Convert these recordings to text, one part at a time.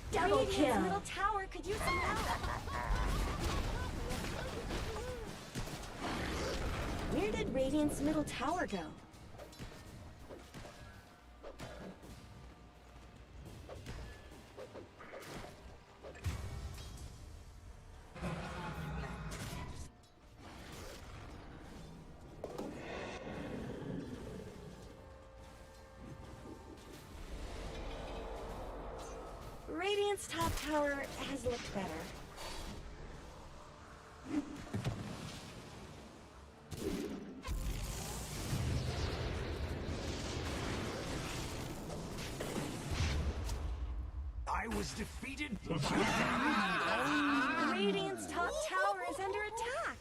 Double kill. Middle tower could use some help. Where did Radiant's middle tower go? Radiant's top tower has looked better. I was defeated by... Radiant's top tower is under attack.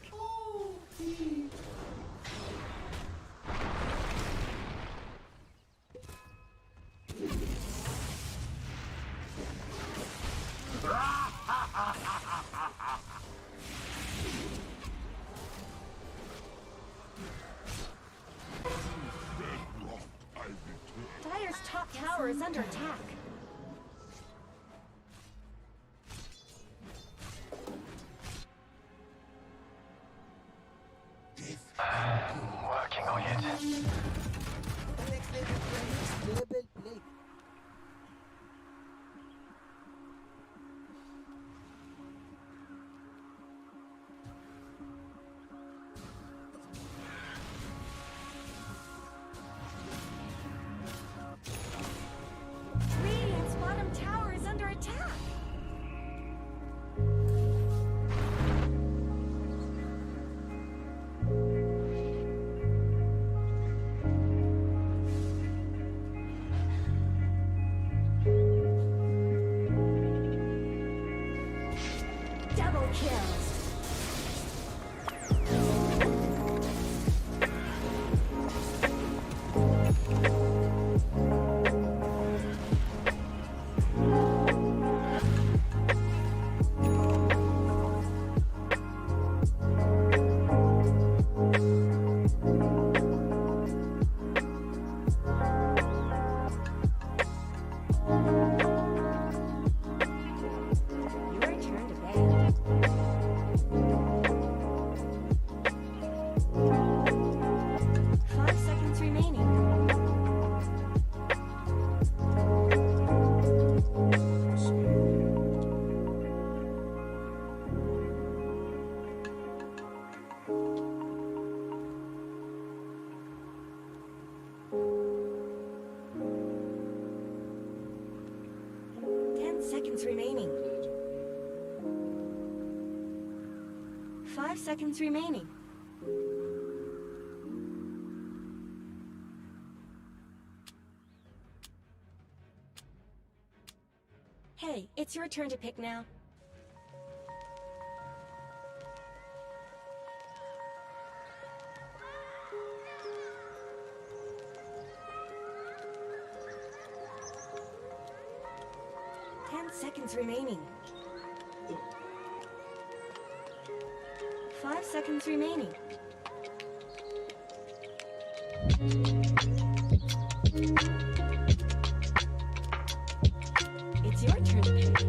Dire's top tower is under attack. Working on it. kill. Seconds remaining. 5 seconds remaining. Hey, it's your turn to pick now. Seconds remaining. 5 seconds remaining. It's your turn to pick.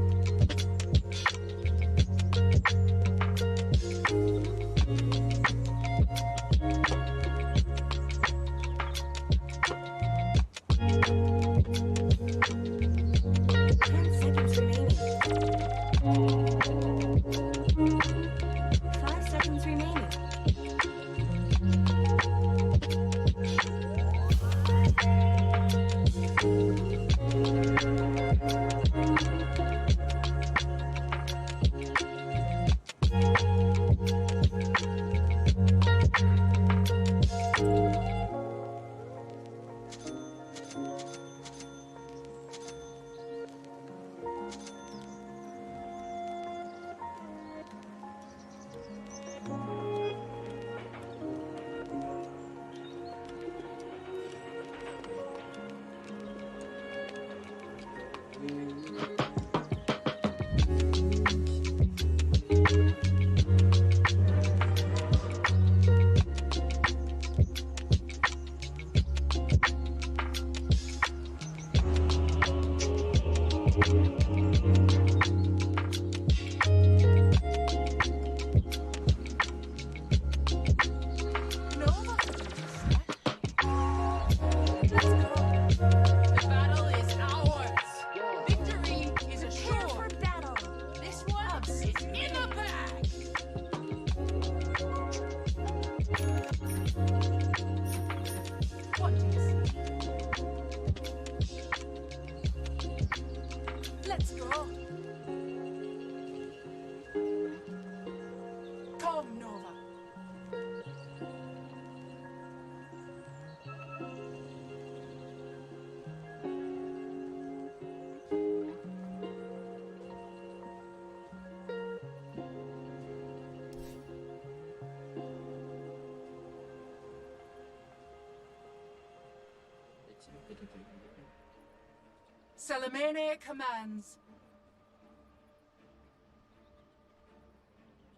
Salamene commands.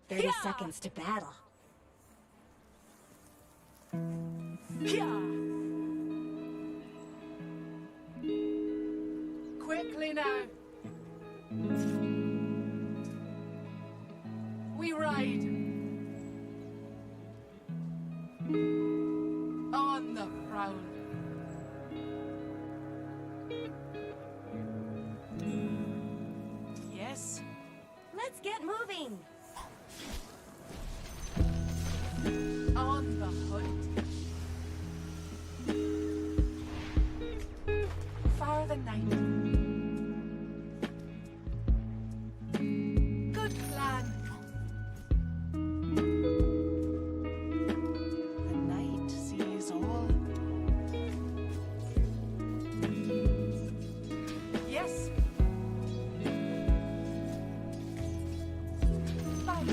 30 seconds to battle. Quickly now. We ride. On the prowl. Yes. Let's get moving. On the hunt. For the night. Good plan. The night sees all. Yes. Bye.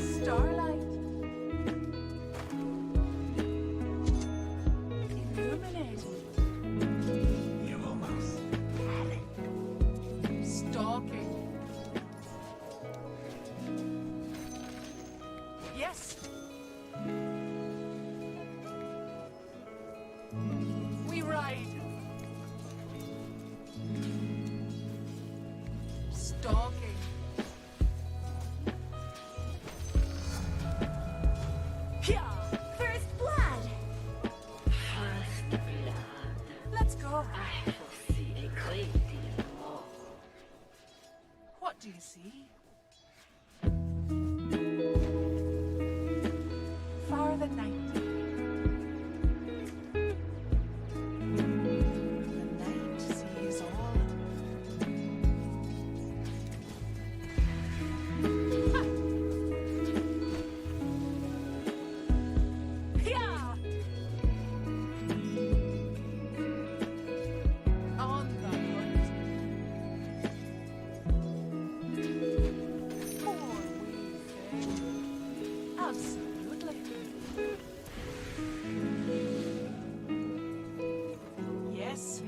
go. I foresee a great deal. What do you see? Far the night. The night sees all. Ha! Pia! On the hunt. Poor wee thing. Absolutely. Yes.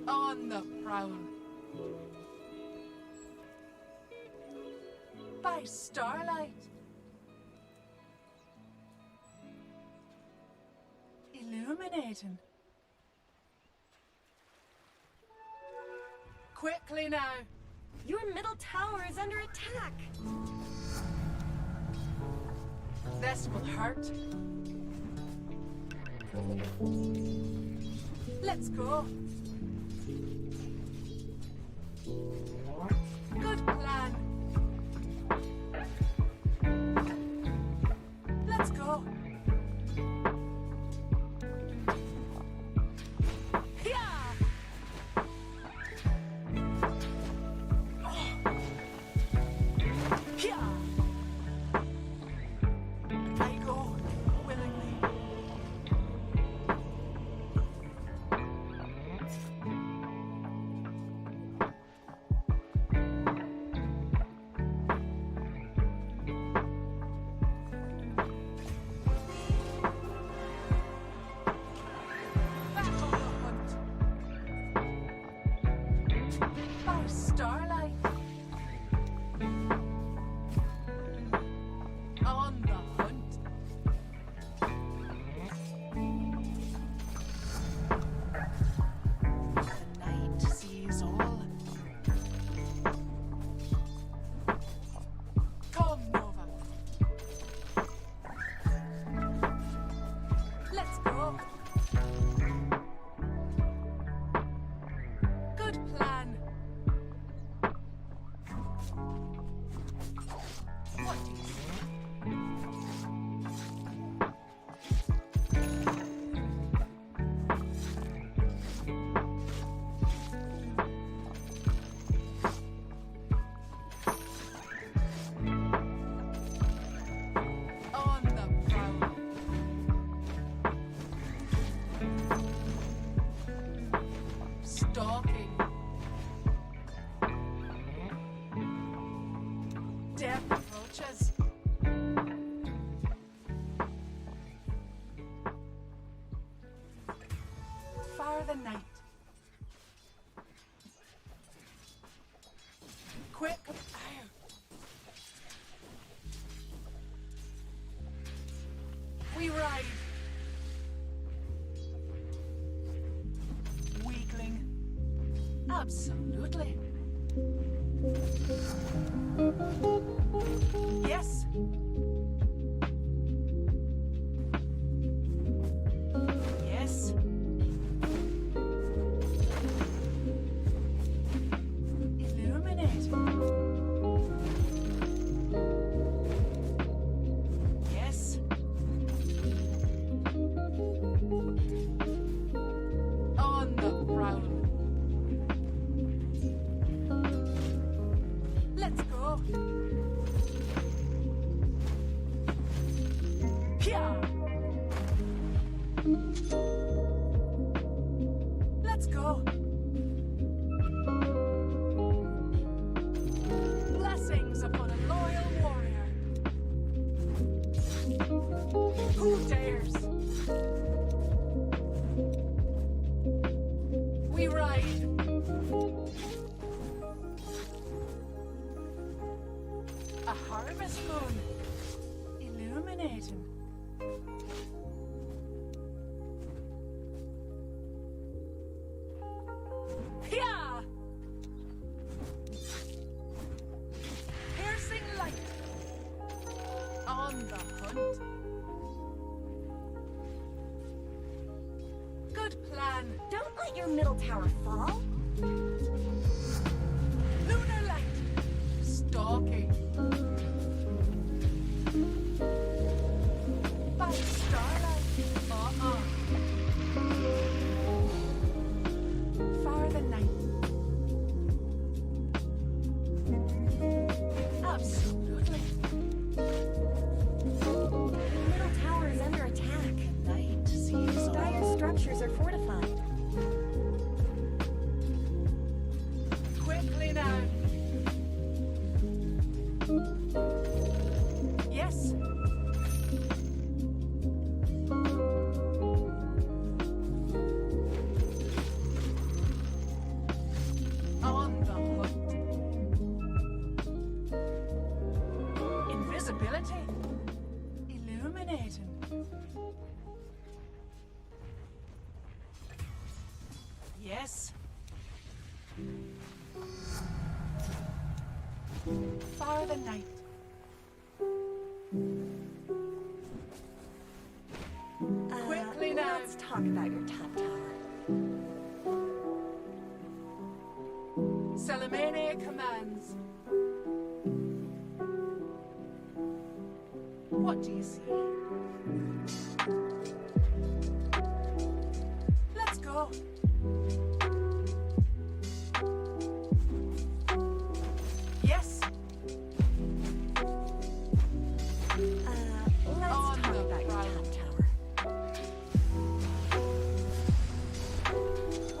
On the prowl. By starlight. Illuminating. Quickly now. Your middle tower is under attack. This will hurt. Let's go. Good plan. Let's go. Yeah. Yeah. I go willingly. Back on the hunt. By starlight. On the hunt. The night sees all. Come, Nova. Let's go. Good plan. What do you say? On the prowl. Stalking. Death approaches. Far the night. Quick. Ow. We ride. Weakling. Absolutely. Yes. Yes. Illuminate. Yes. On the prowl. Let's go. Pia. Let's go. Blessings upon a loyal warrior. Who dares? We ride. A harvest moon. Illuminating. Pia! Piercing light. On the hunt. Good plan. Don't let your middle tower fall. Lunar light. Stalking. By starlight. Far the night. Absolutely. The middle tower is under attack. Night sees Dire all. structures are fortified. Quickly now. Yes. On the hunt. Invisibility. Illuminating. Yes. Far the night. Quickly now. Let's talk about your top tower. Salamene commands. What do you see? Let's go. Yes. Let's On talk the about your right. top tower.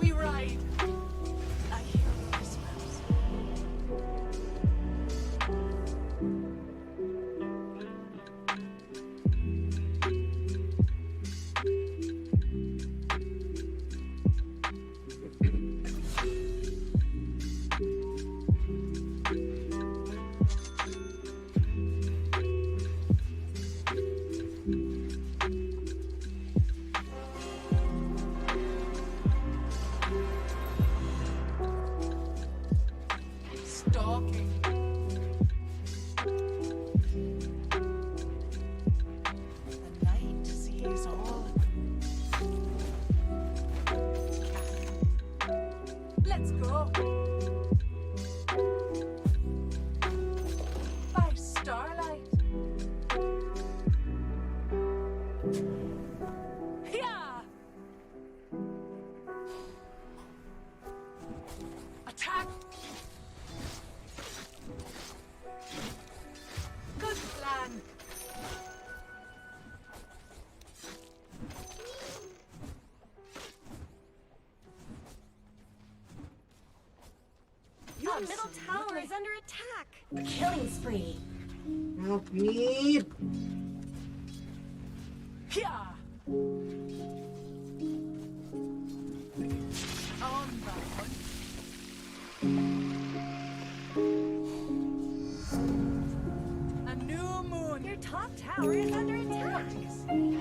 We ride. I hear whispers. Stalking. The night sees all. Let's go. By starlight. Yeah. Attack. Good plan. Your middle tower is under attack. Killing spree. Help me! Yeah. On the hunt. A new moon. Your top tower is under attack. What do you see?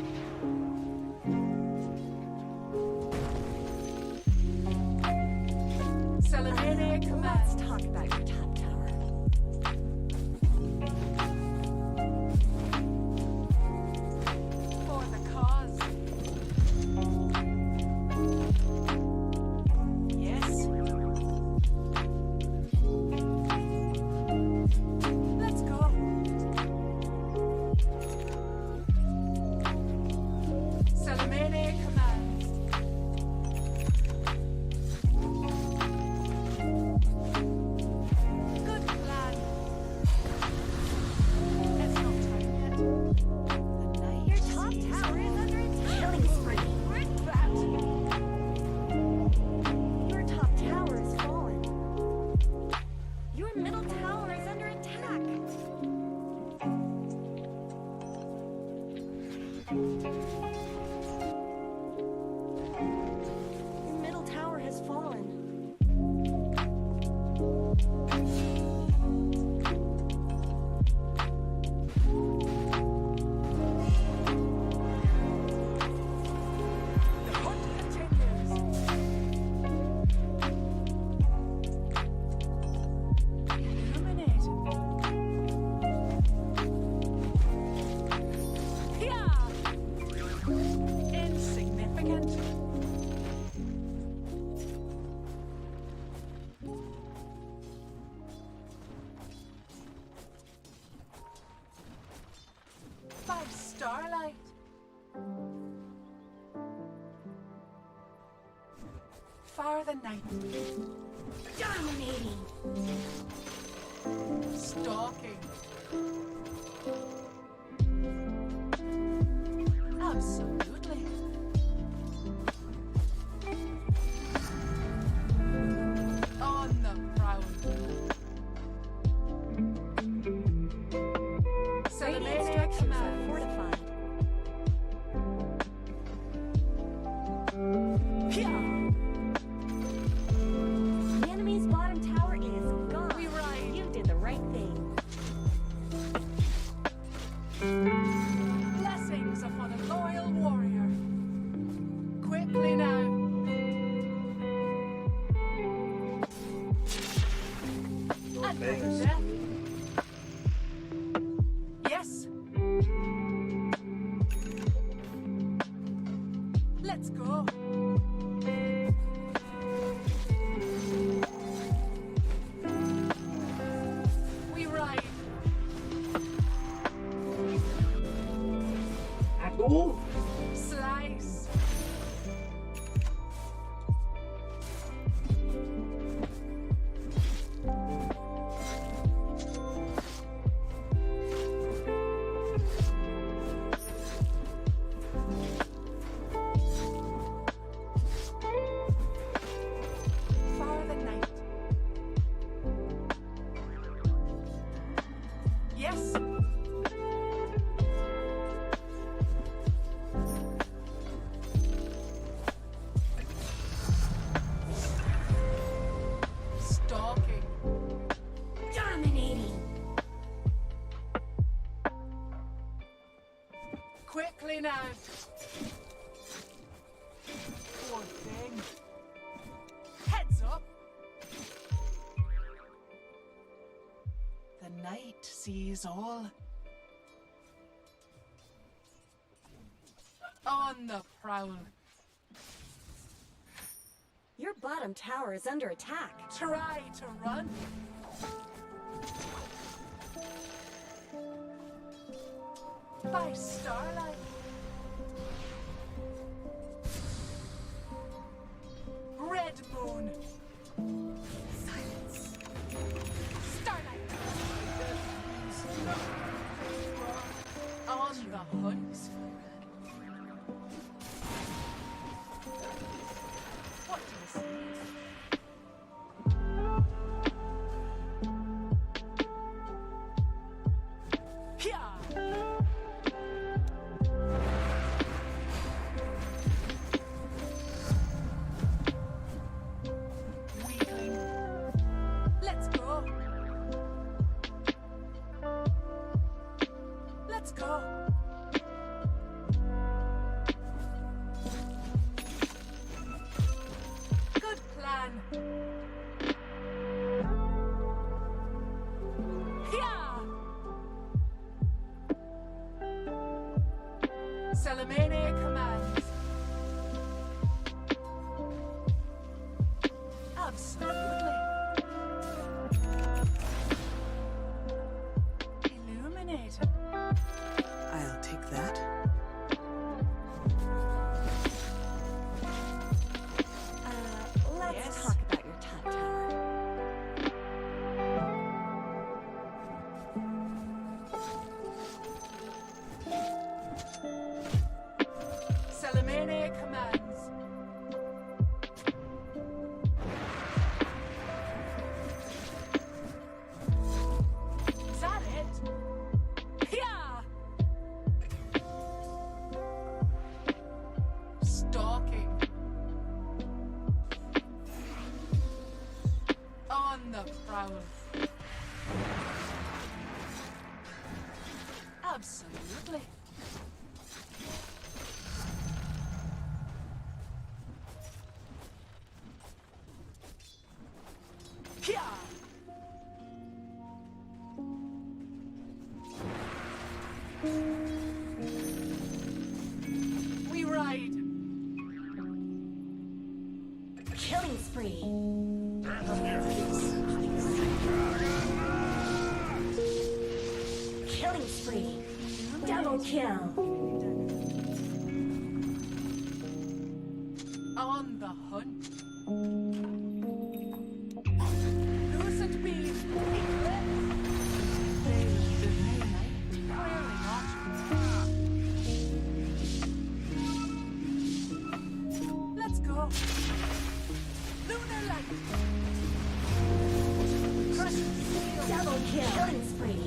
Salamene Let's commands. talk about your top tower. For the cause. Yes. Let's go. Salamene commands. Good plan. It's not time yet. The night. Your top tower is under attack. Killing spree. Red bat. Your top tower is fallen. Your middle tower is under attack. Your middle tower has fallen. The hunt continues. Illuminated. Yeah. Insignificant. Far the night. Dominating. Stalking. Absolutely. On the prowl. Radiant Salamander structures are commands. fortified. Pia! The enemy's bottom tower is gone. We ride. You did the right thing. Blessings upon a loyal warrior. Quickly now. Another death. Yes. Let's go. We ride. อ่ะดู Slice. Far the night. Yes. Stalking. Dominating. Quickly now. Poor thing. Heads up. The night sees all. On the prowl. Your bottom tower is under attack. Try to run. By starlight. Red moon. Silence. Starlight. On the hunt. What do you see? Pia! Weakling. Let's go. Let's go. Good plan. Pia! Salamene commands. Absolutely. Illuminated. I'll take that. Let's Yes. talk about your top tower. Salamene commands. Is that it? Pia! Stalking. On the prowl. Absolutely. Pia! We ride. Killing spree. Killing spree. Double kill. On the hunt. Lucent beam. Eclipse. Clearly not. Let's go. Lunar light. Crushing steel. Double kill. Killing spree.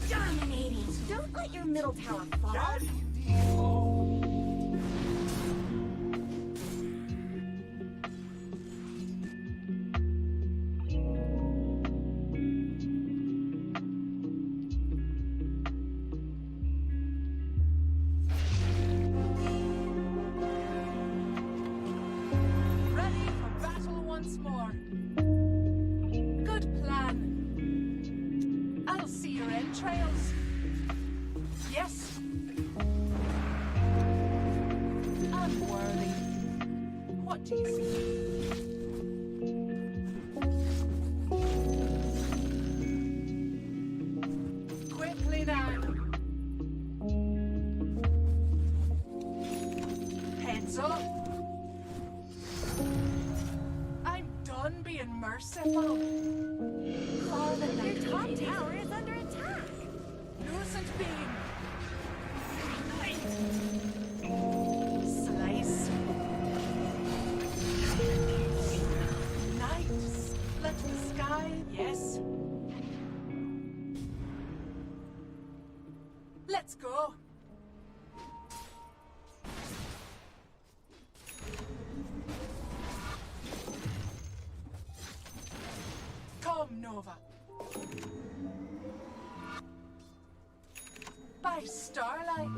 Dominating. Don't let your middle tower fall. Ready for battle once more. Good plan. I'll see your entrails. Yes. Unworthy. What do you see? Quickly now. Heads up. I'm done being merciful. Your top tower is under attack. Lucent beam. Slice. Night. Split the sky. Yes. Let's go. Come, Nova. By starlight.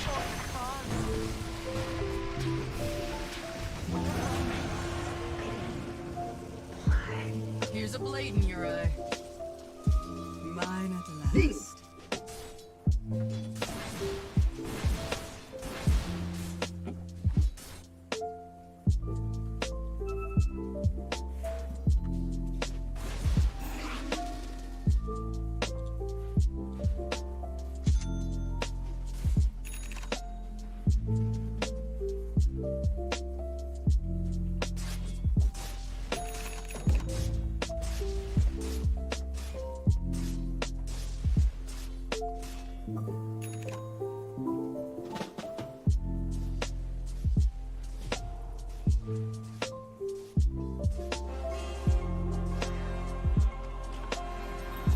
For cause. Here's a blade in your eye. Mine at last.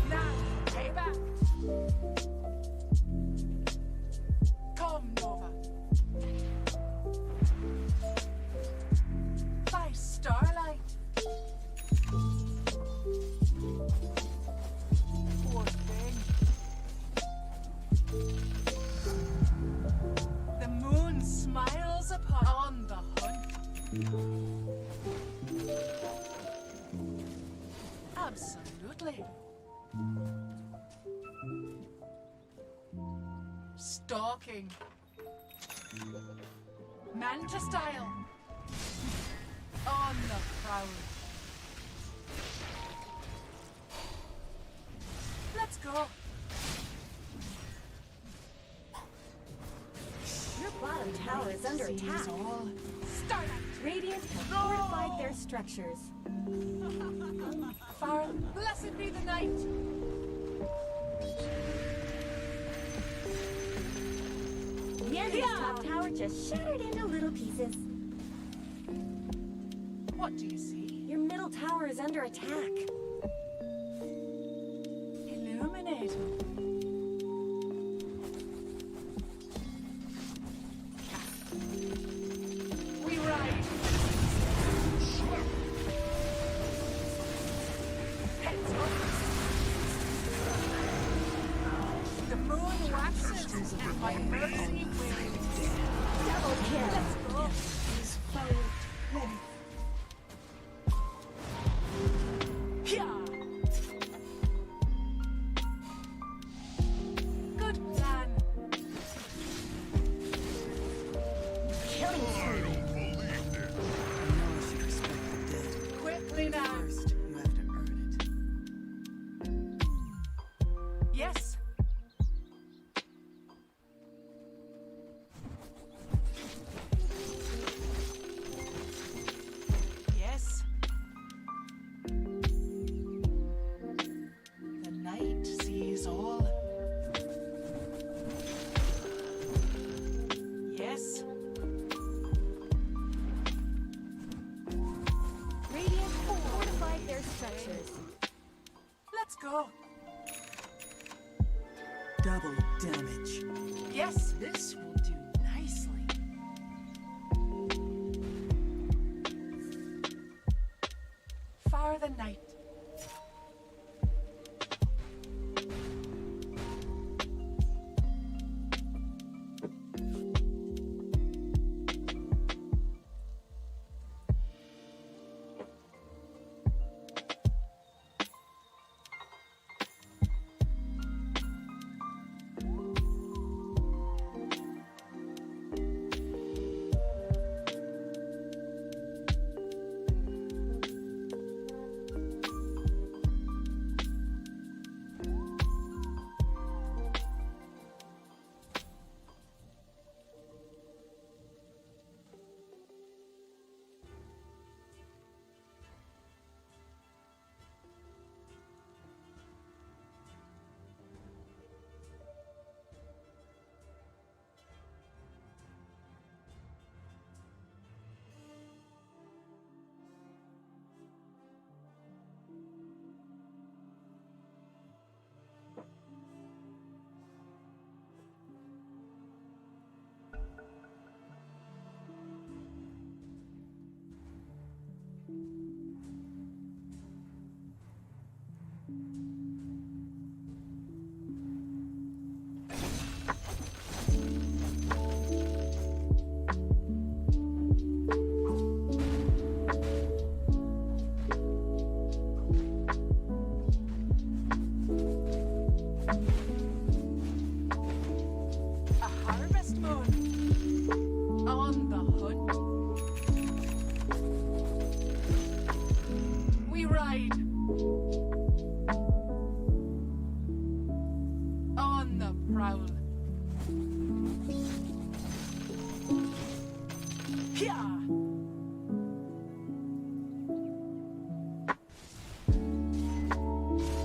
Now, payback. Come, Nova. By starlight. Poor thing. The moon smiles upon the hunt. Absolutely. Stalking. Manta style. On the prowl. Let's go. Your bottom tower is under Sees attack. all. Starlight. Radiant have fortified their structures. Far blessed be the night. The enemy's top tower just shattered into little pieces. What do you see? Your middle tower is under attack. Illuminating. We ride. Heads up. The moon waxes and by mercy will. Double kill. Let's go. Is foe ready. Here. structures. Let's go. Double damage. Yes, this will do nicely. For the night. A harvest moon. On the hunt. We ride. On the prowl. Yeah.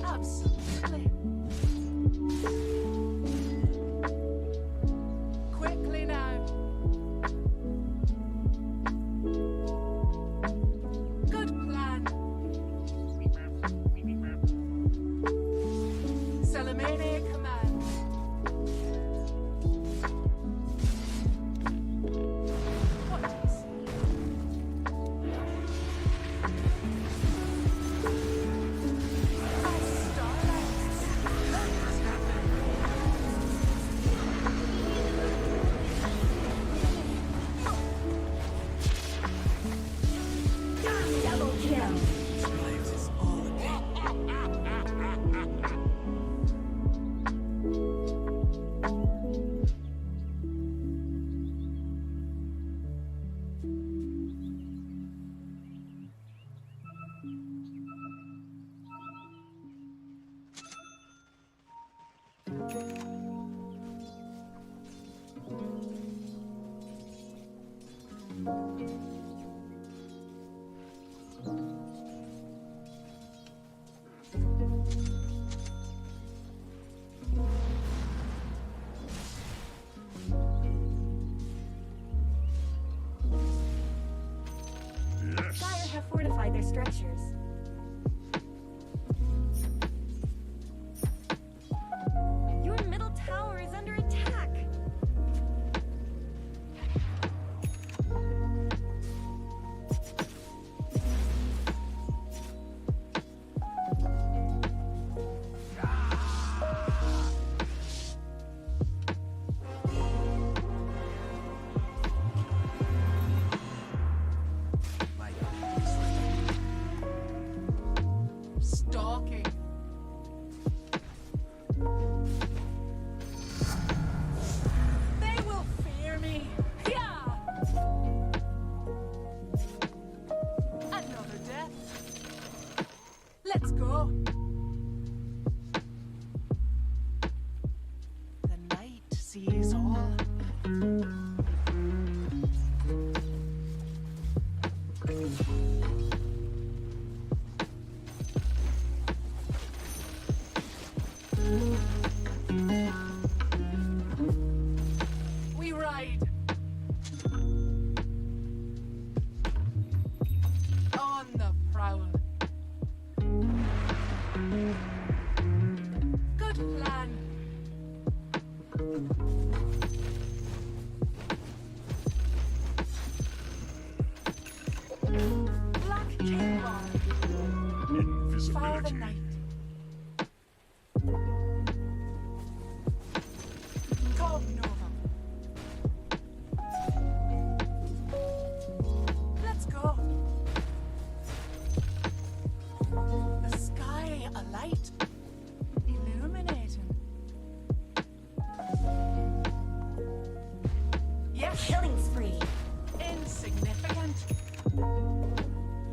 Absolutely. Quickly now. Good plan. Salamene command. What do you see? As starlight. Double kill. Lives is all. Fire have fortified their structures. Your middle tower is under attack. Stalking. They will fear me. Yeah. Another death. Let's go. The night sees all. We ride. On the prowl. Follow the night. Come, Nova. Let's go. The sky alight, illuminating. Yes, Killing spree. insignificant.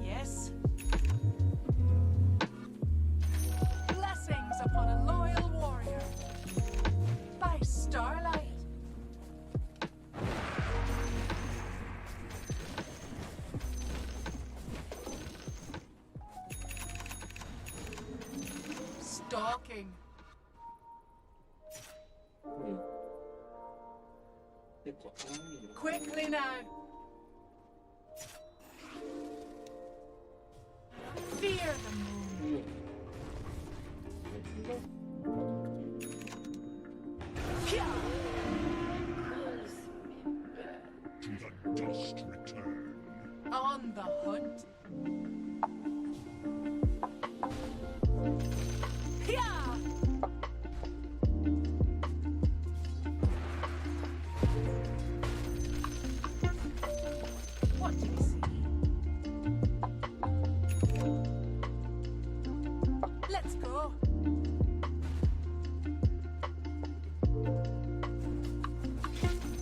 Yes. Blessings upon a loyal warrior. By starlight. Stalking. Quickly now. Fear the moon. Pia! To the dust return. On the hunt. Pia! What do you see? Let's go.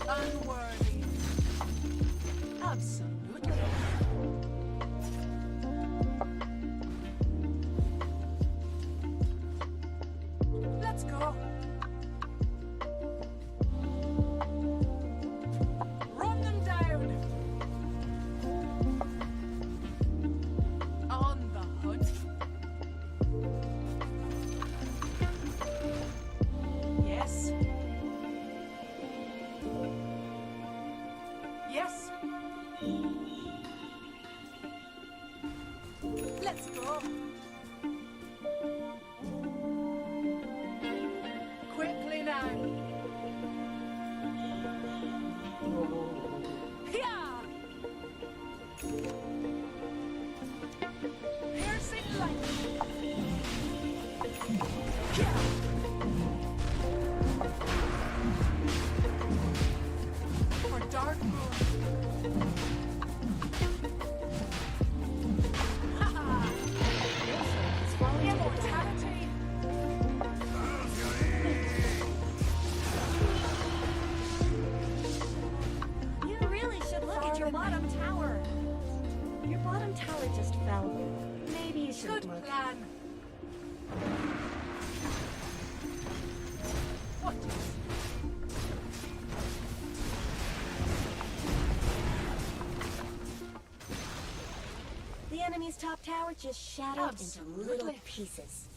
Unworthy. Absolutely. Let's go. Run them down. On the hunt. Yes. Yes. Let's go. Quickly now. Pia! Piercing light. Pia! For dark moon. Ha-ha! Immortality. You really should look at your bottom tower. Your bottom tower just fell. Maybe you should Good look. plan. What? The enemy's top tower just shattered into little Absolutely. pieces.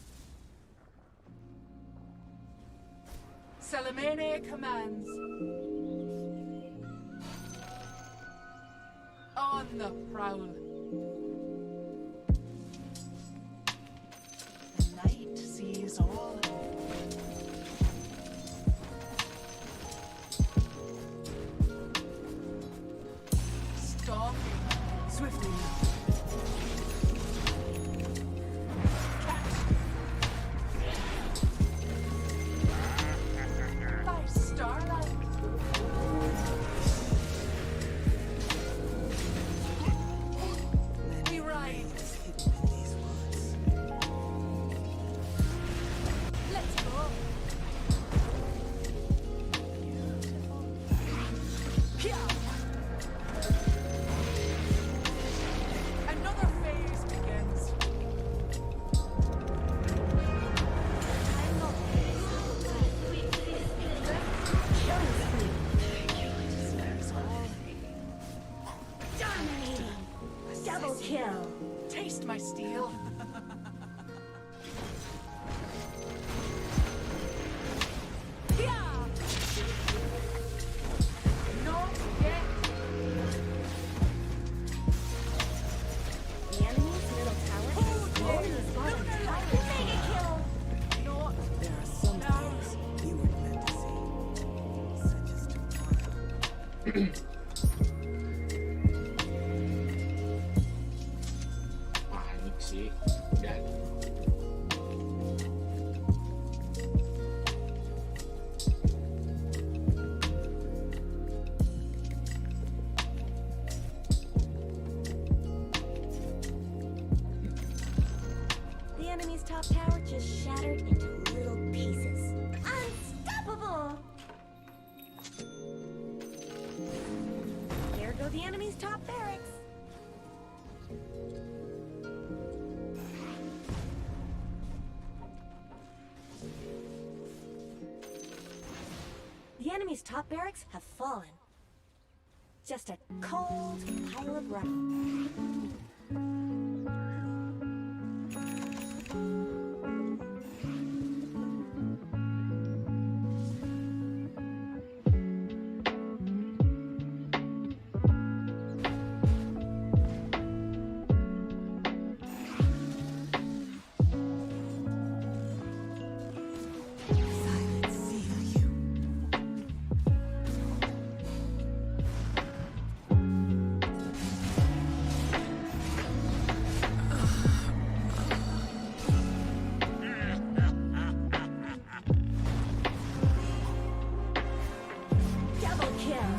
Salamene commands. On the prowl. The night sees all. Stalking. Swiftly. By starlight. We ride. Hidden in these woods. Let's go. Pia! Another phase begins. Dominating! Double kill! Taste my steel. Pia! Not yet. The enemy's middle tower is slowly bottom tower. Mega kill! Not There are some now. things you weren't meant to see. Such as tomorrow. See? Got it. The enemy's top tower just shattered into little pieces. Unstoppable! There go the enemy's top barracks. The enemy's top barracks have fallen. Just a cold pile of rubble. Silent seal you. Double kill!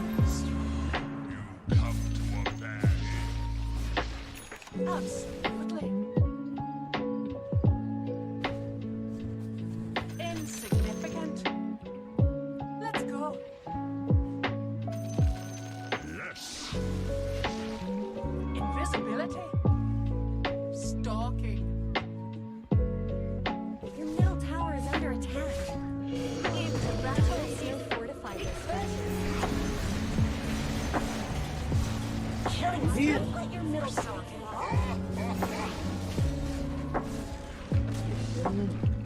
You come to a bad end. Absolutely. Insignificant. Let's go. Yes. Invisibility. Stalking. Your middle tower is under attack. Into battle, so fortified this killing spree. Let your middle tower fall.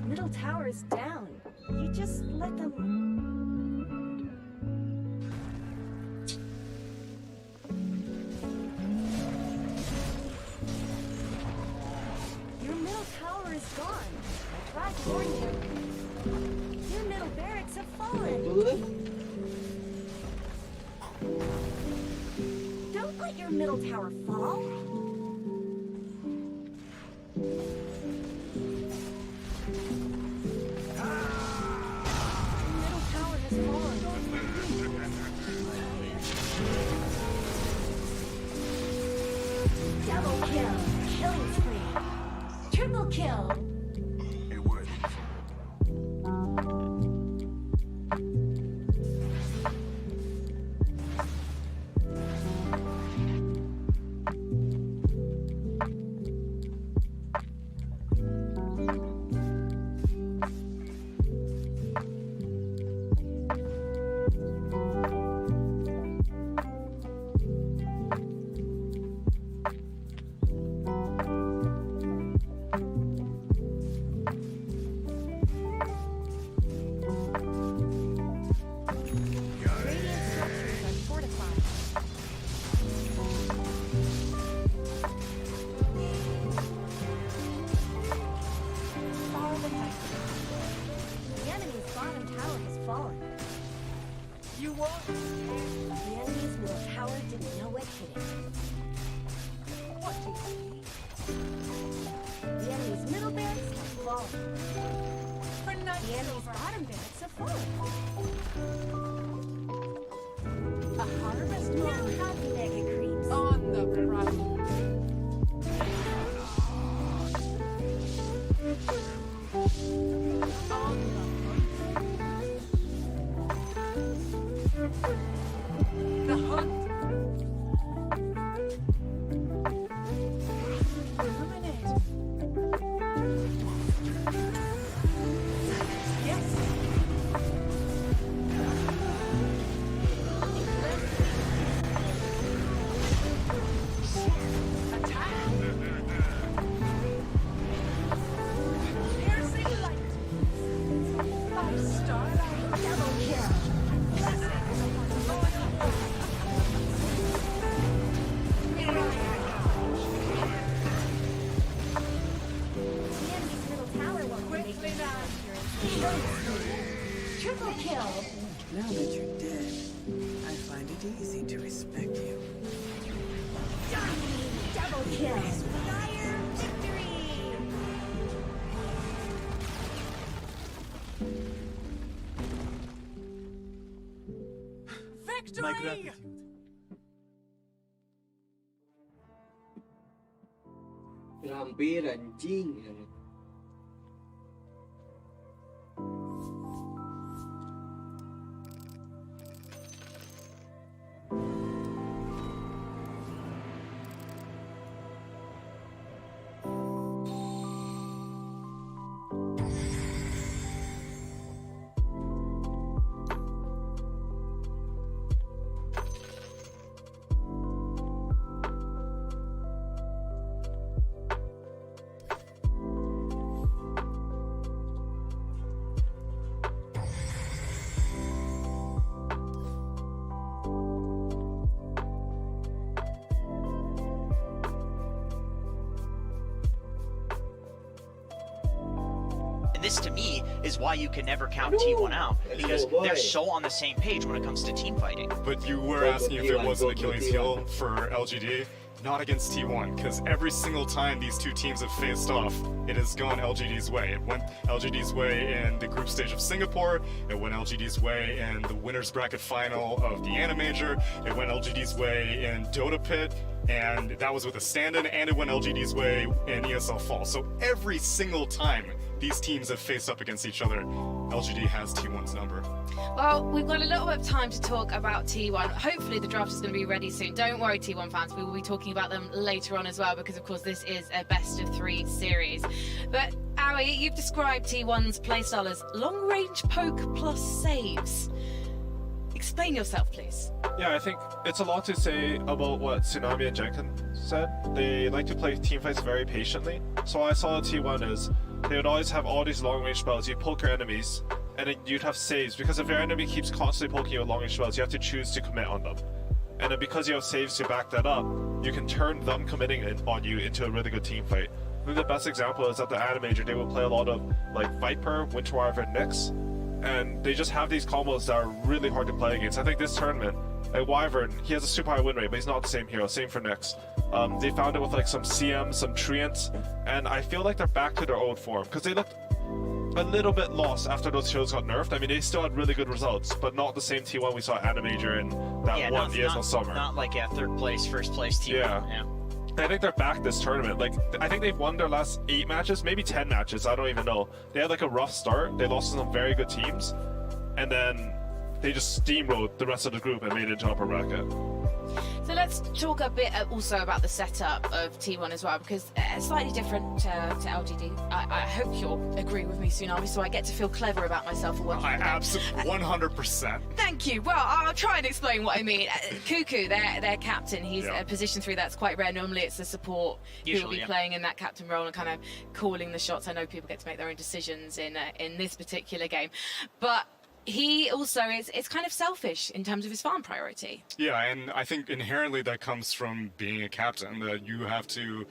Middle tower is down. You just let them. Your middle tower is gone. I tried to warn you. Your middle barracks have fallen. Don't let your middle tower fall. Your middle tower has fallen. Double kill. Killing spree. Triple kill. It would. Radiant structures are fortified. Follow the fight. The enemy's bottom tower has fallen. You won. The enemy's middle tower didn't know what hit it. What do you see? The enemy's middle barracks have fallen. For night The enemy's silver. bottom barracks have fallen. A harvest Now moon. have mega creeps. On the prowl. On the hunt. Illuminate. Yes. Attack. Piercing light. 5-star light. Double kill. The enemy's middle tower won't make Quickly it. now. Triple kill. Now that you're dead, I find it easy to respect you. Double kill. Dire victory. My gratitude. Hampir anjing. This to me is why you can never count T1 out, because they're so on the same page when it comes to team fighting. But you were asking if it was an Achilles heel for LGD, not against T1, because every single time these two teams have faced off, it has gone LGD's way. It went LGD's way in the group stage of Singapore, it went LGD's way in the winner's bracket final of the Animajor, it went LGD's way in Dota Pit, and that was with a stand-in, and it went LGD's way in ESL Fall. So every single time these teams have faced up against each other, LGD has T1's number. Well, we've got a little bit of time to talk about T1. Hopefully the draft is going to be ready soon. Don't worry, T1 fans, we will be talking about them later on as well, because of course this is a best of 3 series. But Aoi, you've described T1's playstyle as long-range poke plus saves. Explain yourself, please. Yeah, I think it's a lot to say about what Tsunami and Jenkin said. They like to play teamfights very patiently. So I saw T1 as they would always have all these long-range spells. You poke your enemies, and then you'd have saves, because if your enemy keeps constantly poking you with long-range spells, you have to choose to commit on them. And then because you have saves to back that up, you can turn them committing on you into a really good team fight. I think the best example is at the Animajor, they would play a lot of like Viper, Winter Wyvern, Nyx, and they just have these combos that are really hard to play against. I think this tournament, like Wyvern, he has a super high win rate, but he's not the same hero. Same for Nyx. They found it with like some CM, some Treants, and I feel like they're back to their old form, because they looked a little bit lost after those shows got nerfed. I mean, they still had really good results, but not the same T1 we saw at Animajor in that one ESL summer. Not like a third place, first place T1. Yeah. I think they're back this tournament. Like, I think they've won their last 8 matches, maybe 10 matches, I don't even know. They had like a rough start, they lost to some very good teams, and then they just steamrolled the rest of the group and made it into upper bracket. So let's talk a bit also about the setup of T1 as well, because it's slightly different to LGD. I hope you'll agree with me, Tsunami, so I get to feel clever about myself for working. I absolutely 100%. Thank you. Well, I'll try and explain what I mean. Cuckoo, their captain, he's a position 3. That's quite rare. Normally it's the support who will be playing in that captain role and kind of calling the shots. I know people get to make their own decisions in this particular game, but he also is kind of selfish in terms of his farm priority. Yeah, and I think inherently that comes from being a captain, that you have to...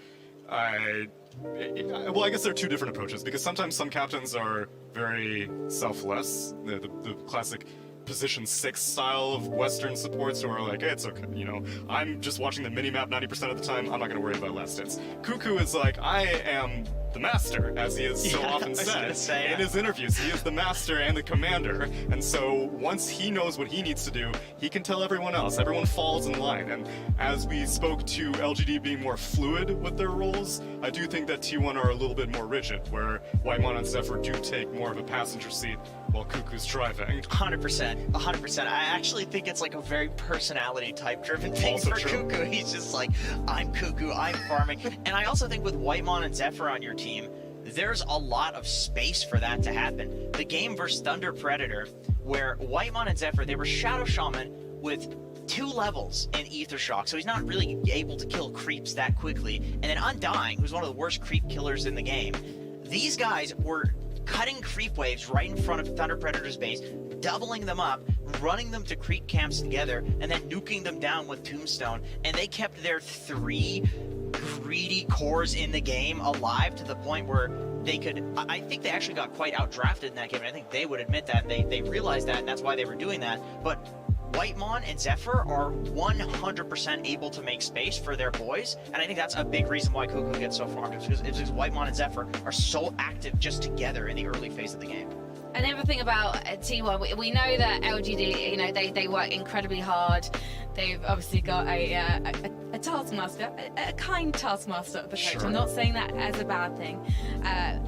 well, I guess there are 2 different approaches, because sometimes some captains are very selfless, the classic position 6 style of Western supports who are like, hey, it's okay, you know, I'm just watching the mini-map 90% of the time, I'm not going to worry about last hits. Cuckoo is like, I am the master, as he is so often said in his interviews. He is the master and the commander, and so once he knows what he needs to do, he can tell everyone else. Everyone falls in line, and as we spoke to LGD being more fluid with their roles, I do think that T1 are a little bit more rigid, where Whitemon and Zephyr do take more of a passenger seat while Cuckoo's driving. 100%. I actually think it's like a very personality type driven thing for Cuckoo. He's just like, I'm Cuckoo, I'm farming. And I also think with Whitemon and Zephyr on your team, there's a lot of space for that to happen. The game versus Thunder Predator, where Whitemon and Zephyr, they were Shadow Shaman with 2 levels in Ether Shock, so he's not really able to kill creeps that quickly. And then Undying, who's one of the worst creep killers in the game. These guys were cutting creep waves right in front of Thunder Predator's base, doubling them up, running them to creep camps together, and then nuking them down with Tombstone. And they kept their 3 greedy cores in the game alive to the point where they could... I think they actually got quite outdrafted in that game, and I think they would admit that. They realized that, and that's why they were doing that. But Whitemon and Zephyr are 100% able to make space for their boys, and I think that's a big reason why Cuckoo gets so farmed. It's because Whitemon and Zephyr are so active just together in the early phase of the game. And everything about T1, we know that LGD, you know, they work incredibly hard. They've obviously got a taskmaster, a kind taskmaster of the coach. Sure. I'm not saying that as a bad thing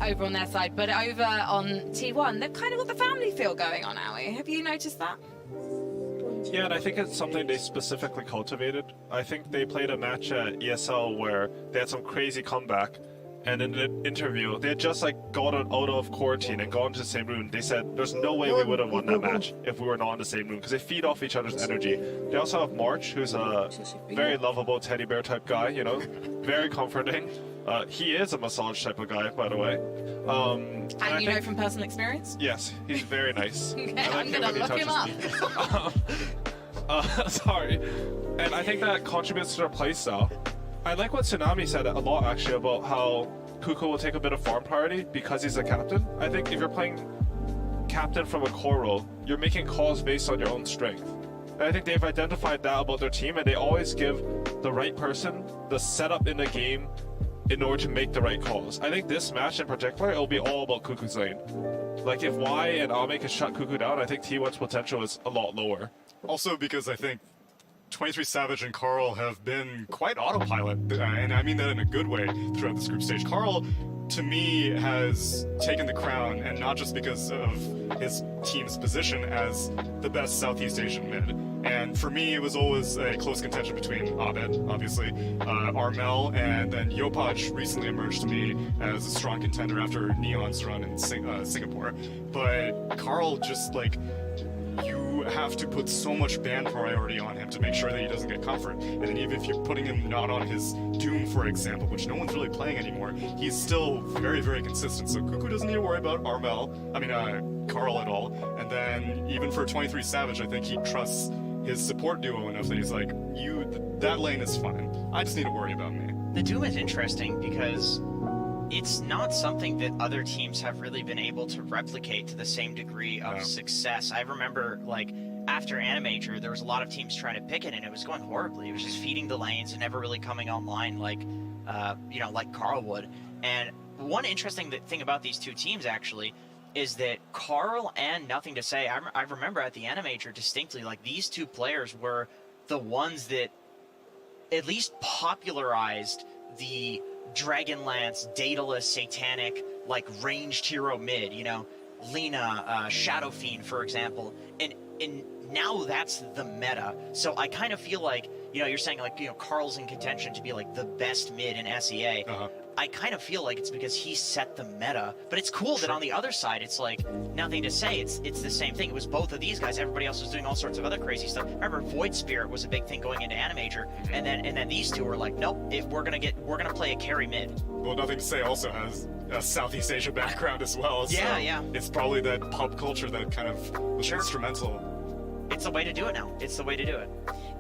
over on their side, but over on T1, they've kind of got the family feel going on, Howie. Have you noticed that? Yeah, and I think it's something they specifically cultivated. I think they played a match at ESL where they had some crazy comeback, and in the interview, they had just like gotten out of quarantine and gone to the same room. They said there's no way we would have won that match if we were not in the same room, because they feed off each other's energy. They also have March, who's a very lovable teddy bear type guy, you know, very comforting. He is a massage type of guy, by the way. And you know from personal experience? Yes, he's very nice. Okay, I like I'm gonna when he look him up. touches me. Sorry. And I think that contributes to their playstyle. I like what Tsunami said a lot, actually, about how Cuckoo will take a bit of farm priority because he's a captain. I think if you're playing captain from a core role, you're making calls based on your own strength. And I think they've identified that about their team, and they always give the right person the setup in the game in order to make the right calls. I think this match in particular, it'll be all about Cuckoo's lane. Like, if Y and Ame can shut Cuckoo down, I think T1's potential is a lot lower. Also because I think 23 Savage and Carl have been quite autopilot, and I mean that in a good way throughout this group stage. Carl, to me, has taken the crown, and not just because of his team's position as the best Southeast Asian mid. And for me, it was always a close contention between Abed, obviously, Armel, and then Yopaj recently emerged to me as a strong contender after Neon's run in Singapore. But Carl just, like, you have to put so much ban priority on him to make sure that he doesn't get comfort. And then even if you're putting him not on his Doom, for example, which no one's really playing anymore, he's still very, very consistent. So Cuckoo doesn't need to worry about Carl at all. And then even for 23 Savage, I think he trusts his support duo enough that he's like, that lane is fine. I just need to worry about me. The Doom is interesting because it's not something that other teams have really been able to replicate to the same degree of success. I remember, like, after Animator, there was a lot of teams trying to pick it, and it was going horribly. It was just feeding the lanes and never really coming online like Carl would. And one interesting thing about these two teams, actually, is that Carl and Nothing to Say, I remember at the Animator distinctly, like, these two players were the ones that at least popularized the Dragonlance, dataless, satanic, like, ranged hero mid, you know, Lena, Shadow Fiend, for example, and now that's the meta. So I kind of feel like, you know, you're saying, like, you know, Carl's in contention to be, like, the best mid in SEA. I kind of feel like it's because he set the meta, but it's cool that on the other side, it's like, Nothing to Say, it's the same thing. It was both of these guys. Everybody else was doing all sorts of other crazy stuff. Remember, Void Spirit was a big thing going into Animator, and then these two were like, nope, we're gonna play a carry mid. Well, Nothing to Say also has a Southeast Asia background as well. So yeah. It's probably that pop culture that kind of was instrumental. It's the way to do it now. It's the way to do it.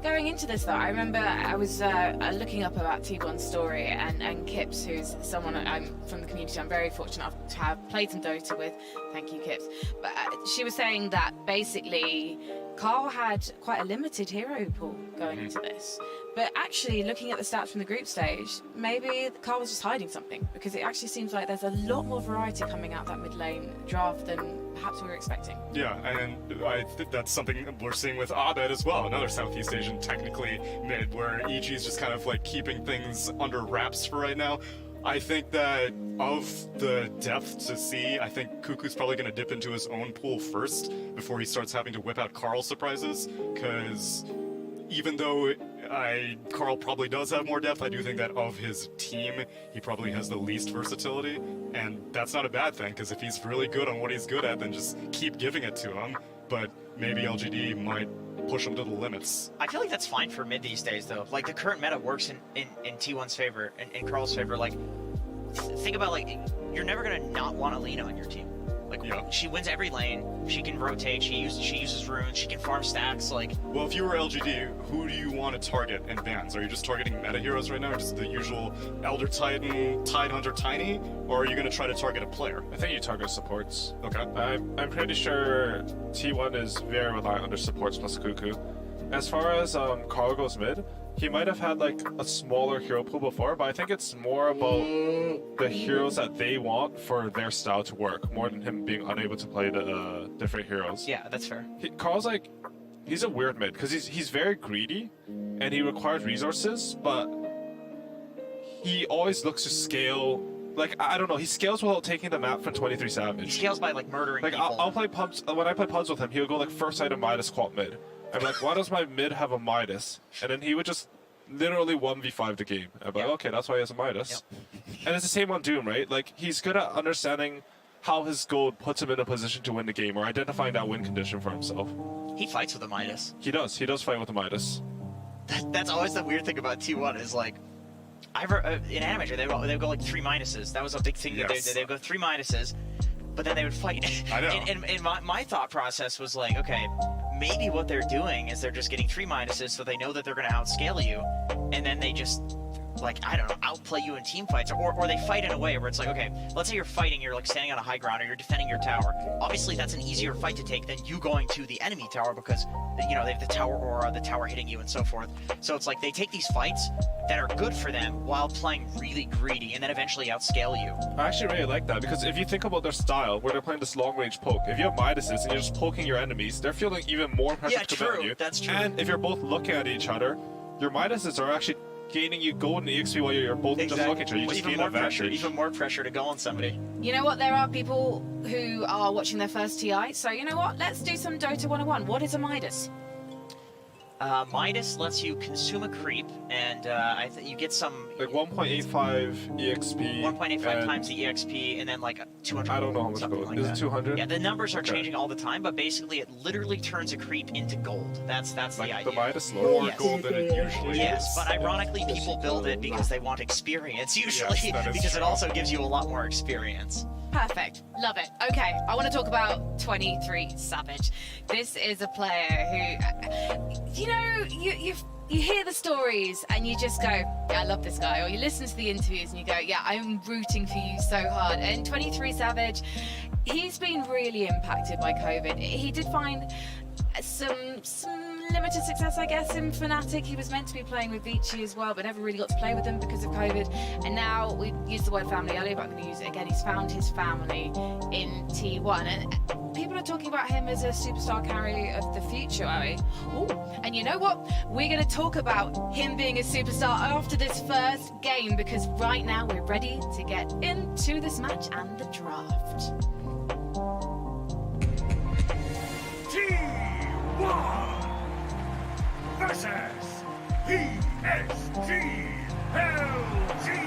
Going into this, though, I remember I was looking up about T1's story, and Kips, who's someone I'm from the community, I'm very fortunate to have played some Dota with. Thank you, Kips. But she was saying that basically Carl had quite a limited hero pool going into this. But actually, looking at the stats from the group stage, maybe Carl was just hiding something, because it actually seems like there's a lot more variety coming out that mid lane draft than perhaps we were expecting. Yeah, and I think that's something we're seeing with Abed as well, another Southeast Asian technically mid, where EG is just kind of like keeping things under wraps for right now. I think that of the depth to see, I think Cuckoo's probably going to dip into his own pool first before he starts having to whip out Carl surprises, because even though Carl probably does have more depth, I do think that of his team, he probably has the least versatility, and that's not a bad thing, because if he's really good on what he's good at, then just keep giving it to him, but maybe LGD might push him to the limits. I feel like that's fine for mid these days, though. Like, the current meta works in T1's favor, in Carl's favor. Like, think about, like, you're never going to not want Alina on your team. Like, she wins every lane, she can rotate, she uses runes, she can farm stacks, like... Well, if you were LGD, who do you want to target in bans? Are you just targeting meta heroes right now, or just the usual Elder Titan, Tidehunter, Tiny? Or are you going to try to target a player? I think you target supports. Okay. I'm pretty sure T1 is very reliant on their supports plus Cuckoo. As far as Carl goes mid, he might have had like a smaller hero pool before, but I think it's more about the heroes that they want for their style to work, more than him being unable to play the different heroes. Yeah, that's fair. Carl's like, he's a weird mid because he's very greedy and he requires resources, but he always looks to scale. Like, I don't know, he scales without taking the map from 23 Savage. He scales by like murdering like, people. I'll play pubs. When I play pubs with him, he'll go like first item Midas quad mid. I'm like, why does my mid have a Midas? And then he would just literally 1v5 the game. I'm like, okay, that's why he has a Midas. And it's the same on Doom, right? Like, he's good at understanding how his gold puts him in a position to win the game or identifying that win condition for himself. He fights with a Midas. He does fight with a Midas. That's always the weird thing about T1 is like, in Animator, they would go like 3 minuses. That was a big thing. Yes. They'd go 3 minuses, but then they would fight. I know. And my thought process was like, okay, maybe what they're doing is they're just getting 3 minuses so they know that they're going to outscale you, and then they just, like, I don't know, outplay you in team fights, or they fight in a way where it's like, okay, let's say you're fighting, you're like standing on a high ground, or you're defending your tower. Obviously, that's an easier fight to take than you going to the enemy tower because, you know, they have the tower aura, the tower hitting you, and so forth. So it's like they take these fights that are good for them while playing really greedy, and then eventually outscale you. I actually really like that because if you think about their style, where they're playing this long-range poke, if you have Midases and you're just poking your enemies, they're feeling even more pressure to come at you. That's true. And if you're both looking at each other, your Midases are actually gaining you gold and EXP while you're both just looking at each other. You just gain advantage. Even more pressure to go on somebody. You know what? There are people who are watching their first TI, so you know what? Let's do some Dota 101. What is a Midas? Midas lets you consume a creep, and you get some... Like 1.85 EXP. 1.85 times the EXP, and then like 200. I don't know how much gold. Like Is it 200? Yeah, the numbers are changing all the time, but basically it literally turns a creep into gold. That's like the idea. The Midas more Yes. gold than it usually Yes, is. but ironically, people build it because they want experience, usually, Yes, that is because it true. also gives you a lot more experience. Perfect. Love it. Okay, I want to talk about 23 Savage. This is a player who, you know, you hear the stories and you just go, yeah, I love this guy. Or you listen to the interviews and you go, yeah, I'm rooting for you so hard. And 23 Savage, he's been really impacted by COVID. He did find some limited success, I guess, in Fnatic. He was meant to be playing with Vici as well, but never really got to play with them because of COVID. And now, we used the word family earlier, but I'm going to use it again. He's found his family in T1. And people are talking about him as a superstar carry of the future, are we? Ooh. And you know what? We're going to talk about him being a superstar after this first game, because right now we're ready to get into this match and the draft. T1 versus PSG LGD.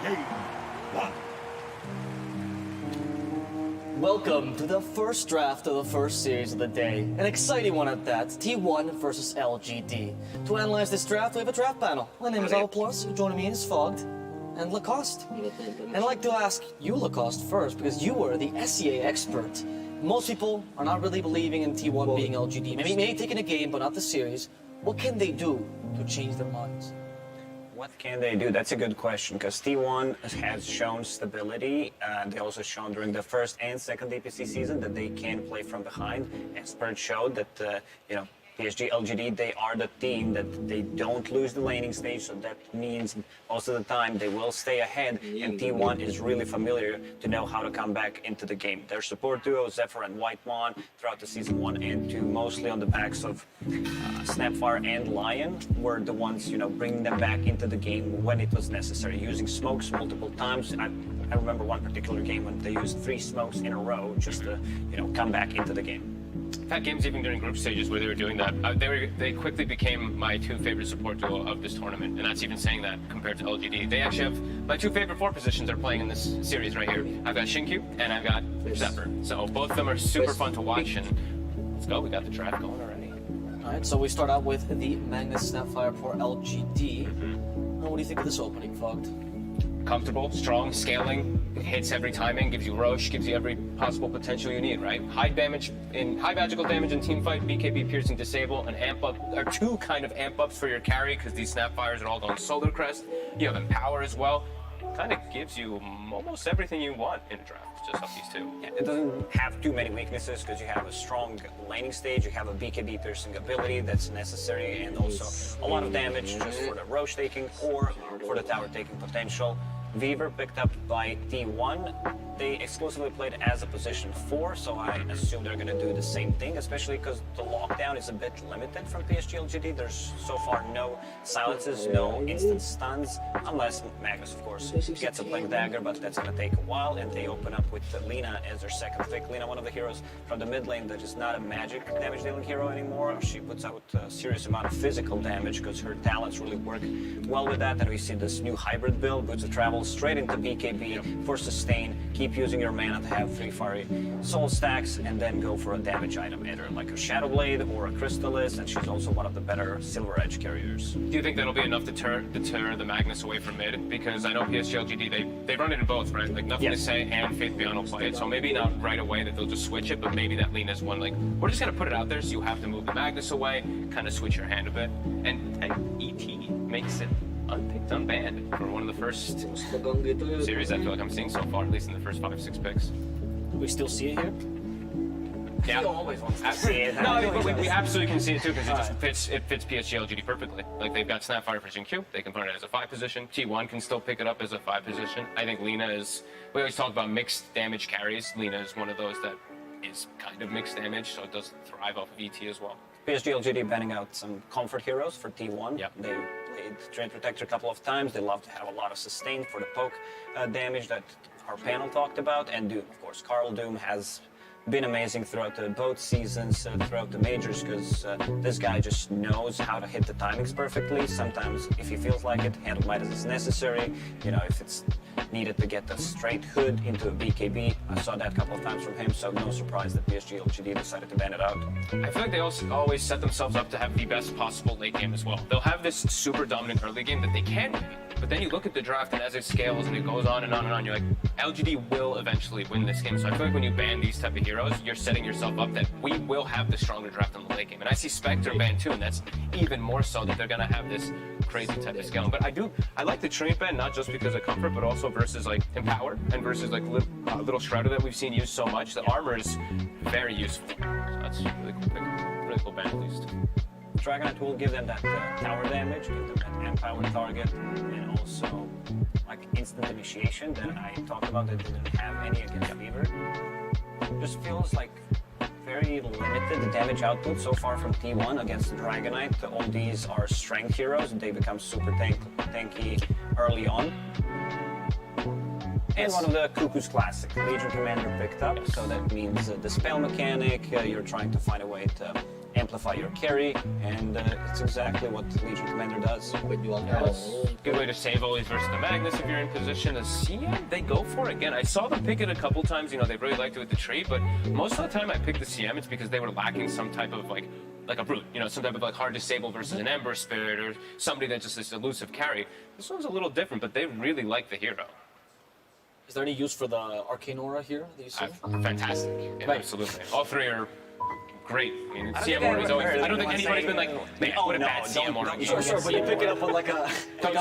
Game 1. Welcome to the first draft of the first series of the day. An exciting one at that, T1 versus LGD. To analyze this draft, we have a draft panel. My name is Alplus, joining me is Fogged and Lacoste. And I'd like to ask you, Lacoste, first, because you were the SEA expert. Most people are not really believing in T1 being LGD. Maybe taking a game, but not the series. What can they do to change their minds? What can they do? That's a good question, because T1 has shown stability. They also shown during the first and second DPC season that they can play from behind. Expert showed that, PSG, LGD, they are the team that they don't lose the laning stage, so that means most of the time they will stay ahead, and T1 is really familiar to know how to come back into the game. Their support duo, Zephyr and Whitemon, throughout the season 1 and 2, mostly on the backs of Snapfire and Lion, were the ones, bringing them back into the game when it was necessary, using smokes multiple times. I remember one particular game when they used 3 smokes in a row just to, come back into the game. I've had games even during group stages where they were doing that. They quickly became my 2 favorite support duo of this tournament, and that's even saying that compared to LGD. They actually have my 2 favorite 4 positions are playing in this series right here. I've got Shinkyu and I've got Zephyr. So both of them are super fun to watch, and let's go. We got the draft going already. All right, so we start out with the Magnus Snapfire for LGD. What do you think of this opening, Fogged? Comfortable, strong, scaling, hits every timing, gives you Roche, gives you every possible potential you need, right? High magical damage in team fight, BKB piercing disable, and amp up, or 2 kind of amp ups for your carry, because these Snapfires are all going Solar Crest. You have Empower as well. kind of gives you almost everything you want in a draft, just off these two. Yeah, it doesn't have too many weaknesses because you have a strong laning stage, you have a BKB piercing ability that's necessary, and also a lot of damage just for the Roche taking or for the tower taking potential. Weaver picked up by T1. They exclusively played as a position 4, so I assume they're going to do the same thing, especially because the lockdown is a bit limited from PSG LGD. There's so far no silences, no instant stuns, unless Magnus, of course, gets a Blink Dagger, but that's going to take a while, and they open up with Lina as their second pick. Lina, one of the heroes from the mid lane that is not a magic damage-dealing hero anymore. She puts out a serious amount of physical damage because her talents really work well with that, and we see this new hybrid build, Boots of Travel, straight into BKB for sustain, keep using your mana to have 3 fiery soul stacks, and then go for a damage item, either like a Shadow Blade or a Crystallis, and she's also one of the better Silver Edge carriers. Do you think that'll be enough to deter the Magnus away from mid? Because I know PSG LGD, they run it in both, right? Like Nothing to Say and Faith Beyond will play it, so maybe not right away that they'll just switch it, but maybe that Lina's one, like, we're just gonna put it out there so you have to move the Magnus away, kind of switch your hand a bit, and ET makes it unpicked, unbanned for one of the first series I feel like I'm seeing so far, at least in the first 5-6 picks. Do we still see it here? Yeah. He always wants to see it. No, but we absolutely can see it too because it fits PSG LGD perfectly. Like they've got Snapfire for Q, they can put it as a 5 position. T1 can still pick it up as a 5 position. I think Lina is. We always talk about mixed damage carries. Lina is one of those that is kind of mixed damage, so it does thrive off of ET as well. PSG LGD banning out some comfort heroes for T1. Yep. They played Drain Protector a couple of times. They love to have a lot of sustain for the poke damage that our panel talked about. And Doom, of course. Carl Doom has been amazing throughout both seasons, throughout the majors, because this guy just knows how to hit the timings perfectly. Sometimes, if he feels like it, handle Midas is necessary. You know, if it's needed to get a straight hood into a BKB. I saw that a couple of times from him, so no surprise that PSG LGD decided to ban it out. I feel like they also always set themselves up to have the best possible late game as well. They'll have this super dominant early game that they can win, but then you look at the draft and as it scales and it goes on and on and on, you're like, LGD will eventually win this game. So I feel like when you ban these type of heroes, you're setting yourself up that we will have the stronger draft in the late game. And I see Spectre ban too, and that's even more so that they're gonna have this crazy type of scaling. But I like the Trinity ban, not just because of comfort, but also versus like Empower and versus like little Shredder that we've seen used so much. The armor is very useful. So that's really cool pick. Really cool ban at least. Dragonite will give them that tower damage, give them that empower target, and also like instant initiation that I talked about that didn't have any against Weaver. Just feels like very limited damage output so far from T1 against the Dragonite. All these are strength heroes, they become super tanky early on. And one of the Cuckoo's classic, Legion Commander picked up, so that means the spell mechanic, you're trying to find a way to amplify your carry, and it's exactly what Legion Commander does. Good way to save always versus the Magnus if you're in position. The CM, they go for it again. I saw them pick it a couple times, you know, they really liked it with the tree, but most of the time I picked the CM, it's because they were lacking some type of like a brute, you know, some type of like hard disable versus an Ember Spirit or somebody that's just this elusive carry. This one's a little different, but they really like the hero. Is there any use for the Arcane Aura here that you see? Fantastic. Yeah, Right. Absolutely. All three are great. I mean, CM Aura is always. I don't think anybody's been like, man, what a bad CM Aura. Sure, but you pick it up with like a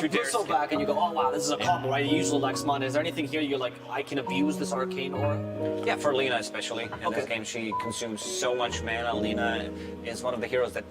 you dare bristle back and you go, oh wow, this is a combo, right? You usually like mana. Is there anything here you're like, I can abuse this Arcane Aura? Yeah, for Lina especially. In this game, she consumes so much mana. Lina is one of the heroes that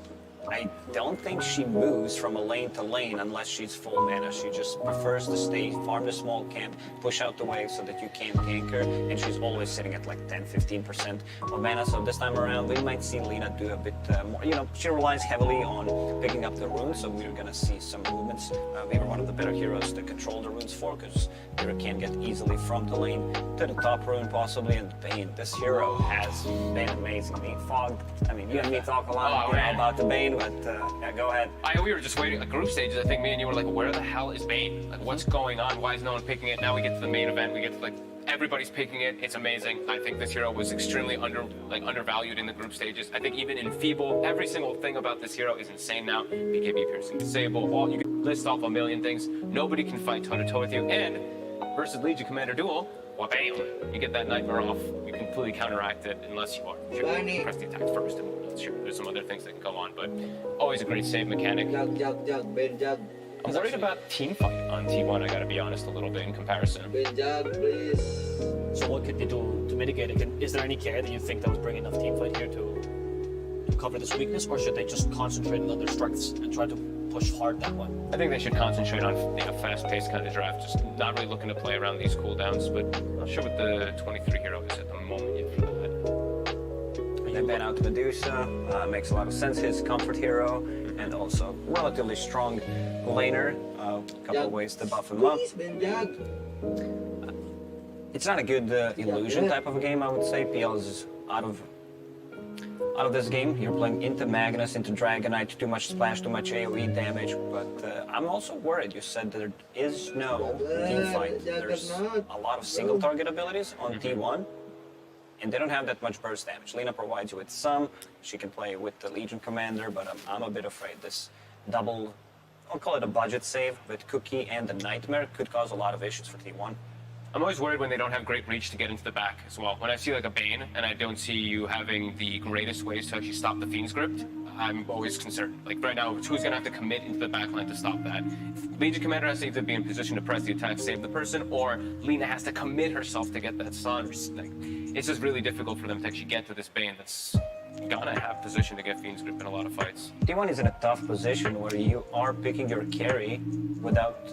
I don't think she moves from a lane to lane unless she's full mana. She just prefers to stay, farm the small camp, push out the wave so that you can't gank her, and she's always sitting at like 10-15% of mana. So this time around, we might see Lina do a bit more. You know, she relies heavily on picking up the runes, so we're gonna see some movements. We were one of the better heroes to control the runes for, because Hero can get easily from the lane to the top rune possibly, and Bane. This hero has been amazing. Being fogged. I mean, you and me talk a lot about the Bane, but yeah, go ahead. We were just waiting at group stages. I think me and you were like, where the hell is Bane? Like, what's going on? Why is no one picking it? Now we get to the main event. We get to like everybody's picking it. It's amazing. I think this hero was extremely undervalued in the group stages. I think even in Feeble, every single thing about this hero is insane now. BKB piercing disable. You can list off a million things. Nobody can fight toe to toe with you. And versus Legion Commander duel, well, bam! You get that Nightmare off. You completely counteract it unless you are press the attack first. And sure, there's some other things that can go on, but always a great save mechanic. I'm worried about team fight on T1, I gotta be honest, a little bit in comparison. Benjag, please. So what could they do to mitigate it? Is there any carry that you think that would bring enough team fight here to cover this weakness, or should they just concentrate on their strengths and try to push hard that way? I think they should concentrate on fast-paced kind of draft, just not really looking to play around these cooldowns, but I'm not sure what the 23 hero is at the moment yet for that. They ban out Medusa, makes a lot of sense, his comfort hero, and also relatively strong laner, a couple of ways to buff him up. It's not a good illusion type of a game, I would say. PL is out of this game. You're playing into Magnus, into Dragonite, too much splash, too much AoE damage, but I'm also worried. You said there is no team fight. There's a lot of single target abilities on T1, and they don't have that much burst damage. Lina provides you with some. She can play with the Legion Commander, but I'm a bit afraid this double, I'll call it a budget save, with Cookie and the Nightmare could cause a lot of issues for T1. I'm always worried when they don't have great reach to get into the back as well. When I see like a Bane and I don't see you having the greatest ways to actually stop the Fiend's Grip, I'm always concerned. Like right now, who's gonna have to commit into the backline to stop that? Legion Commander has to either be in position to press the attack, save the person, or Lina has to commit herself to get that stun. Like, it's just really difficult for them to actually get to this Bane that's gonna have position to get Fiend's Grip in a lot of fights. T1 is in a tough position where you are picking your carry without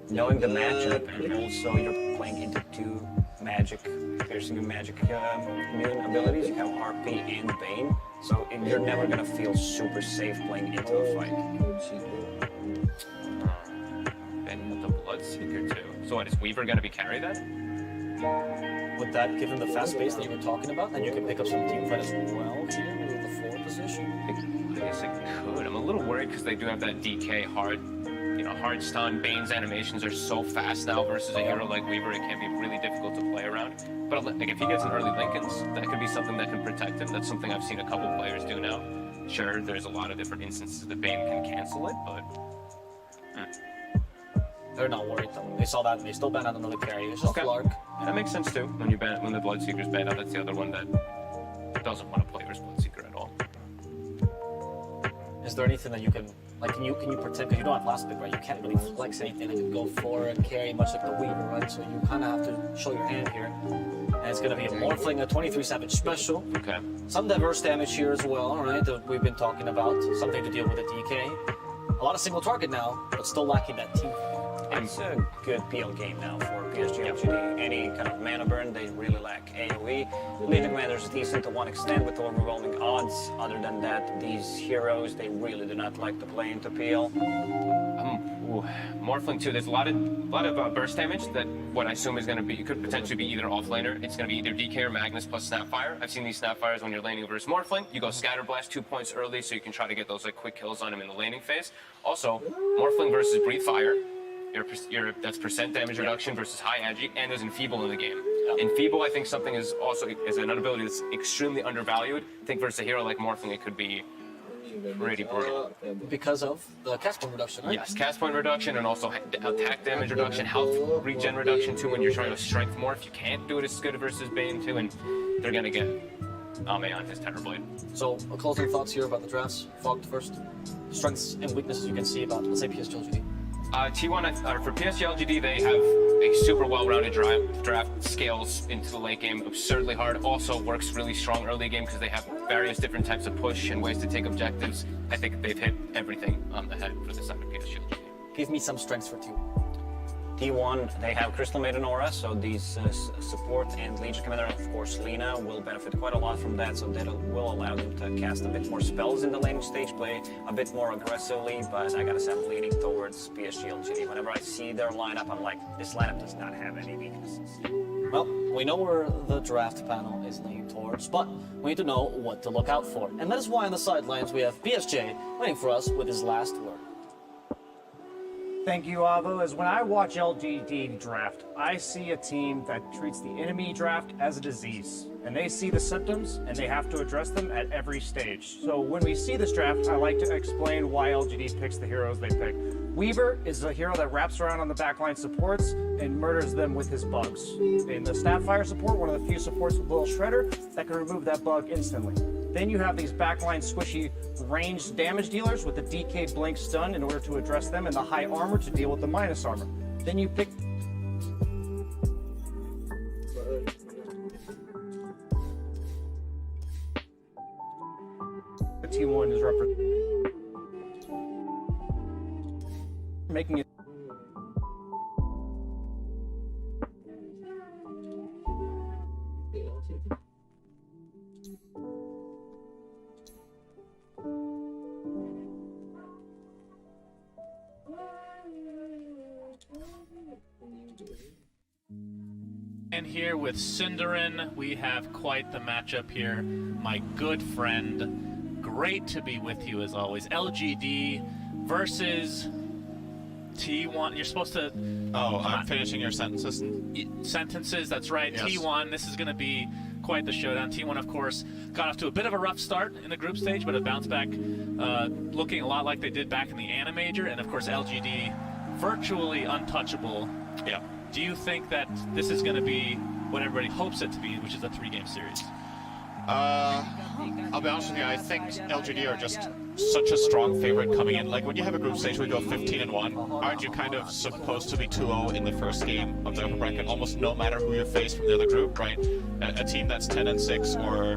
knowing the matchup, and also you're playing into two magic, piercing and magic immune abilities. You have RP and Bane, so you're never gonna feel super safe playing into a fight. Bane with the Bloodseeker too. So what, is Weaver gonna be carry then? With that, given the fast pace that you were talking about, and you can pick up some team fight as well here with the 4 position. I guess I could. I'm a little worried because they do have that DK hard stun. Bane's animations are so fast now versus a hero like Weaver, it can be really difficult to play around. But like, if he gets an early Lincolns, that could be something that can protect him. That's something I've seen a couple players do now. Sure, there's a lot of different instances that Bane can cancel it, but... They're not worried though. They saw that and they still ban out another carry. It's just Flark. That makes sense too. When the Bloodseeker's banned out, that's the other one that doesn't want to play his Bloodseeker at all. Is there anything that you can, like, can you pretend, because you don't have last pick, right? You can't really flex anything that could go for and carry much like the Weaver, right? So you kind of have to show your hand here. And it's going to be a Morphling, a 23 Savage Special. Okay. Some diverse damage here as well, all right, that we've been talking about. Something to deal with a DK. A lot of single target now, but still lacking that team. It's a good PL game now for PSG LGD. Any kind of mana burn, they really lack AoE. Legion Commander is decent to one extent with overwhelming odds. Other than that, these heroes, they really do not like to play into PL. Morphling too, there's a lot of burst damage that what I assume is going to be, could potentially be either offlaner. It's going to be either DK or Magnus plus Snapfire. I've seen these Snapfires when you're laning versus Morphling. You go Scatter Blast 2 points early so you can try to get those like quick kills on him in the laning phase. Also, Morphling versus Breathe Fire. That's percent damage reduction versus high agi, and there's Enfeeble in the game. Enfeeble, I think something is also an ability that's extremely undervalued. I think versus a hero like Morphling, it could be pretty brutal. Because of the cast point reduction, right? Yes, cast point reduction and also attack damage reduction, health regen reduction too when you're trying to strength morph. You can't do it as good versus Bane too, and they're gonna get Ame on his Terrorblade. So, closing thoughts here about the drafts. Fogged first. Strengths and weaknesses you can see about, let's say, PSG LGD. T1, for PSG LGD, they have a super well-rounded draft, scales into the late game absurdly hard, also works really strong early game because they have various different types of push and ways to take objectives. I think they've hit everything on the head for the side of PSG LGD. Give me some strengths for T1. T1, they have Crystal Maiden Aura, so these support and Legion Commander, of course, Lina, will benefit quite a lot from that, so that will allow them to cast a bit more spells in the laning stage, play a bit more aggressively, but I gotta say I'm leaning towards PSG LGD. Whenever I see their lineup, I'm like, this lineup does not have any weaknesses. Well, we know where the draft panel is leaning towards, but we need to know what to look out for. And that is why on the sidelines we have BSJ waiting for us with his last word. Thank you, Avo. As when I watch LGD draft, I see a team that treats the enemy draft as a disease. And they see the symptoms, and they have to address them at every stage. So when we see this draft, I like to explain why LGD picks the heroes they pick. Weaver is a hero that wraps around on the backline supports and murders them with his bugs. In the Snapfire support, one of the few supports with Little Shredder that can remove that bug instantly. Then you have these backline squishy ranged damage dealers with the DK blink stun in order to address them, and the high armor to deal with the minus armor. Then you pick the T1 is making it. And here with Cinderin, we have quite the matchup here. My good friend, great to be with you as always. LGD versus T1. You're supposed to... Oh, I'm finishing your sentences. Sentences, that's right. Yes. T1, this is going to be quite the showdown. T1, of course, got off to a bit of a rough start in the group stage, but have bounced back looking a lot like they did back in the Animajor. And, of course, LGD, virtually untouchable. Yeah. Do you think that this is going to be what everybody hopes it to be, which is a 3-game series? I'll be honest with you, I think LGD are just such a strong favorite coming in. Like, when you have a group stage where you go 15-1, aren't you kind of supposed to be 2-0 in the first game of the upper bracket, almost no matter who you face from the other group, right? A team that's 10-6 or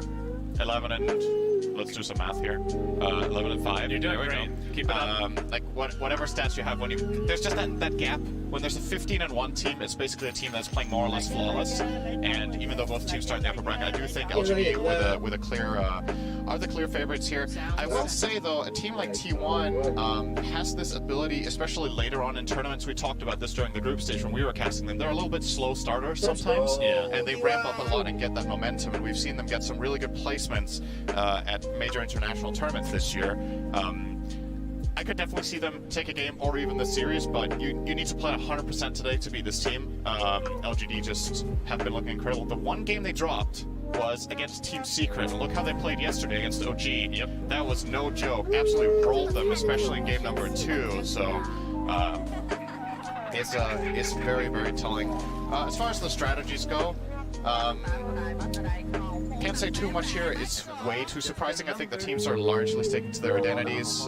11 and... let's do some math here. 11-5. You're doing great. Keep it up. Like whatever stats you have, when there's just that gap. When there's a 15-1 team, it's basically a team that's playing more or less flawless. And even though both teams start in the upper bracket, I do think LGD with a clear are the clear favorites here. I will say though, a team like T1 has this ability, especially later on in tournaments. We talked about this during the group stage when we were casting them. They're a little bit slow starters sometimes, and they ramp up a lot and get that momentum. And we've seen them get some really good placements at major international tournaments this year. I could definitely see them take a game or even the series, but you need to play 100% today to beat this team. LGD just have been looking incredible. The one game they dropped was against Team Secret. Look how they played yesterday against OG. Yep. That was no joke. Absolutely rolled them, especially in game number 2. So it's very, very telling. As far as the strategies go, can't say too much here. It's way too surprising. I think the teams are largely sticking to their identities,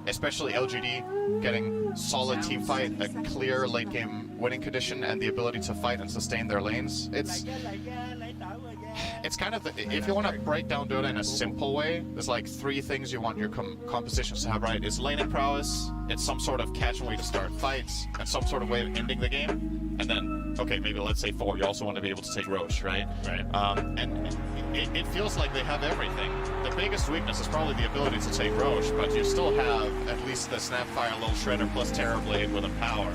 especially LGD getting solid team fight, a clear late game winning condition, and the ability to fight and sustain their lanes. It's kind of, if you want to break down Dota in a simple way, there's like 3 things you want your compositions to have, right? It's laning prowess, it's some sort of catch and way to start fights, and some sort of way of ending the game, and then, okay, maybe let's say 4, you also want to be able to take Roche, right? Right. And it feels like they have everything. The biggest weakness is probably the ability to take Roche, but you still have at least the Snapfire, Little Shredder, plus Terrorblade with a power,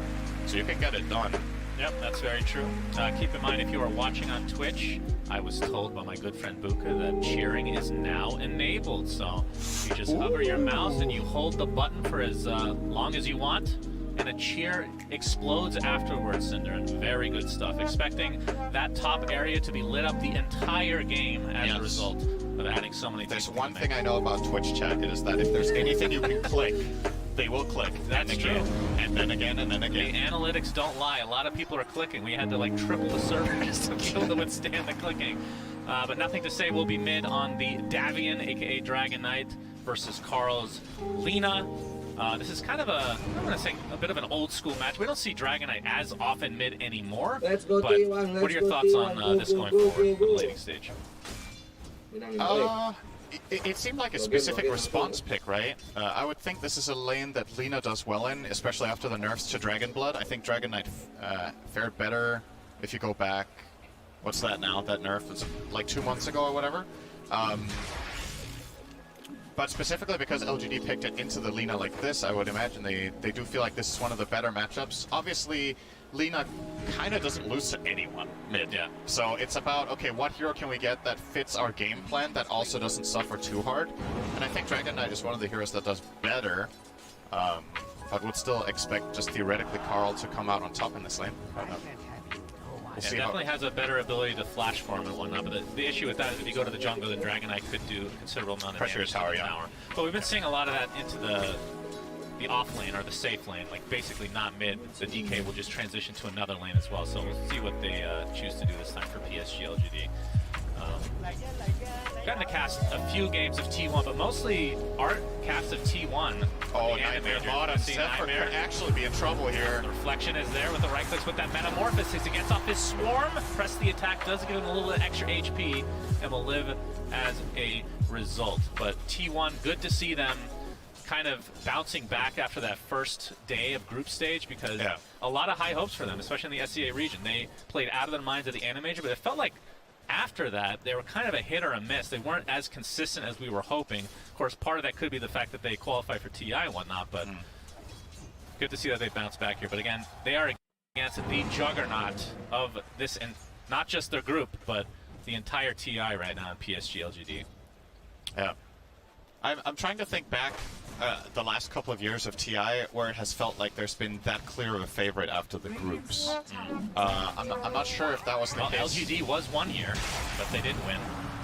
so you can get it done. Yep, that's very true. Keep in mind, if you are watching on Twitch, I was told by my good friend Buka that cheering is now enabled. So you just hover your mouse and you hold the button for as long as you want, and a cheer explodes afterwards, Cinder. And very good stuff. Expecting that top area to be lit up the entire game as a result of adding so many things. There's one thing I know about Twitch chat is that if there's anything you can click, they will click. That's true. And then again, and then again. The analytics don't lie. A lot of people are clicking. We had to like triple the servers to be able to withstand the clicking. But nothing to say. We'll be mid on the Davian, aka Dragon Knight, versus Carl's Lina. This is kind of I'm going to say, a bit of an old school match. We don't see Dragon Knight as often mid anymore. But what are your thoughts on this going forward with the laning stage? It seemed like a specific response pick, right? I would think this is a lane that Lina does well in, especially after the nerfs to Dragon Blood. I think Dragon Knight fared better if you go back. What's that now? That nerf was like 2 months ago or whatever. But specifically because LGD picked it into the Lina like this, I would imagine they do feel like this is one of the better matchups. Obviously, Lina kind of doesn't lose to anyone mid. Yeah. So it's about, okay, what hero can we get that fits our game plan that also doesn't suffer too hard? And I think Dragon Knight is one of the heroes that does better, but would still expect just theoretically Carl to come out on top in this lane. It definitely has a better ability to flash farm and whatnot, but the issue with that is if you go to the jungle, then Dragon Knight could do a considerable amount of pressure damage tower, tower. But we've been seeing a lot of that into the off lane or the safe lane, like basically not mid. The DK will just transition to another lane as well. So we'll see what they choose to do this time for PSG LGD. Gotten to cast a few games of T1, but mostly art casts of T1. Oh, Nightmare mod on Zephyr could actually be in trouble here. The reflection is there with the right clicks with that Metamorphosis. He gets off his Swarm, press the attack, does give him a little bit extra HP, and will live as a result. But T1, good to see them kind of bouncing back after that first day of group stage, because a lot of high hopes for them, especially in the SCA region. They played out of their minds at the Anime Major, but it felt like after that, they were kind of a hit or a miss. They weren't as consistent as we were hoping. Of course, part of that could be the fact that they qualified for TI and whatnot, but good to see that they bounced back here. But again, they are against the juggernaut of this, and not just their group, but the entire TI right now in PSG LGD. Yeah. I'm trying to think back the last couple of years of TI where it has felt like there's been that clear of a favorite after the groups. I'm not sure if that was the case. LGD was 1 year, but they didn't win.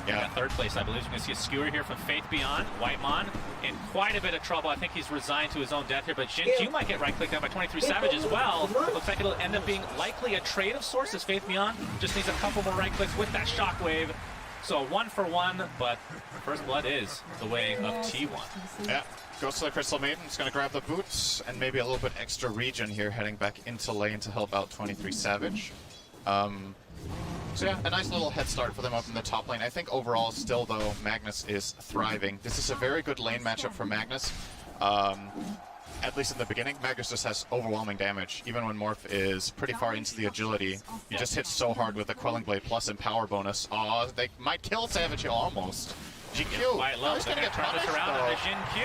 Yeah. Got third place, I believe. You're going to see a skewer here from Faith Beyond. Whitemon in quite a bit of trouble. I think he's resigned to his own death here, but Jin Q might get right-clicked down by 23 Savage as well. Looks like it'll end up being likely a trade of sorts as Faith Beyond just needs a couple more right-clicks with that Shockwave. So 1 for 1, but First Blood is the way of T1. Yeah, goes to the Crystal Maiden. It's going to grab the boots and maybe a little bit extra regen here, heading back into lane to help out 23 Savage. So yeah, a nice little head start for them up in the top lane. I think overall still, though, Magnus is thriving. This is a very good lane matchup for Magnus. At least in the beginning, Magnus just has overwhelming damage. Even when Morph is pretty far into the agility, he just hits so hard with the Quelling Blade plus Empower bonus. Aw, they might kill Savage here almost. GQ, Quite low. he's They're gonna going to get turn this punished, around though. on the Jin Q.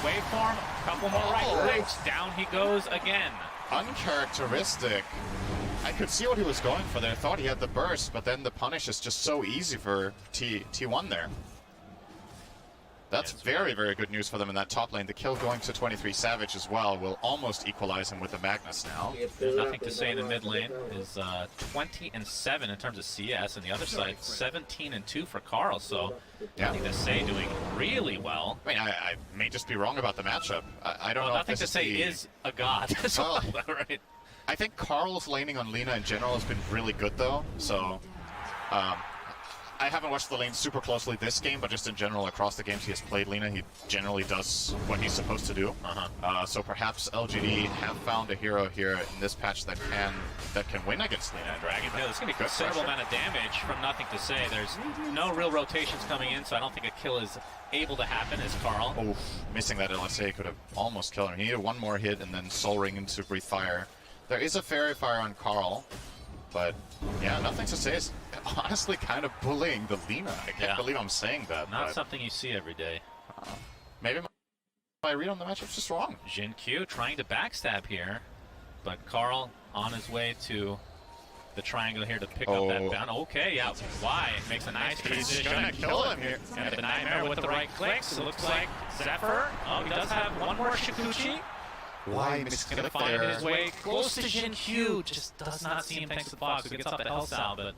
Waveform, couple more right clicks. Down he goes again. Uncharacteristic. I could see what he was going for there. Thought he had the burst, but then the punish is just so easy for T1 there. That's very, very good news for them in that top lane. The kill going to 23 Savage as well will almost equalize him with the Magnus now. There's nothing to say in the mid lane. Is 20-7 in terms of CS, and the other side 17-2 for Carl. So nothing to say, doing really well. I mean, I may just be wrong about the matchup. I don't know. Nothing if to this say is a god. Well, right. I think Carl's laning on Lina in general has been really good though. So I haven't watched the lane super closely this game, but just in general across the games he has played Lina, he generally does what he's supposed to do. So perhaps LGD have found a hero here in this patch that can win against Lina. Dragon Tail. It's going to be a considerable amount of damage from nothing to say. There's no real rotations coming in, so I don't think a kill is able to happen as Carl. Oh, missing that LSA could have almost killed him. He needed one more hit and then Soul Ring into Breathe Fire. There is a Fairy Fire on Carl, but yeah, nothing to say. Is honestly kind of bullying the Lina. I can't believe I'm saying that. Not something you see every day. Maybe my read on the matchup's just wrong. Jin Q trying to backstab here, but Carl on his way to the triangle here to pick up that bound. Okay, yeah, Y makes a nice transition. He's gonna kill him here. And the Nightmare with the right clicks. It looks like Zephyr. Oh, he does have one more Shikuchi. Why Gonna find his way close to Jin Q. Just does not see him thanks to the Fox, who gets off the Health Sal, but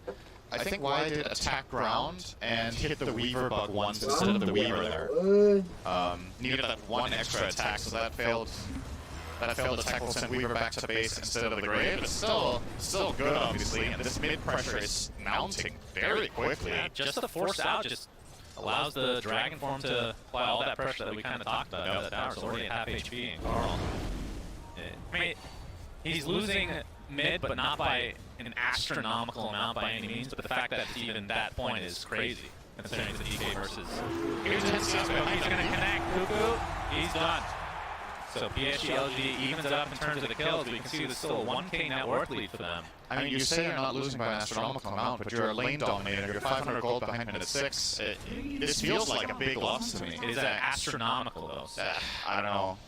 I think Y did attack ground and hit the Weaver bug once instead of the Weaver there. Needed that one extra attack, so that failed. That failed attack will send Weaver back to base instead of the Grave. But still good, obviously. And this mid pressure is mounting very quickly. Yeah, just the force out just allows the Dragon Form to apply all that pressure that we kind of talked about. That tower's already at half HP, and Carl, I mean, he's losing mid, but not by an astronomical amount by any means. But the fact that even that point is crazy, considering the DK versus. He's going to connect. Cuckoo, he's done. So PSG LG evens it up in terms of the kills. We can see there's still a 1K net worth lead for them. I mean, you say you're not losing by an astronomical amount, but you're a lane dominator. You're 500 gold behind minute 6. This feels like a big loss to me. Is that astronomical, though? I don't know.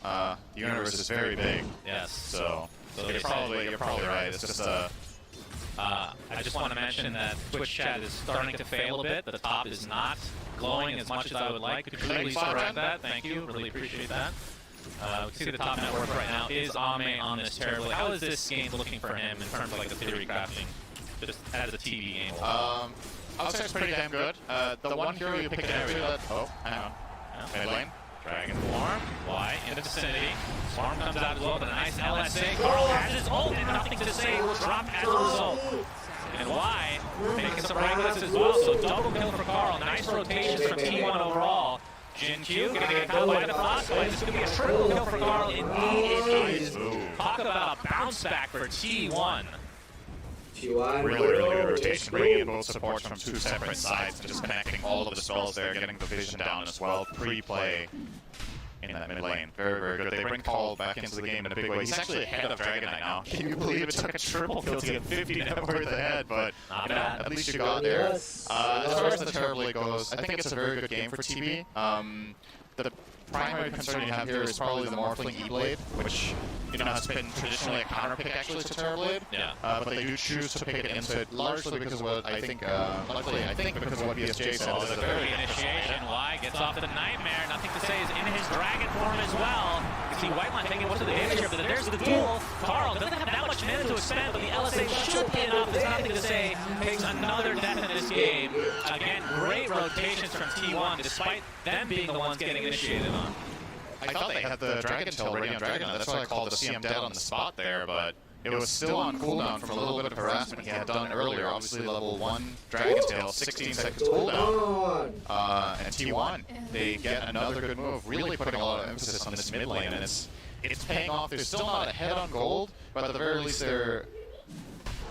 The universe is very big. Yes. So you're probably right. It's just I just want to mention that Twitch chat is starting to fail a bit. The top is not glowing as much as I would like. Could you please correct that? Thank you. Really appreciate that. We can see the top net worth right now is Ame on this terribly. How is this game looking for him in terms of like the theory crafting, just as a TV game? I would say it's pretty damn good. The one hero you picked into that. Oh, hang on. Mid lane. Dragon Form. Y in the vicinity. Swarm comes out as well, but a nice LSA. Carl has his ult and nothing to say. Will drop as a result. And Y making some ranglets as well, so double kill for Carl. Nice rotations from T1 overall. Jin Q getting a caught by the Frostbite. This is going to be a triple kill for Carl. Indeed it is. Talk about a bounce back for T1. Really good rotation, bringing in both supports from two separate sides, just connecting all of the spells there, getting the vision down as well, pre-play in that mid lane. Very, very good. They bring Carl back into the game in a big way. He's actually ahead of Dragon Knight now. Can you believe it took a triple kill to get 50 net worth ahead, but you know, at least you got there. As far as the Terribly goes, I think it's a very good game for TB. The primary concern you have here is probably the Morphling E-Blade, which, you know, has been traditionally a counter pick actually to Terrorblade. Yeah. But they do choose to pick it into it largely because of what I think, because of what BSJ said. Oh, the very initiation. Y gets off the Nightmare. Nothing to say is in his dragon form as well. You see Whiteline taking most of the damage here, but there's the duel. Carl doesn't have that much mana to expend, but the LSA should be enough. There's nothing to say. Takes another death in this game. Again, great rotations from T1, despite them being the ones getting initiated on. I thought they had the Dragon Tail ready on Dragon Knight. That's why I called the CM dead on the spot there, but it was still on cooldown from a little bit of harassment he had done earlier. Obviously, level 1 Dragon Tail, 16 seconds cooldown. And T1, they get another good move, really putting a lot of emphasis on this mid lane, and it's paying off. They're still not ahead on gold, but at the very least they're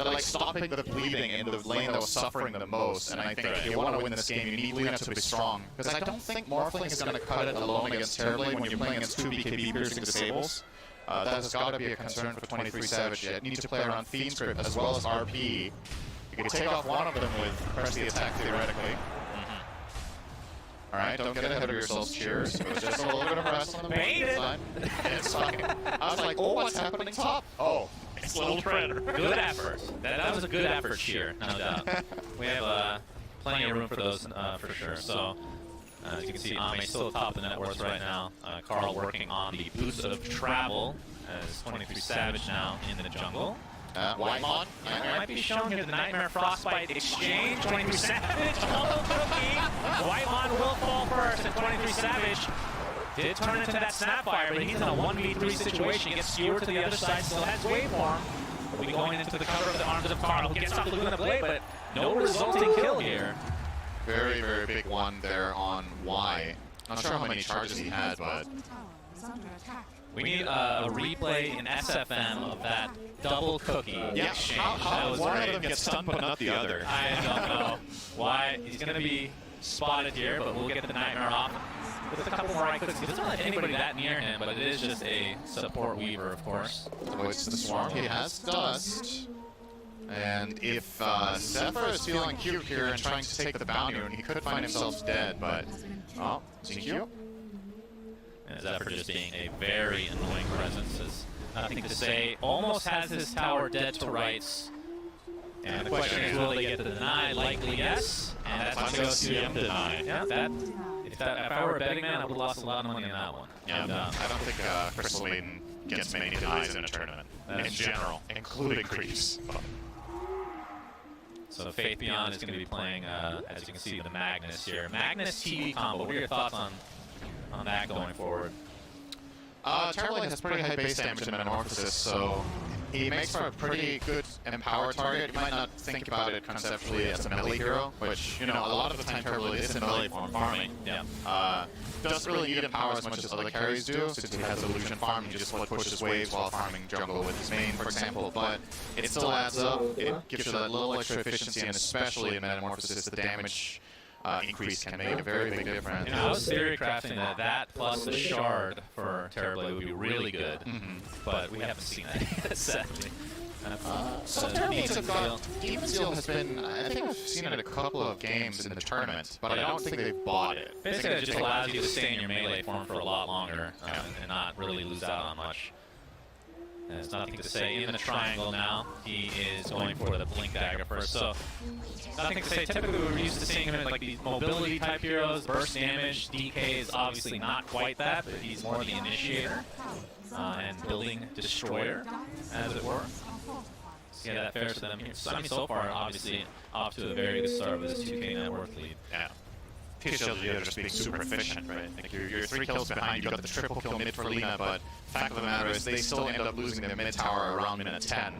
like stopping the bleeding in the lane that was suffering the most. And I think if you want to win this game, you need Luna to be strong. Because I don't think Morphling is going to cut it alone against Terribly when you're playing against 2 BKB piercing disables. That has got to be a concern for 23 Savage. You need to play around Fiend Script as well as RP. You can take off one of them with press the attack theoretically. Alright, don't get ahead of yourselves, cheers. It was just a little bit of rest on the main side. It's fine. I was like, oh, what's happening top? Oh, it's Little Predator. Good effort. That was a good effort, Sheer, no doubt. We have plenty of room for those for sure. So, as you can see, Ame still atop the net worth right now. Carl working on the boost of travel as 23 Savage now in the jungle. Whitemon might be shown here the Nightmare Frostbite exchange. 23 Savage, Hollow Cookie. Whitemon will fall first, and 23 Savage did turn into that Snapfire, but he's in a 1v3 situation. He gets skewered to the other side, still has waveform. Will be going into the cover of the arms of Carl, who gets off the Luna Blade, but no resulting kill here. Very, very big one there on Y. Not sure how many charges he had, but we need a replay in SFM of that double cookie exchange. How one of them gets stunned but not the other? I don't know why. He's going to be spotted here, but we'll get the Nightmare off with a couple more right clicks. He doesn't have anybody that near him, but it is just a support Weaver, of course. Avoids the swarm. He has dust. And if Zephyr is feeling cute here and trying to take the bounty, he could find himself dead, but... Oh, ZQ? And Zephyr just being a very annoying presence is nothing to say. Almost has his tower dead to rights. And the question is, will they get the deny? Likely yes. And that's going to go to deny. Yeah, if I were a betting man, I would have lost a lot of money on that one. Yeah, I don't think Crystal Maiden gets many denies in a tournament. In general, including creeps. So Faith Beyond is going to be playing, as you can see, the Magnus here. Magnus TV combo. What are your thoughts on that going forward? Terrorblade has pretty high base damage in Metamorphosis, so he makes for a pretty good empower target. You might not think about it conceptually as a melee hero, which, you know, a lot of the time Terrorblade is in melee form farming. Yeah. Doesn't really need empower as much as other carries do, since he has illusion farm, he just pushes waves while farming jungle with his main, for example, but it still adds up, it gives you that little extra efficiency, and especially in Metamorphosis, the damage increase can make a very big difference. You know, I was theory crafting that plus the shard for Terrorblade would be really good, but we haven't seen that yet, sadly. Some tournaments have got... Demon Seal has been... I think I've seen it a couple of games in the tournament, but I don't think they've bought it. Basically, it just allows you to stay in your melee form for a lot longer and not really lose out on much. There's nothing to say. In the triangle now, he is going for the Blink Dagger first. So, nothing to say. Typically, we're used to seeing him in like these mobility type heroes, burst damage. DK is obviously not quite that, but he's more the initiator and building destroyer, as it were. Yeah, that fares to them here. So, I mean, so far, obviously, off to a very good start with his 2K net worth lead. Yeah. TSLG are just being super efficient, right? Like you're 3 kills behind, you got the triple kill mid for Lina, but fact of the matter is they still end up losing their mid tower around minute 10.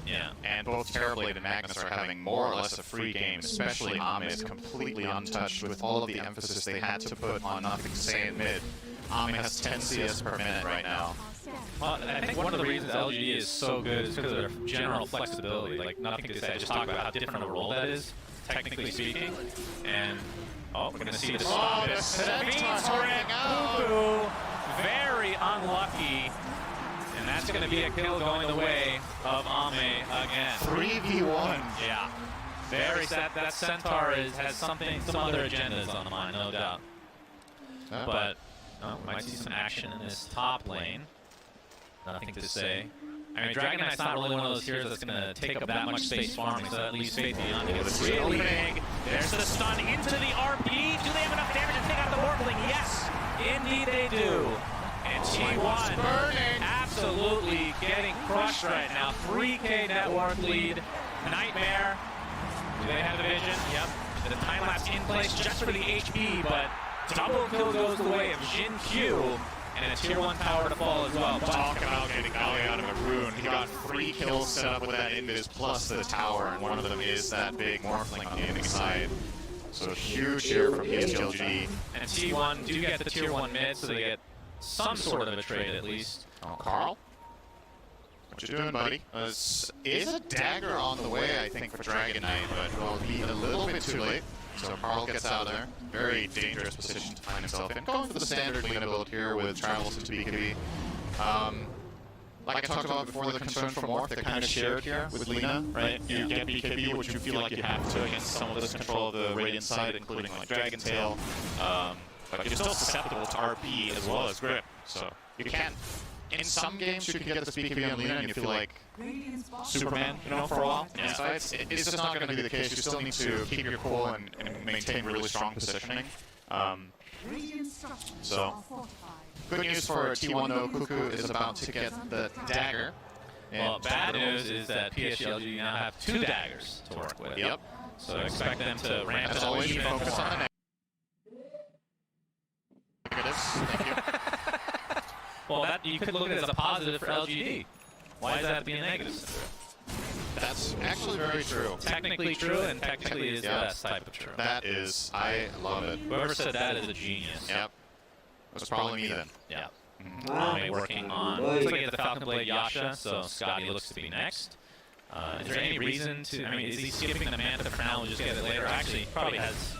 Yeah. And both Terrorblade and Magnus are having more or less a free game, especially Ame is completely untouched with all of the emphasis they had to put on nothing to say in mid. Ame has 10 CS per minute right now. Well, I think one of the reasons LGD is so good is because of their general flexibility. Like, nothing to say, just talk about how different a role that is, technically speaking. And, oh, we're going to see the spot. Oh, the Fiend's Cuckoo, very unlucky. And that's going to be a kill going the way of Ame again. 3v1. Yeah. Very sad. That Centaur has some other agendas on the mind, no doubt. But we might see some action in this top lane. Nothing to say. I mean, Dragon Knight's not really one of those heroes that's going to take up that much space farming, so that leaves Faith beyond to get really big. There's the stun into the RP. Do they have enough damage to take out the Morphling? Yes, indeed they do. And T1 absolutely getting crushed right now. 3K network lead. Nightmare. Do they have the vision? Yep. The time lapse in place just for the HP, but double kill goes the way of Jin Q. And a tier 1 tower to fall as well. Talking about getting Gali out of a rune. He got 3 kills set up with that invis plus the tower, and one of them is that big Morphling on the enemy side. So huge here from PSLG. And T1 do get the tier 1 mid, so they get some sort of a trade at least. Oh, Carl? What you doing, buddy? Is a dagger on the way, I think, for Dragon Knight, but will be a little bit too late. So Carl gets out of there. Very dangerous position to find himself in. Going for the standard Lina build here with travels into BKB. Like I talked about before, the concerns for Morph, they're kind of shared here with Lina, right? You get BKB, which you feel like you have to against some of this control of the Radiant side, including like Dragon Tail. But you're still susceptible to RP as well as Grip. So you can. In some games, you can get this BKB on Lina and you feel like Superman, you know, for a while. Yeah. So it's just not going to be the case. You still need to keep your cool and maintain really strong positioning. So, good news for T1 though, Cuckoo is about to get the dagger. Well, bad news is that PSLG now have 2 daggers to work with. Yep. So expect them to ramp As up always, even focus more. on the negatives. Thank you. Well, that you could look at it as a positive for LGD. Why does that have to be a negative? That's actually very true. Technically true, and technically is the best type of true. That is, I love it. Whoever said that is a genius. Yep. It was probably me then. Yeah. Working on. Looks like he has the Falcon Blade Yasha, so Scotty looks to be next. Is there any reason to? I mean, is he skipping the Manta for now and just get it later? Actually, he probably has.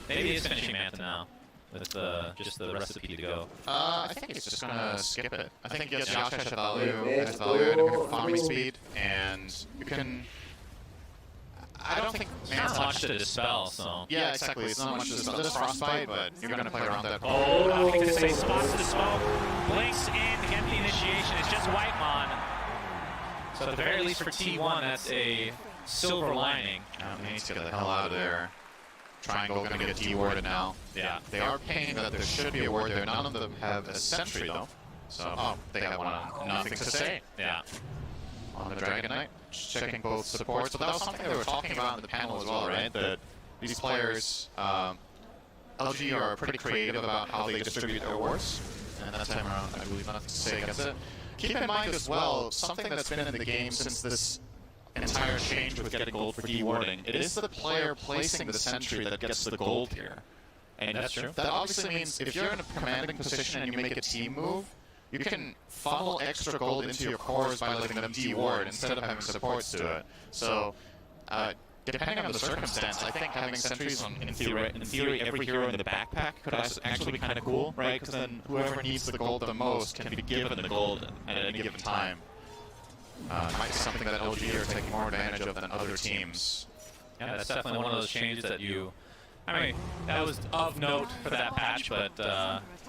Maybe he is finishing Manta now. With just the recipe to go. I think he's just gonna skip it. I think yes, Yasha has value and farming speed, and you can. I don't think Not much to dispel, so. Yeah, exactly. It's not much to dispel. There's Frostbite, but you're gonna play around that. Oh, nothing to say. Spots the smoke, blinks in to get the initiation. It's just Whitemon. So at the very least for T1, that's a silver lining. He needs to get the hell out of there. Triangle gonna get dewarded now. Yeah. They are painting that there should be a ward there. None of them have a sentry though. So, they have one on nothing to say. Yeah. On the Dragon Knight, just checking both supports. But that was something they were talking about in the panel as well, right? That these players, LG are pretty creative about how they distribute their wards. And that time around, I believe nothing to say against it. Keep in mind as well, something that's been in the game since this entire change with getting gold for dewarding. It is the player placing the sentry that gets the gold here. And that's true. That obviously means if you're in a commanding position and you make a team move, you can funnel extra gold into your cores by letting them deward instead of having supports do it. So, depending on the circumstance, I think having sentries on, in theory, every hero in the backpack could actually be kind of cool, right? Because then whoever needs the gold the most can be given the gold at any given time. Might be something that LG are taking more advantage of than other teams. Yeah, that's definitely one of those changes that you... I mean, that was of note for that patch, but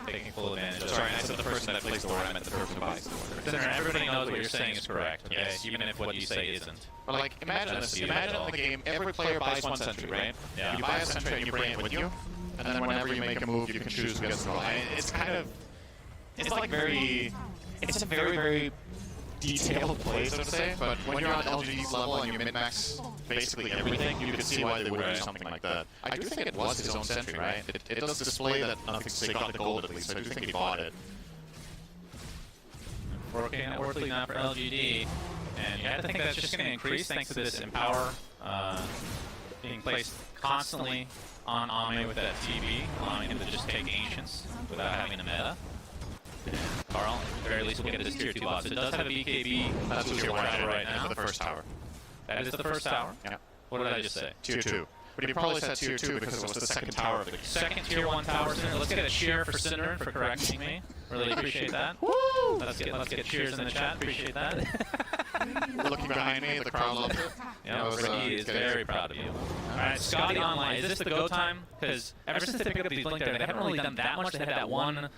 taking full advantage of it. Sorry, I said the person that placed the order, I meant the person who buys the order. Everybody knows what you're saying is correct, okay? Yes. Even if what you say isn't. But like, imagine this. Imagine in the game, every player buys one sentry, right? Yeah. You buy a sentry and you bring it with you, and then whenever you make a move, you can choose who gets the goal. It's kind of... It's like very... It's a very, very detailed play, so to say, but when you're on LGD's level and you min-max basically everything, you can see why they would do something like that. I do think it was his own sentry, right? It does display that they got the gold at least, so I do think he bought it. 4K net worth lead now for LGD, and you have to think that's just going to increase thanks to this Empower being placed constantly on Ame with that TV, allowing him to just take Ancients without having a meta. Carl, at the very least, will get this tier 2 bot. So it does have a BKB. That's what you're watching right now. The first tower. That is the first tower? Yeah. What did I just say? Tier 2. But you probably said tier 2 because it was the second tower of the game. Second tier 1 tower. Let's get a cheer for Synderen for correcting me. Really appreciate that. Woo! Let's get cheers in the chat. Appreciate that. Looking behind me, the crowd loves it. Yeah, Ricky is very proud of you. Alright, Scotty Online. Is this the go time? Because ever since they picked up these Blink there, they haven't really done that much. They had that one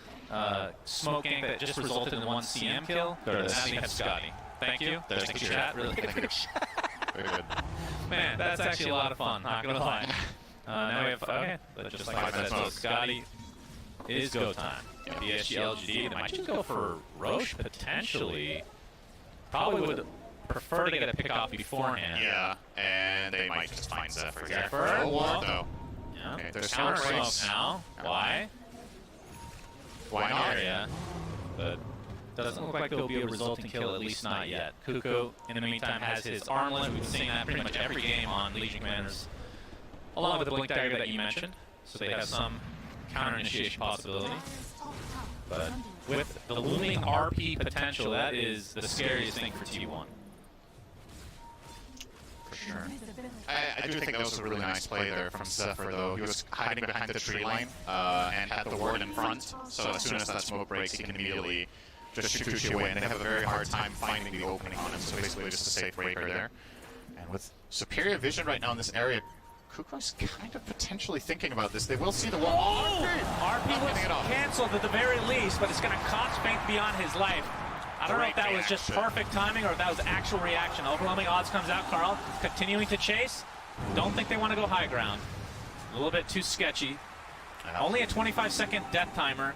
smoke gank that just resulted in one CM kill. Now they have Scotty. Thank you. Thank you, chat. Really appreciate it. Very good. Man, that's actually a lot of fun, not gonna lie. Now we have, okay, just like I said, so Scotty is go time. PSG, LGD, they might just go for Roche, potentially. Probably would prefer to get a pick off beforehand. Yeah, and they might just find Zephyr. Zephyr? Oh, what though? Yeah. Okay, there's counter smoke smoke breaks. now. Why? Why not? Yeah. But doesn't look like there'll be a resulting kill, at least not yet. Kuko, in the meantime, has his armlet. We've seen that pretty much every game on Legion Commanders, along with the Blink Dagger that you mentioned. So they have some counter-initiation possibility. But with the looming RP potential, that is the scariest thing for T1. For sure. I do think that was a really nice play there from Zephyr, though. He was hiding behind the tree line and had the ward in front, so as soon as that smoke breaks, he can immediately just shoot you away, and they have a very hard time finding the opening on him, so basically just a safe breaker there. And with superior vision right now in this area, Kuko's kind of potentially thinking about this. They will see the wall. Oh! RP was cancelled at the very least, but it's going to cost Fink beyond his life. I don't know if that was just perfect timing or if that was actual reaction. Overwhelming odds comes out. Carl continuing to chase. Don't think they want to go high ground. A little bit too sketchy. Only a 25-second death timer,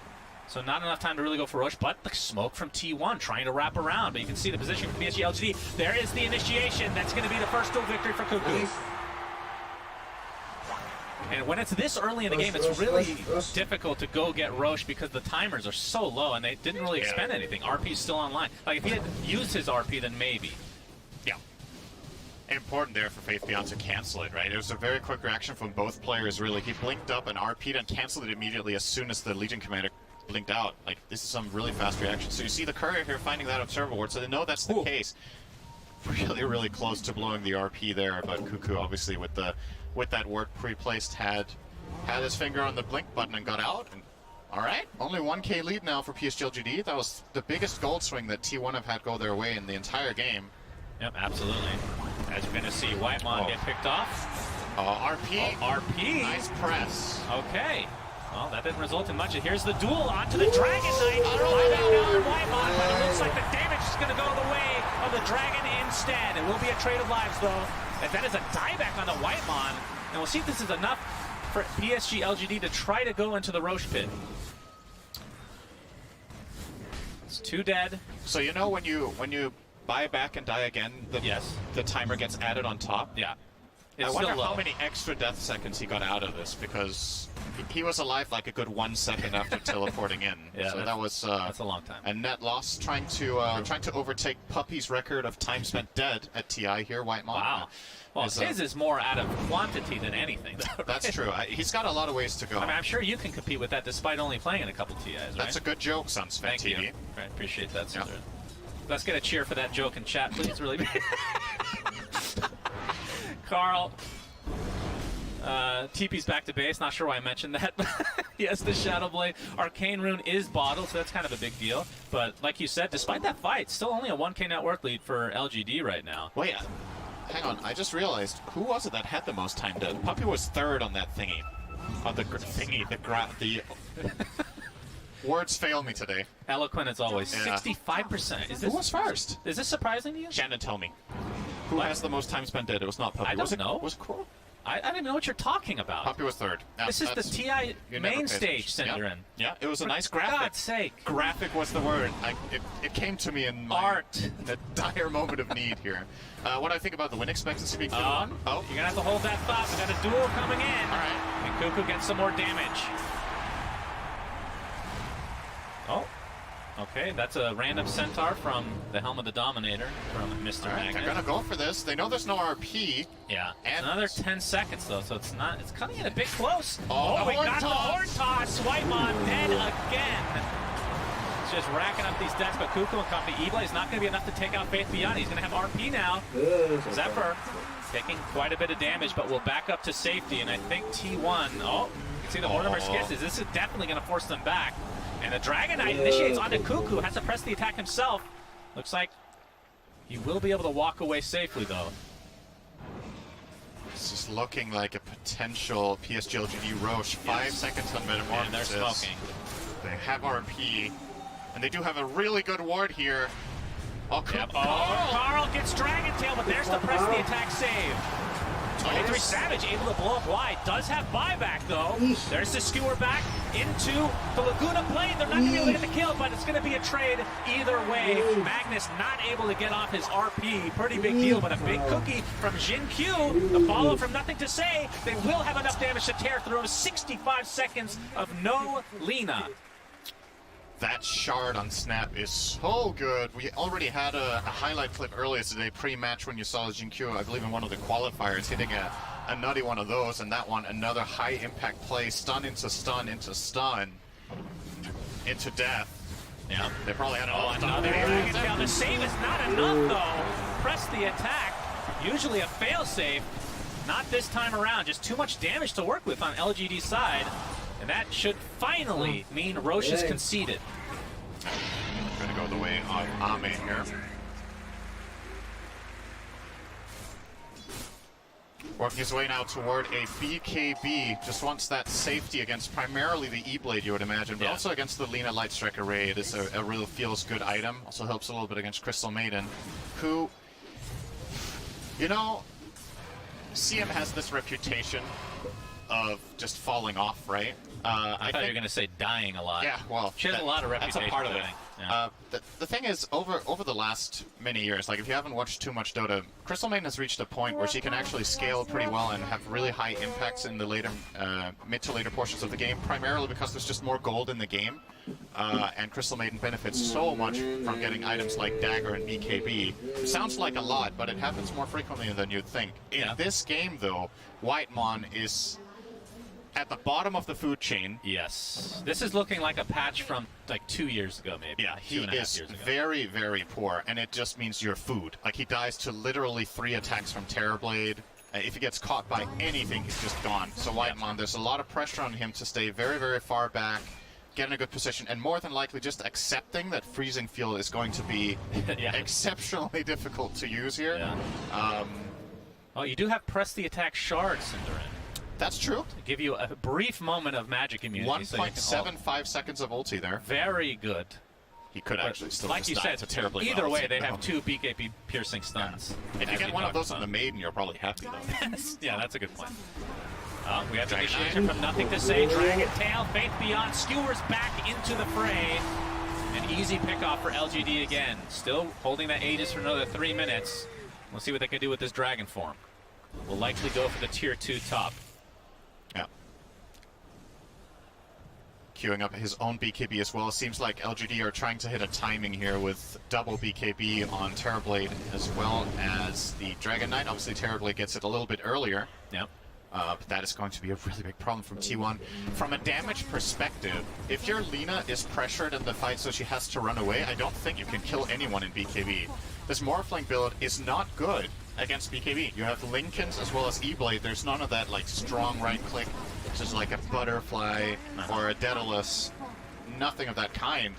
so not enough time to really go for Roche, but the smoke from T1 trying to wrap around. But you can see the position from PSG LGD. There is the initiation. That's going to be the first duel victory for Kuku. And when it's this early in the game, it's really difficult to go get Roche because the timers are so low and they didn't really expend anything. RP's still online. Like, if he had used his RP, then maybe. Yeah. Important there for Faith Beyond to cancel it, right? It was a very quick reaction from both players, really. He blinked up and RP'd and canceled it immediately as soon as the Legion commander blinked out. Like, this is some really fast reaction. So you see the courier here finding that observer ward, so they know that's the case. Really, really close to blowing the RP there, but Kuku obviously with that ward pre-placed had his finger on the blink button and got out. And all right, only 1k lead now for PSG LGD. That was the biggest gold swing that T1 have had go their way in the entire game. Yep, absolutely. As you're going to see, Whitemon get picked off. RP. RP. Nice press. Okay. Well, that didn't result in much. Here's the duel onto the Dragon Knight. Whitemon, but it looks like the damage is going to go the way of the Dragon instead. It will be a trade of lives, though. If that is a dieback on the Whitemon, and we'll see if this is enough for PSG LGD to try to go into the Roche pit. It's 2 dead. So you know when you buy back and die again, the timer gets added on top? Yeah. I wonder how many extra death seconds he got out of this, because he was alive like a good 1 second after teleporting in. Yeah, so that was that's a long time. A net loss, trying to overtake Puppy's record of time spent dead at TI here. Whitemon. Wow. Well, his is more out of quantity than anything, though, right? That's true. He's got a lot of ways to go. I mean, I'm sure you can compete with that despite only playing in a couple TIs, right? That's a good joke, Sunsfan Thank TV. you. Right, appreciate that, Slytherin. Let's get a cheer for that joke in chat, please. Really. Carl. TP's back to base. Not sure why I mentioned that. Yes, the Shadow Blade. Arcane Rune is bottled, so that's kind of a big deal. But like you said, despite that fight, still only a 1k net worth lead for LGD right now. Wait, hang on. I just realized, who was it that had the most time dead? Puppy was 3rd on that thingy. On the thingy, the words fail me today. Eloquent as always. 65%. Is this, who was first? Is this surprising to you? Shannon, tell me. Who has the most time spent dead? It was not Puppy. I don't know. Was it Coral? I don't even know what you're talking about. Puppy was third. This is the TI main stage, Cinderin. Yeah, it was a nice For graphic. God's sake. Graphic was the word. It came to me in my a dire moment of need here. What do I think about the win expectancy being 51? Oh, you're gonna have to hold that thought. We got a duel coming in. All right. And Cuckoo gets some more damage. Oh. Okay, that's a random centaur from the Helm of the Dominator from Mr. Magnet. They're gonna go for this. They know there's no RP. Yeah. And another 10 seconds though, so it's coming in a bit close. Oh, we got the horn toss. Whitemon dead again. It's just racking up these deaths, but Cuckoo and company. Eblade is not gonna be enough to take out Faith Beyond. He's gonna have RP now. Zephyr taking quite a bit of damage, but will back up to safety. And I think T1. Oh, you can see the Hornimer skisses. This is definitely gonna force them back. And the Dragon Knight initiates onto Cuckoo, has to press the attack himself. Looks like he will be able to walk away safely, though. This is looking like a potential PSG LGD Roche. 5 seconds on Metamorphosis. And they're smoking. They have RP, and they do have a really good ward here. Oh, Carl gets Dragon Tail, but there's the press the attack save. 23 Savage able to blow up wide. Does have buyback though. There's the skewer back into the Laguna Plain. They're not going to be able to get the kill, but it's going to be a trade either way. Magnus not able to get off his RP. Pretty big deal, but a big cookie from Jin Q. The follow from Nothing to Say. They will have enough damage to tear through 65 seconds of no Lina. That shard on Snap is so good. We already had a highlight clip earlier today, pre-match, when you saw Jin Q, I believe in one of the qualifiers, hitting a nutty one of those, and that one, another high impact play, stun into stun into stun, into death. Yeah. They probably had another Dragon Tail. The save is not enough though. Press the attack. Usually a failsafe. Not this time around. Just too much damage to work with on LGD's side. And that should finally mean Roche is conceded. Gonna go the way of Ame here. Working his way now toward a BKB. Just wants that safety against primarily the E-Blade, you would imagine, but also against the Lina Lightstrike Array. It is a real feels-good item. Also helps a little bit against Crystal Maiden, who, you know, CM has this reputation of just falling off, right? I thought you were going to say dying a lot. Yeah, well, she has a lot of reputation. That's a part of it. Yeah. The thing is, over the last many years, like if you haven't watched too much Dota, Crystal Maiden has reached a point where she can actually scale pretty well and have really high impacts in the later, mid to later portions of the game, primarily because there's just more gold in the game. And Crystal Maiden benefits so much from getting items like Dagger and BKB. Sounds like a lot, but it happens more frequently than you'd think. In this game, though, Whitemon is at the bottom of the food chain. Yes. This is looking like a patch from like 2 years ago, maybe. Yeah, he is very, very poor, and it just means you're food. Like, he dies to literally 3 attacks from Terrorblade. If he gets caught by anything, he's just gone. So Whitemon, there's a lot of pressure on him to stay very, very far back, get in a good position, and more than likely just accepting that Freezing Field is going to be exceptionally difficult to use here. Yeah. Oh, you do have Press the Attack Shard, Cinderin. That's true. To give you a brief moment of magic immunity. 1.75 seconds of ulti there. Very good. He could actually still like just you die said, to terribly either well. way, they have 2 BKB piercing stuns. Yeah. If you get one of those on the Maiden, you're probably happy, though. Yeah, that's a good point. We have the initiation from Nothing to Say. Dragon Tail, Faith Beyond, skewers back into the fray. An easy pickoff for LGD again. Still holding that Aegis for another 3 minutes. We'll see what they can do with this Dragon form. We'll likely go for the tier 2 top. Yeah. Queuing up his own BKB as well. Seems like LGD are trying to hit a timing here with double BKB on Terrorblade as well as the Dragon Knight. Obviously, Terrorblade gets it a little bit earlier. Yep. But that is going to be a really big problem from T1. From a damage perspective, if your Lina is pressured in the fight so she has to run away, I don't think you can kill anyone in BKB. This Morphling build is not good against BKB. You have Lincolns as well as E-Blade. There's none of that like strong right click, which is like a Butterfly or a Daedalus. Nothing of that kind.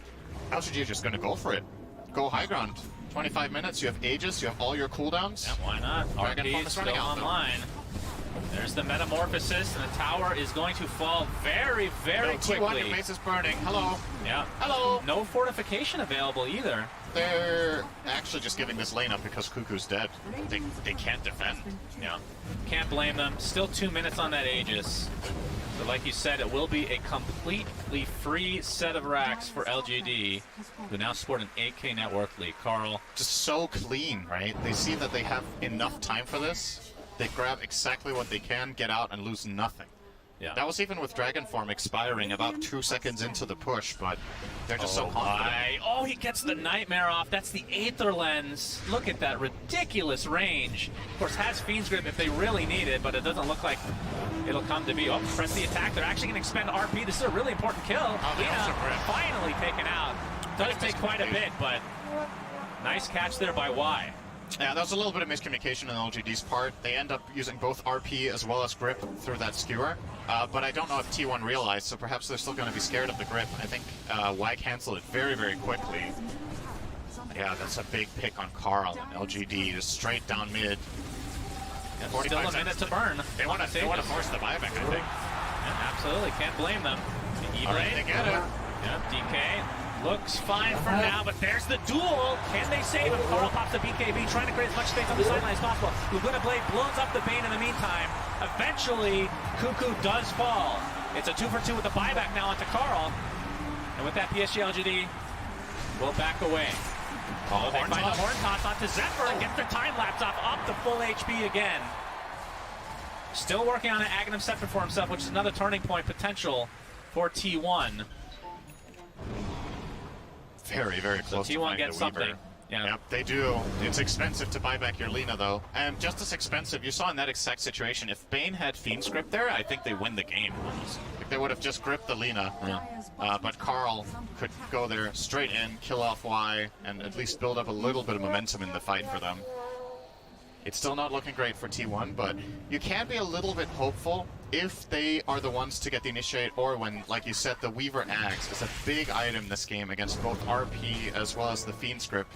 LGD are just going to go for it. Go high ground. 25 minutes, you have Aegis, you have all your cooldowns. Yeah, why not? Dragon form is running out, online. There's the metamorphosis, and the tower is going to fall very, very quickly. T1, your base is burning. Hello. Yeah. Hello. No fortification available either. They're actually just giving this lane up because Cuckoo's dead. They can't defend. Yeah. Can't blame them. Still 2 minutes on that Aegis. So like you said, it will be a completely free set of racks for LGD, who now sport an 8K network lead. Carl. Just so clean, right? They see that they have enough time for this. They grab exactly what they can, get out, and lose nothing. Yeah. That was even with Dragon Form expiring about 2 seconds into the push, but they're just so confident. Oh, he gets the Nightmare off. That's the Aether Lens. Look at that ridiculous range. Of course, has Fiend's Grip if they really need it, but it doesn't look like it'll come to be. Oh, press the attack. They're actually going to expend RP. This is a really important kill. Lina finally taken out. Does take quite a bit, but nice catch there by Y. Yeah, that was a little bit of miscommunication on LGD's part. They end up using both RP as well as grip through that skewer. But I don't know if T1 realized, so perhaps they're still going to be scared of the grip. I think Y canceled it very, very quickly. Yeah, that's a big pick on Carl and LGD, just straight down mid. Yeah, still a minute to burn. They want to force the buyback, I think. Yeah, absolutely, can't blame them. The All right, they get it. Yeah, DK looks fine for now, but there's the duel. Can they save him? Carl pops the BKB, trying to create as much space on the sideline as possible. Laguna Blade blows up the Bane in the meantime. Eventually, Cuckoo does fall. It's a 2-for-2 with the buyback now onto Carl. And with that, PSG LGD will back away. Oh, they find the horn toss onto Zephyr and gets the time lapse off up to full HP again. Still working on an Aghanim Scepter for himself, which is another turning point potential for T1. Very, very close to T1 gets something. Yeah. Yep, they do. It's expensive to buy back your Lina, though. And just as expensive, you saw in that exact situation, if Bane had Fiend's Grip there, I think they win the game. If they would have just gripped the Lina. But Carl could go there straight in, kill off Y, and at least build up a little bit of momentum in the fight for them. It's still not looking great for T1, but you can be a little bit hopeful if they are the ones to get the initiate, or when, like you said, the Weaver Axe is a big item this game against both RP as well as the Fiend's Grip,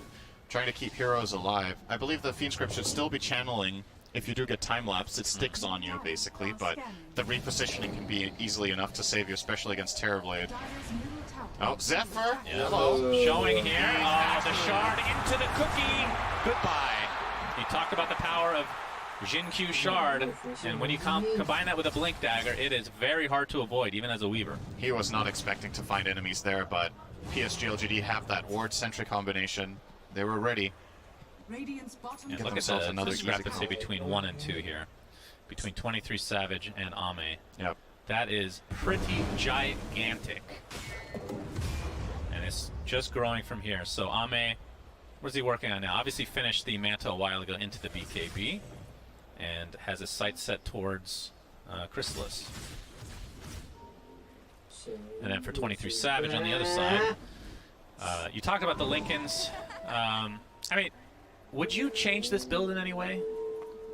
trying to keep heroes alive. I believe the Fiend's Grip should still be channeling. If you do get time-lapse, it sticks on you, basically, but the repositioning can be easily enough to save you, especially against Terrorblade. Oh, Zephyr! Yeah. Hello! Showing here, the shard into the cookie! Goodbye! You talked about the power of Jin-Q Shard, and when you combine that with a Blink Dagger, it is very hard to avoid, even as a Weaver. He was not expecting to find enemies there, but PSG LGD have that Ward Sentry combination. They were ready. Yeah, look at the discrepancy between 1 and 2 here. Between 23 Savage and Ame. Yep. That is pretty gigantic. And it's just growing from here. So Ame, what is he working on now? Obviously finished the Manta a while ago into the BKB. And has his sights set towards Chrysalis. And then for 23 Savage on the other side, you talked about the Lincolns. I mean, would you change this build in any way?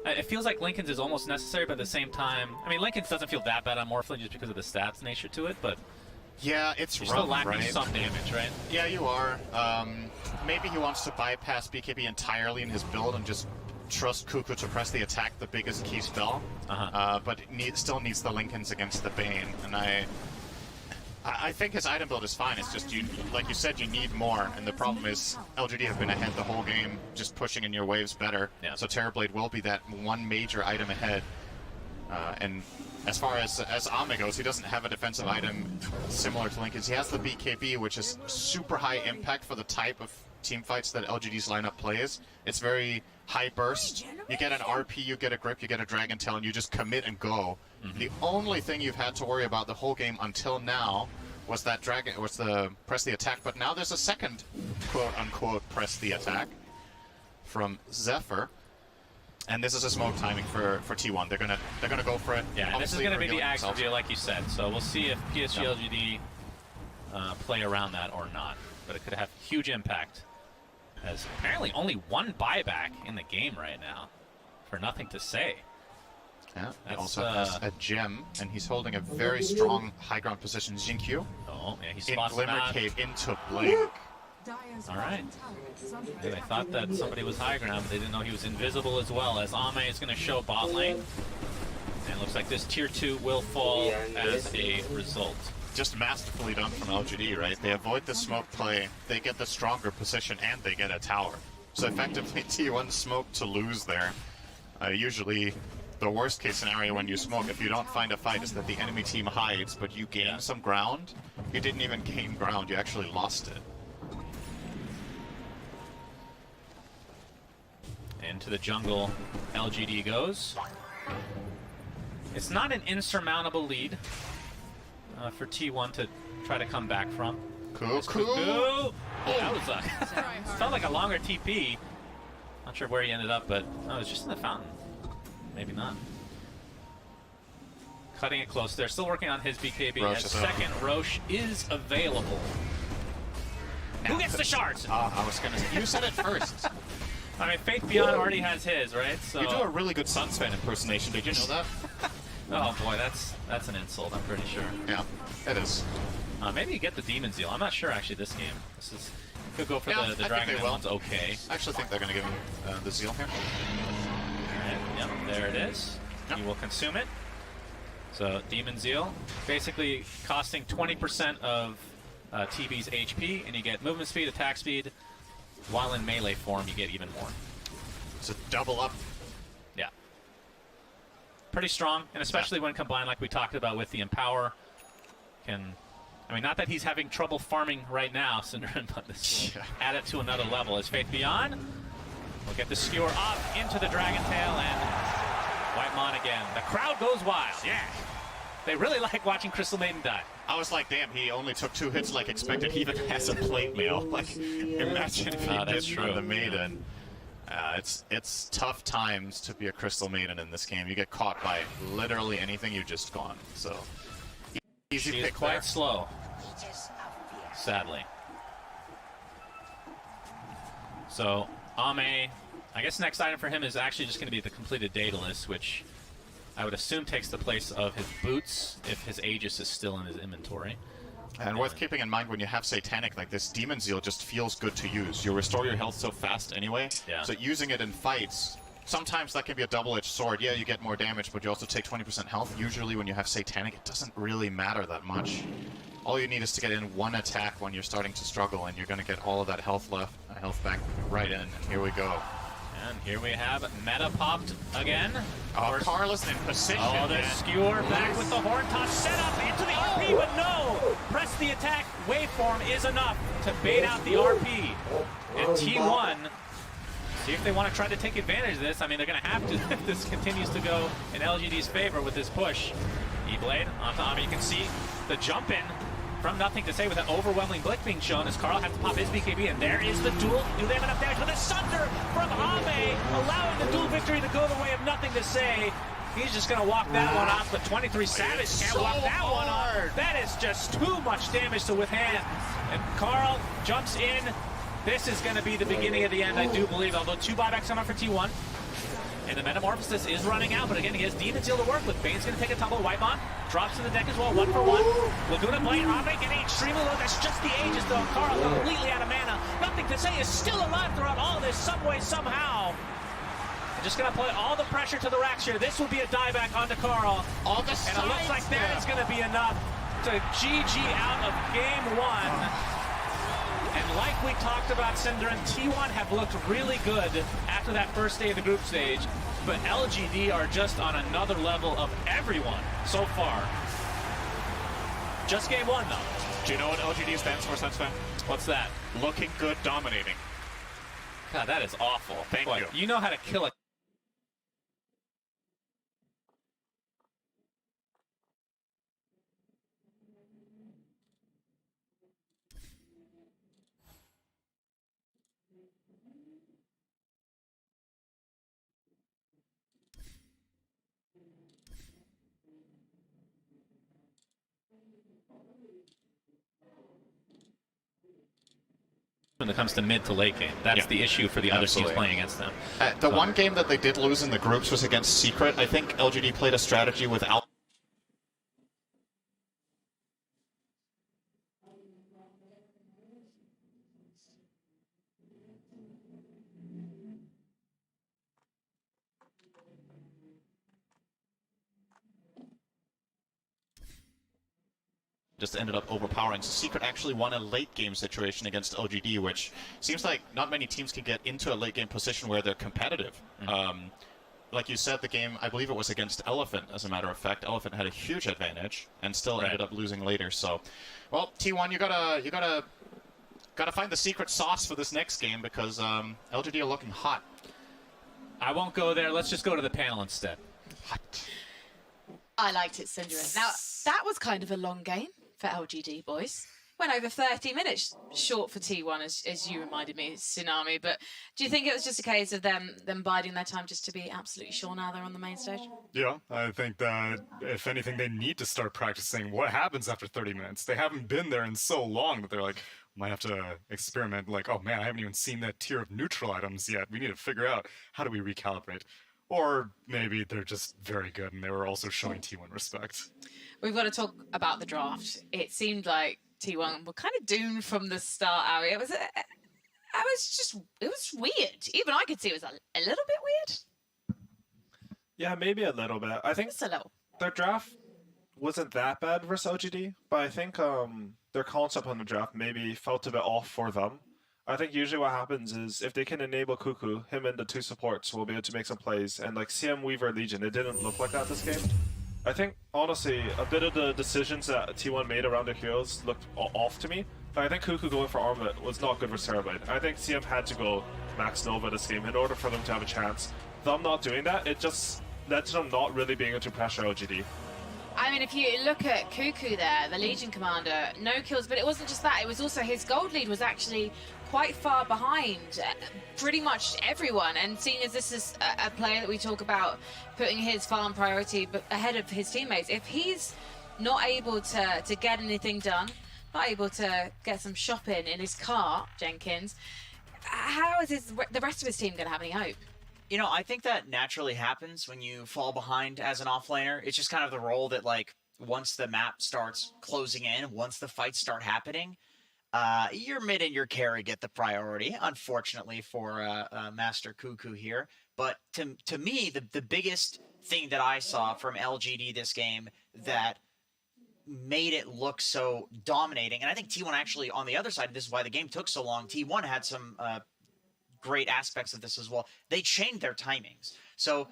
It feels like Lincolns is almost necessary, but at the same time, I mean, Lincolns doesn't feel that bad on Morphling just because of the stats nature to it, but yeah, it's you're rough, still lacking right? some damage, right? Yeah, you are. Maybe he wants to bypass BKB entirely in his build and just trust Cuckoo to press the attack, the biggest key spell, but still needs the Lincolns against the Bane, and I think his item build is fine. It's just, like you said, you need more, and the problem is LGD have been ahead the whole game, just pushing in your waves better. Yeah. So Terrorblade will be that one major item ahead. And as far as Ame goes, he doesn't have a defensive item similar to Lincoln's. He has the BKB, which is super high impact for the type of team fights that LGD's lineup plays. It's very high burst. You get an RP, you get a grip, you get a Dragon Tail, and you just commit and go. The only thing you've had to worry about the whole game until now was that press the attack, but now there's a second quote-unquote press the attack from Zephyr. And this is a smoke timing for T1. They're gonna go for it. Yeah, this is gonna be the axe reveal, like you said. So we'll see if PSG LGD play around that or not. But it could have huge impact. As apparently only one buyback in the game right now, for nothing to say. Yeah, he also has a gem, and he's holding a very strong high ground position. Jin-Q. Oh, yeah, he's in Glimmer Cave into Blink. All right. They thought that somebody was high ground, but they didn't know he was invisible as well. As Ame is going to show bot lane. And it looks like this tier 2 will fall as a result. Just masterfully done from LGD, right? They avoid the smoke play, they get the stronger position, and they get a tower. So effectively, T1 smoke to lose there. Usually, the worst case scenario when you smoke, if you don't find a fight, is that the enemy team hides, but you gain some ground. You didn't even gain ground, you actually lost it. Into the jungle, LGD goes. It's not an insurmountable lead for T1 to try to come back from. Cuckoo! Oh, that was felt like a longer TP. Not sure where he ended up, but no, it was just in the fountain. Maybe not. Cutting it close. They're still working on his BKB. Roche As second Roche is available. Who gets the shards? I was gonna say, you said it first. I mean, Faith Beyond already has his, right? So You do a really good Suns fan impersonation, did you know that? Oh boy, that's an insult, I'm pretty sure. Yeah, it is. Maybe you get the Demon Zeal. I'm not sure actually this game. This is could go for the Dragon one's okay. I actually think they're gonna give him the Zeal here. And, yep, there it is. Yep. You will consume it. So Demon Zeal, basically costing 20% of TB's HP, and you get movement speed, attack speed. While in melee form, you get even more. It's a double up. Yeah. Pretty strong, and especially when combined, like we talked about, with the Empower. I mean, not that he's having trouble farming right now, Cinderin, but this will add it to another level. As Faith Beyond will get the skewer up into the Dragon Tail, and Whitemon again. The crowd goes wild. Yeah. They really like watching Crystal Maiden die. I was like, damn, he only took 2 hits like expected. He even has a plate mail. Like, imagine if he didn't the Maiden. It's tough times to be a Crystal Maiden in this game. You get caught by literally anything, you're just gone. So, easy she pick is quite there. slow, sadly. So, Ame, I guess next item for him is actually just going to be the completed Daedalus, which I would assume takes the place of his boots if his Aegis is still in his inventory. And worth keeping in mind when you have Satanic like this, Demon Zeal just feels good to use. You restore your health so fast anyway, so using it in fights, sometimes that can be a double-edged sword. Yeah, you get more damage, but you also take 20% health. Usually when you have Satanic, it doesn't really matter that much. All you need is to get in one attack when you're starting to struggle, and you're going to get all of that health back right in, and here we go. And here we have meta popped again. Oh, Carlos in position. Oh, the skewer back with the horn toss set up into the RP, but no! Press the attack waveform is enough to bait out the RP. And T1, see if they want to try to take advantage of this. I mean, they're going to have to if this continues to go in LGD's favor with this push. E-Blade onto Ami. You can see the jump in from nothing to say with an overwhelming blick being shown as Carl has to pop his BKB, and there is the duel. Do they have enough damage? With a Sunder from Ame, allowing the duel victory to go the way of nothing to say. He's just going to walk that one off, but 23 Savage can't walk that one off. That is just too much damage to withstand. And Carl jumps in. This is going to be the beginning of the end, I do believe, although 2 buybacks come up for T1. And the Metamorphosis is running out, but again, he has Demon Zeal to work with. Bane's going to take a tumble. Whitemon drops to the deck as well, 1 for 1. Laguna Blade, Ame getting extremely low. That's just the Aegis, though. Carl completely out of mana. Nothing to say, is still alive throughout all this, some way, somehow. They're just going to put all the pressure to the racks here. This will be a dieback onto Carl. All the and it looks like that is going to be enough to GG out of game 1. And like we talked about, Cinder and T1 have looked really good after that first day of the group stage, but LGD are just on another level of everyone so far. Just game 1, though. Do you know what LGD stands for, Suns fan? What's that? Looking good, dominating. God, that is awful. Thank you. You know how to kill a when it comes to mid to late game. That's the issue for the other teams playing against them. The one game that they did lose in the groups was against Secret. I think LGD played a strategy without just ended up overpowering. So Secret actually won a late game situation against LGD, which seems like not many teams can get into a late game position where they're competitive. Like you said, the game, I believe it was against Elephant, as a matter of fact. Elephant had a huge advantage and still ended up losing later. So, well, T1, you gotta find the secret sauce for this next game because LGD are looking hot. I won't go there. Let's just go to the panel instead. I liked it, Syndrome. Now, that was kind of a long game for LGD, boys. Went over 30 minutes, short for T1, as you reminded me, Tsunami. But do you think it was just a case of them biding their time just to be absolutely sure now they're on the main stage? Yeah, I think that if anything, they need to start practicing what happens after 30 minutes. They haven't been there in so long that they're like, might have to experiment, like, oh man, I haven't even seen that tier of neutral items yet. We need to figure out how do we recalibrate. Or maybe they're just very good and they were also showing T1 respect. We've got to talk about the draft. It seemed like T1 were kind of doomed from the start, Ari. It was weird. Even I could see it was a little bit weird. Yeah, maybe a little bit. I think just a little. Their draft wasn't that bad versus LGD, but I think their concept on the draft maybe felt a bit off for them. I think usually what happens is if they can enable Cuckoo, him and the two supports will be able to make some plays. And like CM Weaver Legion, it didn't look like that this game. I think, honestly, a bit of the decisions that T1 made around their heroes looked off to me. I think Cuckoo going for Armlet was not good for Cereblade. I think CM had to go Max Nova this game in order for them to have a chance. Them not doing that, it just led to them not really being able to pressure LGD. I mean, if you look at Cuckoo there, the Legion commander, no kills, but it wasn't just that. It was also his gold lead was actually quite far behind pretty much everyone. And seeing as this is a player that we talk about putting his farm priority but ahead of his teammates, if he's not able to get anything done, not able to get some shopping in his car, Jenkins, how is the rest of his team going to have any hope? You know, I think that naturally happens when you fall behind as an offlaner. It's just kind of the role that, like, once the map starts closing in, once the fights start happening, your mid and your carry get the priority, unfortunately for Master Cuckoo here. But to me, the biggest thing that I saw from LGD this game that made it look so dominating, and I think T1 actually, on the other side, this is why the game took so long, T1 had some great aspects of this as well. They changed their timings. So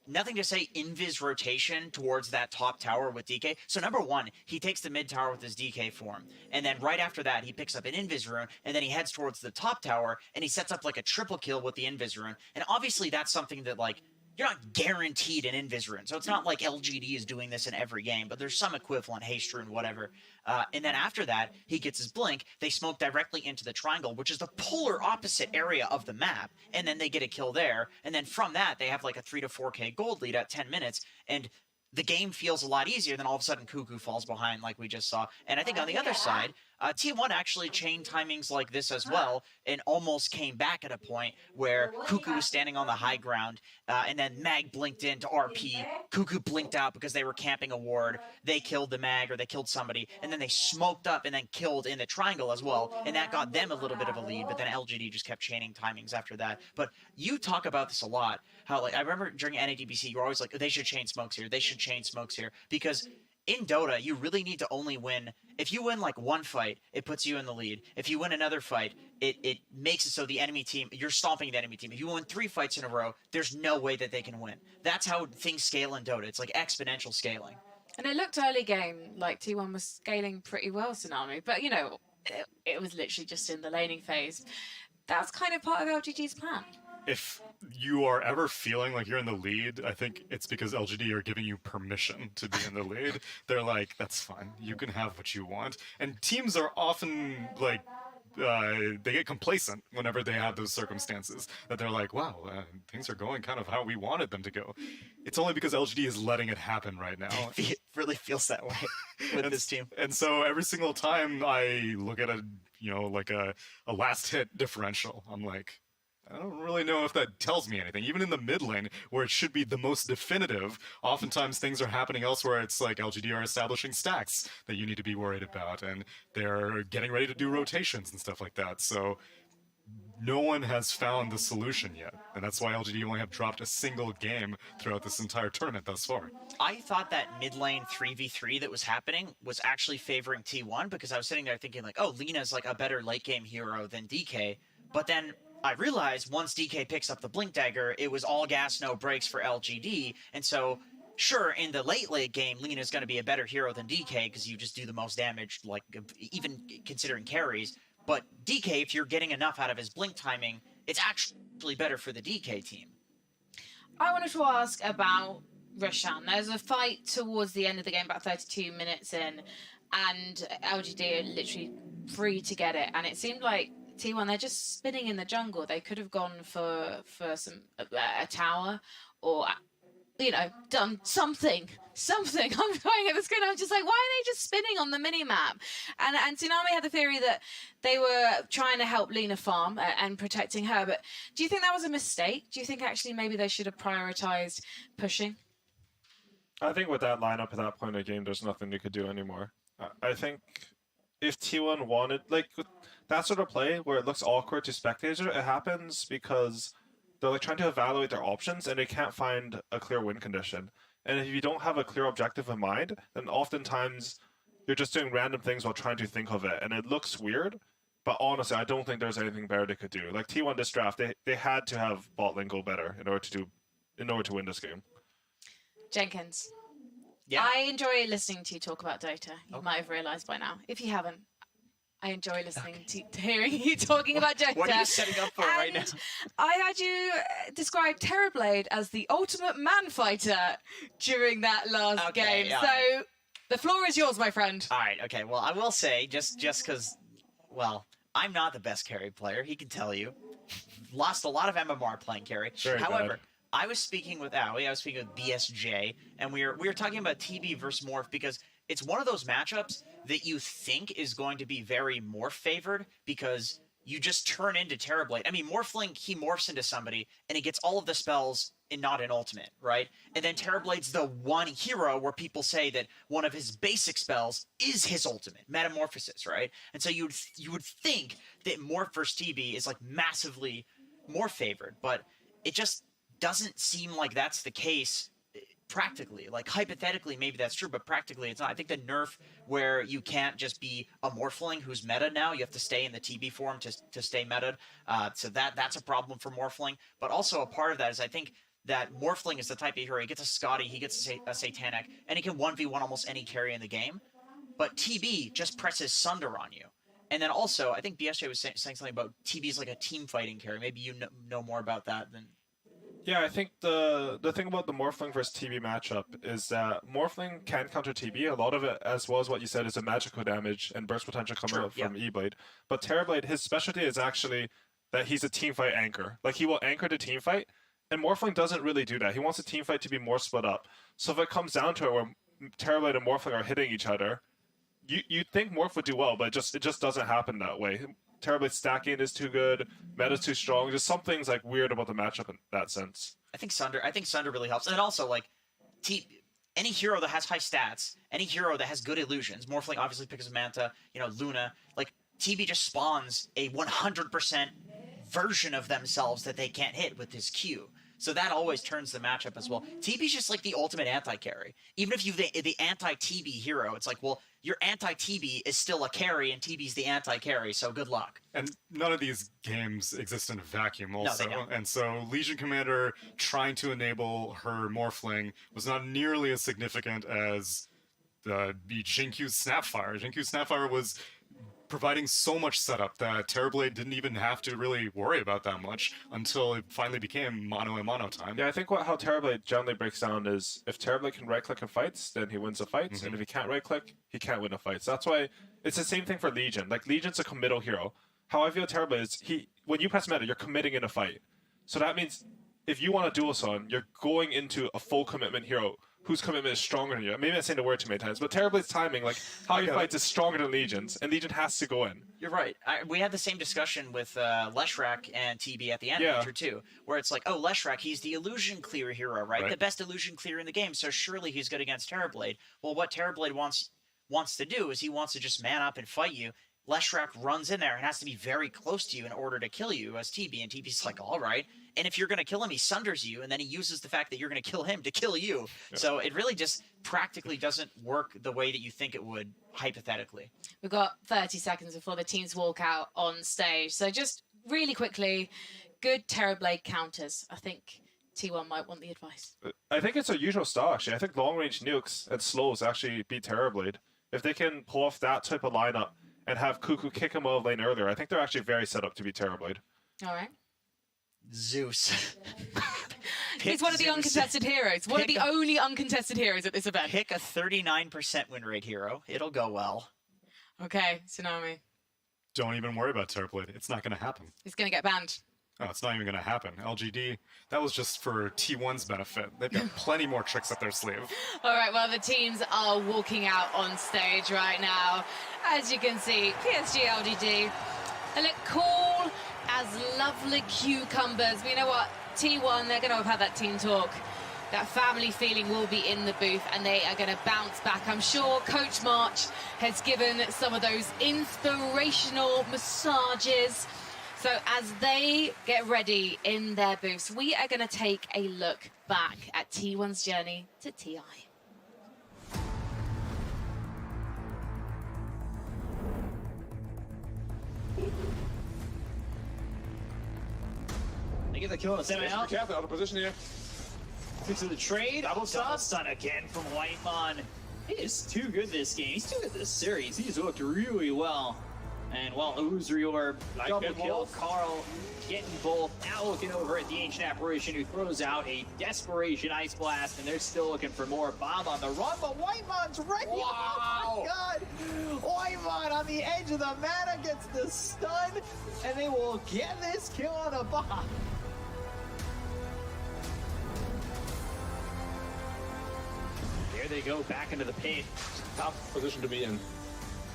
nothing to say invis rotation towards that top tower with DK. So number one, he takes the mid tower with his DK form. And then right after that, he picks up an invis rune, and then he heads towards the top tower, and he sets up like a triple kill with the invis rune. And obviously that's something that, like, you're not guaranteed an invis rune. So it's not like LGD is doing this in every game, but there's some equivalent, haste rune, whatever. And then after that, he gets his blink. They smoke directly into the triangle, which is the polar opposite area of the map. And then they get a kill there. And then from that, they have like a 3 to 4k gold lead at 10 minutes. And the game feels a lot easier than all of a sudden Cuckoo falls behind like we just saw. And I think on the other side, T1 actually chained timings like this as well and almost came back at a point where Cuckoo was standing on the high ground and then Mag blinked in to RP. Cuckoo blinked out because they were camping a ward. They killed the Mag or they killed somebody and then they smoked up and then killed in the triangle as well. And that got them a little bit of a lead, but then LGD just kept chaining timings after that. But you talk about this a lot. How, like, I remember during NADBC, you were always like, they should chain smokes here. They should chain smokes here. Because in Dota, you really need to only win. If you win like one fight, it puts you in the lead. If you win another fight, it makes it so the enemy team, you're stomping the enemy team. If you win 3 fights in a row, there's no way that they can win. That's how things scale in Dota. It's like exponential scaling. And it looked early game like T1 was scaling pretty well, Tsunami. But, you know, it was literally just in the laning phase. That's kind of part of LGG's plan. If you are ever feeling like you're in the lead, I think it's because LGD are giving you permission to be in the lead. They're like, that's fine. You can have what you want. And teams are often like, they get complacent whenever they have those circumstances. That they're like, wow, things are going kind of how we wanted them to go. It's only because LGD is letting it happen right now. It really feels that way with this team. And so every single time I look at like a last hit differential, I'm like, I don't really know if that tells me anything. Even in the mid lane, where it should be the most definitive, oftentimes things are happening elsewhere. It's like LGD are establishing stacks that you need to be worried about, and they're getting ready to do rotations and stuff like that. So no one has found the solution yet, and that's why LGD only have dropped a single game throughout this entire tournament thus far. I thought that mid lane 3v3 that was happening was actually favoring T1 because I was sitting there thinking like, oh, Lina's like a better late game hero than DK. But then I realized once DK picks up the Blink Dagger, it was all gas, no brakes for LGD. And so, sure, in the late game, Lina's going to be a better hero than DK because you just do the most damage, like even considering carries. But DK, if you're getting enough out of his Blink timing, it's actually better for the DK team. I wanted to ask about Roshan. There's a fight towards the end of the game, about 32 minutes in, and LGD are literally free to get it. And it seemed like T1, they're just spinning in the jungle. They could have gone for a tower or, you know, done something. I'm going at the screen. I'm just like, why are they just spinning on the mini-map? And Tsunami had the theory that they were trying to help Lina farm and protecting her. But do you think that was a mistake? Do you think actually maybe they should have prioritized pushing? I think with that lineup at that point in the game, there's nothing they could do anymore. I think if T1 wanted, like, that sort of play where it looks awkward to spectators, it happens because they're like trying to evaluate their options and they can't find a clear win condition. And if you don't have a clear objective in mind, then oftentimes you're just doing random things while trying to think of it. And it looks weird, but honestly, I don't think there's anything better they could do. Like T1 this draft, they had to have bot lane go better in order to win this game. Jenkins. Yeah. I enjoy listening to you talk about Dota. You might have realized by now. If you haven't, I enjoy listening to hearing you talking about Dota. What are you setting up for right now? I heard you describe Terrorblade as the ultimate man fighter during that last game. Yeah. So the floor is yours, my friend. All right, okay. Well, I will say, just because, well, I'm not the best carry player. He can tell you. Lost a lot of MMR playing carry. However, bad. I was speaking with Aoi, I was speaking with BSJ, and we were talking about TB versus Morph because it's one of those matchups that you think is going to be very Morph favored because you just turn into Terrorblade. I mean, Morphling, he morphs into somebody, and he gets all of the spells and not an ultimate, right? And then Terrorblade's the one hero where people say that one of his basic spells is his ultimate, Metamorphosis, right? And so you would think that Morph versus TB is like massively more favored, but it just doesn't seem like that's the case practically. Like hypothetically maybe that's true, but practically it's not. I think the nerf where you can't just be a Morphling who's meta now, you have to stay in the TB form to stay meta. So that's a problem for Morphling. But also a part of that is I think that Morphling is the type of hero, he gets a Scotty, he gets a Satanic, and he can 1v1 almost any carry in the game. But TB just presses Sunder on you. And then also, I think BSJ was saying something about TB's like a team fighting carry. Maybe you know more about that than... Yeah, I think the thing about the Morphling versus TB matchup is that Morphling can counter TB. A lot of it, as well as what you said, is a magical damage and burst potential coming out from E-Blade. But Terrorblade, his specialty is actually that he's a teamfight anchor. Like, he will anchor the teamfight, and Morphling doesn't really do that. He wants a teamfight to be more split up. So if it comes down to it where Terrorblade and Morphling are hitting each other, you'd think Morph would do well, but it just doesn't happen that way. Terrorblade stacking is too good, meta's too strong. Just something's like weird about the matchup in that sense. I think Sunder really helps. And also like any hero that has high stats, any hero that has good illusions, Morphling obviously picks Manta, Luna, like TB just spawns a 100% version of themselves that they can't hit with his Q. So that always turns the matchup as well. TB's just like the ultimate anti-carry. Even if you're the anti-TB hero, it's like, well, your anti-TB is still a carry, and TB's the anti-carry, so good luck. And none of these games exist in a vacuum also. No, they don't. And so Legion Commander trying to enable her Morphling was not nearly as significant as the Jinkyu's Snapfire. Jinkyu's Snapfire was providing so much setup that Terrorblade didn't even have to really worry about that much until it finally became mono and mono time. Yeah, I think how Terrorblade generally breaks down is if Terrorblade can right-click in fights, then he wins the fights, and if he can't right-click, he can't win the fights. That's why it's the same thing for Legion. Like, Legion's a committal hero. How I feel Terrorblade is when you press meta, you're committing in a fight. So that means if you want a dual son, you're going into a full commitment hero whose commitment is stronger than you. Maybe I'm saying the word too many times, but Terrorblade's timing, like how he fights, is stronger than Legion's, and Legion has to go in. You're right. We had the same discussion with Leshrac and TB at the end major too, where it's like, oh, Leshrac, he's the illusion clear hero, right? The best illusion clear in the game, so surely he's good against Terrorblade. Well, what Terrorblade wants to do is he wants to just man up and fight you, Leshrac runs in there and has to be very close to you in order to kill you as TB, and TB's like, all right. And if you're going to kill him, he sunders you, and then he uses the fact that you're going to kill him to kill you. Yeah. So it really just practically doesn't work the way that you think it would, hypothetically. We've got 30 seconds before the teams walk out on stage. So just really quickly, good Terrorblade counters. I think T1 might want the advice. I think it's a usual style, actually. I think long-range nukes and slows actually beat Terrorblade. If they can pull off that type of lineup and have Cuckoo kick him out of lane earlier, I think they're actually very set up to beat Terrorblade. All right. Zeus. He's one of the uncontested heroes. One of the only uncontested heroes at this event. Pick a 39% win rate hero. It'll go well. Okay, Tsunami. Don't even worry about Terrorblade. It's not going to happen. He's going to get banned. Oh, it's not even going to happen. LGD, that was just for T1's benefit. They've got plenty more tricks up their sleeve. All right, well, the teams are walking out on stage right now. As you can see, PSG LGD, they look cool as lovely cucumbers. But you know what? T1, they're going to have had that team talk. That family feeling will be in the booth, and they are going to bounce back. I'm sure Coach March has given some of those inspirational massages. So as they get ready in their booths, we are going to take a look back at T1's journey to TI. They get the kill on the semi out. Out of position here. Fixing the trade. Double stun again from Whitemon. He is too good this game. He's too good this series. He's worked really well. And while Uzrior double kill, Carl getting both. Now looking over at the Ancient Apparition, who throws out a Desperation Ice Blast, and they're still looking for more. Bomb on the run, but Whitemon's ready. Wow. Oh my god! Whitemon on the edge of the mana gets the stun, and they will get this kill on a bomb. There they go, back into the pit. Tough position to be in.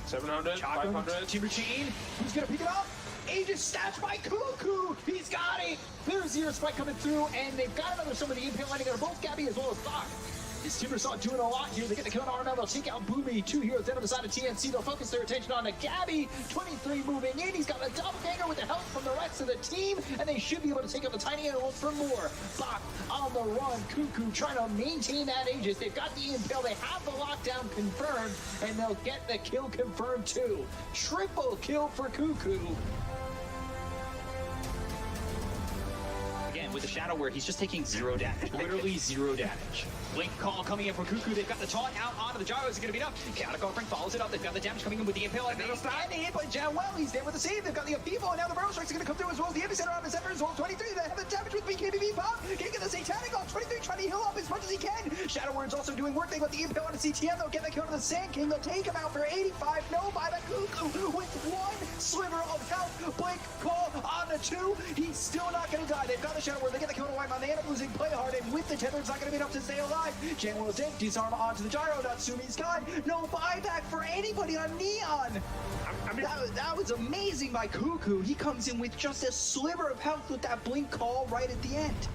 700, 500. Timber Chain, who's gonna pick it up? Aegis snatched by Cuckoo! He's got it! There's Zero Spike coming through, and they've got another some of the impale landing on both Gabby as well as Bach. Is Timbersaw doing a lot here? They get the kill on RML, they'll take out Boomy. Two heroes down on the side of TNC. They'll focus their attention on the Gabby. 23 moving in. He's got a doppelganger with the help from the rest of the team, and they should be able to take out the Tiny Animals for more. Bach on the run. Cuckoo trying to maintain that Aegis. They've got the impale. They have the lockdown confirmed, and they'll get the kill confirmed too. Triple kill for Cuckoo. Again, with the Shadow where he's just taking 0 damage. Literally 0 damage. Blink call coming in from Cuckoo. They've got the taunt out onto the gyro. Is it going to be enough? Chaotic Offering follows it up. They've got the damage coming in with the impale. And they hit by Janwell. He's there with the save. They've got the Afibo, and now the Burrow Strike's going to come through as well. The epicenter on the Zephyr as well. 23. They have the damage with BKBB pop. Can't get the Satanic off. 23 trying to heal up as much as he can. Shadow Word's also doing work. They've got the impale on the CTM. They'll get the kill to the Sand King. They'll take him out for 85. No by the Cuckoo with one sliver of health. Blink call on the 2. He's still not going to die. They've got the Shadow Word. They get the kill to Whitemon. They end up losing play hard, and with the tether, it's not going to be enough to stay alive. Janwell dead. Disarm onto the gyro. Natsumi's gone. No buyback for anybody on Neon. I mean, that was amazing by Cuckoo. He comes in with just a sliver of health with that blink call right at the end.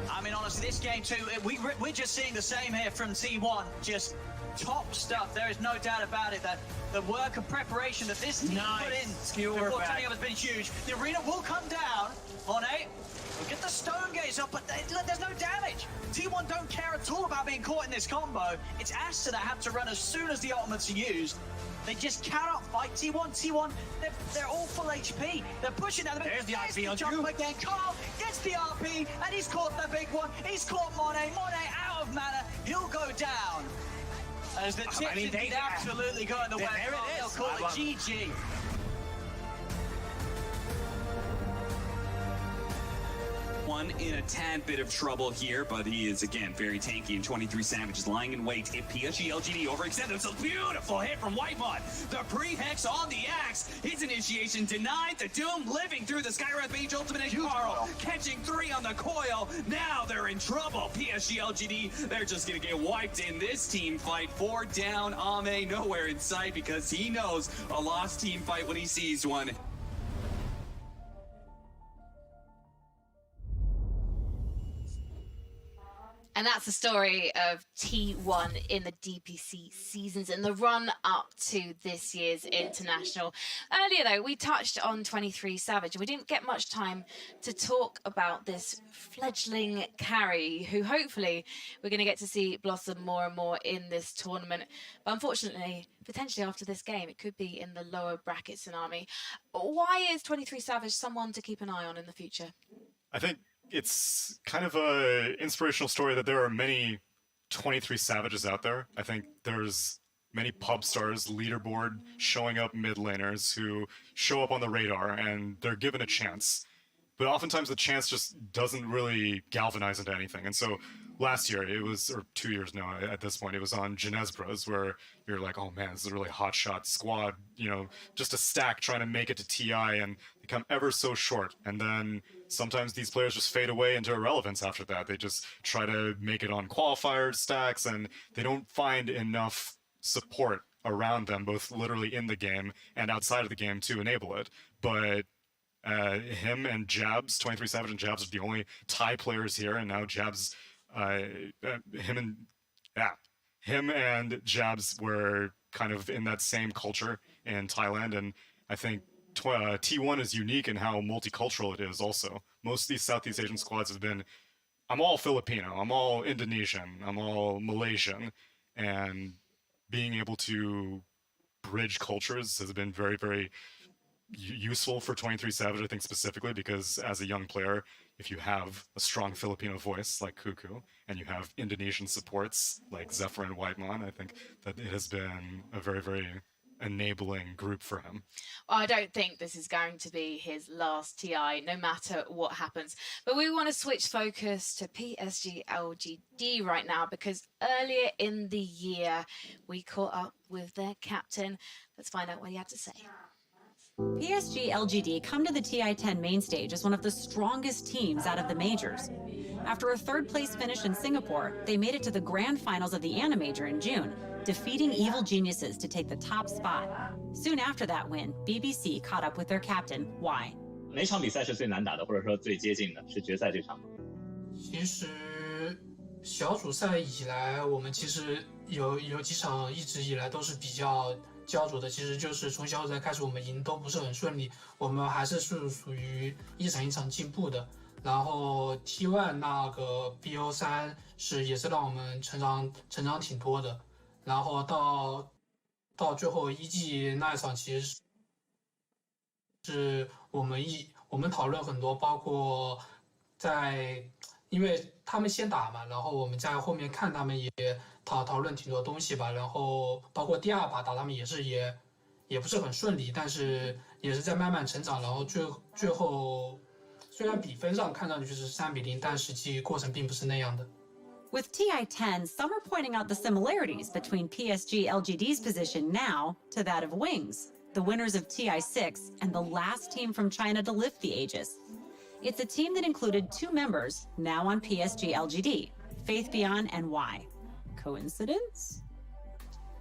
I mean, honestly, this game too, we're just seeing the same here from T1. Just top stuff. There is no doubt about it that the work of preparation that this team put in before turning up has been huge. The arena will come down on 8. We'll get the stone gates up, but there's no damage. T1 don't care at all about being caught in this combo. It's Asta that have to run as soon as the ultimates are used. They just cannot fight T1. T1, they're all full HP. They're pushing down the middle. There's the RP on jump again. Carl gets the RP, and he's caught the big one. He's caught Monet. Monet out of mana. He'll go down. As the tips indeed absolutely go in the way. There it is. They'll call it GG. One in a tad bit of trouble here, but he is again very tanky, and 23 Savage is lying in wait. If PSG LGD overextend themselves, beautiful hit from Whitemon. The pre-hex on the axe. His initiation denied. The Doom living through the Skywrath Mage ultimate, and Carl catching 3 on the coil. Now they're in trouble. PSG LGD, they're just gonna get wiped in this team fight. 4 down, Ame nowhere in sight because he knows a lost team fight when he sees one. And that's the story of T1 in the DPC seasons and the run up to this year's international. Earlier, though, we touched on 23 Savage. We didn't get much time to talk about this fledgling carry, who hopefully we're going to get to see blossom more and more in this tournament. But unfortunately, potentially after this game, it could be in the lower bracket Tsunami. Why is 23 Savage someone to keep an eye on in the future? I think it's kind of a inspirational story that there are many 23 Savages out there. I think there's many pub stars, leaderboard, showing up mid laners who show up on the radar and they're given a chance. But oftentimes the chance just doesn't really galvanize into anything. And so last year, it was, or 2 years now at this point, it was on Genesbras where you're like, oh man, this is a really hotshot squad, you know, just a stack trying to make it to TI and they come ever so short. And then sometimes these players just fade away into irrelevance after that. They just try to make it on qualifier stacks and they don't find enough support around them, both literally in the game and outside of the game to enable it. But him and Jabs, 23 Savage and Jabs are the only Thai players here, and now Jabs, him and Jabs were kind of in that same culture in Thailand, and I think T1 is unique in how multicultural it is also. Most of these Southeast Asian squads have been, I'm all Filipino, I'm all Indonesian, I'm all Malaysian, and being able to bridge cultures has been very, very useful for 23 Savage, I think, specifically because as a young player, if you have a strong Filipino voice like Cuckoo and you have Indonesian supports like Zephyr and Whitemon, I think that it has been a very, very enabling group for him. Well, I don't think this is going to be his last TI, no matter what happens. But we want to switch focus to PSG LGD right now because earlier in the year, we caught up with their captain. Let's find out what he had to say. PSG LGD come to the TI-10 main stage as one of the strongest teams out of the majors. After a third-place finish in Singapore, they made it to the grand finals of the ANA Major in June, defeating Evil Geniuses to take the top spot. Soon after that win, BBC caught up with their captain, Y. 哪场比赛是最难打的，或者说最接近的？是决赛这场吗？其实小组赛以来，我们其实有几场一直以来都是比较焦灼的，其实就是从小组赛开始，我们赢都不是很顺利，我们还是属于一场一场进步的。然后 T1 那个 BO3也是让我们成长挺多的。然后到最后一季那一场，其实是我们讨论很多，包括因为他们先打嘛，然后我们在后面看他们也讨论挺多东西吧，然后包括第二把打他们也不是很顺利，但是也是在慢慢成长，然后最后虽然比分上看上去是3-0，但实际过程并不是那样的。With TI-10, some are pointing out the similarities between PSG LGD's position now to that of Wings, the winners of TI-6 and the last team from China to lift the Aegis. It's a team that included 2 members now on PSG LGD, Faith Beyond and Y. Coincidence?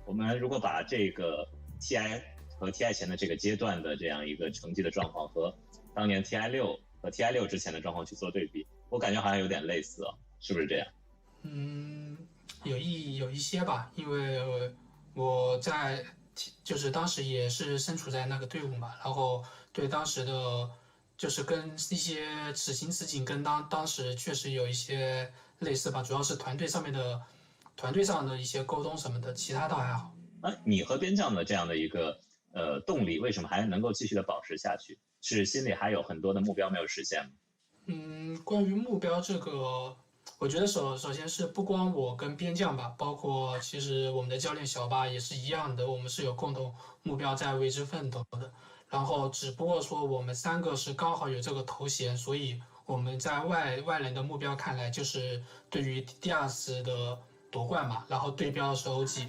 我们如果把这个 TI 和 TI 前的这个阶段的这样一个成绩的状况和当年 TI6 和 TI6 之前的状况去做对比，我感觉好像有点类似啊，是不是这样？有一些吧，因为我就是当时也是身处在那个队伍嘛，然后对当时的就是跟一些此情此景跟当时确实有一些类似吧，主要是团队上的一些沟通什么的，其他倒还好。你和边将的这样的一个动力，为什么还能够继续的保持下去？是心里还有很多的目标没有实现吗？关于目标这个，我觉得首先是不光我跟边将吧，包括其实我们的教练小巴也是一样的，我们是有共同目标在为之奋斗的。然后只不过说我们3个是刚好有这个头衔，所以我们在外人的目标看来就是对于第2次的夺冠嘛，然后对标的是 OG。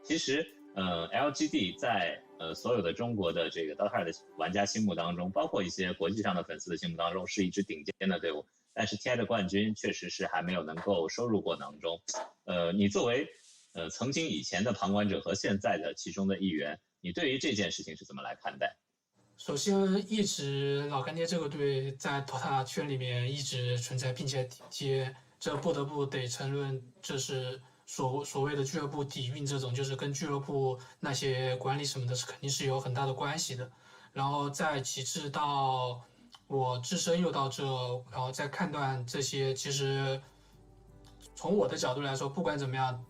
其实LGD 在所有的中国的这个 Dota 的玩家心目当中，包括一些国际上的粉丝的心目当中，是一支顶尖的队伍。但是 TI 的冠军确实是还没有能够收入过囊中。你作为曾经以前的旁观者和现在的其中的一员，你对于这件事情是怎么来看待？首先，一直老干爹这个队在 Dota 圈里面一直存在，并且这不得不得承认，这是所谓的俱乐部底蕴，这种就是跟俱乐部那些管理什么的，是肯定是有很大的关系的。然后再其次到我自身又到这，然后再判断这些，其实从我的角度来说，不管怎么样，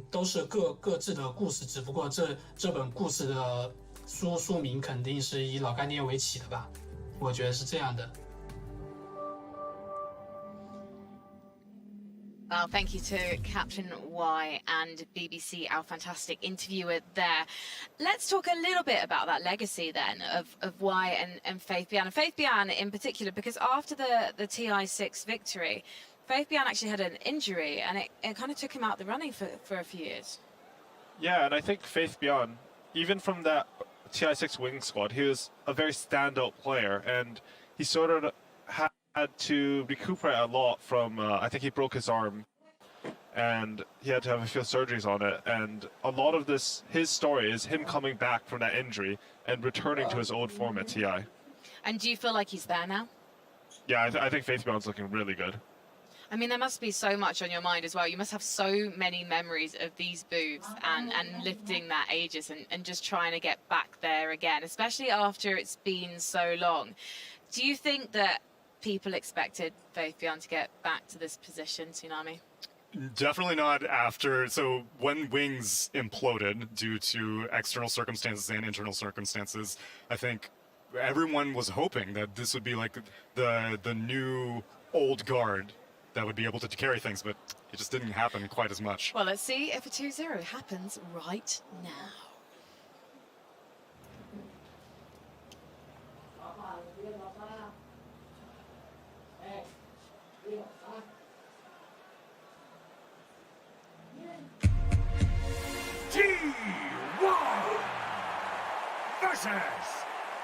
都是各自的故事，只不过这本故事的书名肯定是以老干爹为起的吧，我觉得是这样的。Well, thank you to Captain Y and BBC, our fantastic interviewer there. Let's talk a little bit about that legacy then of Y and Faith Bian. And Faith Bian in particular, because after the TI6 victory, Faith Bian actually had an injury and it kind of took him out the running for a few years. Yeah, and I think Faith Bian, even from that TI6 wing squad, he was a very standout player, and he sort of had to recuperate a lot from, I think he broke his arm, and he had to have a few surgeries on it, and a lot of his story is him coming back from that injury and returning to his old form at TI. And do you feel like he's there now? Yeah, I think Faith Bian's looking really good. I mean, there must be so much on your mind as well. You must have so many memories of these booths and lifting that Aegis and just trying to get back there again, especially after it's been so long. Do you think that people expected Faith Bian to get back to this position, Tsunami? Definitely not after. So when Wings imploded due to external circumstances and internal circumstances, I think everyone was hoping that this would be like the new old guard that would be able to carry things, but it just didn't happen quite as much. Well, let's see if a 2-0 happens right now. T1 versus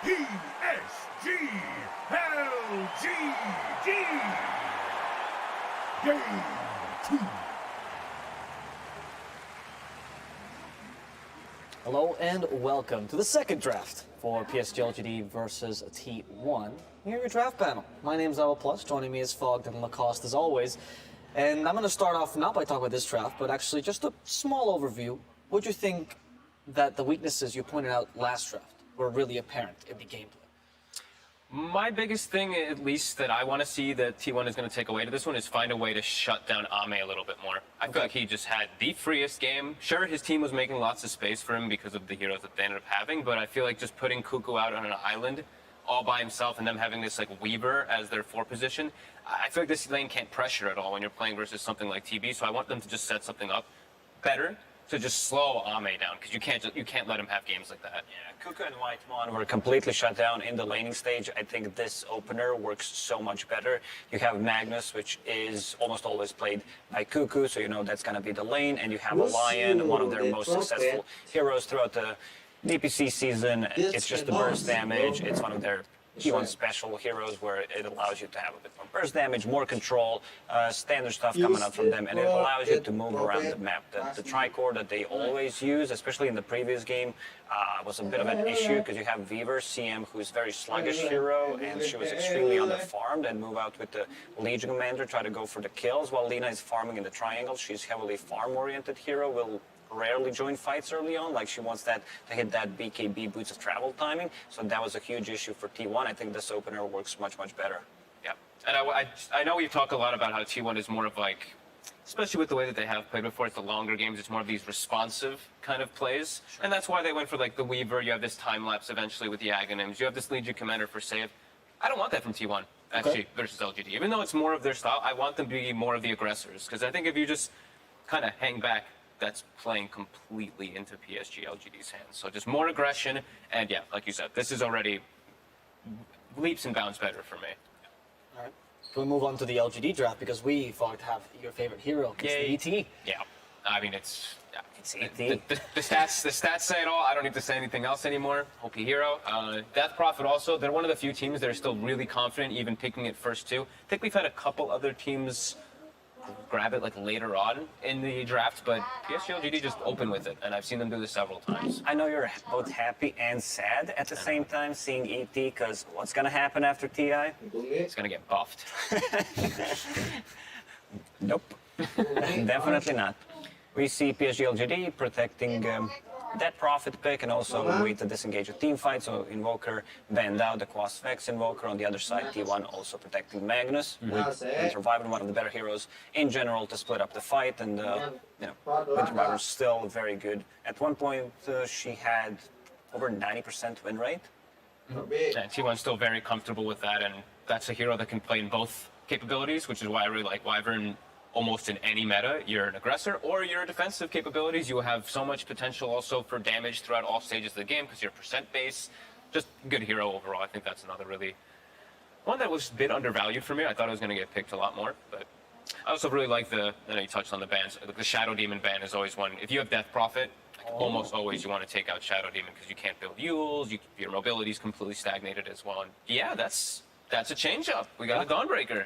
PSG LGD. Game 2. Hello and welcome to the second draft for PSG LGD versus T1. Here your draft panel. My name's Ella Plus. Joining me is Fogged and Lacoste as always. And I'm going to start off not by talking about this draft, but actually just a small overview. What do you think that the weaknesses you pointed out last draft were really apparent in the gameplay? My biggest thing, at least, that I want to see that T1 is going to take away to this one is find a way to shut down Ame a little bit more. I feel like he just had the freest game. Sure, his team was making lots of space for him because of the heroes that they ended up having, but I feel like just putting Cuckoo out on an island all by himself and them having this like Weaver as their 4 position, I feel like this lane can't pressure at all when you're playing versus something like TB, so I want them to just set something up better to just slow Ame down, because you can't let him have games like that. Yeah, Cuckoo and Whitemon were completely shut down in the laning stage. I think this opener works so much better. You have Magnus, which is almost always played by Cuckoo, so you know that's going to be the lane, and you have a Lion, one of their most successful heroes throughout the DPC season. It's just the burst damage. It's one of their T1 special heroes where it allows you to have a bit more burst damage, more control, standard stuff coming out from them, and it allows you to move around the map. The tricore that they always use, especially in the previous game, was a bit of an issue because you have Weaver, CM, who's very sluggish hero, and she was extremely underfarmed, and move out with the Legion Commander, try to go for the kills, while Lina is farming in the triangle. She's heavily farm-oriented hero, will rarely join fights early on, like she wants that to hit that BKB boots of travel timing, so that was a huge issue for T1. I think this opener works much better. Yeah, and I know we've talked a lot about how T1 is more of like, especially with the way that they have played before, it's the longer games, it's more of these responsive kind of plays, and that's why they went for like the Weaver. You have this time lapse eventually with the Aghanims, you have this Legion Commander for save. I don't want that from T1 actually versus LGD, even though it's more of their style. I want them to be more of the aggressors, because I think if you just kind of hang back, that's playing completely into PSG LGD's hands. So just more aggression, and yeah, like you said, this is already leaps and bounds better for me. All right. Can we move on to the LGD draft, because we, Fogged, have your favorite hero, it's the ET. Yeah, I mean, it's ET. The stats say it all. I don't need to say anything else anymore. OP hero. Death Prophet also, they're one of the few teams that are still really confident even picking it first too. I think we've had a couple other teams grab it like later on in the draft, but PSG LGD just open with it, and I've seen them do this several times. I know you're both happy and sad at the same time seeing ET, because what's going to happen after TI? It's going to get buffed. Nope. Definitely not. We see PSG LGD protecting that profit pick and also wait to disengage a team fight. So Invoker banned out the Quas Vex Invoker. On the other side, T1 also protecting Magnus with Survivor, one of the better heroes in general to split up the fight. And Survivor is still very good. At one point, she had over 90% win rate. Yeah, T1's still very comfortable with that, and that's a hero that can play in both capabilities, which is why I really like Wyvern. Almost in any meta, you're an aggressor or your defensive capabilities. You have so much potential also for damage throughout all stages of the game because you're percent base. Just good hero overall. I think that's another really one that was a bit undervalued for me. I thought it was going to get picked a lot more, but I also really like I know you touched on the bans. The Shadow Demon ban is always one. If you have Death Prophet, almost always you want to take out Shadow Demon because you can't build Yules. Your mobility is completely stagnated as well. And yeah, that's a change up. We got a Dawnbreaker.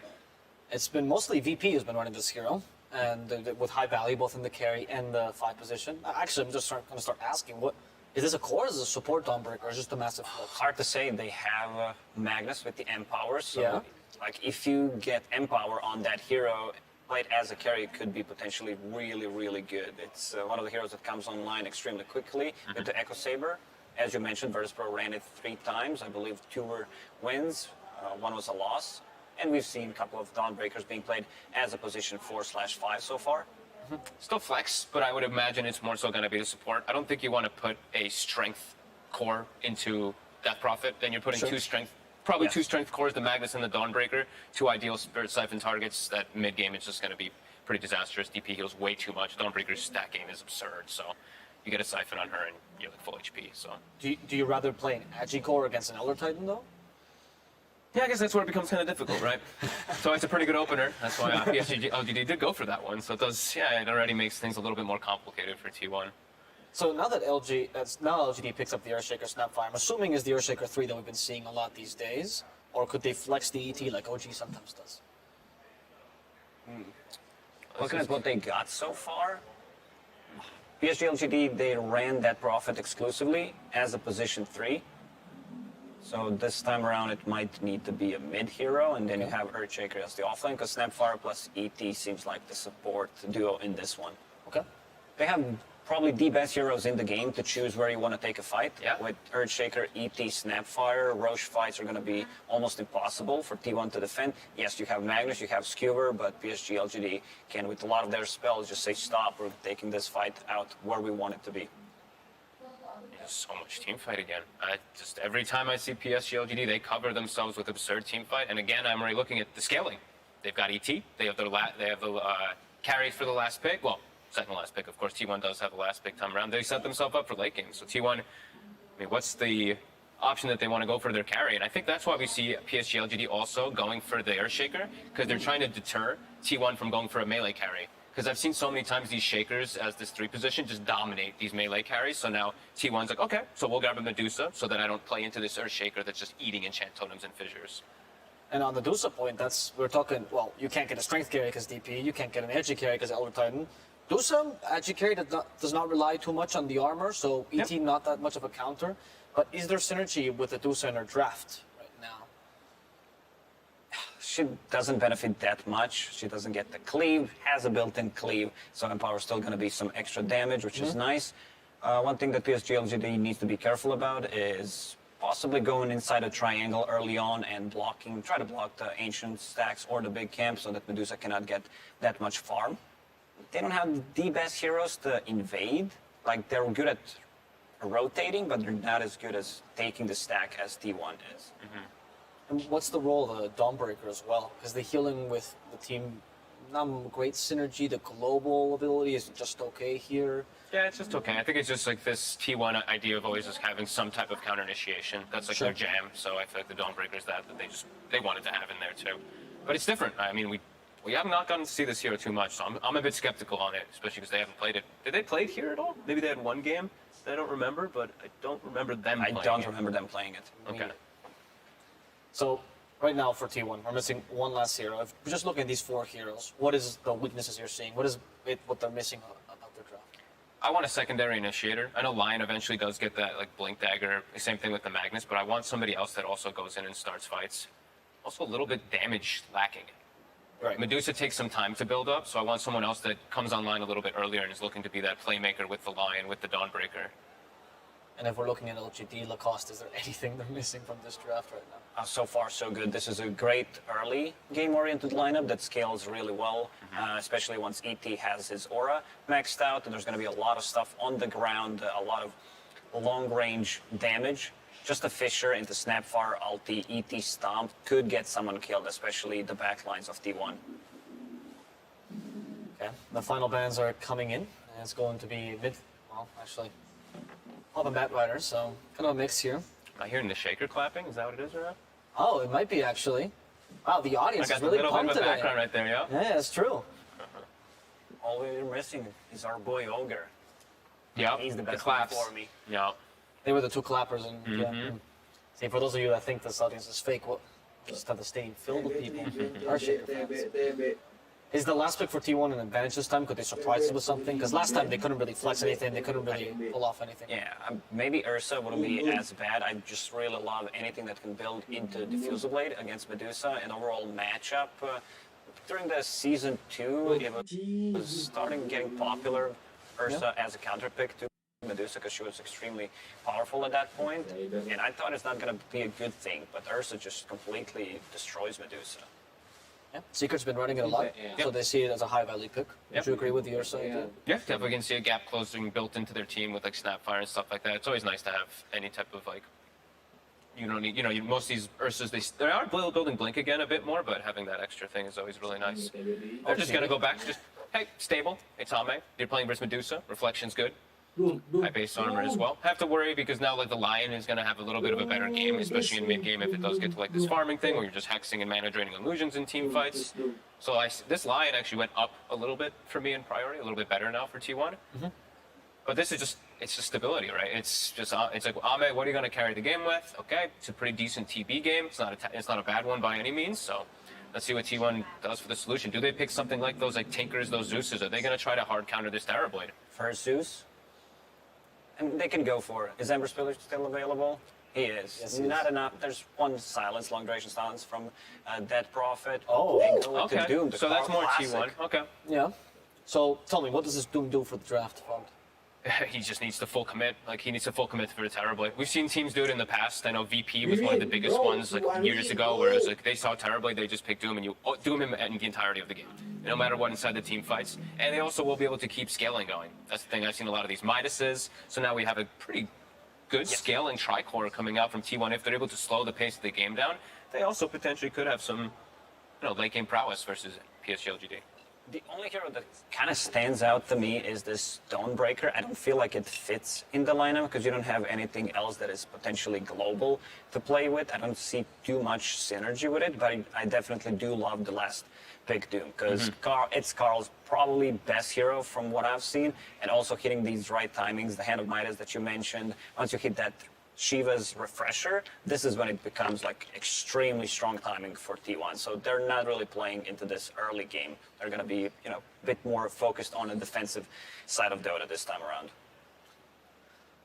It's been mostly VP who's been running this hero, and with high value both in the carry and the fight position. Actually, I'm just going to start asking, what is this a core? Is this a support Dawnbreaker, or is it just a massive flip? Hard to say. They have Magnus with the Empower, so like if you get Empower on that hero, played as a carry, it could be potentially really, really good. It's one of the heroes that comes online extremely quickly with the Echo Saber. As you mentioned, Virtus.pro ran it 3 times. I believe 2 were wins, 1 was a loss. And we've seen a couple of Dawnbreakers being played as a position 4/5 so far. Still flex, but I would imagine it's more so going to be the support. I don't think you want to put a strength core into Death Prophet. Then you're putting 2 strength, probably 2 strength cores, the Magnus and the Dawnbreaker, 2 ideal Spirit Siphon targets. That mid game is just going to be pretty disastrous. DP heals way too much. Dawnbreaker's stat game is absurd, so you get a Siphon on her and you're like full HP. So do you rather play an Agi core against an Elder Titan though? Yeah, I guess that's where it becomes kind of difficult, right? So it's a pretty good opener. That's why PSG LGD did go for that one. So it already makes things a little bit more complicated for T1. So now that LGD picks up the Earthshaker Snapfire, I'm assuming is the Earthshaker 3 that we've been seeing a lot these days, or could they flex the ET like OG sometimes does? Looking at what they got so far, PSG LGD, they ran that Prophet exclusively as a position 3. So this time around, it might need to be a mid hero, and then you have Earthshaker as the offlane, because Snapfire plus ET seems like the support duo in this one. Okay. They have probably the best heroes in the game to choose where you want to take a fight. Yeah. With Earthshaker, ET, Snapfire, Roche fights are going to be almost impossible for T1 to defend. Yes, you have Magnus, you have Skewer, but PSG LGD can, with a lot of their spells, just say, stop, we're taking this fight out where we want it to be. So much team fight again. Every time I see PSG LGD, they cover themselves with absurd team fight. And again, I'm already looking at the scaling. They've got ET. They have the carry for the last pick. Well, second last pick, of course. T1 does have the last pick time around. They set themselves up for late game. So T1, what's the option that they want to go for their carry? And I think that's why we see PSG LGD also going for the Earthshaker, because they're trying to deter T1 from going for a melee carry. Because I've seen so many times these Shakers as this 3 position just dominate these melee carries. So now T1's like, okay, so we'll grab a Medusa so that I don't play into this Earthshaker that's just eating enchant totems and fissures. And on the Medusa point, we're talking, well, you can't get a strength carry because DP, you can't get an edgy carry because Elder Titan. Medusa, edgy carry does not rely too much on the armor, so ET not that much of a counter. But is there synergy with the Medusa in her draft right now? She doesn't benefit that much. She doesn't get the cleave, has a built-in cleave, so Empower is still going to be some extra damage, which is nice. One thing that PSG LGD needs to be careful about is possibly going inside a triangle early on and try to block the ancient stacks or the big camp so that Medusa cannot get that much farm. They don't have the best heroes to invade. Like, they're good at rotating, but they're not as good as taking the stack as T1 is. And what's the role of the Dawnbreaker as well? Because the healing with the team, not great synergy. The global ability is just okay here. Yeah, it's just okay. I think it's just like this T1 idea of always just having some type of counter initiation. That's like their jam. So I feel like the Dawnbreaker is that they wanted to have in there too. But it's different. I mean, we have not gotten to see this hero too much, so I'm a bit skeptical on it, especially because they haven't played it. Did they play it here at all? Maybe they had one game that I don't remember, but I don't remember them playing it. I don't remember them playing it. Okay. So right now for T1, we're missing one last hero. If we're just looking at these 4 heroes, what is the weaknesses you're seeing? What they're missing about their draft? I want a secondary initiator. I know Lion eventually does get that like Blink Dagger, same thing with the Magnus, but I want somebody else that also goes in and starts fights. Also a little bit damage lacking. Right. Medusa takes some time to build up, so I want someone else that comes online a little bit earlier and is looking to be that playmaker with the Lion, with the Dawnbreaker. And if we're looking at LGD, Lacoste, is there anything they're missing from this draft right now? So far, so good. This is a great early game-oriented lineup that scales really well, especially once ET has his aura maxed out. And there's going to be a lot of stuff on the ground, a lot of long-range damage. Just a Fissure into Snapfire, ulti, ET Stomp could get someone killed, especially the backlines of T1. Okay, the final bans are coming in, and it's going to be well, actually, all the Mat Riders, so kind of a mix here. Am I hearing the shaker clapping? Is that what it is right now? Oh, it might be actually. Wow, the audience is really pumped today. I got a little bit of a background right there, yeah? Yeah, it's true. All we're missing is our boy Ogre. Yeah, he's the best claps one for me. Yeah. They were the two clappers, and yeah. See, for those of you that think this audience is fake, well, just have the stadium filled with people. Our Shaker fans. Is the last pick for T1 an advantage this time? Could they surprise us with something? Because last time they couldn't really flex anything, they couldn't really pull off anything. Yeah, maybe Ursa wouldn't be as bad. I just really love anything that can build into Diffusal Blade against Medusa. An overall matchup. During the Season 2, it was starting getting popular, Ursa as a counter pick to Medusa, because she was extremely powerful at that point. And I thought it's not going to be a good thing, but Ursa just completely destroys Medusa. Yeah, Secret's been running it a lot, so they see it as a high-value pick. Would you agree with the Ursa idea? Yeah, definitely can see a gap closing built into their team with like Snapfire and stuff like that. It's always nice to have any type of like, you don't need, most of these Ursas, they are building Blink again a bit more, but having that extra thing is always really nice. They're just going to go back to just, hey, stable, it's Ame, you're playing versus Medusa, Reflection's good. High base armor as well. Have to worry because now like the Lion is going to have a little bit of a better game, especially in mid game if it does get to like this farming thing where you're just hexing and mana draining illusions in team fights. So this Lion actually went up a little bit for me in priority, a little bit better now for T1. But this is just, it's just stability, right? It's just, it's like, Ame, what are you going to carry the game with? Okay, it's a pretty decent TB game. It's not a bad one by any means. So let's see what T1 does for the solution. Do they pick something like those like Tinkers, those Zeus's? Are they going to try to hard counter this Terrorblade? First Zeus? And they can go for it. Is Ember Spiller still available? He is. Yes, not enough. There's one silence, long duration silence from Dead Prophet. Oh, okay. Doom, so that's more classic. T1. Okay. Yeah. So tell me, what does this Doom do for the draft, Fog? He just needs to full commit. Like, he needs to full commit for the Terrorblade. We've seen teams do it in the past. I know VP was one of the biggest ones, like, years ago, where it was like, they saw Terrorblade, they just picked Doom, and you Doom him in the entirety of the game, no matter what inside the team fights. And they also will be able to keep scaling going. That's the thing. I've seen a lot of these Midases, so now we have a pretty good scaling Tricore coming out from T1. If they're able to slow the pace of the game down, they also potentially could have some, late game prowess versus PSG LGD. The only hero that kind of stands out to me is this Dawnbreaker. I don't feel like it fits in the lineup because you don't have anything else that is potentially global to play with. I don't see too much synergy with it, but I definitely do love the last pick Doom because it's Carl's probably best hero from what I've seen, and also hitting these right timings, the Hand of Midas that you mentioned. Once you hit that Shiva's Refresher, this is when it becomes like extremely strong timing for T1. So they're not really playing into this early game. They're going to be, a bit more focused on the defensive side of Dota this time around.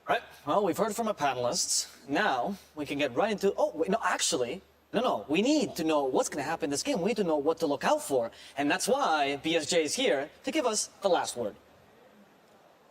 Right. Well, we've heard from our panelists. Now we can get right into. Oh, wait, no, actually. No. We need to know what's going to happen in this game. We need to know what to look out for. And that's why BSJ is here to give us the last word.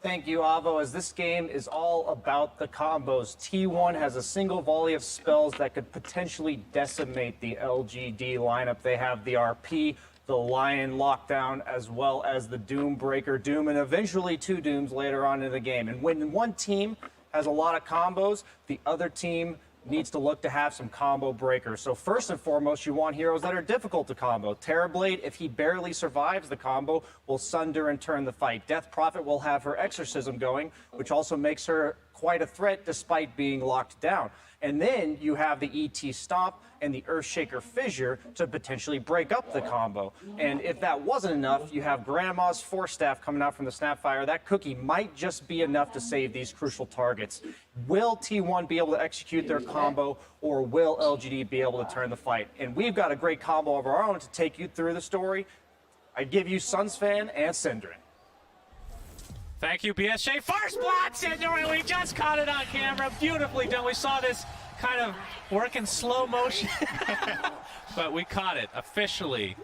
Thank you, Avo, as this game is all about the combos. T1 has a single volley of spells that could potentially decimate the LGD lineup. They have the RP, the Lion Lockdown, as well as the Doom Breaker Doom, and eventually two Dooms later on in the game. And when one team has a lot of combos, the other team needs to look to have some combo breakers. So first and foremost, you want heroes that are difficult to combo. Terrorblade, if he barely survives the combo, will sunder and turn the fight. Death Prophet will have her Exorcism going, which also makes her quite a threat despite being locked down. And then you have the ET Stomp and the Earthshaker Fissure to potentially break up the combo. And if that wasn't enough, you have Grandma's Force Staff coming out from the Snapfire. That cookie might just be enough to save these crucial targets. Will T1 be able to execute their combo, or will LGD be able to turn the fight? And we've got a great combo of our own to take you through the story. I give you Sunsfan and Synderen. Thank you, BSJ. First blood, Synderen. We just caught it on camera. Beautifully done. We saw this kind of work in slow motion. But we caught it officially.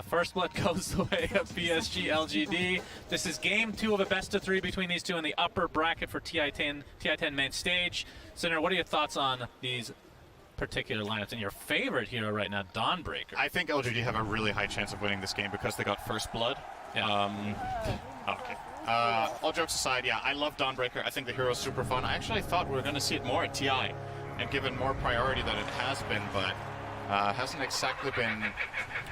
First blood goes the way of PSG LGD. This is game 2 of a best of 3 between these two in the upper bracket for TI10 main stage. Cinder, what are your thoughts on these particular lineups and your favorite hero right now, Dawnbreaker? I think LGD have a really high chance of winning this game because they got first blood. Yeah. Okay. All jokes aside, yeah, I love Dawnbreaker. I think the hero's super fun. I actually thought we were going to see it more at TI and given more priority than it has been, but hasn't exactly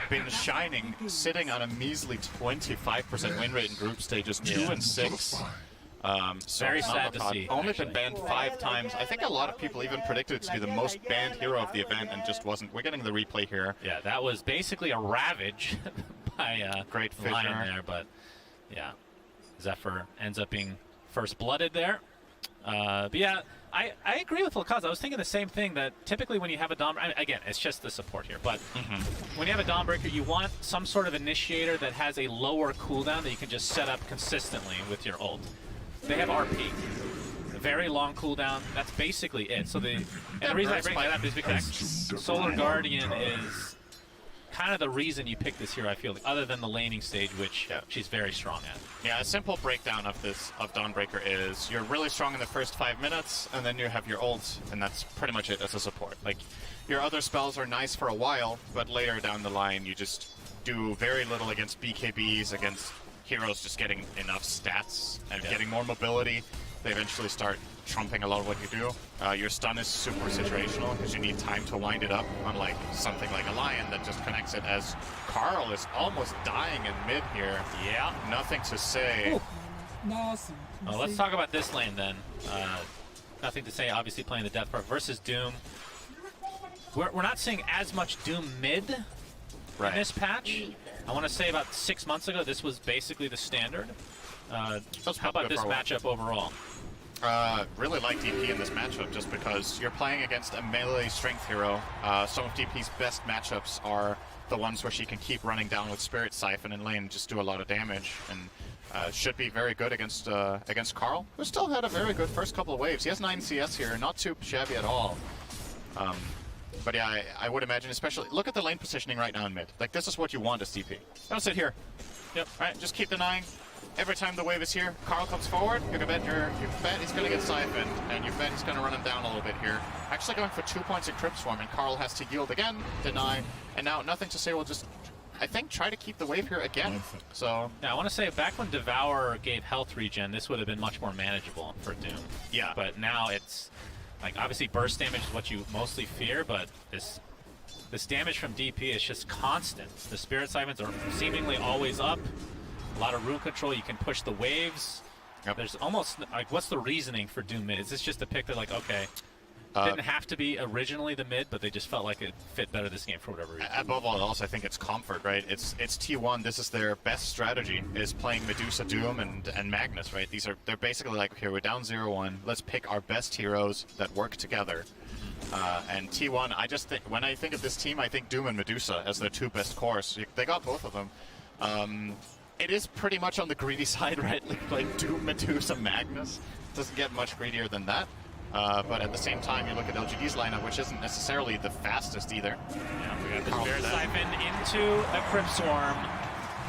been shining, sitting on a measly 25% win rate in group stages, 2 and 6. So very sad to see. Only been banned 5 times. I think a lot of people even predicted it to be the most banned hero of the event and just wasn't. We're getting the replay here. Yeah, that was basically a ravage by Great Lion there, but yeah, Zephyr ends up being first blooded there. But yeah, I agree with Lakaz. I was thinking the same thing, that typically when you have a Dawnbreaker, again, it's just the support here, but when you have a Dawnbreaker, you want some sort of initiator that has a lower cooldown that you can just set up consistently with your ult. They have RP, a very long cooldown. That's basically it. So and the reason I bring that up is because Solar Guardian is kind of the reason you pick this hero, I feel, other than the laning stage, which she's very strong at. Yeah, a simple breakdown of Dawnbreaker is you're really strong in the first 5 minutes, and then you have your ult, and that's pretty much it as a support. Like, your other spells are nice for a while, but later down the line you just do very little against BKBs, against heroes just getting enough stats and getting more mobility. They eventually start trumping a lot of what you do. Your stun is super situational because you need time to wind it up, unlike something like a Lion that just connects it, as Carl is almost dying in mid here. Yeah. Nothing to say. Well, let's talk about this lane then. Nothing to say, obviously playing the Death Part versus Doom. We're not seeing as much Doom mid in this patch. I want to say about 6 months ago, this was basically the standard. How about this matchup overall? Really like DP in this matchup just because you're playing against a melee strength hero. Some of DP's best matchups are the ones where she can keep running down with Spirit Siphon in lane and just do a lot of damage, and should be very good against Carl, who still had a very good first couple of waves. He has 9 CS here, not too shabby at all. But yeah, I would imagine, especially, look at the lane positioning right now in mid. Like, this is what you want as DP. Don't sit here. Yep, right, just keep denying. Every time the wave is here, Carl comes forward, you bet he's going to get siphoned, and you bet he's going to run him down a little bit here. Actually going for 2 points in Crypt Swarm, and Carl has to yield again, deny, and now nothing to say, we'll just, I think, try to keep the wave here again. So yeah, I want to say, back when Devour gave health regen, this would have been much more manageable for Doom. Yeah. But now it's, like, obviously burst damage is what you mostly fear, but this damage from DP is just constant. The Spirit Siphons are seemingly always up. A lot of rune control, you can push the waves. There's almost, like, what's the reasoning for Doom mid? Is this just a pick that, like, okay, didn't have to be originally the mid, but they just felt like it fit better this game for whatever reason? Above all else, I think it's comfort, right? It's T1, this is their best strategy, is playing Medusa, Doom, and Magnus, right? They're basically like, okay, we're down 0-1, let's pick our best heroes that work together. And T1, I just think, when I think of this team, I think Doom and Medusa as their 2 best cores. They got both of them. It is pretty much on the greedy side, right? Like Doom, Medusa, Magnus. Doesn't get much greedier than that. But at the same time, you look at LGD's lineup, which isn't necessarily the fastest either. Yeah, we got the Spirit Siphon into a Crypt Swarm.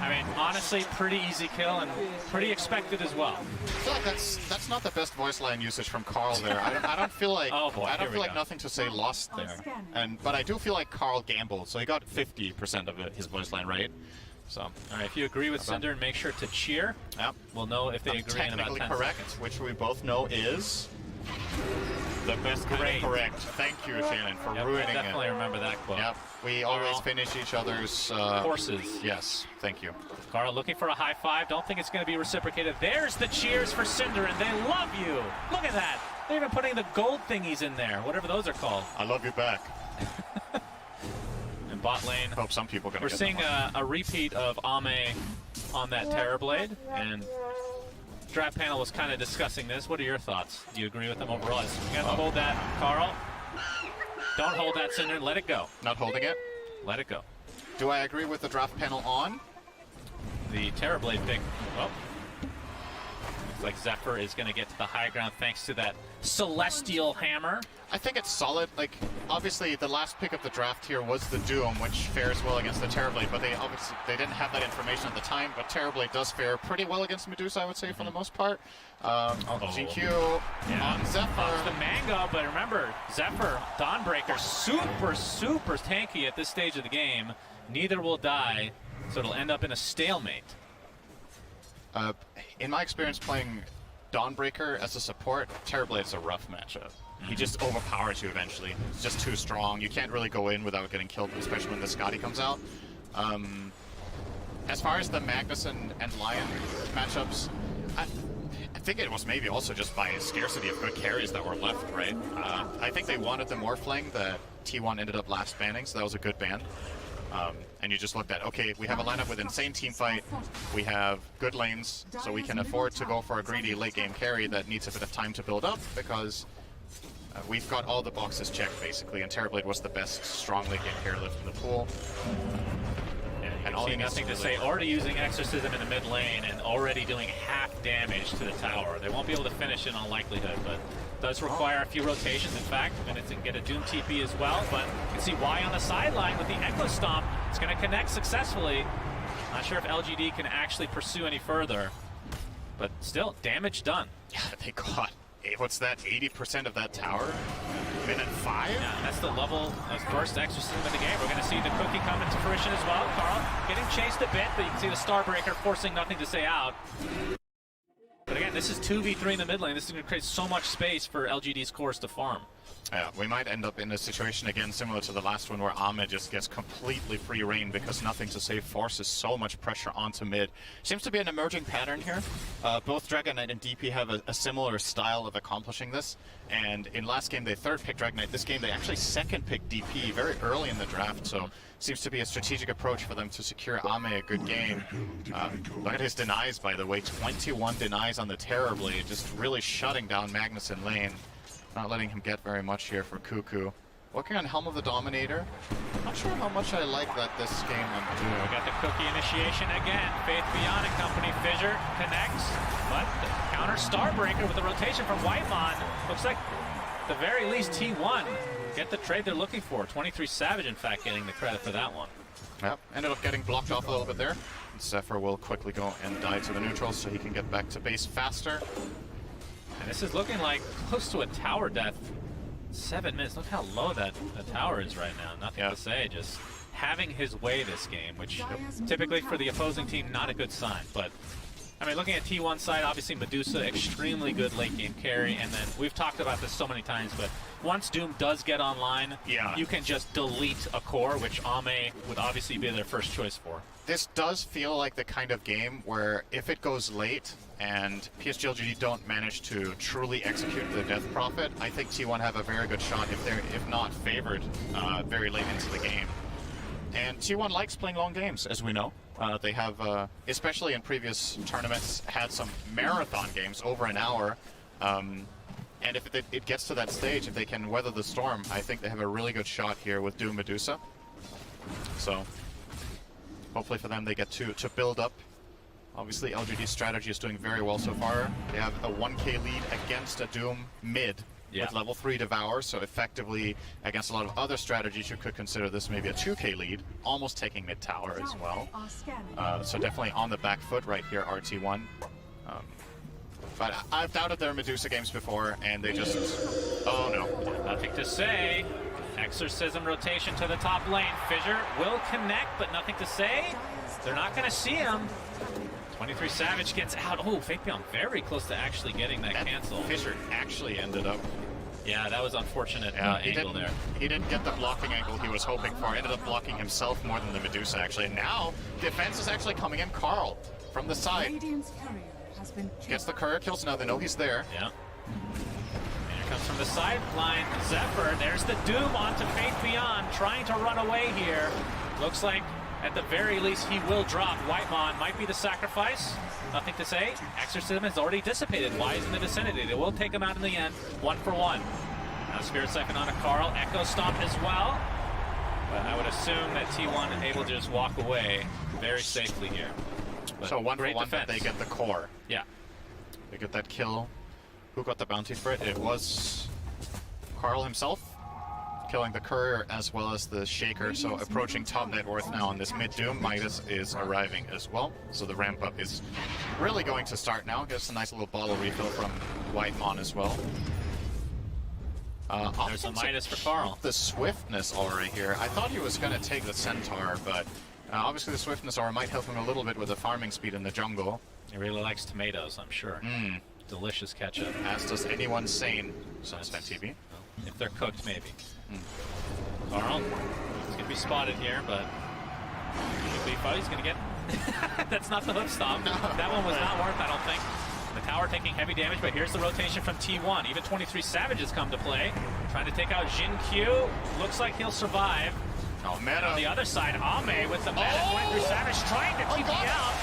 I mean, honestly, pretty easy kill and pretty expected as well. I feel like that's not the best voice line usage from Carl there. I don't feel like I don't feel like nothing to say lost there. But I do feel like Carl gambled, so he got 50% of his voice line right. So, all right, if you agree with Cinder, make sure to cheer. Yep. We'll know if they agree in about 10 correct, seconds. which we both know is the best kind of correct. Thank you, Shannon, for ruining it. Definitely remember that quote. Yep. We always finish each other's horses. Yes, thank you. Carl looking for a high five. Don't think it's going to be reciprocated. There's the cheers for Cinder, and they love you. Look at that. They're even putting the gold thingies in there, whatever those are called. I love you back. Bot lane. Hope some people We're seeing a repeat of Ame on that Terrorblade, and draft panel was kind of discussing this. What are your thoughts? Do you agree with them overall? You got to hold that, Carl. Don't hold that, Cinder. Let it go. Not holding it? Let it go. Do I agree with the draft panel on? The Terrorblade pick. Oh. Looks like Zephyr is going to get to the high ground thanks to that Celestial Hammer. I think it's solid. Like, obviously, the last pick of the draft here was the Doom, which fares well against the Terrorblade, but they didn't have that information at the time, but Terrorblade does fare pretty well against Medusa, I would say, for the most part. GQ on Zephyr. It's the Mango, but remember, Zephyr, Dawnbreaker, super tanky at this stage of the game. Neither will die, so it'll end up in a stalemate. In my experience playing Dawnbreaker as a support, Terrorblade's a rough matchup. He just overpowers you eventually. It's just too strong. You can't really go in without getting killed, especially when the Scotty comes out. As far as the Magnus and Lion matchups, I think it was maybe also just by scarcity of good carries that were left, right? I think they wanted the Morphling that T1 ended up last banning, so that was a good ban. And you just looked at, okay, we have a lineup with insane team fight, we have good lanes, so we can afford to go for a greedy late game carry that needs a bit of time to build up, because we've got all the boxes checked basically, and Terrorblade was the best strong late game carry left in the pool. And all nothing to say, already using Exorcism in the mid lane and already doing half damage to the tower. They won't be able to finish in all likelihood, but does require a few rotations. In fact, and it's get a Doom TP as well, but you can see Y on the sideline with the Echo Stomp. It's going to connect successfully. Not sure if LGD can actually pursue any further, but still, damage done. Yeah, they got, what's that, 80% of that tower? Minute 5? Yeah, that's the level of first Exorcism of the game. We're going to see the Cookie come into fruition as well. Carl getting chased a bit, but you can see the Starbreaker forcing nothing to say out. But again, this is 2v3 in the mid lane. This is going to create so much space for LGD's cores to farm. Yeah, we might end up in a situation again similar to the last one where Ahmed just gets completely free reign because nothing to say forces so much pressure onto mid. Seems to be an emerging pattern here. Both Dragon Knight and DP have a similar style of accomplishing this. And in last game they third picked Dragon Knight. This game they actually second picked DP very early in the draft. So seems to be a strategic approach for them to secure Ame a good game. Look at his denies, by the way. 21 denies on the Terrorblade, just really shutting down Magnus in lane. Not letting him get very much here for Cuckoo. Working on Helm of the Dominator. Not sure how much I like that this game on Duo. We got the Cookie initiation again. Faith Beyond and company. Fissure connects, but the counter Starbreaker with the rotation from Whitemon. Looks like, at the very least, T1 get the trade they're looking for. 23 Savage, in fact, getting the credit for that one. Yep, ended up getting blocked off a little bit there. Zephyr will quickly go and die to the neutrals so he can get back to base faster. And this is looking like close to a tower death. 7 minutes. Look how low that tower is right now. Nothing to say. Just having his way this game, which typically for the opposing team, not a good sign. But, I mean, looking at T1 side, obviously Medusa, extremely good late game carry. And then we've talked about this so many times, but once Doom does get online, you can just delete a core, which Ame would obviously be their first choice for. This does feel like the kind of game where if it goes late and PSG LGD don't manage to truly execute the Death Prophet, I think T1 have a very good shot if they're, if not favored, very late into the game. And T1 likes playing long games, as we know. They have, especially in previous tournaments, had some marathon games over an hour. And if it gets to that stage, if they can weather the storm, I think they have a really good shot here with Doom Medusa. So hopefully for them they get to build up. Obviously LGD's strategy is doing very well so far. They have a 1k lead against a Doom mid with level 3 Devour, so effectively against a lot of other strategies you could consider this maybe a 2k lead, almost taking mid tower as well. So definitely on the back foot right here, RT1. But I've doubted their Medusa games before, and they just... Oh no. Nothing to say. Exorcism rotation to the top lane. Fissure will connect, but nothing to say. They're not going to see him. 23 Savage gets out. Oh, Fake Beyond very close to actually getting that cancel. Fissure actually ended up... Yeah, that was unfortunate angle there. He didn't get the blocking angle he was hoping for. Ended up blocking himself more than the Medusa, actually. And now, defense is actually coming in. Carl, from the side. Gets the courier kills, now they know he's there. Yeah. And here comes from the sideline, Zephyr. There's the Doom onto Faith Beyond, trying to run away here. Looks like, at the very least, he will drop. Whitemon might be the sacrifice. Nothing to say. Exorcism has already dissipated. Y is in the vicinity. They will take him out in the end, 1 for 1. Now Spirit Siphon on a Carl. Echo Stomp as well. But I would assume that T1 able to just walk away very safely here. But so 1 for 1 defense. they get the core. Yeah. They get that kill. Who got the bounty for it? It was Carl himself, killing the courier as well as the shaker. So approaching top net worth now on this mid doom. Midas is arriving as well. So the ramp up is really going to start now. Gets a nice little bottle refill from Whitemon as well. There's a Midas for Carl. The swiftness aura here. I thought he was going to take the centaur, but obviously the swiftness aura might help him a little bit with the farming speed in the jungle. He really likes tomatoes, I'm sure. Delicious ketchup. As does anyone sane. Sunspent TV. If they're cooked, maybe. Carl, he's going to be spotted here, but he's going to get... That's not the hook stomp. No. That one was not worth, I don't think. The tower taking heavy damage, but here's the rotation from T1. Even 23 Savages come to play. Trying to take out Jin Q. Looks like he'll survive. Oh, meta. On the other side, Ame with the meta. 23 Savage trying to keep me out.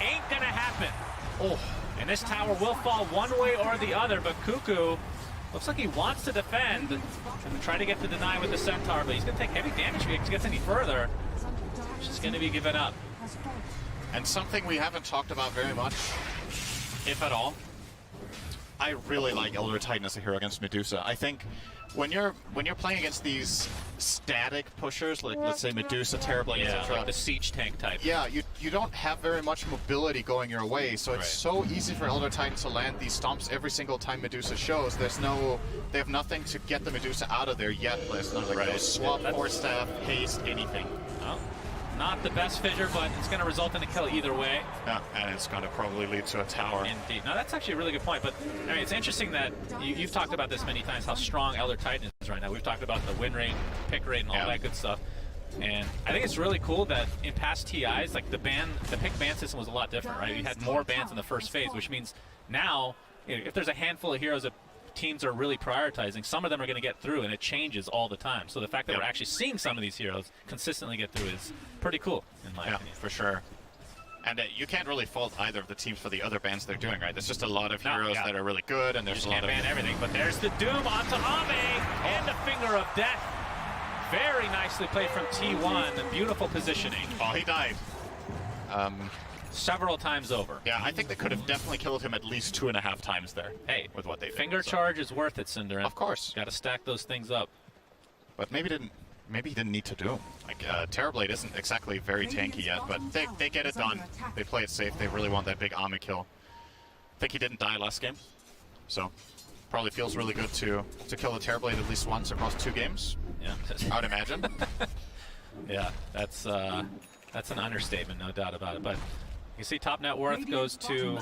Ain't gonna happen. And this tower will fall one way or the other, but Cuckoo looks like he wants to defend and try to get the deny with the Centaur, but he's gonna take heavy damage if he gets any further. It's just gonna be given up. And something we haven't talked about very much, if at all, I really like Elder Titan as a hero against Medusa. I think when you're playing against these static pushers, like let's say Medusa, Terrorblade, etc., like the siege tank type. Yeah, you don't have very much mobility going your way, so it's so easy for Elder Titan to land these stomps every single time Medusa shows. They have nothing to get the Medusa out of there yet. There's none like those swap, force staff, haste, anything. Oh. Not the best fissure, but it's going to result in a kill either way. Yeah, and it's going to probably lead to a tower. Indeed. Now, that's actually a really good point, but I mean, it's interesting that you've talked about this many times, how strong Elder Titan is right now. We've talked about the win rate, pick rate, and all that good stuff. And I think it's really cool that in past TIs, like the pick ban system was a lot different, right? You had more bans in the first phase, which means now, if there's a handful of heroes that teams are really prioritizing, some of them are going to get through, and it changes all the time. So the fact that we're actually seeing some of these heroes consistently get through is pretty cool, in my opinion. For sure. And you can't really fault either of the teams for the other bans they're doing, right? There's just a lot of heroes that are really good, and there's a lot of... ban everything, but there's the Doom onto Ame, and the Finger of Death. Very nicely played from T1, beautiful positioning. Oh, he died. Several times over. Yeah, I think they could have definitely killed him at least 2.5 times there. Hey, with what they did. Finger charge is worth it, Cinderin. Of course. Got to stack those things up. But maybe he didn't need to do them. Like, Terrorblade isn't exactly very tanky yet, but they get it done. They play it safe. They really want that big Ame kill. I think he didn't die last game, so probably feels really good to kill the Terrorblade at least once across 2 games. Yeah, I would imagine. Yeah, that's an understatement, no doubt about it. But you see, top net worth goes to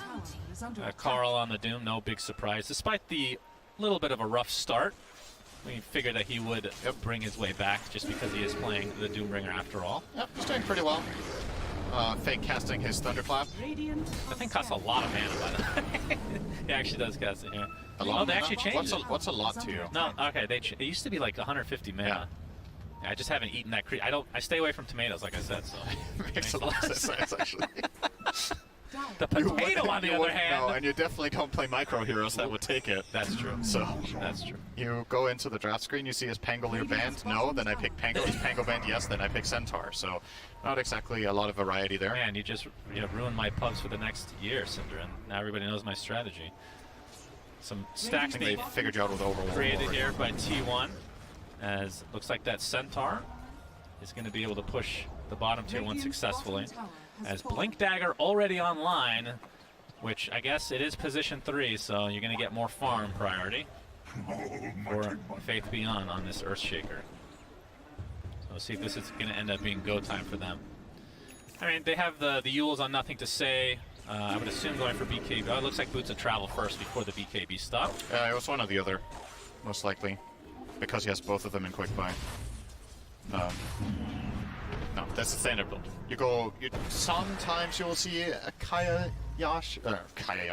Carl on the Doom. No big surprise, despite the little bit of a rough start. We figured that he would bring his way back just because he is playing the Doombringer after all. Yep, he's doing pretty well. Fake casting his Thunderclap. That thing costs a lot of mana, by the way. He actually does cast it here. A lot they actually changed it. What's a lot to you? No, okay, it used to be like 150 mana. Yeah, I just haven't eaten that creep. I stay away from tomatoes, like I said, so. Makes a lot of sense, actually. The potato, on the other hand. No, and you definitely don't play micro heroes that would take it. That's true. So that's true. You go into the draft screen, you see his Pangolier banned. No, then I pick Pango. Is Pango banned? Yes, then I pick Centaur. So not exactly a lot of variety there. Man, you just ruined my pubs for the next year, Cinderin. Now everybody knows my strategy. Some stacks they figured you out with Overlord created here by T1, as it looks like that Centaur is going to be able to push the bottom tier 1 successfully. As Blink Dagger already online, which I guess it is position 3, so you're going to get more farm priority for Faith Beyond on this Earthshaker. So we'll see if this is going to end up being go time for them. I mean, they have the Yules on Nothing to Say. I would assume going for BKB. Oh, it looks like Boots would travel first before the BKB stop. It was one or the other, most likely, because he has both of them in quick buy. No, that's the standard build. Sometimes you'll see a Kaya Sanj. Kaya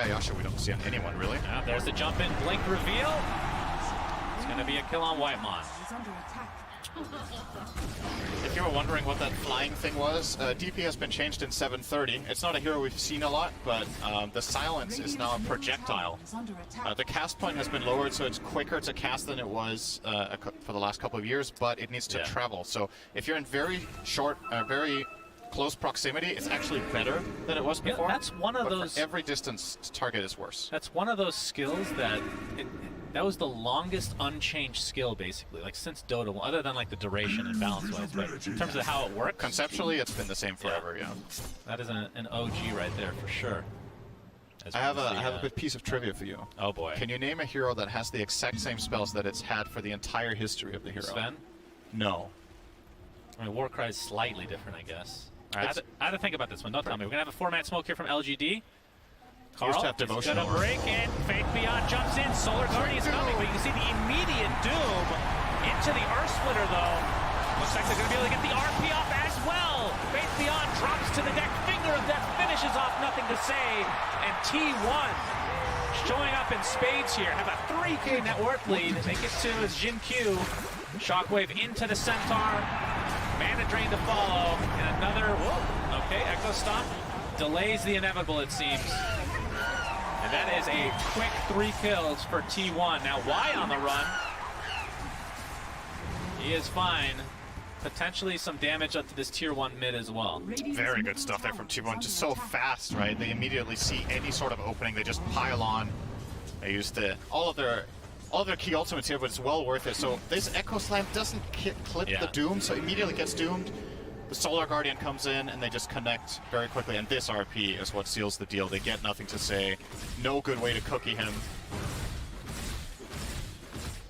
Yasha we don't see on anyone, really. Yeah, there's the jump in, blink reveal. It's going to be a kill on Whitemon. If you were wondering what that flying thing was, DP has been changed in 730. It's not a hero we've seen a lot, but the silence is now a projectile. The cast point has been lowered, so it's quicker to cast than it was for the last couple of years, but it needs to travel. So if you're in very short, very close proximity, it's actually better than it was before. That's one of but those. For every distance target is worse. That's one of those skills that that was the longest unchanged skill, basically, like since Dota, other than like the duration and balance-wise, but in terms of how it works. Conceptually, it's been the same forever. Yeah. That is an OG right there for sure. I have a good piece of trivia for you. Oh boy. Can you name a hero that has the exact same spells that it's had for the entire history of the hero? Sven? No. I mean, Warcry is slightly different, I guess. All right, I have to think about this one. Don't tell me. We're going to have a 4-man smoke here from LGD. Carl to have devotion going to break it. Faith Beyond jumps in. Solar Guardian's coming, but you can see the immediate doom into the Earth Splitter, though. Looks like they're going to be able to get the RP off as well. Faith Beyond drops to the deck. Finger of Death finishes off Nothing to Say. And T1 showing up in spades here. Have a 3K net worth lead. They get to as Jin Q. Shockwave into the Centaur. Mana Drain to follow. And another, whoa, okay, Echo Stomp. Delays the inevitable, it seems. And that is a quick 3 kills for T1. Now, Y on the run. He is fine. Potentially some damage up to this tier 1 mid as well. Very good stuff there from T1. Just so fast, right? They immediately see any sort of opening. They just pile on. They use all of their key ultimates here, but it's well worth it. So this Echo Slam doesn't clip the Doom, so immediately gets doomed. The Solar Guardian comes in, and they just connect very quickly. And this RP is what seals the deal. They get Nothing to Say. No good way to cookie him.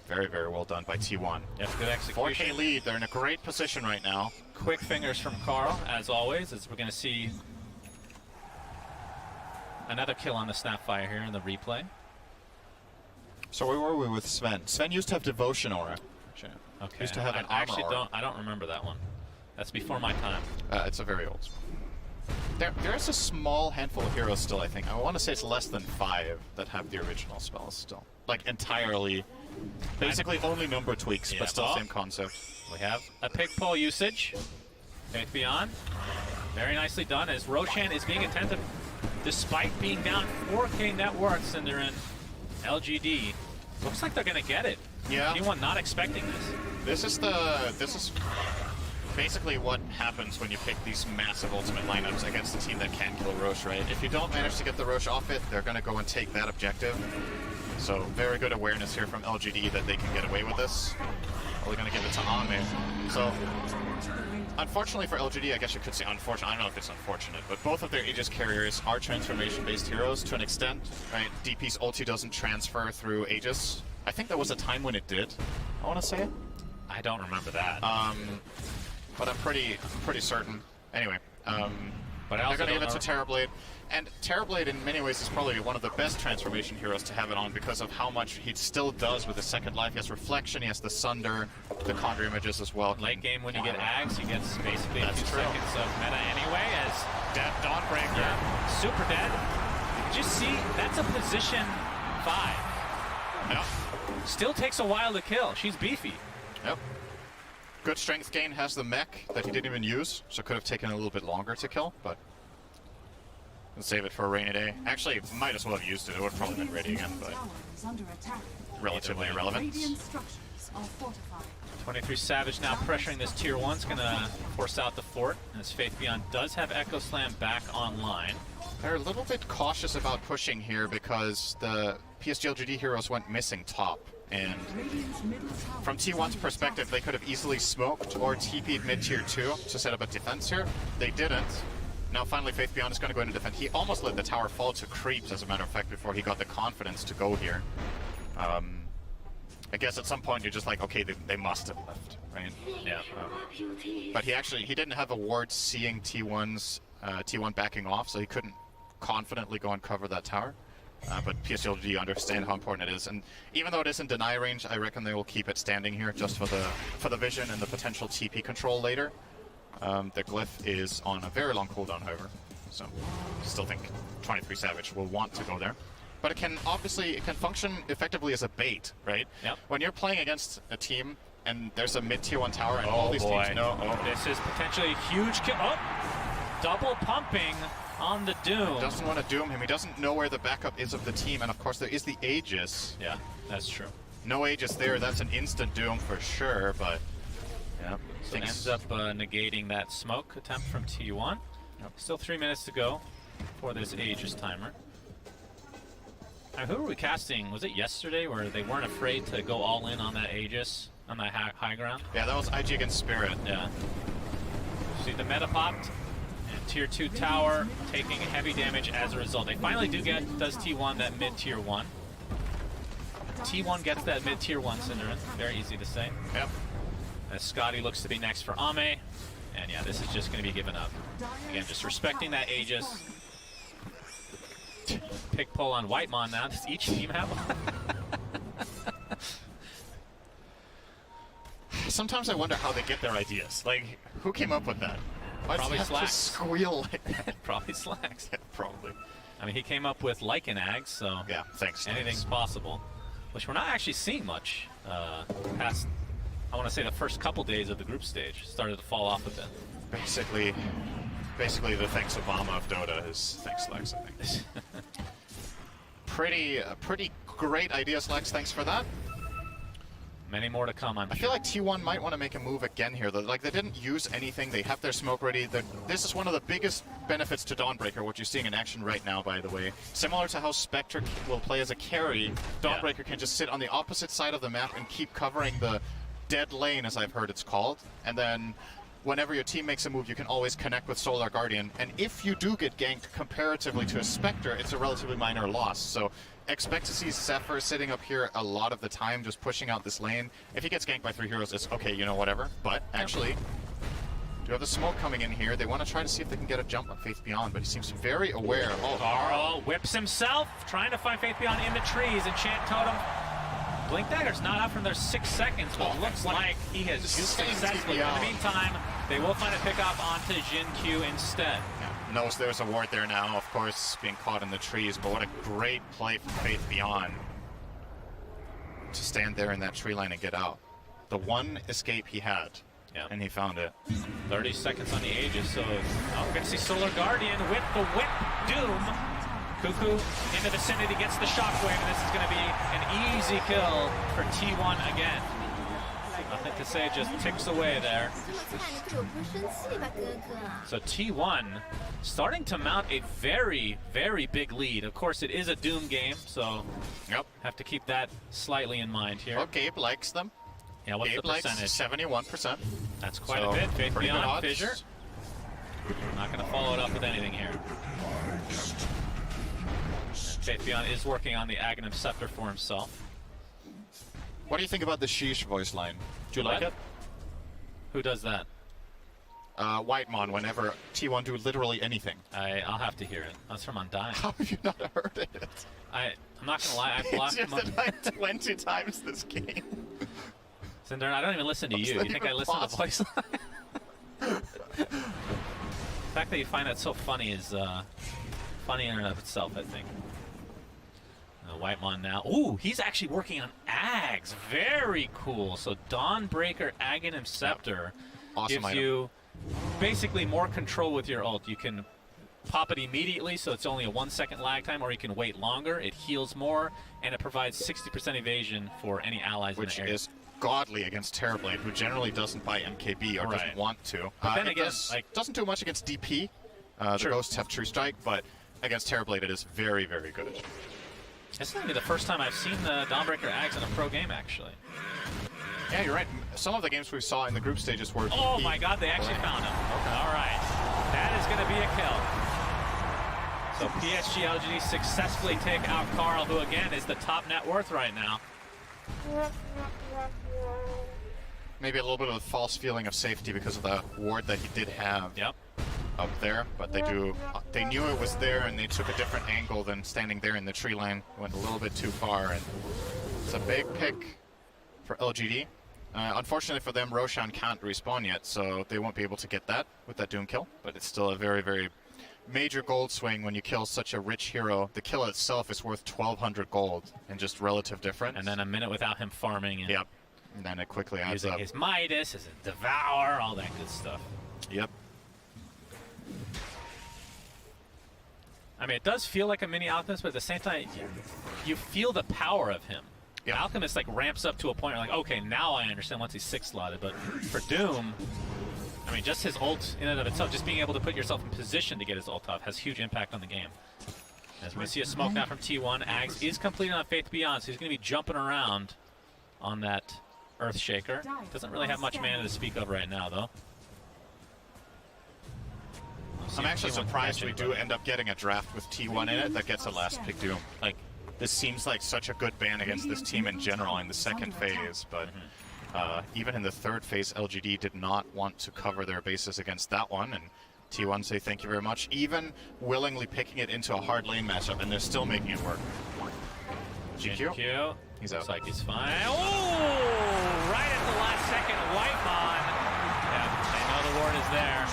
Very, very well done by T1. Yes, good execution. 4K lead. They're in a great position right now. Quick fingers from Carl, as always, as we're going to see another kill on the Snapfire here in the replay. So where were we with Sven? Sven used to have Devotion Aura. Okay. Used to have an I actually Armor Aura. I don't remember that one. That's before my time. It's a very old one. There's a small handful of heroes still, I think. I want to say it's less than 5 that have the original spells still. Like, entirely. Basically only number tweaks, but still same concept. We have a pick pull usage. Faith Beyond. Very nicely done as Roshan is being attentive despite being down 4K net worths, and they're in LGD. Looks like they're going to get it. Yeah. T1 not expecting this. This is basically what happens when you pick these massive ultimate lineups against a team that can kill Roche, right? If you don't manage to get the Roche off it, they're going to go and take that objective. So very good awareness here from LGD that they can get away with this. Probably going to give it to Ahmed. So unfortunately for LGD, I guess you could say unfortunate. I don't know if it's unfortunate, but both of their Aegis carriers are transformation-based heroes to an extent, right? DP's ulti doesn't transfer through Aegis. I think there was a time when it did, I want to say. I don't remember that. But I'm pretty certain. Anyway, but they're going to give it to Terrorblade. And Terrorblade, in many ways, is probably one of the best transformation heroes to have it on because of how much he still does with the second life. He has Reflection, he has the Sunder, the Conjure images as well. Late game, when you get Ags, he gets basically a few seconds of meta anyway as Dead Dawnbreaker. Yeah, super dead. Just see, that's a position 5. Yep. Still takes a while to kill. She's beefy. Yep. Good strength gain, has the mech that he didn't even use, so could have taken a little bit longer to kill, but we'll save it for a rainy day. Actually, might as well have used it. It would have probably been ready again, but relatively irrelevant. 23 Savage now pressuring this tier 1. It's going to force out the fort, as Faith Beyond does have Echo Slam back online. They're a little bit cautious about pushing here because the PSG LGD heroes went missing top. And from T1's perspective, they could have easily smoked or TP'd mid-tier 2 to set up a defense here. They didn't. Now finally Faith Beyond is going to go into defense. He almost let the tower fall to creeps, as a matter of fact, before he got the confidence to go here. I guess at some point you're just like, okay, they must have left, right? Yeah. But he didn't have a ward seeing T1 backing off, so he couldn't confidently go and cover that tower. But PSG understand how important it is, and even though it is in deny range, I reckon they will keep it standing here just for the vision and the potential TP control later. The glyph is on a very long cooldown, however, so still think 23 Savage will want to go there. But it can function effectively as a bait, right? Yep. When you're playing against a team and there's a mid-tier 1 tower and all these teams know, this is potentially a huge kill. Oh, double pumping on the Doom. Doesn't want to doom him. He doesn't know where the backup is of the team, and of course there is the Aegis. Yeah, that's true. No Aegis there, that's an instant doom for sure, but Yeah. So it ends up negating that smoke attempt from T1. Still 3 minutes to go for this Aegis timer. Who were we casting? Was it yesterday where they weren't afraid to go all in on that Aegis, on that high ground? Yeah, that was IG against Spirit. Yeah. See the meta popped, and tier 2 tower taking heavy damage as a result. They finally does T1 that mid tier 1. T1 gets that mid tier 1 Cinderin. Very easy to say. Yep. As Scotty looks to be next for Ame. And yeah, this is just going to be given up. Again, just respecting that Aegis. Pick pull on Whitemon now. Does each team have one? Sometimes I wonder how they get their ideas. Like, who came up with that? Why Probably does he have to Slacks. squeal like that? Probably Slacks. Yeah, probably. I mean, he came up with Lycan so yeah, thanks. Anything's possible. Which we're not actually seeing much past, I want to say, the first couple days of the group stage. Started to fall off a bit. Basically the thanks Obama of Dota is thanks Lex, I think. Pretty great ideas, Lex. Thanks for that. Many more to come, I feel like T1 might want to make a move again here. Like, they didn't use anything. They have their smoke ready. This is one of the biggest benefits to Dawnbreaker, what you're seeing in action right now, by the way. Similar to how Spectre will play as a carry, Dawnbreaker can just sit on the opposite side of the map and keep covering the dead lane, as I've heard it's called. And then whenever your team makes a move, you can always connect with Solar Guardian. And if you do get ganked comparatively to a Spectre, it's a relatively minor loss. So expect to see Zephyr sitting up here a lot of the time, just pushing out this lane. If he gets ganked by 3 heroes, it's okay, you know, whatever. But actually, do have the smoke coming in here. They want to try to see if they can get a jump on Faith Beyond, but he seems very aware. Oh, Carl whips himself, trying to find Faith Beyond in the trees. Enchant Totem. Blink Dagger's not out from their 6 seconds, but looks like he has used successfully. In the meantime, they will find a pickup onto Jin Q instead. Yeah. Knows there's a ward there now, of course, being caught in the trees, but what a great play from Faith Beyond to stand there in that tree line and get out. The one escape he had, and he found it. 30 seconds on the Aegis, so we're going to see Solar Guardian with the whip. Doom. Cuckoo in the vicinity gets the shockwave, and this is going to be an easy kill for T1 again. Nothing to say, just ticks away there. So T1 starting to mount a very, very big lead. Of course, it is a Doom game, so have to keep that slightly in mind here. Well, Gabe likes them. Yeah, what's Gabe the percentage? 71%. That's quite a bit. Faith Beyond, Fissure. Not going to follow it up with anything here. Faith Beyond is working on the Aghanim Scepter for himself. What do you think about the Sheesh voice line? Do you like it? Who does that? Whitemon, whenever T1 do literally anything. I'll have to hear it. That's from Undying. How have you not heard it? I'm not gonna lie, I blocked him. It's like 20 times this game. Cinder, I don't even listen to you. You think I listen to the voice line? The fact that you find that so funny is funny in and of itself, I think. Whitemon now. Ooh, he's actually working on Ags. Very cool. So Dawnbreaker Aghanim Scepter awesome gives you basically more control with your ult. You can pop it immediately, so it's only a 1 second lag time, or you can wait longer. It heals more, and it provides 60% evasion for any allies in the area. Which is godly against Terrorblade, who generally doesn't buy MKB or doesn't want to. But then again, doesn't do much against DP. The Ghosts have True Strike, but against Terrorblade it is very, very good. This is going to be the first time I've seen the Dawnbreaker Ags in a pro game, actually. Yeah, you're right. Some of the games we saw in the group stages were... Oh my god, they actually found him. All right. That is going to be a kill. So PSG LGD successfully take out Carl, who again is the top net worth right now. Maybe a little bit of a false feeling of safety because of the ward that he did have up there, but they knew it was there and they took a different angle than standing there in the tree line. Went a little bit too far, and it's a big pick for LGD. Unfortunately for them, Roshan can't respawn yet, so they won't be able to get that with that Doom kill, but it's still a very, very major gold swing when you kill such a rich hero. The kill itself is worth 1,200 gold in just relative difference. And then a minute without him farming. And and then it quickly adds using up. his Midas, his Devour, all that good stuff. Yep. I mean, it does feel like a mini Alchemist, but at the same time, you feel the power of him. Alchemist like ramps up to a point where like, okay, now I understand once he's 6 slotted, but for Doom, I mean, just his ult in and of itself, just being able to put yourself in position to get his ult off has huge impact on the game. As we see a smoke now from T1, Ags is completing on Faith Beyond, so he's going to be jumping around on that Earthshaker. Doesn't really have much mana to speak of right now, though. I'm actually surprised we do end up getting a draft with T1 in it that gets a last pick Doom. Like, this seems like such a good ban against this team in general in the second phase, but even in the third phase, LGD did not want to cover their bases against that one, and T1 say thank you very much, even willingly picking it into a hard lane matchup, and they're still making it work. GQ. He's out. Looks like he's fine. Oh! Right at the last second, Whitemon. Yeah, they know the ward is there.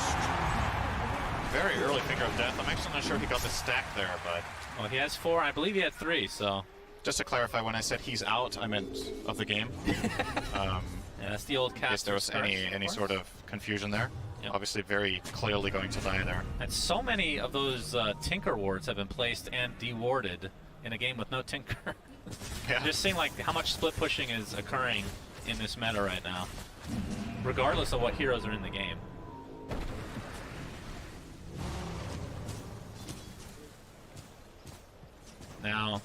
Very early finger of death. I'm actually not sure he got the stack there, but... Well, he has 4. I believe he had 3, so... Just to clarify, when I said he's out, I meant of the game. Yeah, that's the old cast. If there was any sort of confusion there. Yep. Obviously very clearly going to die there. And so many of those Tinker wards have been placed and dewarded in a game with no Tinker. Yeah. Just seeing like how much split pushing is occurring in this meta right now, regardless of what heroes are in the game. Now,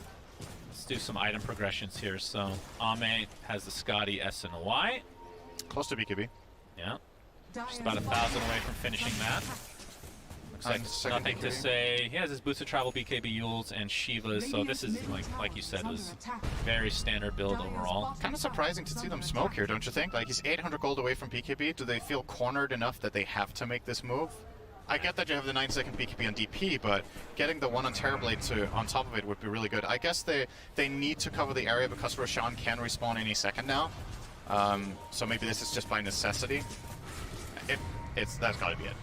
let's do some item progressions here. So, Ame has the Scotty S and Y. Close to BKB. Yeah. Just about 1,000 away from finishing that. Looks like nothing to say. He has his Boots of Travel, BKB Yules, and Shivas, so this is, like you said, was very standard build overall. Kind of surprising to see them smoke here, don't you think? Like, he's 800 gold away from BKB. Do they feel cornered enough that they have to make this move? I get that you have the 9-second BKB on DP, but getting the 1 on Terrorblade on top of it would be really good. I guess they need to cover the area because Roshan can respawn any second now. So maybe this is just by necessity. That's gotta be it.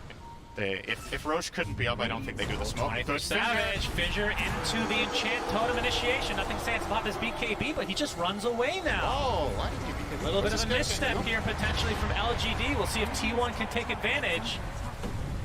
If Roche couldn't be up, I don't think they do the smoke. Savage, Fissure into the Enchant Totem initiation. Nothing saying it's about this BKB, but he just runs away now. Oh, why did you BKB? A little bit of a misstep here potentially from LGD. We'll see if T1 can take advantage.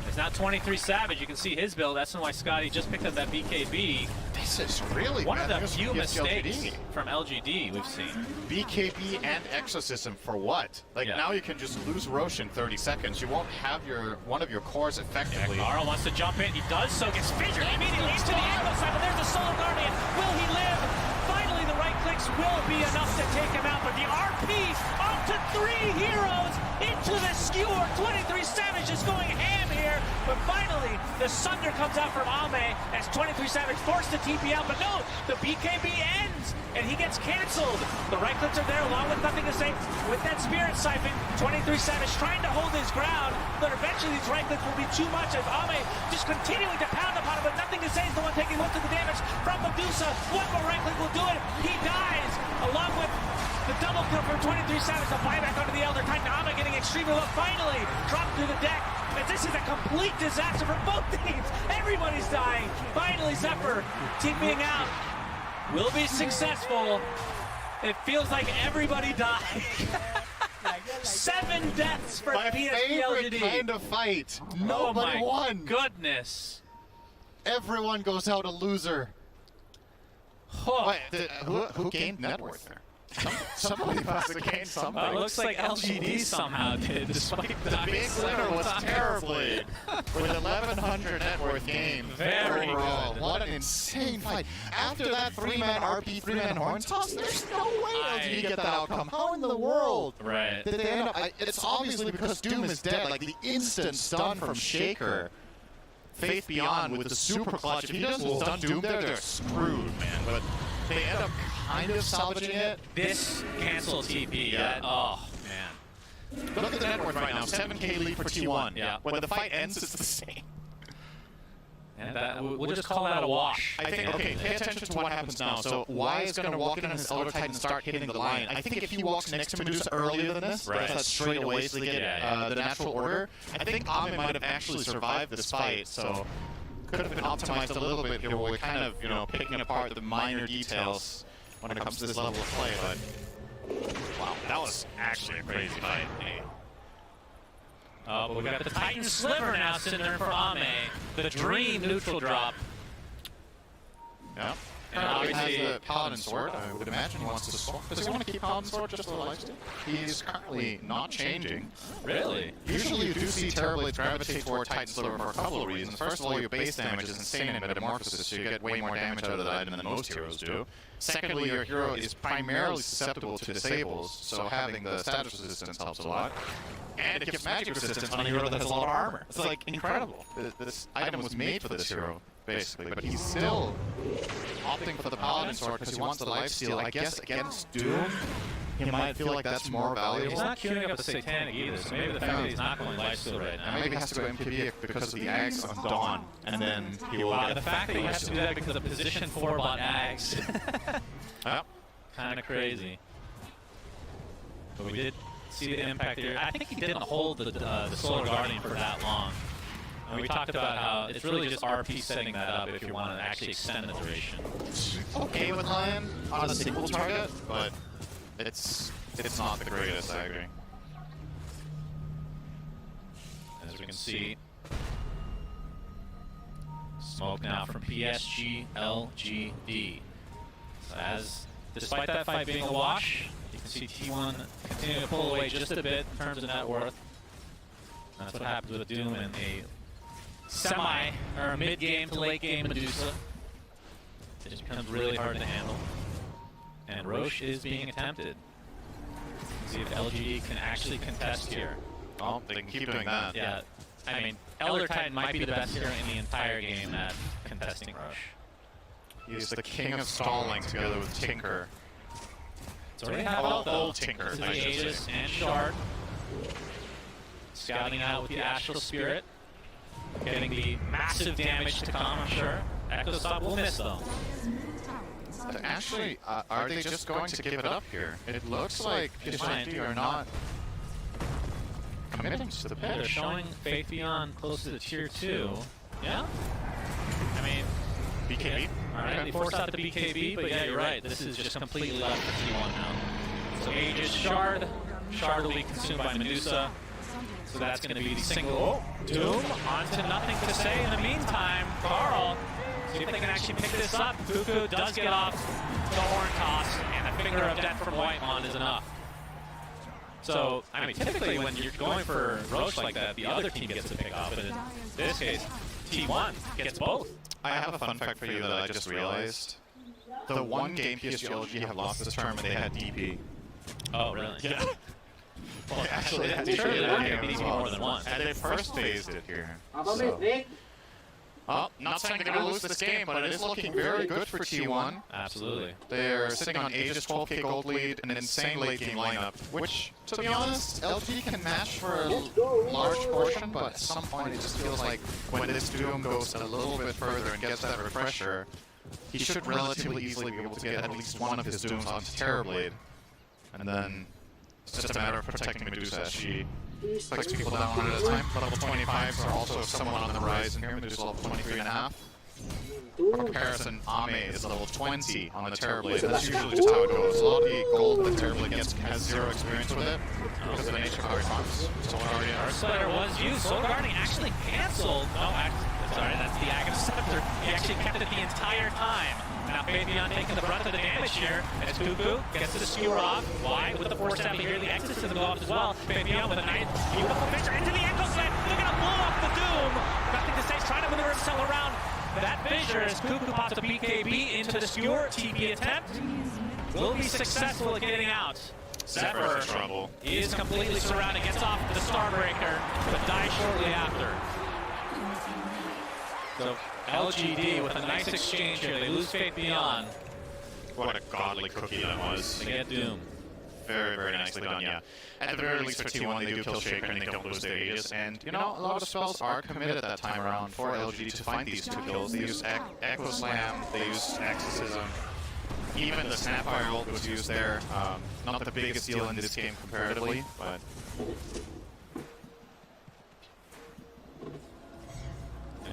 It's now 23 Savage. You can see his build. That's why Scotty just picked up that BKB. This is really one bad of the few mistakes LGD. from LGD we've seen. BKB and Exorcism for what? Like, now you can just lose Roche in 30 seconds. You won't have one of your cores effectively. Yeah, Carl wants to jump in. He does so. Gets fissured immediately into the angle side, but there's the Soul Guardian. Will he live? Finally, the right clicks will be enough to take him out, but the RP onto 3 heroes into the skewer. 23 Savage is going ham here, but finally, the Sunder comes out from Ame as 23 Savage forced to TP out, but no, the BKB ends, and he gets canceled. The right clicks are there, along with nothing to say. With that Spirit Siphon, 23 Savage trying to hold his ground, but eventually these right clicks will be too much as Ame just continuing to pound upon him, but nothing to say is the one taking most of the damage from Medusa. One more right click will do it. He dies, along with the double kill from 23 Savage, the buyback onto the Elder Titan. Ame getting extremely low, finally dropped through the deck. And this is a complete disaster for both teams. Everybody's dying. Finally, Zephyr TPing out will be successful. It feels like everybody died. 7 deaths for My PSG favorite LGD. kind of fight. Nobody won. Goodness. Everyone goes out a loser. Wait, who gained net worth there? Somebody must have gained something. It looks like LGD somehow did, despite The big winner was Terrorblade with 1,100 net worth gain. Very overall. good. What an insane fight. After that 3-man RP, 3-man horn toss, there's no way LGD get that outcome. How in the world Right. did they end up? It's obviously because Doom is dead. Like the instant stun from Shaker. Faith Beyond with the super clutch. If he doesn't stun Doom there, they're screwed, man. But they end up kind of salvaging it. This cancel TP. Yeah. Oh, man. Look at the net worth right now. 7K lead for T1. Yeah. When the fight ends, it's the same. And we'll just call that a wash. I think, okay, pay attention to what happens now. So Y is going to walk in on his Elder Titan and start hitting the line. I think if he walks next to Medusa earlier than this, Right. that's straight away so they get the natural order. I think Ame might have actually survived this fight, so could have been optimized a little bit here where we're kind of, picking apart the minor details when it comes to this level of play, but wow, that was actually a crazy fight. But we got the Titan Sliver now sitting there for Ame. The Dream neutral drop. Yeah. currently has the Paladin Sword. I would imagine he wants to swap. Does he want to keep Paladin Sword just for the lifesteal? He's currently not changing. Really? Usually you do see Terrorblades gravitate toward Titan Sliver for a couple of reasons. First of all, your base damage is insane in Metamorphosis, so you get way more damage out of that item than most heroes do. Secondly, your hero is primarily susceptible to disables, so having the status resistance helps a lot. And it gives magic resistance on a hero that has a lot of armor. It's like incredible. This item was made for this hero, basically, but he's still opting for the Paladin Sword because he wants the lifesteal. I guess against Doom, he might feel like that's more valuable. He's not queuing up a Satanic either, so maybe the fact that he's not going lifesteal right now. Maybe he has to go MKB because of the Ags on Dawn, and then he will get the fact that he has to do that because of position 4 bot Ags. Yep. Kind of crazy. But we did see the impact here. I think he didn't hold the Solar Guardian for that long. And we talked about how it's really just RP setting that up if you want to actually extend the duration. Okay with Lion on a single target, but it's not the greatest, I agree. As we can see, smoke now from PSG LGD. Despite that fight being a wash, you can see T1 continue to pull away just a bit in terms of net worth. That's what happens with Doom in a mid-game to late-game Medusa. It just becomes really hard to handle. And Roche is being attempted. Let's see if LGD can actually contest here. Oh, they can keep doing that. Yeah, I mean, Elder Titan might be the best hero in the entire game at contesting Roche. He's the king of stalling together with Tinker. So we have old Tinker, this is the Aegis and Shard. Scouting out with the Astral Spirit. Getting the massive damage to come, I'm sure. Echo Stop will miss though. Actually, are they just going to give it up here? It looks like PSG are not committing to the pitch. They're showing Faith Beyond close to the tier 2. Yeah? I mean... BKB? Yeah. Alright, they forced out the BKB, but yeah, you're right. This is just completely left for T1 now. So Aegis Shard. Shard will be consumed by Medusa. So that's going to be the single. Oh, Doom onto nothing to say in the meantime. Carl, see if they can actually pick this up. Cuckoo does get off the horn toss, and a finger of death from Whitemon is enough. So, I mean, typically when you're going for Roche like that, the other team gets to pick off, but in this case, T1 gets both. I have a fun fact for you that I just realized. The one game PSG LG have lost this tournament, they had DP. Oh, really? Yeah. Well, actually, they sure had DP more than once. And they first phased it here. Well, not saying they're going to lose this game, but it is looking very good for T1. Absolutely. They're sitting on Aegis 12k gold lead, an insane late game lineup, which, to be honest, LG can match for a large portion, but at some point it just feels like when this Doom goes a little bit further and gets that refresher, he should relatively easily be able to get at least one of his Dooms onto Terrorblade. And then it's just a matter of protecting Medusa as she clicks people down one at a time. Level 25s are also somewhat on the rise in here. Medusa level 23.5. For comparison, Ame is level 20 on the Terrorblade. That's usually just how it goes. A lot of the gold that Terrorblade gets has zero experience with it because of the nature of how it runs. Soul Guardian. Spider was used. Soul Guardian actually canceled. No, sorry, that's the Aghanim Scepter. He actually kept it the entire time. Now Fabian taking the brunt of the damage here as Cuckoo gets the skewer off. Why? With the force out here, the exits to go off as well. Fabian with a nice, beautiful picture into the Echo Slam. They're going to blow up the Doom. Nothing to say, trying to maneuver himself around that fissure as Cuckoo pops a BKB into the skewer. TP attempt will be successful at getting out. Zephyr is completely surrounded, gets off the Starbreaker, but dies shortly after. So LGD with a nice exchange here. They lose Faith Beyond. What a godly cookie that was. They get Doom. Very, very nicely done, yeah. At the very least for T1, they do kill Shaker and they don't lose their Aegis. And, you know, a lot of spells are committed that time around for LG to find these two kills. They use Echo Slam, they use Exorcism. Even the Snapfire ult was used there. Not the biggest deal in this game comparatively, but...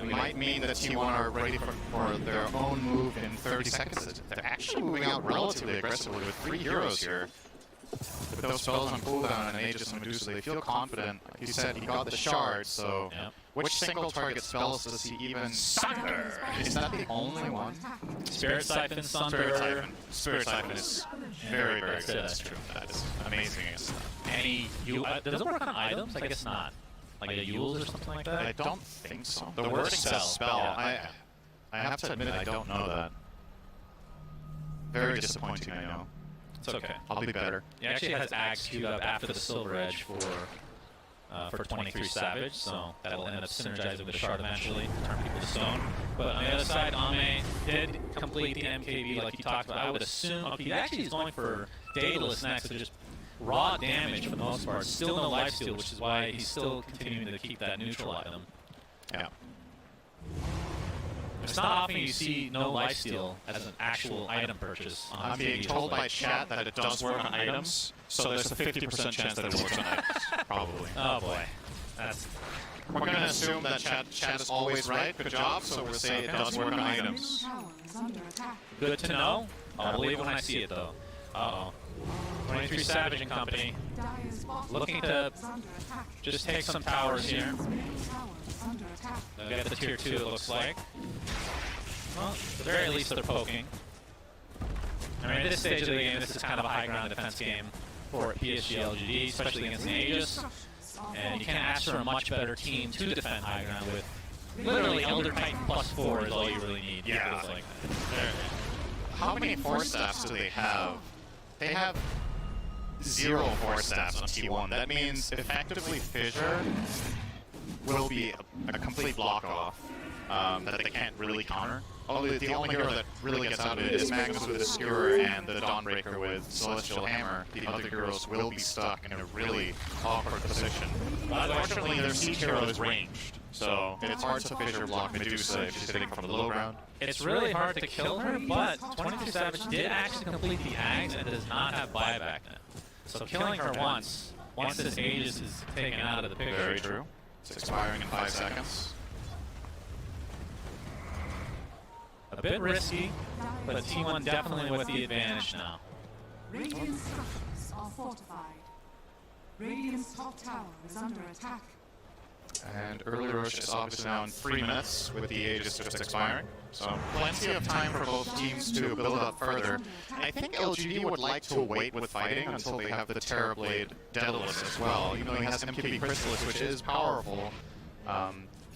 It might mean that T1 are ready for their own move in 30 seconds. They're actually moving out relatively aggressively with 3 heroes here. The those spells on cooldown and Aegis and Medusa, they feel confident. Like he said, he got the shard, so which single target spells does he even... Sunder! Is that the only one? Spirit Siphon, Sunder. Spirit Siphon is very, very good. That's true. That is amazing. Any does it work on items? I guess not. Like a Yules or something like that? I don't think so. The wording says spell. I have to admit I don't know that. Very disappointing, I know. It's okay. I'll be better. He actually has Axe queued up after the Silver Edge for 23 Savage, so that'll end up synergizing with the Shard eventually, turn people to stone. But on the other side, Ame did complete the MKB like he talked about. I would assume he actually is going for Daedalus next, so just raw damage for the most part. Still no lifesteal, which is why he's still continuing to keep that neutral item. Yeah. It's not often you see no lifesteal as an actual item purchase. I'm being told by chat that it does work on items, so there's a 50% chance that it works on items, probably. Oh boy. We're going to assume that chat is always right. Good job, so we'll say it does work on items. Good to know. I'll believe when I see it, though. Uh-oh. 23 Savage and company. Looking to just take some towers here. They'll get the tier 2, it looks like. Well, at the very least, they're poking. I mean, at this stage of the game, this is kind of a high ground defense game for PSG LGD, especially against the Aegis. And you can't ask for a much better team to defend high ground with literally Elder Titan +4 is all you really need. Yeah. Like How many Force Staffs do they have? They have 0 Force Staffs on T1. That means effectively Fissure will be a complete block-off that they can't really counter. The only hero that really gets out of it is Magnus with the Skewer and the Dawnbreaker with Celestial Hammer. The other heroes will be stuck in a really awkward position. Unfortunately, their siege hero is ranged, so it's hard to Fissure block Medusa if she's hitting from the low ground. It's really hard to kill her, but 23 Savage did actually complete the Ags and does not have buyback now. So killing her once this Aegis is taken out of the picture. Very true. It's expiring in 5 seconds. A bit risky, but T1 definitely with the advantage now. Radiant structures are fortified. Radiant's top tower is under attack. And early rush is obviously now in 3 minutes with the Aegis just expiring. So plenty of time for both teams to build up further. I think LGD would like to wait with fighting until they have the Terrorblade Daedalus as well. Even though he has MKB Chrysalis, which is powerful.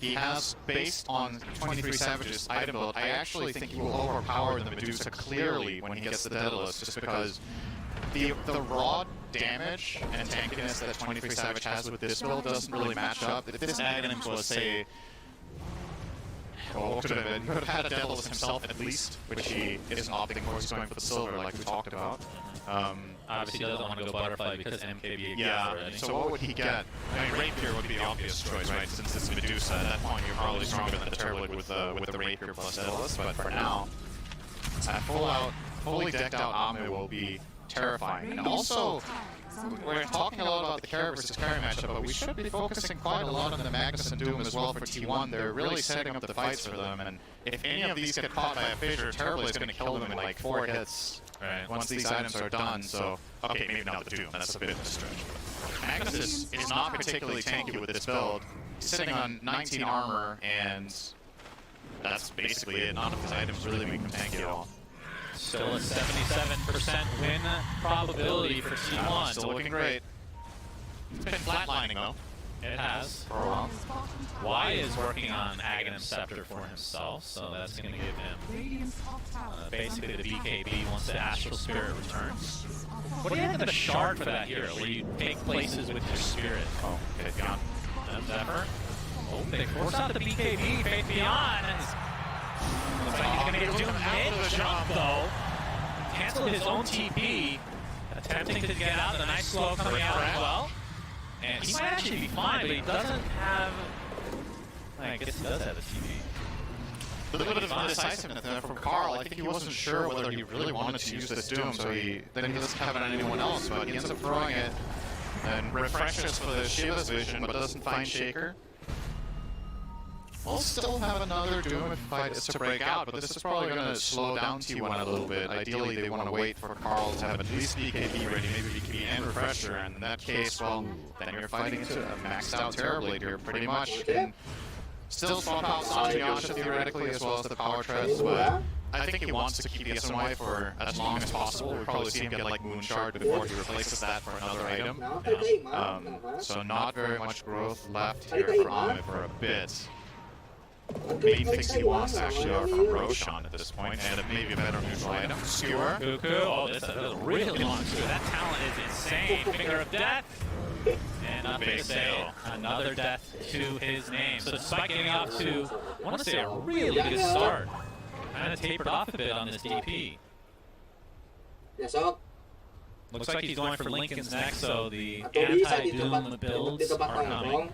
He has, based on 23 Savage's item build, I actually think he will overpower the Medusa clearly when he gets the Daedalus, just because the raw damage and tankiness that 23 Savage has with this build doesn't really match up. If this item was, say, could have had a Daedalus himself at least, which he isn't opting for. He's going for the silver, like we talked about. Obviously, he doesn't want to go butterfly because MKB. Yeah. So what would he get? I mean, Rapier would be the obvious choice, right? Since it's Medusa, at that point you're probably stronger than the Terrorblade with the Rapier plus Daedalus. But for now, a fully decked out Ame will be terrifying. And also, we're talking a lot about the carry versus carry matchup, but we should be focusing quite a lot on the Magnus and Doom as well for T1. They're really setting up the fights for them, and if any of these get caught by a Fissure, Terrorblade's going to kill them in like 4 hits once these items are done. So, okay, maybe not the Doom, that's a bit of a stretch. But Magnus is not particularly tanky with this build. He's sitting on 19 armor, and that's basically it. None of his items really make him tanky at all. Still a 77% win probability for T1. Still looking great. It's been flatlining though. It has. For a while. Y is working on Aghanim Scepter for himself, so that's going to give him basically the BKB once the Astral Spirit returns. What do you think of the shard for that hero, where you take places with your spirit? Oh, Faith Beyond. Zephyr. Oh, they force out the BKB. Faith Beyond. Looks like he's going to get Doom mid-jump, though. Cancel his own TP. Attempting to get out. A nice slow coming out as well. And he might actually be fine, but he doesn't have... I guess he does have a TP. A little bit of indecisiveness there from Carl. I think he wasn't sure whether he really wanted to use this Doom, so then he doesn't have it on anyone else, but he ends up throwing it and refreshes for the Shiva's vision, but doesn't find Shaker. we'll still have another Doom fight to break out, but this is probably going to slow down T1 a little bit. Ideally, they want to wait for Carl to have at least BKB ready, maybe BKB and Refresher, and in that case, well, then you're fighting to a maxed out Terrorblade here, pretty much. And still swap out Sanji Yasha theoretically, as well as the Power Treads, but I think he wants to keep the SMY for as long as possible. We'll probably see him get like Moon Shard before he replaces that for another item. So not very much growth left here for Ahmed for a bit. Main things he wants actually are from Roshan at this point, and maybe a better neutral item. Skewer. Cuckoo. Oh, this is a really long skewer. That talent is insane. Finger of Death. And a big sale. Another death to his name. So despite getting off to, I want to say, a really good start. Kind of tapered off a bit on this DP. Looks like he's going for Lincoln's next, so the anti-Doom builds are coming.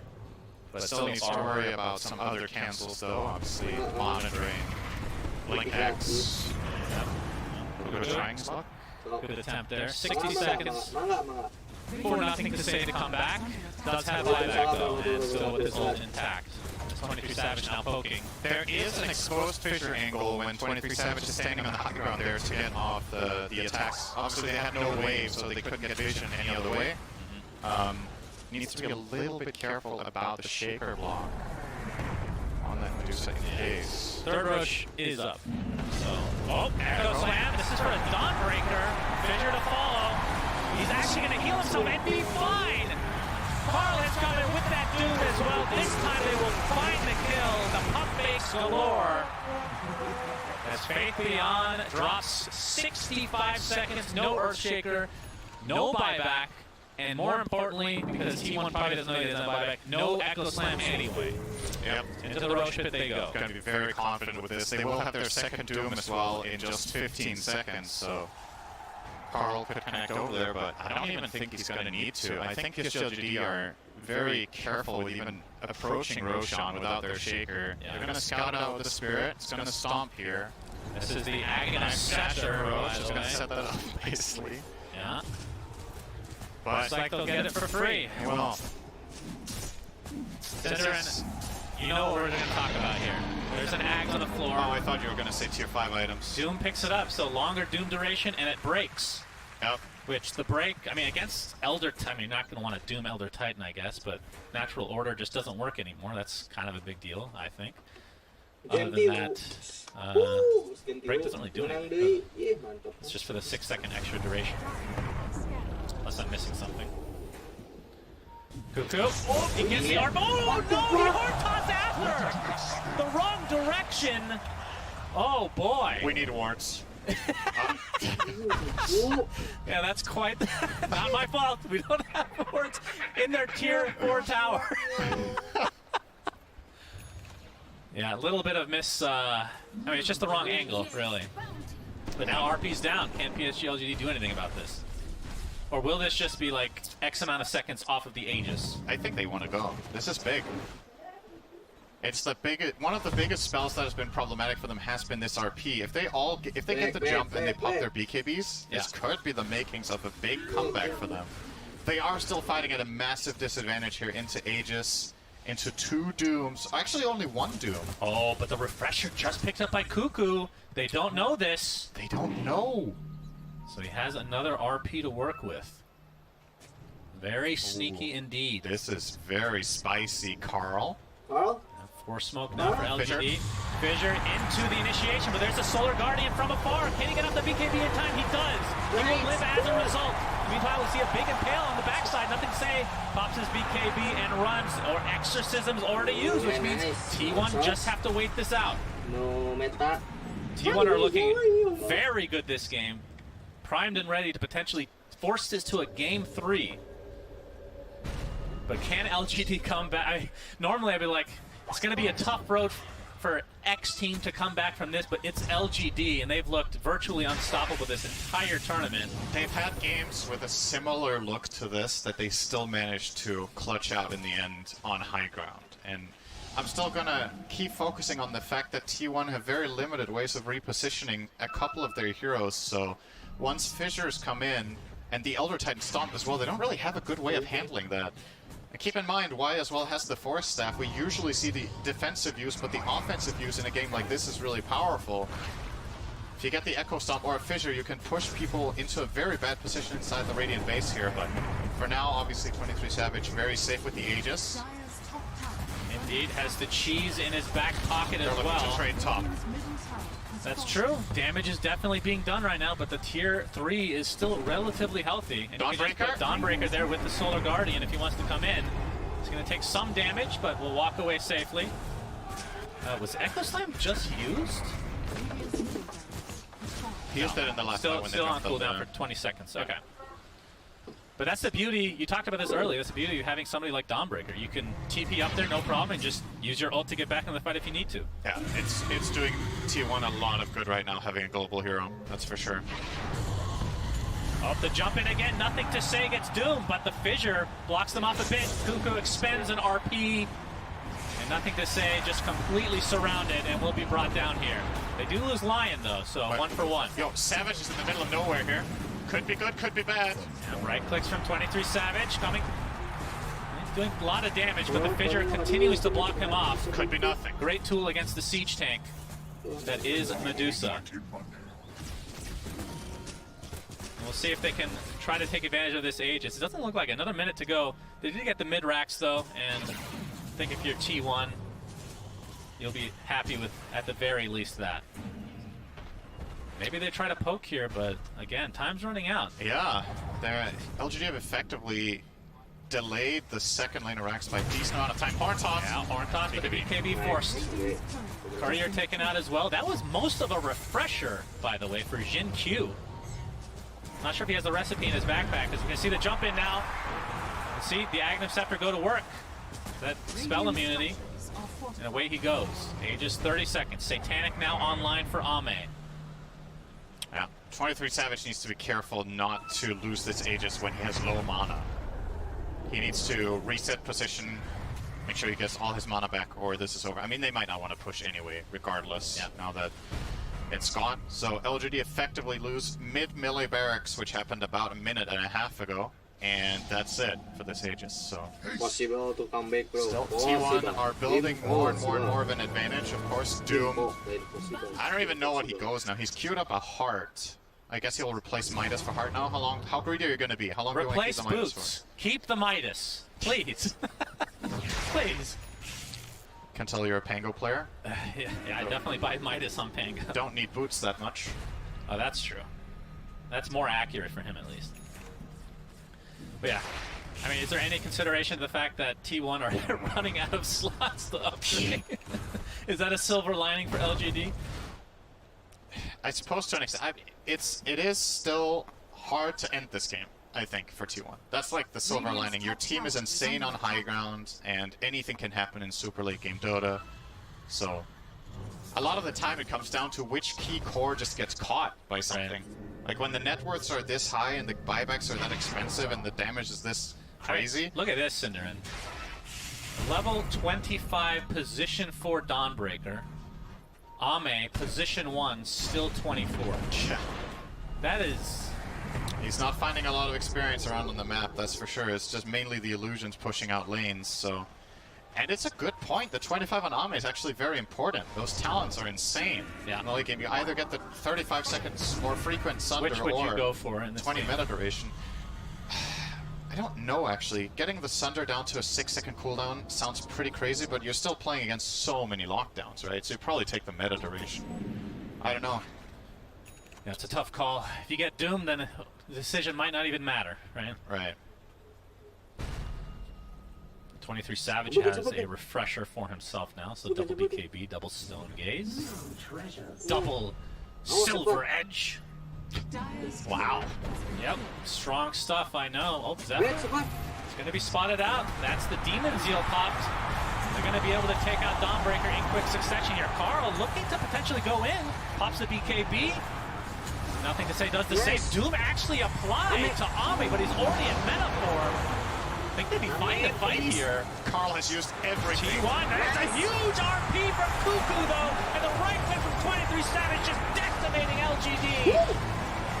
But still needs to worry about some other cancels though, obviously monitoring Link X. Good trying slot. Good attempt there. 60 seconds. For nothing to say to come back. Does have buyback though, and still with his ult intact. 23 Savage now poking. There is an exposed fissure angle when 23 Savage is standing on the high ground there to get off the attacks. Obviously they had no wave, so they couldn't get vision any other way. Needs to be a little bit careful about the shaker block on that Medusa in case. Third rush is up. So, Echo Slam. This is for a Dawnbreaker. Fissure to follow. He's actually going to heal himself and be fine. Carl has come in with that Doom as well. This time they will find the kill. The pump fakes galore. As Faith Beyond drops 65 seconds, no Earthshaker, no buyback, and more importantly, because T1 probably doesn't know he doesn't buyback, no Echo Slam anyway. Yep. Into the Roche pit they go. Going to be very confident with this. They will have their second Doom as well in just 15 seconds, so Carl could connect over there, but I don't even think he's going to need to. I think PSG are very careful with even approaching Roshan without their shaker. They're going to scout out with the Spirit. It's going to stomp here. This is the Agonized Scepter. Roche is going to set that up nicely. Yeah. But looks like they'll get it for free. Well, Cinder, you know what we're going to talk about here. There's an Ag on the floor. Oh, I thought you were going to say tier 5 items. Doom picks it up, so longer Doom duration, and it breaks. Yep. Which the break, I mean, against Elder Titan, I mean, you're not going to want to Doom Elder Titan, I guess, but Natural Order just doesn't work anymore. That's kind of a big deal, I think. Other than that, break doesn't really do anything. It's just for the 6-second extra duration. Unless I'm missing something. Cuckoo. Oh, he gets the arm. Oh, no! He hard toss after! The wrong direction! Oh, boy. We need wards. Yeah, that's quite not my fault. We don't have wards in their tier 4 tower. Yeah, a little bit of miss. I mean, it's just the wrong angle, really. But now RP's down. Can PSG LGD do anything about this? Or will this just be like X amount of seconds off of the Aegis? I think they want to go. This is big. It's the one of the biggest spells that has been problematic for them has been this RP. If they get the jump and they pop their BKBs, this could be the makings of a big comeback for them. They are still fighting at a massive disadvantage here into Aegis, into 2 Dooms. Actually, only 1 Doom. Oh, but the Refresher just picked up by Cuckoo. They don't know this. They don't know. So he has another RP to work with. Very sneaky indeed. This is very spicy, Carl. Force smoke now for LGD. Fissure into the initiation, but there's a Solar Guardian from afar. Can he get off the BKB in time? He does. He will live as a result. Meanwhile, we see a big impale on the backside. Nothing to say. Pops his BKB and runs, or Exorcism's already used, which means T1 just have to wait this out. T1 are looking very good this game. Primed and ready to potentially force this to a game 3. But can LGD come back? Normally I'd be like, it's going to be a tough road for X team to come back from this, but it's LGD, and they've looked virtually unstoppable this entire tournament. They've had games with a similar look to this that they still managed to clutch out in the end on high ground. And I'm still going to keep focusing on the fact that T1 have very limited ways of repositioning a couple of their heroes, so once Fissures come in, and the Elder Titan Stomp as well, they don't really have a good way of handling that. And keep in mind, Y as well has the Force Staff. We usually see the defensive use, but the offensive use in a game like this is really powerful. If you get the Echo Stomp or a Fissure, you can push people into a very bad position inside the Radiant base here, but for now, obviously 23 Savage very safe with the Aegis. Indeed, has the cheese in his back pocket as They're looking well. to trade top. That's true. Damage is definitely being done right now, but the tier 3 is still relatively healthy. And you can just put Dawnbreaker there with the Solar Guardian if he wants to come in. He's going to take some damage, but will walk away safely. Was Echo Slam just used? He used it in the last fight when they Still on dropped them cooldown there. for 20 seconds. Okay. But that's the beauty, you talked about this earlier, that's the beauty of having somebody like Dawnbreaker. You can TP up there, no problem, and just use your ult to get back in the fight if you need to. Yeah, it's doing T1 a lot of good right now, having a global hero, that's for sure. Oh, the jump in again, nothing to say against Doom, but the Fissure blocks them off a bit. Cuckoo expends an RP, and nothing to say, just completely surrounded and will be brought down here. They do lose Lion though, so But, 1 for 1. Yo, Savage is in the middle of nowhere here. Could be good, could be bad. Yeah, right clicks from 23 Savage coming. He's doing a lot of damage, but the Fissure continues to block him off. Could be nothing. Great tool against the siege tank. That is Medusa. We'll see if they can try to take advantage of this Aegis. It doesn't look like another minute to go. They did get the mid racks though, and I think if you're T1, you'll be happy with at the very least that. Maybe they try to poke here, but again, time's running out. Yeah, LGD have effectively delayed the second lane of racks by a decent amount of time. Horn toss. Yeah, Horn toss, but the BKB forced. Courier taken out as well. That was most of a refresher, by the way, for Jin Q. Not sure if he has the recipe in his backpack, because you can see the jump in now. You see the Aghanim Scepter go to work. That spell immunity. And away he goes. Aegis 30 seconds. Satanic now online for Ame. Yeah, 23 Savage needs to be careful not to lose this Aegis when he has low mana. He needs to reset position, make sure he gets all his mana back, or this is over. I mean, they might not want to push anyway, regardless, now that it's gone. So LGD effectively lose mid-melee barracks, which happened about a minute and a half ago, and that's it for this Aegis. So Possible to come back, bro. still T1 are building more and more of an advantage. Of course, Doom, I don't even know what he goes now. He's queued up a heart. I guess he'll replace Midas for heart now. How greedy are you going to be? How long do you want to keep Replace the Midas Boots. for? Keep the Midas. Please. Please. Can tell you're a Pango player. Yeah, I definitely buy Midas on Pango. Don't need Boots that much. Oh, that's true. That's more accurate for him, at least. But yeah, I mean, is there any consideration to the fact that T1 are running out of slots to upgrade? Is that a silver lining for LGD? I suppose to an extent. It is still hard to end this game, I think, for T1. That's like the silver lining. Your team is insane on high ground, and anything can happen in super late game Dota. So a lot of the time it comes down to which key core just gets caught by something. Like when the net worths are this high and the buybacks are that expensive and the damage is this crazy. Look at this, Cinderin. Level 25 position 4 Dawnbreaker. Ame, position 1, still 24. Yeah. That is... He's not finding a lot of experience around on the map, that's for sure. It's just mainly the illusions pushing out lanes, so... And it's a good point. The 25 on Ame is actually very important. Those talents are insane. Yeah. In the late game, you either get the 35 seconds more frequent Sunder Which would or you go for in this 20 game? meta duration. I don't know, actually. Getting the Sunder down to a 6-second cooldown sounds pretty crazy, but you're still playing against so many lockdowns, right? So you probably take the meta duration. I don't know. Yeah, it's a tough call. If you get Doom, then the decision might not even matter, right? Right. 23 Savage has a refresher for himself now, so double BKB, double Stone Gaze, double Silver Edge. Wow. Yep, strong stuff, I know. Oh, Zephyr. It's going to be spotted out. That's the Demon Zeal popped. They're going to be able to take out Dawnbreaker in quick succession here. Carl looking to potentially go in. Pops the BKB. Nothing to say, does the same. Doom actually applied to Ame, but he's already in meta form. I think they'd be fine to fight here. Carl has used everything. T1, that's a huge RP from Cuckoo, though, and the right click from 23 Savage just decimating LGD.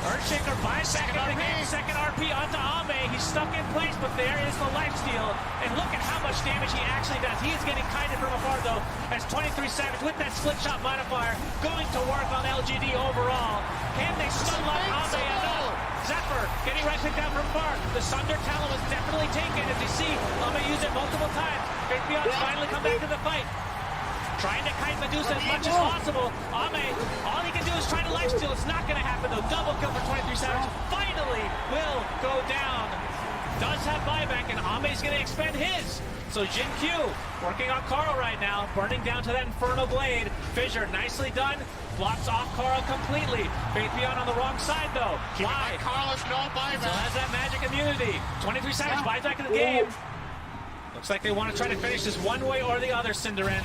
Earthshaker buys back into the game. Second RP onto Ame. He's stuck in place, but there is the lifesteal. And look at how much damage he actually does. He is getting kited from afar, though, as 23 Savage with that split shot modifier going to work on LGD overall. Can they stun lock Ame enough? Zephyr getting right picked out from far. The Sunder Talon was definitely taken, as you see Ame use it multiple times. Beyond finally come back to the fight. Trying to kite Medusa as much as possible. Ame, all he can do is try to lifesteal. It's not going to happen, though. Double kill for 23 Savage. Finally will go down. Does have buyback, and Ame's going to expend his. So Jin Q working on Carl right now, burning down to that Inferno Blade. Fissure, nicely done. Blocks off Carl completely. Faith Beyond on the wrong side, though. Why? Carlos, no buyback. So has that magic immunity. 23 Savage buys back in the game. Looks like they want to try to finish this one way or the other, Cinderin.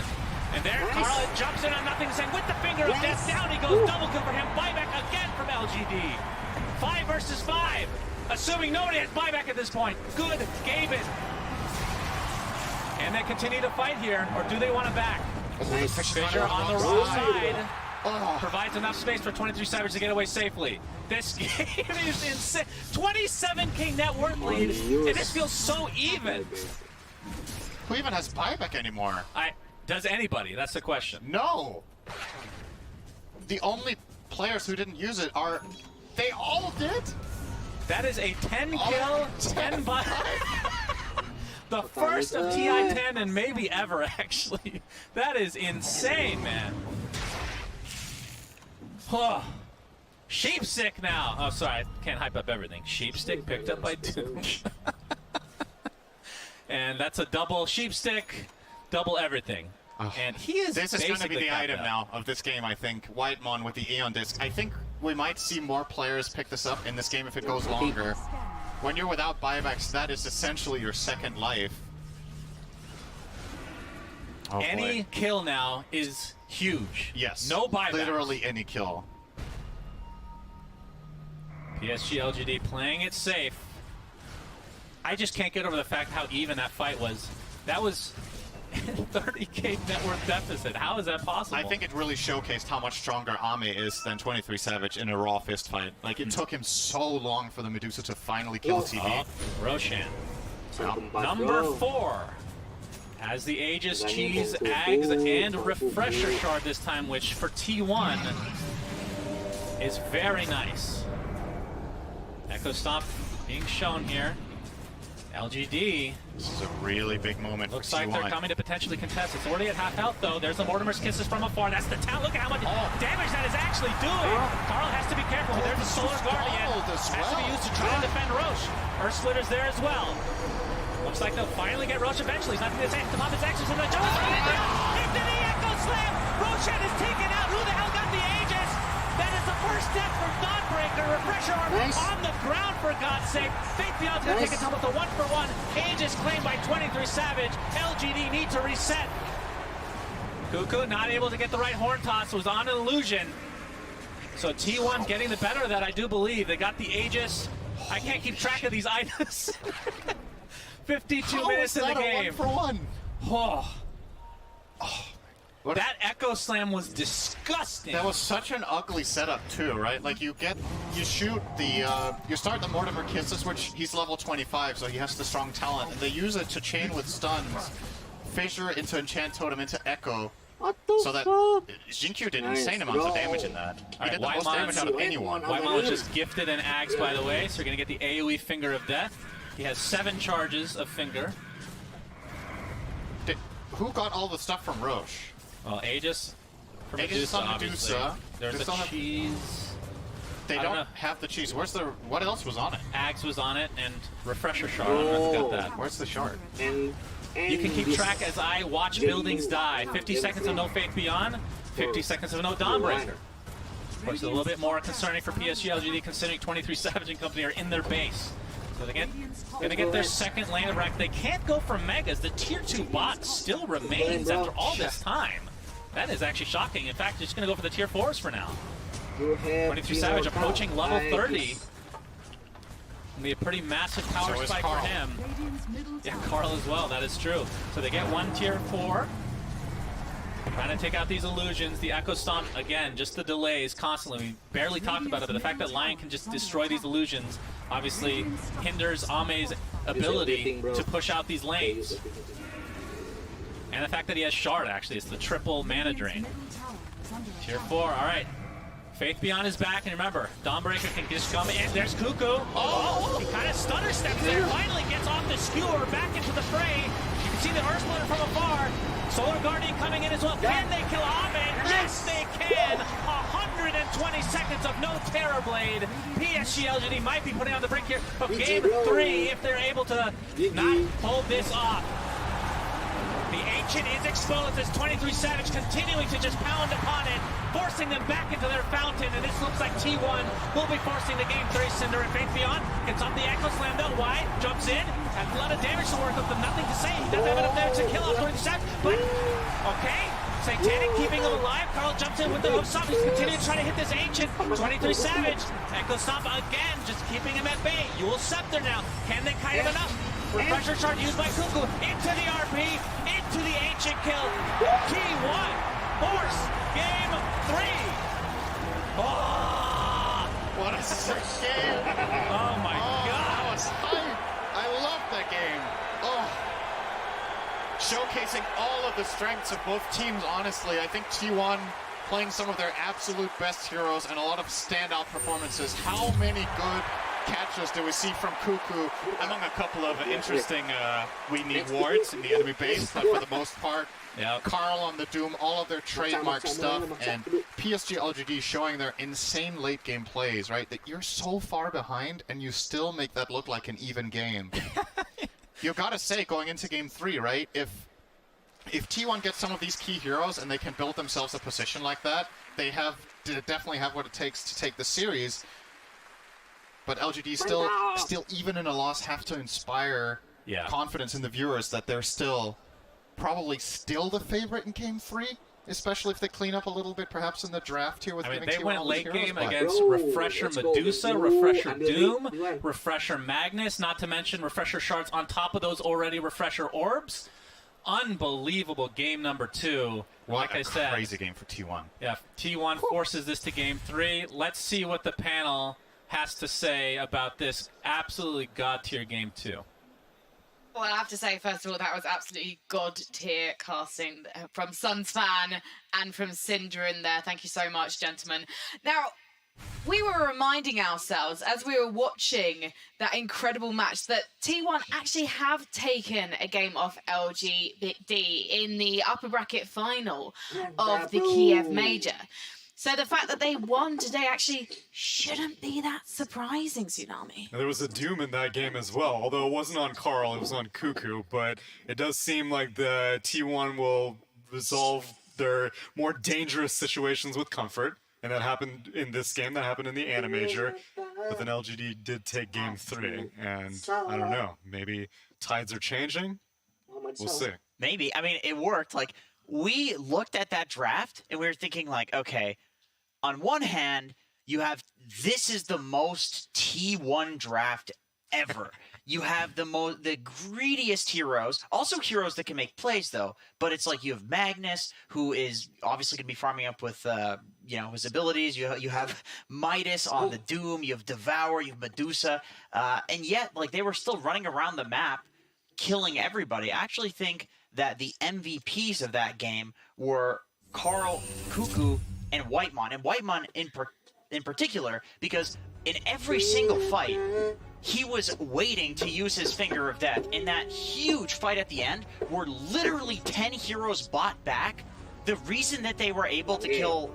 And there, Carl jumps in on nothing, saying with the finger of death, down he goes, double kill for him, buyback again from LGD. 5 versus 5, assuming nobody has buyback at this point. Good, Gaben. And they continue to fight here, or do they want to back? Fissure on the wrong side. Provides enough space for 23 Savage to get away safely. This game is insane. 27k net worth lead, and this feels so even. Who even has buyback anymore? Does anybody? That's the question. No! The only players who didn't use it are... They all did? That is a 10 kill, 10 buy. The first of TI-10 and maybe ever, actually. That is insane, man. Oh. Sheepstick now. Oh, sorry. I can't hype up everything. Sheepstick picked up by Doom. And that's a double Sheepstick, double everything. And he is This is going to be the item out now of this game, I think. Whitemon with the Aeon Disc. I think we might see more players pick this up in this game if it goes longer. When you're without buybacks, that is essentially your second life. Oh, any kill now is huge. Yes. No buyback. Literally any kill. PSG LGD playing it safe. I just can't get over the fact how even that fight was. That was 30k net worth deficit. How is that possible? I think it really showcased how much stronger Ame is than 23 Savage in a raw fist fight. Like, it took him so long for the Medusa to finally kill TV. Roshan. Number 4 has the Aegis, Cheese, Ags, and Refresher Shard this time, which for T1 is very nice. Echo Stomp being shown here. LGD. This is a really big moment. Looks for like T1. they're coming to potentially contest. It's already at half health, though. There's the Mortimer's Kisses from afar. That's the talent. Look at how much damage that is actually doing. Carl has to be careful. There's the Solar Guardian. Has to be used to try to defend Roche. Earth Splitter's there as well. Looks like they'll finally get Roche eventually. He's not going to say come up his actions in the jump. Into the Echo Slam. Roshan is taken out. Who the hell got the Aegis? That is the first step for Dawnbreaker. Refresher armor on the ground, for God's sake. Faith Beyond's going to take a tumble to 1-for-1. Aegis claimed by 23 Savage. LGD need to reset. Cuckoo not able to get the right horn toss. Was on an illusion. So T1 getting the better of that, I do believe. They got the Aegis. I can't keep track of these items. 52 minutes in the game. 1-for-1? That Echo Slam was disgusting. That was such an ugly setup too, right? Like you shoot the, you start the Mortimer Kisses, which he's level 25, so he has the strong talent, and they use it to chain with stuns, Fissure into Enchant Totem into Echo, so that Jinkyu did insane amounts of damage in that. He did the most damage out of anyone. Whitemon was just gifted an Axe, by the way, so you're going to get the AoE Finger of Death. He has 7 charges of Finger. Who got all the stuff from Roche? Well, Aegis from Aegis Medusa, on Medusa. There's the cheese. They don't have the cheese. Where's the? What else was on it? Axe was on it, and Refresher Shard. I forgot that. Where's the shard? And you can keep track as I watch buildings die. 50 seconds of no Faith Beyond, 50 seconds of no Dawnbreaker. Of course, a little bit more concerning for PSG LGD, considering 23 Savage and company are in their base. So they're gonna get their second lane of rack. They can't go for Megas. The tier 2 bot still remains after all this time. That is actually shocking. In fact, they're just gonna go for the tier 4s for now. 23 Savage approaching level 30. Gonna be a pretty massive power spike for him. Yeah, Carl as well, that is true. So they get 1 tier 4. Trying to take out these illusions. The Echo Stomp, again, just the delays constantly. We barely talked about it, but the fact that Lion can just destroy these illusions obviously hinders Ame's ability to push out these lanes. And the fact that he has Shard, actually, it's the triple mana drain. Tier 4, all right. Faith Beyond his back, and remember, Dawnbreaker can just come in. There's Cuckoo. Oh, he kind of stutter steps there. Finally gets off the skewer, back into the fray. You can see the Earth Splitter from afar. Solar Guardian coming in as well. Can they kill Ame? Yes, they can. 120 seconds of no Terror Blade. PSG LGD might be putting on the brink here of game 3 if they're able to not pull this off. The Ancient is exposed as 23 Savage continuing to just pound upon it, forcing them back into their fountain, and this looks like T1 will be forcing the game 3. Cinder and Faith Beyond gets off the Echo Slam though. Wide jumps in, has a lot of damage to work with, but nothing to say. He doesn't have enough damage to kill off 23 Savage, but okay. Satanic keeping him alive. Carl jumps in with the hook stomp. He's continuing to try to hit this Ancient. 23 Savage. Echo Stomp again, just keeping him at bay. Yule Scepter now. Can they kite him enough? Refresher Shard used by Cuckoo. Into the RP. Into the Ancient kill. T1 force game 3. Oh, what a sick game. Oh my God. That was hype. I love that game. Oh. Showcasing all of the strengths of both teams, honestly. I think T1 playing some of their absolute best heroes and a lot of standout performances. How many good catches do we see from Cuckoo, among a couple of interesting we need wards in the enemy base, but for the most part, Carl on the Doom, all of their trademark stuff, and PSG LGD showing their insane late game plays, right? That you're so far behind and you still make that look like an even game. You gotta say, going into game 3, right? If T1 gets some of these key heroes and they can build themselves a position like that, they definitely have what it takes to take the series. But LGD still even in a loss have to inspire confidence in the viewers that they're probably still the favorite in game 3, especially if they clean up a little bit perhaps in the draft here with I mean, giving they T1 went all late these heroes game back. against Refresher Medusa, Refresher Doom, Refresher Magnus, not to mention Refresher Shards on top of those already Refresher Orbs. Unbelievable game number 2. Like I said, crazy game for T1. Yeah, T1 forces this to game 3. Let's see what the panel has to say about this absolutely god-tier game 2. Well, I have to say, first of all, that was absolutely god-tier casting from Suns fan and from Cinder in there. Thank you so much, gentlemen. Now, we were reminding ourselves as we were watching that incredible match that T1 actually have taken a game off LGD in the upper bracket final of the Kiev Major. So the fact that they won today actually shouldn't be that surprising, Tsunami. There was a Doom in that game as well, although it wasn't on Carl, it was on Cuckoo, but it does seem like the T1 will resolve their more dangerous situations with comfort, and that happened in this game, that happened in the Animajor, but then LGD did take game 3, and I don't know, maybe tides are changing? We'll see. Maybe. I mean, it worked. Like, we looked at that draft, and we were thinking, like, okay, on one hand, you have this is the most T1 draft ever. You have the greediest heroes, also heroes that can make plays though. But it's like you have Magnus, who is obviously going to be farming up with his abilities. You have Midas on the Doom. You have Devour. You have Medusa, and yet like they were still running around the map, killing everybody. I actually think that the MVPs of that game were Carl, Cuckoo, and Whitemon. And Whitemon in particular, because in every single fight, he was waiting to use his Finger of Death. In that huge fight at the end, where literally 10 heroes bought back, the reason that they were able to kill,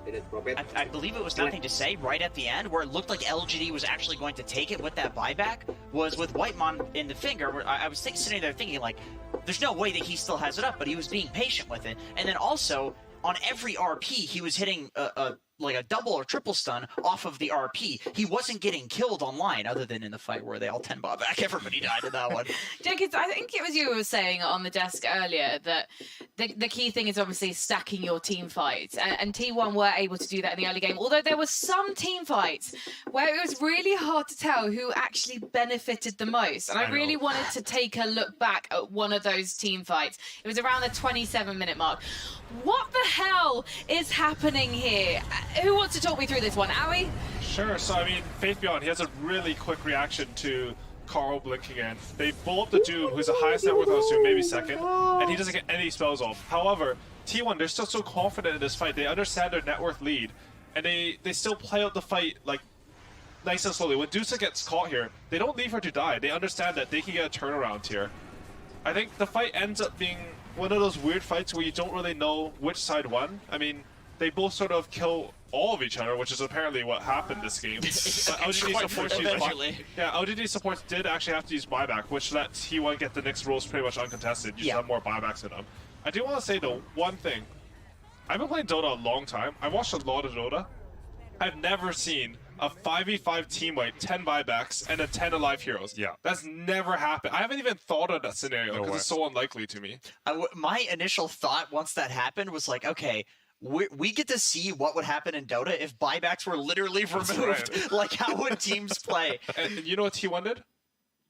I believe it was Nothing to Say right at the end, where it looked like LGD was actually going to take it with that buyback, was with Whitemon in the Finger, where I was sitting there thinking, like, there's no way that he still has it up, but he was being patient with it. And then also, on every RP, he was hitting like a double or triple stun off of the RP. He wasn't getting killed online, other than in the fight where they all 10 bot back. Everybody died in that one. Jenkins, I think it was you who was saying on the desk earlier that the key thing is obviously stacking your team fights, and T1 were able to do that in the early game, although there were some team fights where it was really hard to tell who actually benefited the most, and I really wanted to take a look back at one of those team fights. It was around the 27-minute mark. What the hell is happening here? Who wants to talk me through this one? Aoi? Sure, so I mean, Faith Beyond, he has a really quick reaction to Carl blinking in. They blow up the Doom, who's the highest net worth on Doom, maybe second, and he doesn't get any spells off. However, T1, they're still so confident in this fight. They understand their net worth lead, and they still play out the fight like nice and slowly. When Dusa gets caught here, they don't leave her to die. They understand that they can get a turnaround here. I think the fight ends up being one of those weird fights where you don't really know which side won. I mean, they both sort of kill all of each other, which is apparently what happened this game. But LGD supports did actually have to use buyback, which let T1 get the next rolls pretty much uncontested. You just have more buybacks in them. I do want to say though, one thing. I've been playing Dota a long time. I watched a lot of Dota. I've never seen a 5v5 team wipe, 10 buybacks, and a 10 alive heroes. Yeah. That's never happened. I haven't even thought of that scenario because it's so unlikely to me. My initial thought once that happened was like, okay, we get to see what would happen in Dota if buybacks were literally removed. Right. Like, how would teams play? And you know what T1 did?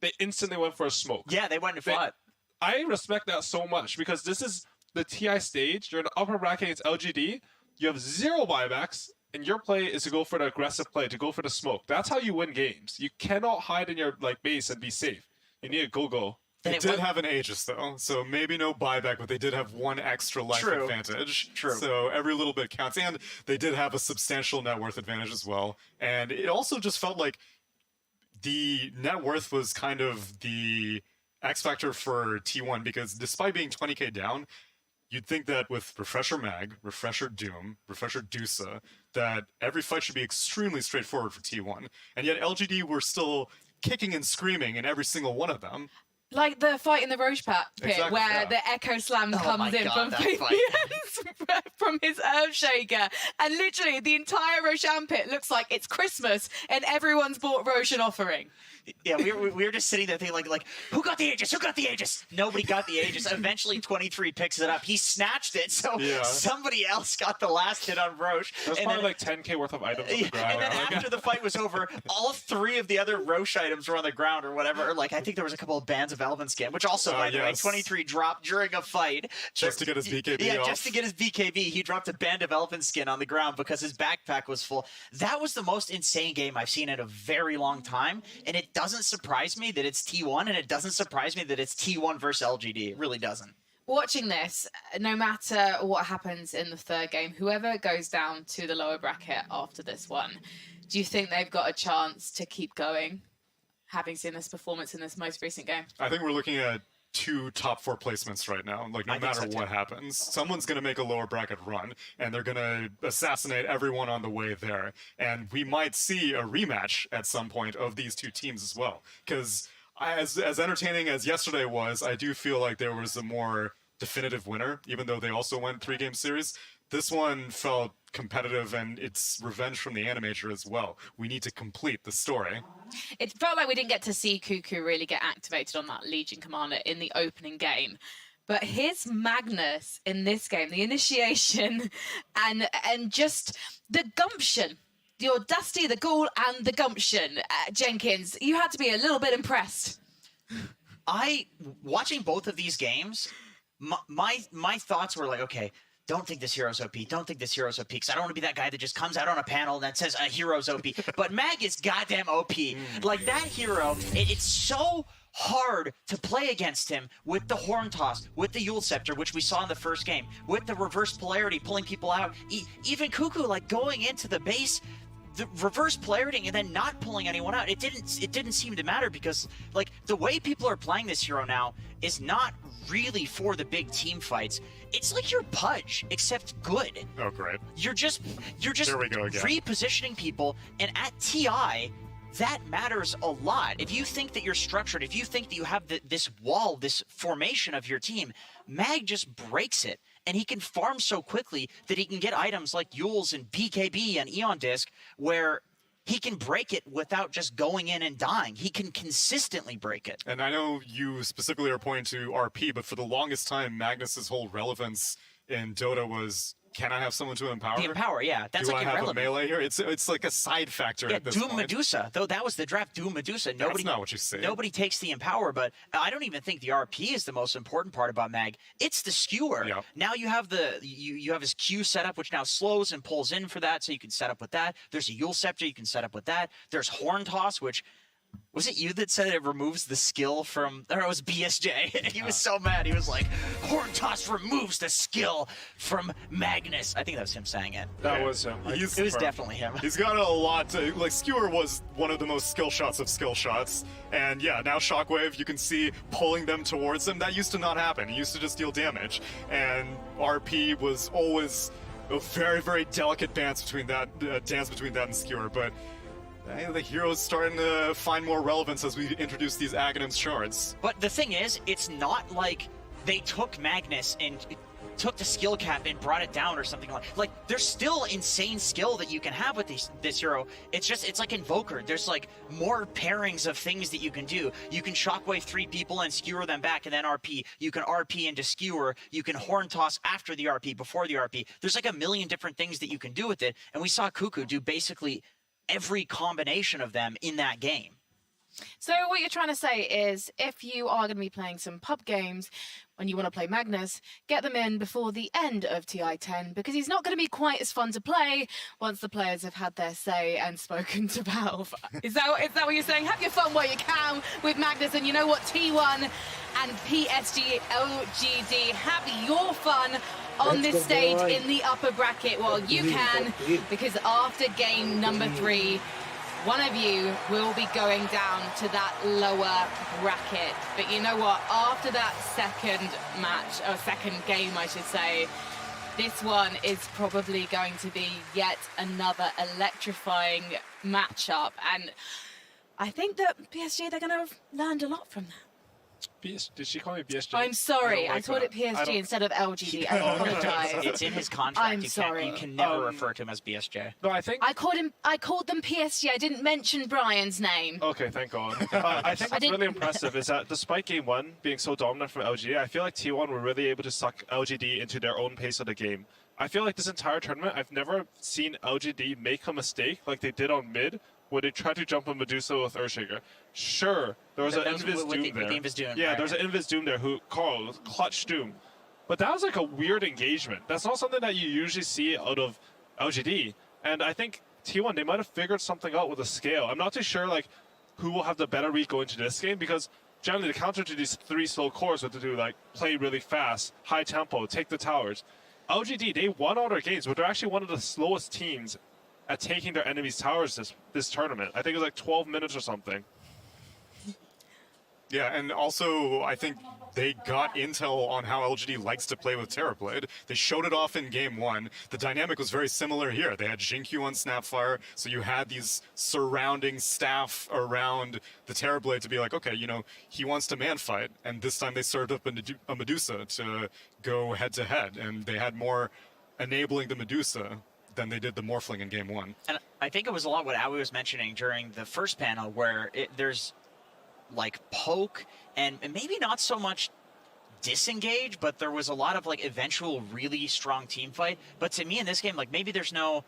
They instantly went for a smoke. Yeah, they went and fought. I respect that so much because this is the TI stage. You're in the upper bracket against LGD. You have 0 buybacks. And your play is to go for the aggressive play, to go for the smoke. That's how you win games. You cannot hide in your base and be safe. You need a go-go. They did have an Aegis though, so maybe no buyback, but they did have 1 extra life advantage. True. So every little bit counts, and they did have a substantial net worth advantage as well. And it also just felt like the net worth was kind of the X factor for T1 because despite being 20k down, you'd think that with Refresher Mag, Refresher Doom, Refresher Dusa, that every fight should be extremely straightforward for T1. And yet LGD were still kicking and screaming in every single one of them. Like the fight in the Roche pit Exactly, where the Echo Slam comes in from from his Earthshaker, and literally the entire Roshan pit looks like it's Christmas and everyone's bought Roshan offering. Yeah, we were just sitting there thinking like, who got the Aegis? Who got the Aegis? Nobody got the Aegis. Eventually, 23 picks it up. He snatched it, so somebody else got the last hit on Roche. There's probably like 10k worth of items on the ground. And then after the fight was over, all 3 of the other Roche items were on the ground or whatever. Like, I think there was a couple of bands of Elven skin, which also, by the way, 23 dropped during a fight. Just to get his BKB Yeah, off. just to get his BKB. He dropped a band of Elven skin on the ground because his backpack was full. That was the most insane game I've seen in a very long time, and it doesn't surprise me that it's T1, and it doesn't surprise me that it's T1 versus LGD. It really doesn't. Watching this, no matter what happens in the 3rd game, whoever goes down to the lower bracket after this one, do you think they've got a chance to keep going, having seen this performance in this most recent game? I think we're looking at 2 top 4 placements right now. Like, no matter what happens, someone's going to make a lower bracket run, and they're going to assassinate everyone on the way there. And we might see a rematch at some point of these 2 teams as well. Because as entertaining as yesterday was, I do feel like there was a more definitive winner, even though they also went 3-game series. This one felt competitive, and it's revenge from the animator as well. We need to complete the story. It felt like we didn't get to see Cuckoo really get activated on that Legion Commander in the opening game. But his Magnus in this game, the initiation and just the gumption, the audacity, the gall, and the gumption, Jenkins, you had to be a little bit impressed. Watching both of these games, my thoughts were like, okay, don't think this hero's OP. Don't think this hero's OP. Because I don't want to be that guy that just comes out on a panel and then says a hero's OP. But Mag is goddamn OP. Like, that hero, it's so hard to play against him with the Horn Toss, with the Yule Scepter, which we saw in the first game, with the reverse polarity, pulling people out. Even Cuckoo, like, going into the base, the reverse polarity and then not pulling anyone out. It didn't seem to matter because, like, the way people are playing this hero now is not really for the big team fights. It's like you're Pudge, except good. Oh, great. You're just There we go again. repositioning people, and at TI, that matters a lot. If you think that you're structured, if you think that you have this wall, this formation of your team, Mag just breaks it. and he can farm so quickly that he can get items like Yules and BKB and Eon Disc where he can break it without just going in and dying. He can consistently break it. And I know you specifically are pointing to RP, but for the longest time, Magnus's whole relevance in Dota was, can I have someone to empower? The empower, yeah. That's Do like I have irrelevant. a melee here? It's like a side factor Yeah, at this Doom point. Medusa, though that was the draft. Doom Medusa. Nobody, That's not what you say. Nobody takes the empower, but I don't even think the RP is the most important part about Mag. It's the skewer. Yeah. Now you have you have his Q setup, which now slows and pulls in for that, so you can set up with that. There's a Yule Scepter, you can set up with that. There's Horn Toss, which was it you that said it removes the skill from, or it was BSJ? He was so mad. He was like, Horn Toss removes the skill from Magnus. I think that was him saying it. That was him. It was definitely him. He's got a lot to, like, Skewer was one of the most skill shots of skill shots. And yeah, now Shockwave, you can see pulling them towards him. That used to not happen. He used to just deal damage. And RP was always a very, very delicate dance between that and Skewer. But the hero's starting to find more relevance as we introduce these Aghanim's shards. But the thing is, it's not like they took Magnus and took the skill cap and brought it down or something like there's still insane skill that you can have with this hero. It's like Invoker. There's like more pairings of things that you can do. You can Shockwave 3 people and skewer them back and then RP. You can RP into skewer. You can Horn Toss after the RP, before the RP. There's like a million different things that you can do with it. And we saw Cuckoo do basically every combination of them in that game. So what you're trying to say is, if you are going to be playing some pub games when you want to play Magnus, get them in before the end of TI10, because he's not going to be quite as fun to play once the players have had their say and spoken to Valve. Is that what you're saying? Have your fun while you can with Magnus, and you know what? T1 and PSG LGD, have your fun on this stage in the upper bracket while you can, because after game number 3, one of you will be going down to that lower bracket. But you know what? After that second match, or second game, I should say, this one is probably going to be yet another electrifying matchup. And I think that PSG, they're going to have learned a lot from that. Did she call me PSG? I'm sorry. I called that. it PSG instead of LGD. I apologize. It's in his contract. I'm sorry. You can never refer to him as BSJ. No, I think I called them PSG. I didn't mention Brian's name. Okay, thank God. I think what's really impressive is that despite Game 1 being so dominant from LGD, I feel like T1 were really able to suck LGD into their own pace of the game. I feel like this entire tournament, I've never seen LGD make a mistake like they did on mid, where they tried to jump on Medusa with Earthshaker. Sure, there was an Invis Doom there. Yeah, there was an Invis Doom there who clutched Doom. But that was like a weird engagement. That's not something that you usually see out of LGD. And I think T1, they might have figured something out with the scale. I'm not too sure like who will have the better read going into this game, because generally the counter to these 3 slow cores was to do like play really fast, high tempo, take the towers. LGD, they won all their games, but they're actually one of the slowest teams at taking their enemies' towers this tournament. I think it was like 12 minutes or something. Yeah, and also I think they got intel on how LGD likes to play with Terrorblade. They showed it off in Game 1. The dynamic was very similar here. They had Jinkyu on Snapfire, so you had these surrounding staff around the Terrorblade to be like, okay, you know, he wants to man fight, and this time they served up a Medusa to go head-to-head, and they had more enabling the Medusa than they did the Morphling in Game 1. And I think it was a lot what Aoi was mentioning during the first panel, where there's like poke and maybe not so much disengage, but there was a lot of like eventual really strong team fight. But to me in this game, like maybe there's no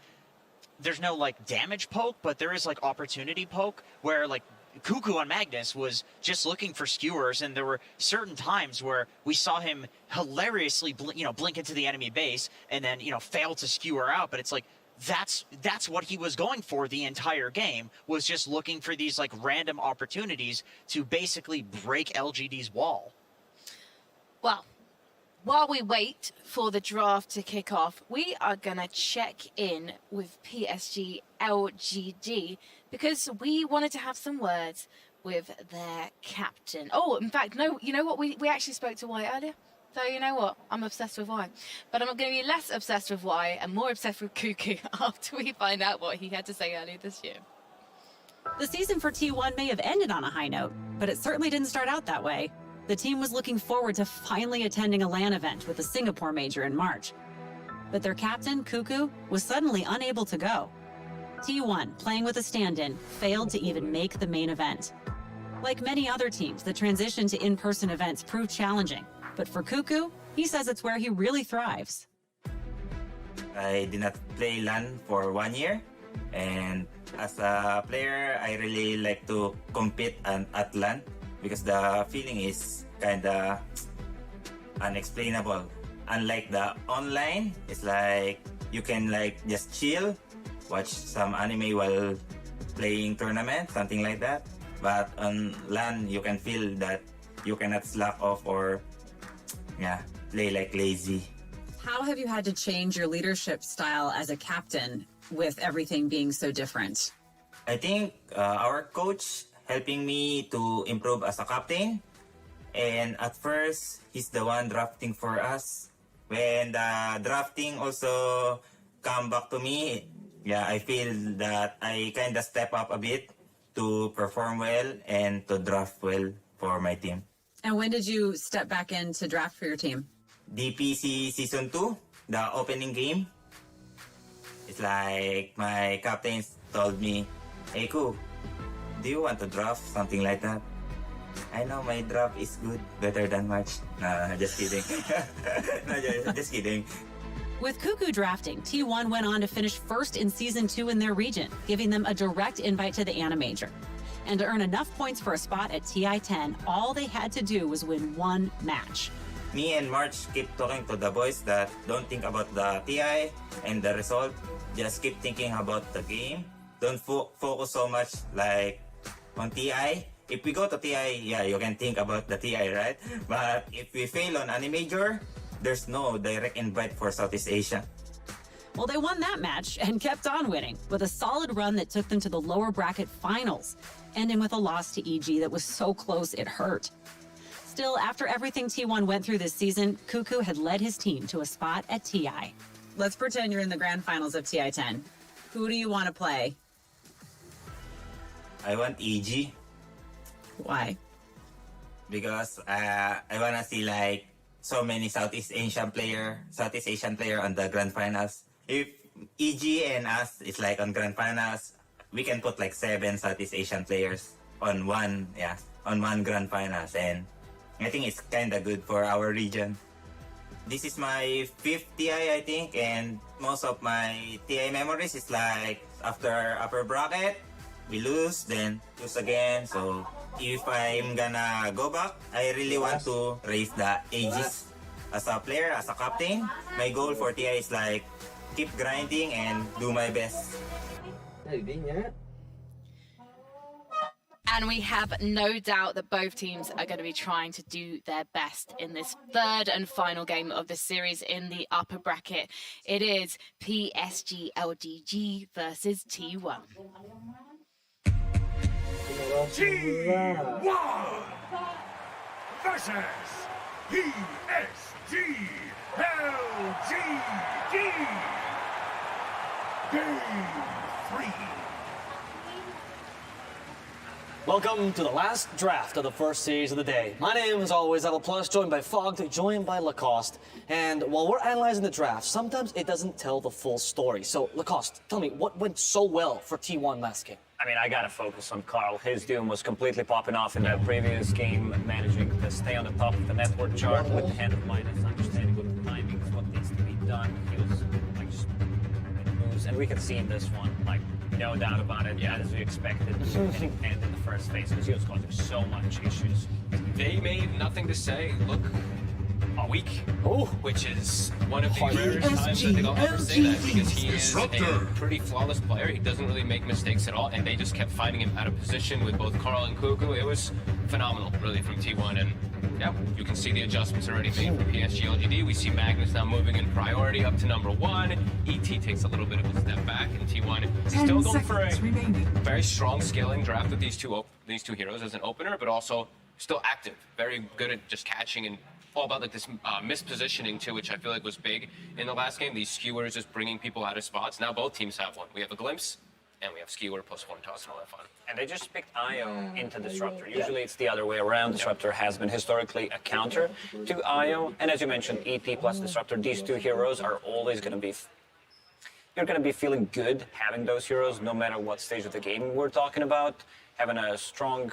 like damage poke, but there is like opportunity poke, where like Cuckoo on Magnus was just looking for skewers, and there were certain times where we saw him hilariously blink into the enemy base and then fail to skewer out. But it's like that's what he was going for the entire game, was just looking for these like random opportunities to basically break LGD's wall. Well, while we wait for the draft to kick off, we are gonna check in with PSG LGD, because we wanted to have some words with their captain. Oh, in fact, no, you know what? We actually spoke to Y earlier. So you know what? I'm obsessed with Y. But I'm going to be less obsessed with Y and more obsessed with Cuckoo after we find out what he had to say earlier this year. The season for T1 may have ended on a high note, but it certainly didn't start out that way. The team was looking forward to finally attending a LAN event with the Singapore major in March. But their captain, Cuckoo, was suddenly unable to go. T1, playing with a stand-in, failed to even make the main event. Like many other teams, the transition to in-person events proved challenging. But for Cuckoo, he says it's where he really thrives. I did not play LAN for 1 year. And as a player, I really like to compete at LAN because the feeling is kind of unexplainable. Unlike the online, it's like you can like just chill, watch some anime while playing tournament, something like that. But on LAN, you can feel that you cannot slack off or play like lazy. How have you had to change your leadership style as a captain with everything being so different? I think our coach helping me to improve as a captain. And at first, he's the one drafting for us. When the drafting also come back to me, I feel that I kind of step up a bit to perform well and to draft well for my team. And when did you step back in to draft for your team? DPC Season 2, the opening game. It's like my captain told me, "Hey, Ku, do you want to draft?" Something like that. I know my draft is good, better than March. No, just kidding. No, just kidding. With Cuckoo drafting, T1 went on to finish first in Season 2 in their region, giving them a direct invite to the Animajor. And to earn enough points for a spot at TI-10, all they had to do was win one match. Me and March keep talking to the boys that don't think about the TI and the result. Just keep thinking about the game. Don't focus so much like on TI. If we go to TI, you can think about the TI, right? But if we fail on Animajor, there's no direct invite for Southeast Asia. Well, they won that match and kept on winning with a solid run that took them to the lower bracket finals, ending with a loss to EG that was so close it hurt. Still, after everything T1 went through this season, Cuckoo had led his team to a spot at TI. Let's pretend you're in the grand finals of TI-10. Who do you want to play? I want EG. Why? Because I want to see like so many Southeast Asian player on the grand finals. If EG and us is like on grand finals, we can put like 7 Southeast Asian players on one grand finals, and I think it's kind of good for our region. This is my 5th TI, I think, and most of my TI memories is like after upper bracket, we lose, then lose again. So if I'm gonna go back, I really want to raise the ages. As a player, as a captain, my goal for TI is like keep grinding and do my best. And we have no doubt that both teams are going to be trying to do their best in this third and final game of the series in the upper bracket. It is PSG LGD versus T1. T1 versus PSG LGD. Game 3. Welcome to the last draft of the first series of the day. My name is always Level Plus, joined by Fogged, joined by Lacoste. And while we're analyzing the draft, sometimes it doesn't tell the full story. So Lacoste, tell me, what went so well for T1 last game? I mean, I gotta focus on Carl. His Doom was completely popping off in the previous game, managing to stay on the top of the network chart with the hand of Midas, understanding what the timings, what needs to be done. He was like just moves, and we could see in this one, like no doubt about it, as we expected, hitting hand in the first phase because he was causing so much issues. They made nothing to say. Look, a week, which is one of the rarest times that they'll ever say that because he is a pretty flawless player. He doesn't really make mistakes at all, and they just kept finding him out of position with both Carl and Cuckoo. It was phenomenal, really, from T1, and yeah, you can see the adjustments already made for PSG LGD. We see Magnus now moving in priority up to number 1. ET takes a little bit of a step back, and T1 still going for a very strong scaling draft with these two heroes as an opener, but also still active, very good at just catching and all about like this mispositioning too, which I feel like was big in the last game. These skewers just bringing people out of spots. Now both teams have one. We have a glimpse and we have Skewer plus one toss and all that fun. And they just picked Io into Disruptor. Usually it's the other way around. Disruptor has been historically a counter to Io. And as you mentioned, EP plus Disruptor, these two heroes are always going to be... You're going to be feeling good having those heroes no matter what stage of the game we're talking about. Having a strong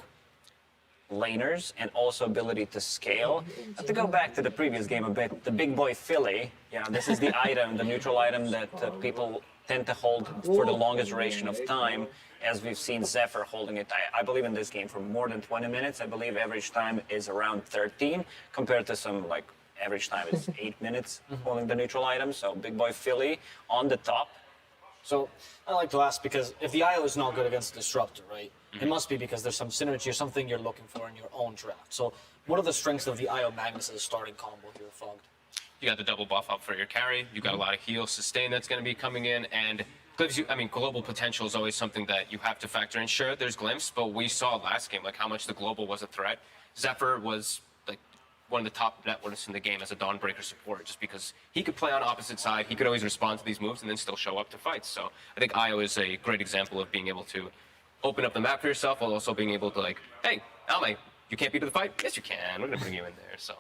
laners and also ability to scale. But to go back to the previous game a bit, the big boy Philly, this is the item, the neutral item that people tend to hold for the longest duration of time, as we've seen Zephyr holding it, I believe in this game for more than 20 minutes. I believe average time is around 13, compared to some average time is 8 minutes holding the neutral item. So big boy Philly on the top. So I like to ask, because if the IO is not good against Disruptor, right, it must be because there's some synergy or something you're looking for in your own draft. So what are the strengths of the IO Magnus as a starting combo here, Fogged? You got the double buff up for your carry. You got a lot of heal, sustain that's going to be coming in, and gives you. I mean, global potential is always something that you have to factor in. Sure, there's glimpse, but we saw last game how much the global was a threat. Zephyr was one of the top net worths in the game as a Dawnbreaker support, just because he could play on opposite side. He could always respond to these moves and then still show up to fights. So I think Io is a great example of being able to open up the map for yourself while also being able to hey, Almay, you can't beat the fight? Yes, you can. We're going to bring you in there. So.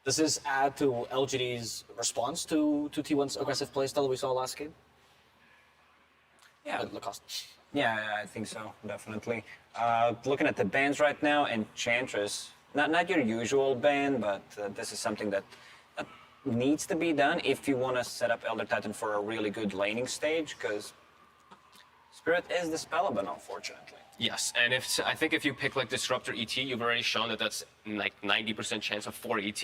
Does this add to LGD's response to T1's aggressive playstyle we saw last game? Yeah. Lacoste. Yeah, I think so, definitely. Looking at the bans right now, Enchantress, not your usual ban, but this is something that needs to be done if you want to set up Elder Titan for a really good laning stage, because Spirit is dispellable, unfortunately. Yes, and I think if you pick Disruptor ET, you've already shown that that's 90% chance of 4 ET.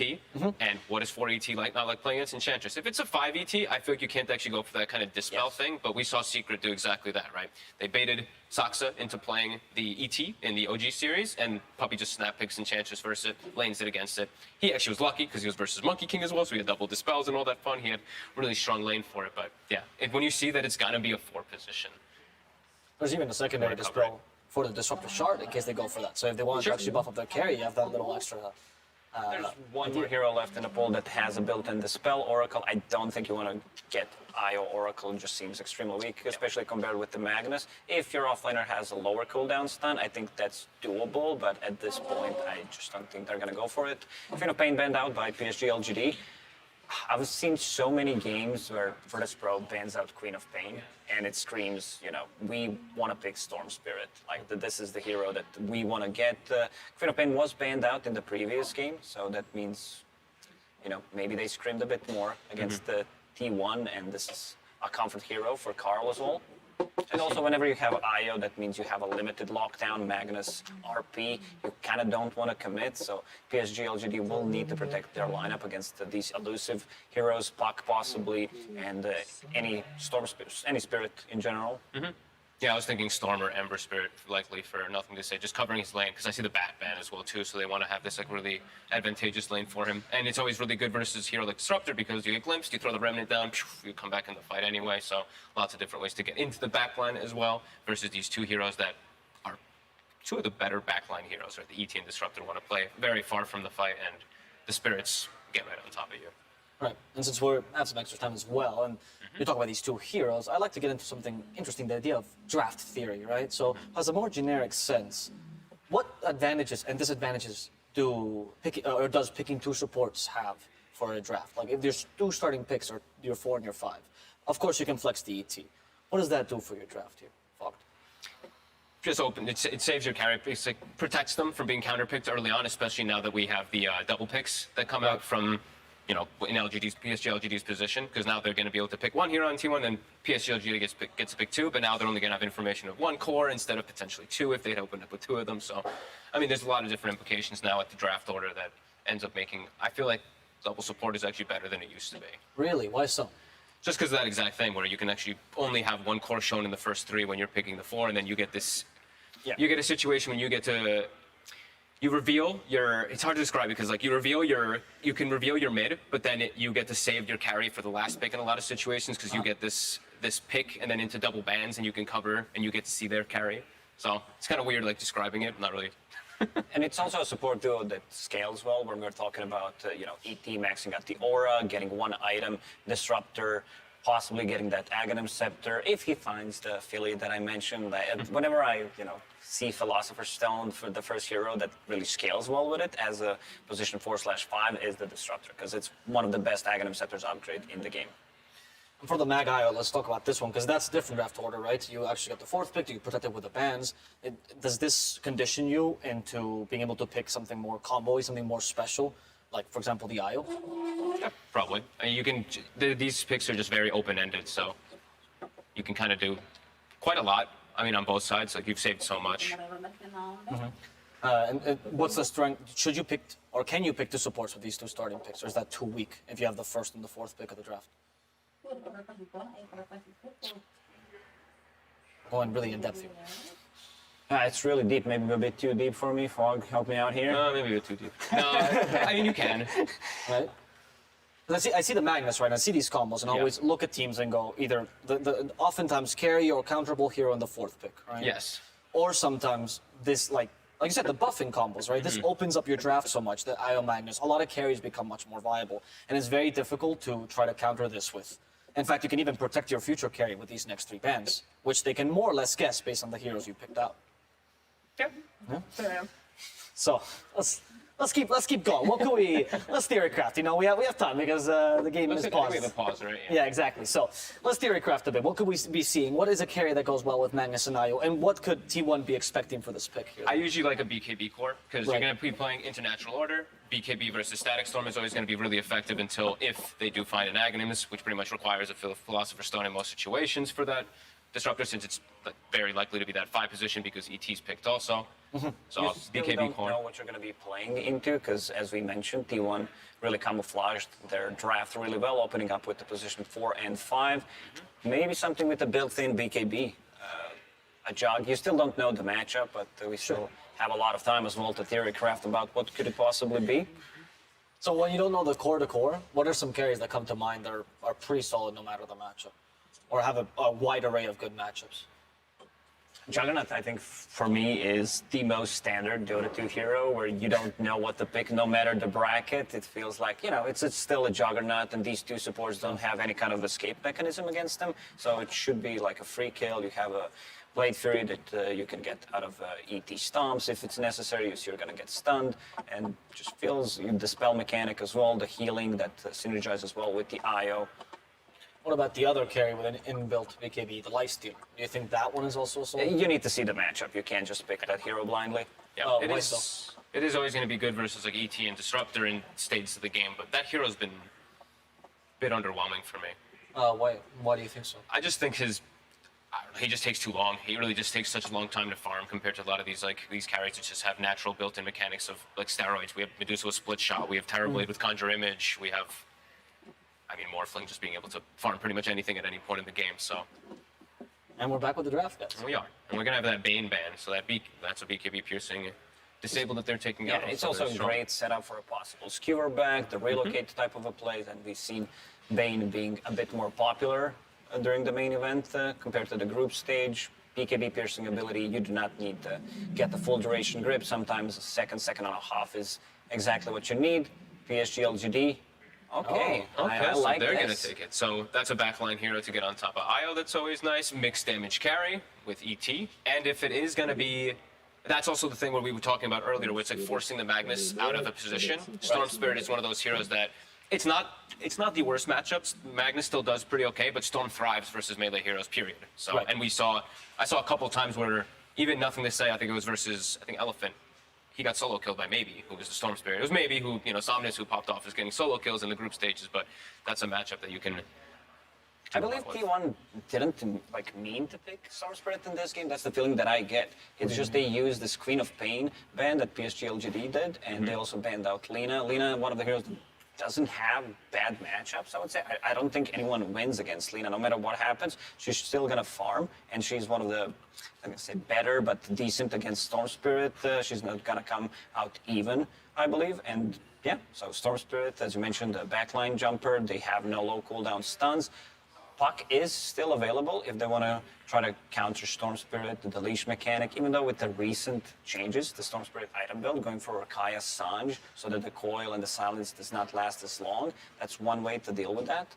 And what is 4 ET like? Not like playing against Enchantress. If it's a 5 ET, I feel like you can't actually go for that kind of dispel thing. But we saw Secret do exactly that, right? They baited Saksa into playing the ET in the OG series, and Puppy just snap picks Enchantress versus it, lanes it against it. He actually was lucky because he was versus Monkey King as well, so he had double dispels and all that fun. He had really strong lane for it. But yeah, when you see that it's gonna be a 4 position. There's even a secondary dispel for the Disruptor Shard in case they go for that. So if they want to actually buff up their carry, you have that little extra... There's one more hero left in the pool that has a built-in Dispel Oracle. I don't think you want to get Io Oracle. It just seems extremely weak, especially compared with the Magnus. If your offlaner has a lower cooldown stun, I think that's doable, but at this point, I just don't think they're going to go for it. Queen of Pain banned out by PSG LGD. I've seen so many games where Virtus Pro bans out Queen of Pain, and it screams, we want to pick Storm Spirit. This is the hero that we want to get. Queen of Pain was banned out in the previous game, so that means, maybe they screamed a bit more against the T1, and this is a comfort hero for Carl as well. And also, whenever you have IO, that means you have a limited lockdown, Magnus, RP. You kind of don't want to commit, so PSG LGD will need to protect their lineup against these elusive heroes, Puck possibly, and any Spirit in general. Yeah, I was thinking Storm or Ember Spirit, likely for nothing to say, just covering his lane, because I see the Bat ban as well, too, so they want to have this really advantageous lane for him. And it's always really good versus hero like Disruptor, because you get glimpsed, you throw the Remnant down, you come back in the fight anyway, so lots of different ways to get into the backline as well, versus these two heroes that are two of the better backline heroes, right? The ET and Disruptor want to play very far from the fight, and the Spirits get right on top of you. Right, and since we have some extra time as well, and you talk about these two heroes, I'd like to get into something interesting, the idea of draft theory, right? So, as a more generic sense, what advantages and disadvantages does picking two supports have for a draft? If there's 2 starting picks, or your 4 and your 5, of course you can flex the ET. What does that do for your draft here, Fogged? Just open. It saves your carry picks, protects them from being counterpicked early on, especially now that we have the double picks that come out from... in PSG LGD's position, because now they're going to be able to pick one hero on T1, and PSG LGD gets to pick 2, but now they're only going to have information of 1 core instead of potentially 2 if they'd opened up with 2 of them. So, there's a lot of different implications now at the draft order that ends up making, I feel like double support is actually better than it used to be. Really? Why so? Just because of that exact thing, where you can actually only have 1 core shown in the first 3 when you're picking the 4, and then you get this, you get a situation when you get to... You reveal your, it's hard to describe because you can reveal your mid, but then you get to save your carry for the last pick in a lot of situations, because you get this pick and then into double bans, and you can cover and you get to see their carry. So it's kind of weird describing it, not really. And it's also a support duo that scales well, when we're talking about, ET maxing out the aura, getting 1 item, Disruptor possibly getting that Aghanim Scepter if he finds the affiliate that I mentioned. Whenever I, see Philosopher's Stone for the first hero that really scales well with it as a position 4/5 is the Disruptor, because it's one of the best Aghanim Scepters upgrade in the game. For the Mag IO, let's talk about this one, because that's different draft order, right? You actually got the 4th pick, you protect it with the bans. Does this condition you into being able to pick something more combo-y, something more special? Like, for example, the IO? Yeah, probably. You can. These picks are just very open-ended, so you can kind of do quite a lot. I mean, on both sides, like you've saved so much. And what's the strength? Should you pick, or can you pick the supports with these 2 starting picks, or is that too weak if you have the 1st and the 4th pick of the draft? Going really in depth here. It's really deep, maybe a bit too deep for me. Fog, help me out here. Maybe a bit too deep. No, I mean, you can. Right? I see the Magnus, right? I see these combos, and I always look at teams and go either the oftentimes carry or counterable hero in the 4th pick, right? Yes. Or sometimes this, like you said, the buffing combos, right? This opens up your draft so much that IO Magnus, a lot of carries become much more viable, and it's very difficult to try to counter this with. In fact, you can even protect your future carry with these next 3 bans, which they can more or less guess based on the heroes you picked out. Yep. Yeah. So let's keep going. What can we? Let's theorycraft. We have time because the game is paused. We have a pause, right? Yeah, exactly. So let's theorycraft a bit. What could we be seeing? What is a carry that goes well with Magnus and IO, and what could T1 be expecting for this pick here? I usually like a BKB core because you're going to be playing International Order. BKB versus Static Storm is always going to be really effective until if they do find an Aghanimus, which pretty much requires a Philosopher's Stone in most situations for that Disruptor, since it's very likely to be that 5 position because ET's picked also. So You still BKB don't core. know what you're going to be playing into, because as we mentioned, T1 really camouflaged their draft really well, opening up with the position 4 and 5. Maybe something with the built-in BKB. A jog. You still don't know the matchup, but we still have a lot of time as well to theorycraft about what could it possibly be. So when you don't know the core to core, what are some carries that come to mind that are pretty solid no matter the matchup, or have a wide array of good matchups? Juggernaut, I think, for me, is the most standard Dota 2 hero where you don't know what to pick no matter the bracket. It feels like, it's still a Juggernaut, and these 2 supports don't have any kind of escape mechanism against them. So it should be like a free kill. You have a Blade Fury that you can get out of ET stomps if it's necessary, so you're going to get stunned. And just feels the spell mechanic as well, the healing that synergizes well with the IO. What about the other carry with an inbuilt BKB, the Lifesteal? Do you think that one is also solid? You need to see the matchup. You can't just pick that hero blindly. Yeah, it is always going to be good versus like ET and Disruptor in stages of the game, but that hero's been a bit underwhelming for me. Why do you think so? I just think he just takes too long. He really just takes such a long time to farm compared to a lot of these carries that just have natural built-in mechanics of like steroids. We have Medusa with Split Shot. We have Terrorblade with Conjure Image. We have, Morphling just being able to farm pretty much anything at any point in the game. So. And we're back with the draft, guys. We are, and we're gonna have that Bane ban. So that's a BKB piercing disable that they're taking out. Yeah, it's also a great setup for a possible skewer back, the relocate type of a play, and we've seen Bane being a bit more popular during the main event compared to the group stage. BKB piercing ability, you do not need to get the full duration grip. Sometimes a second and a half is exactly what you need. PSG LGD. Okay, I so like they're this. gonna take it. So that's a backline hero to get on top of IO. That's always nice. Mixed damage carry with ET, and if it is gonna be, that's also the thing what we were talking about earlier, where it's like forcing the Magnus out of a position. Storm Spirit is one of those heroes that it's not the worst matchups. Magnus still does pretty okay, but Storm thrives versus melee heroes. Period. So and I saw a couple times where even nothing to say. I think it was versus Elephant. He got solo killed by Maybe, who was the Storm Spirit. It was Maybe who, Somnus, who popped off, is getting solo kills in the group stages, but that's a matchup that you can. I believe T1 didn't mean to pick Storm Spirit in this game. That's the feeling that I get. It's just they used this Queen of Pain ban that PSG LGD did, and they also banned out Lina. Lina, one of the heroes that doesn't have bad matchups, I would say. I don't think anyone wins against Lina, no matter what happens. She's still gonna farm, and she's one of the, I'm gonna say better, but decent against Storm Spirit. She's not gonna come out even, I believe. And yeah, so Storm Spirit, as you mentioned, the backline jumper, they have no low cooldown stuns. Puck is still available if they want to try to counter Storm Spirit, the leash mechanic, even though with the recent changes, the Storm Spirit item build, going for Rakaya Sanj, so that the coil and the silence does not last as long. That's one way to deal with that.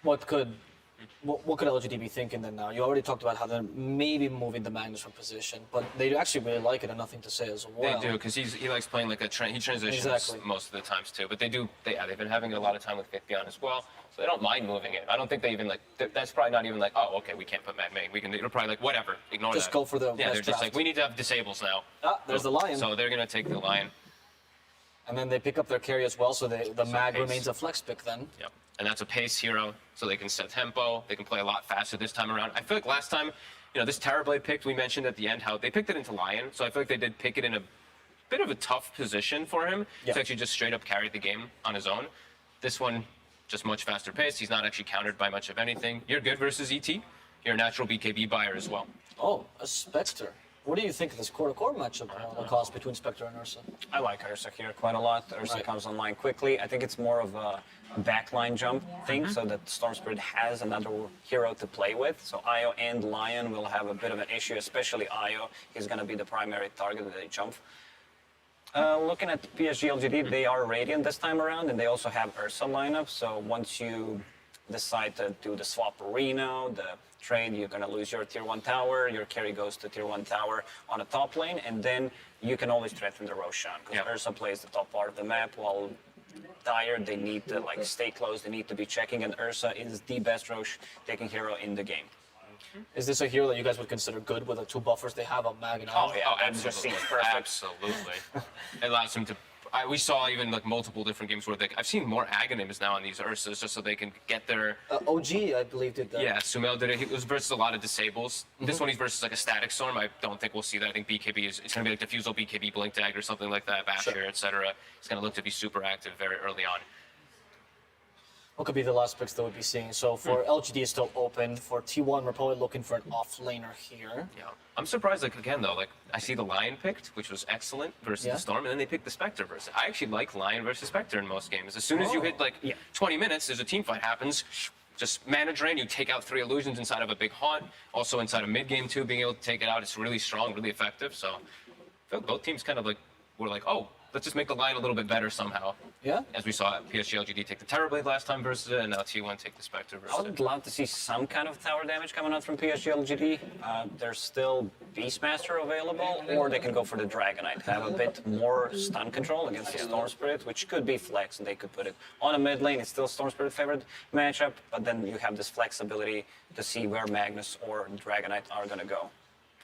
What could LGD be thinking then now? You already talked about how they're maybe moving the Magnus from position, but they actually really like it and nothing to say as well. They do, because he likes playing like he transitions most of the times too. But they've been having a lot of time with Faithbeyond as well, so they don't mind moving it. I don't think they even that's probably not even like, oh, okay, we can't put Mad Main. They're probably like, whatever, ignore that. Just go for the they're best just like, draft. we need to have disables now. Ah, there's the Lion. So they're gonna take the Lion. And then they pick up their carry as well, so the Mag pace. remains a flex pick then. Yep. And that's a pace hero, so they can set tempo. They can play a lot faster this time around. I feel like last time, this Terrorblade picked, we mentioned at the end how they picked it into Lion, so I feel like they did pick it in a bit of a tough position for him to actually just straight up carry the game on his own. This one, just much faster pace. He's not actually countered by much of anything. You're good versus ET. You're a natural BKB buyer as well. Oh, a Spectre. What do you think of this core-to-core matchup, Lacoste, between Spectre and Ursa? I like Ursa here quite a lot. Ursa comes online quickly. I think it's more of a backline jump thing, so that Storm Spirit has another hero to play with. So Io and Lion will have a bit of an issue, especially Io. He's going to be the primary target that they jump. Looking at PSG LGD, they are Radiant this time around, and they also have Ursa lineup. So once you decide to do the swap Reno, the trade, you're going to lose your tier 1 tower, your carry goes to tier 1 tower on the top lane, and then you can always threaten the Roshan, because Ursa plays the top part of the map, while Dire, they need to stay close, they need to be checking, and Ursa is the best Rosh taking hero in the game. Is this a hero that you guys would consider good with the two buffers they have on Mag and Ion? Absolutely. Absolutely. It allows him to. We saw even multiple different games where I've seen more Aghanims now on these Ursas just so they can get their. OG, I believe, did that. Yeah, Sumail did it. He was versus a lot of disables. This one he's versus a static storm. I don't think we'll see that. I think BKB it's going to be Diffusal, BKB, Blink Dagger, something like that, Basher, etc. It's going to look to be super active very early on. What could be the last picks that we'll be seeing? So for LGD is still open. For T1, we're probably looking for an off-laner here. Yeah. I'm surprised, again, though, I see the Lion picked, which was excellent, versus the Storm, and then they picked the Spectre versus. I actually like Lion versus Spectre in most games. As soon as you hit, 20 minutes, there's a team fight happens, just mana drain, you take out 3 illusions inside of a big haunt, also inside of mid-game, too, being able to take it out, it's really strong, really effective, so I feel like both teams kind of, were like, oh, let's just make the line a little bit better somehow. Yeah. As we saw PSG LGD take the Terrorblade last time versus it, and now T1 take the Spectre versus I would love to see some kind of tower damage coming out from PSG LGD. There's still Beastmaster available, or they can go for the Dragonite. Have a bit more stun control against the Storm Spirit, which could be flex, and they could put it on a mid lane. It's still Storm Spirit favored matchup, but then you have this flexibility to see where Magnus or Dragonite are going to go.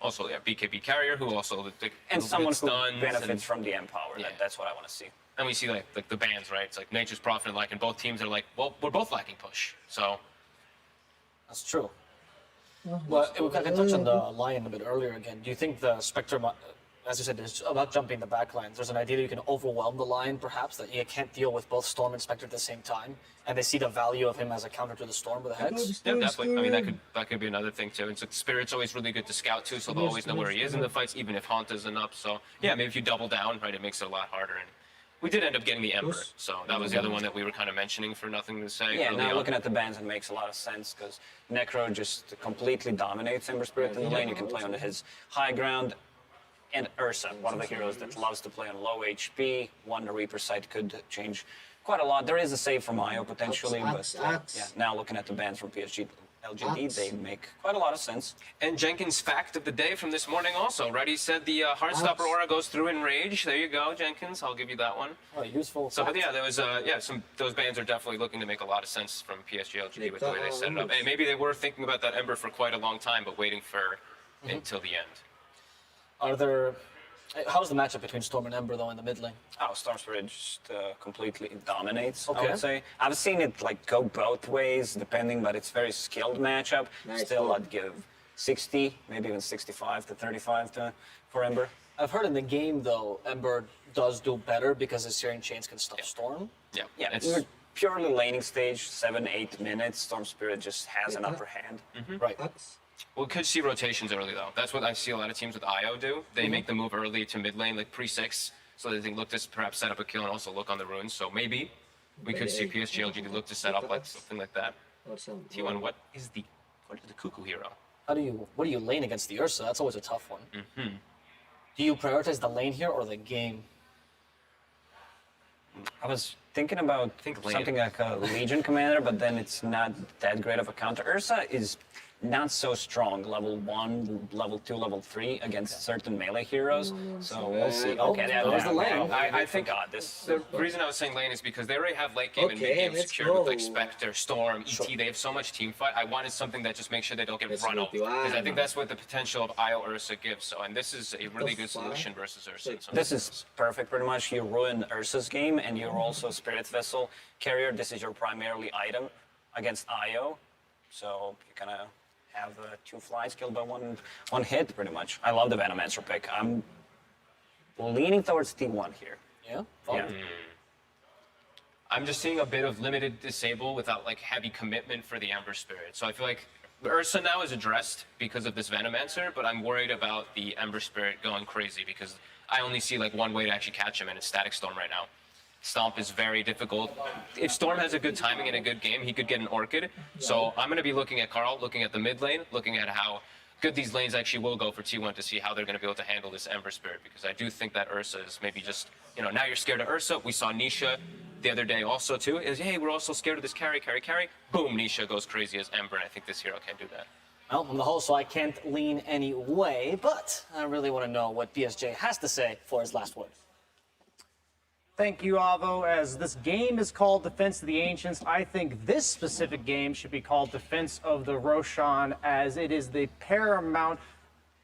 Also, BKB carrier, who also and someone who benefits from the Empower. That's what I want to see. And we see the bans, right? It's Nature's Prophet and and both teams are well, we're both lacking push, so. That's true. Well, I can touch on the Lion a bit earlier again. Do you think the Spectre, as you said, it's about jumping the backlines. There's an idea that you can overwhelm the Lion, perhaps, that you can't deal with both Storm and Spectre at the same time, and they see the value of him as a counter to the Storm with a Hex? Yeah, definitely. I mean, that could be another thing, too. And Spirit's always really good to scout, too, so they'll always know where he is in the fights, even if Haunt isn't up. So, yeah, maybe if you double down, right, it makes it a lot harder. And we did end up getting the Ember, so that was the other one that we were kind of mentioning for nothing to say. Yeah, now looking at the bans, it makes a lot of sense, because Necro just completely dominates Ember Spirit in the lane. You can play on his high ground. And Ursa, one of the heroes that loves to play on low HP. One Reaper site could change quite a lot. There is a save from Io potentially, but now looking at the bans from PSG LGD, they make quite a lot of sense. And Jenkins' fact of the day from this morning also, right? He said the Heartstopper aura goes through in Rage. There you go, Jenkins. I'll give you that one. Oh, useful. So, but yeah, there was those bans are definitely looking to make a lot of sense from PSG LGD with the way they set it up. And maybe they were thinking about that Ember for quite a long time, but waiting for until the end. How's the matchup between Storm and Ember, though, in the mid lane? Oh, Storm Spirit just completely dominates, I Okay. would say. I've seen it go both ways, depending, but it's very skilled matchup. Still, I'd give 60, maybe even 65 to 35 for Ember. I've heard in the game, though, Ember does do better because his Searing Chains can stop Storm. Yeah, it's purely laning stage, 7-8 minutes. Storm Spirit just has an upper hand. Right. Well, could see rotations early, though. That's what I see a lot of teams with Io do. They make the move early to mid lane, pre-6, so they think, look to perhaps set up a kill and also look on the runes. So maybe we could see PSG LGD look to set up something like that. T1, what is the Cuckoo hero? What do you lane against the Ursa? That's always a tough one. Do you prioritize the lane here or the game? I was thinking about something like a Legion Commander, but then it's not that great of a counter. Ursa is not so strong, level 1, level 2, level 3 against certain melee heroes. So we'll see. Okay, there's the lane. I think the reason I was saying lane is because they already have late game and mid game secured with like Spectre, Storm, ET. They have so much team fight. I wanted something that just makes sure they don't get run over. Because I think that's what the potential of IO Ursa gives. So, and this is a really good solution versus Ursa. This is perfect, pretty much. You ruin Ursa's game, and you're also Spirit Vessel carrier. This is your primarily item against IO. So you kind of have 2 flies killed by one hit, pretty much. I love the Venomancer pick. I'm leaning towards T1 here. Yeah? Yeah. I'm just seeing a bit of limited disable without like heavy commitment for the Ember Spirit. So I feel like Ursa now is addressed because of this Venomancer, but I'm worried about the Ember Spirit going crazy because I only see like one way to actually catch him, and it's Static Storm right now. Stomp is very difficult. If Storm has a good timing and a good game, he could get an Orchid. So I'm going to be looking at Carl, looking at the mid lane, looking at how good these lanes actually will go for T1 to see how they're going to be able to handle this Ember Spirit, because I do think that Ursa is maybe just, you know, now you're scared of Ursa. We saw Nisha the other day also too, is, hey, we're also scared of this carry. Boom, Nisha goes crazy as Ember, and I think this hero can do that. Well, I'm the host, so I can't lean any way, but I really want to know what BSJ has to say for his last word. Thank you, Avo. As this game is called Defense of the Ancients, I think this specific game should be called Defense of the Roshan, as it is the paramount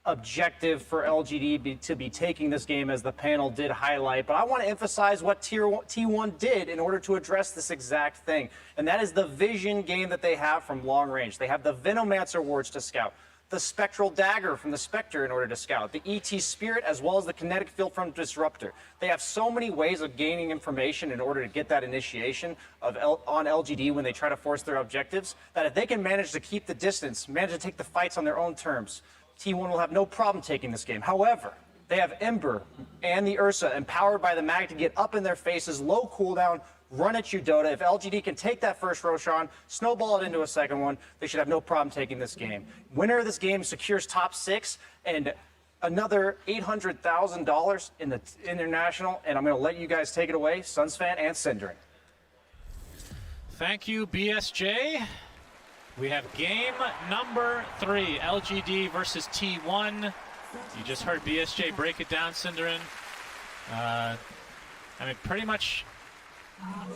objective for LGD to be taking this game, as the panel did highlight. But I want to emphasize what T1 did in order to address this exact thing, and that is the vision game that they have from long range. They have the Venomancer wards to scout, the Spectral Dagger from the Spectre in order to scout, the ET Spirit, as well as the Kinetic Field from Disruptor. They have so many ways of gaining information in order to get that initiation on LGD when they try to force their objectives, that if they can manage to keep the distance, manage to take the fights on their own terms, T1 will have no problem taking this game. However, they have Ember and the Ursa empowered by the Mag to get up in their faces, low cooldown, run at you, Dota. If LGD can take that first Roshan, snowball it into a second one, they should have no problem taking this game. Winner of this game secures top 6 and another $800,000 in the international, and I'm going to let you guys take it away, Sunsfan and Syndering. Thank you, BSJ. We have game number 3, LGD versus T1. You just heard BSJ break it down, Synderen. I mean, pretty much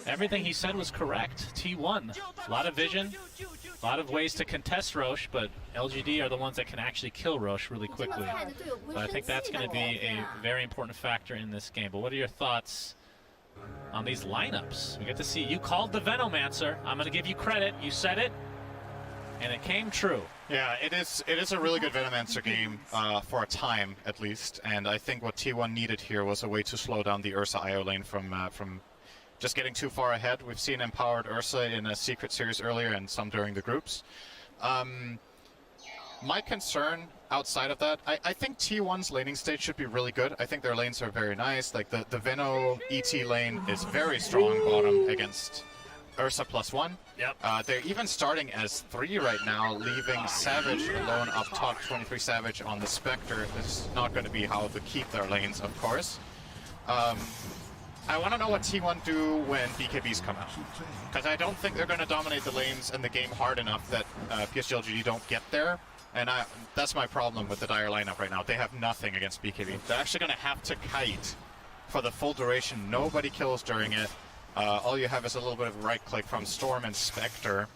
everything he said was correct. T1, a lot of vision, a lot of ways to contest Roche, but LGD are the ones that can actually kill Roche really quickly. So I think that's going to be a very important factor in this game. But what are your thoughts on these lineups? We get to see, you called the Venomancer. I'm going to give you credit. You said it, and it came true. Yeah, it is a really good Venomancer game for a time, at least. And I think what T1 needed here was a way to slow down the Ursa IO lane from just getting too far ahead. We've seen empowered Ursa in a secret series earlier and some during the groups. My concern outside of that, I think T1's laning state should be really good. I think their lanes are very nice. Like the Veno ET lane is very strong bottom against Ursa +1. Yep. They're even starting as 3 right now, leaving Savage alone up top, 23 Savage on the Spectre. This is not going to be how they keep their lanes, of course. I want to know what T1 do when BKBs come out, because I don't think they're going to dominate the lanes and the game hard enough that PSG LGD don't get there, and that's my problem with the Dire lineup right now. They have nothing against BKB. They're actually going to have to kite for the full duration. Nobody kills during it. All you have is a little bit of right-click from Storm and Spectre,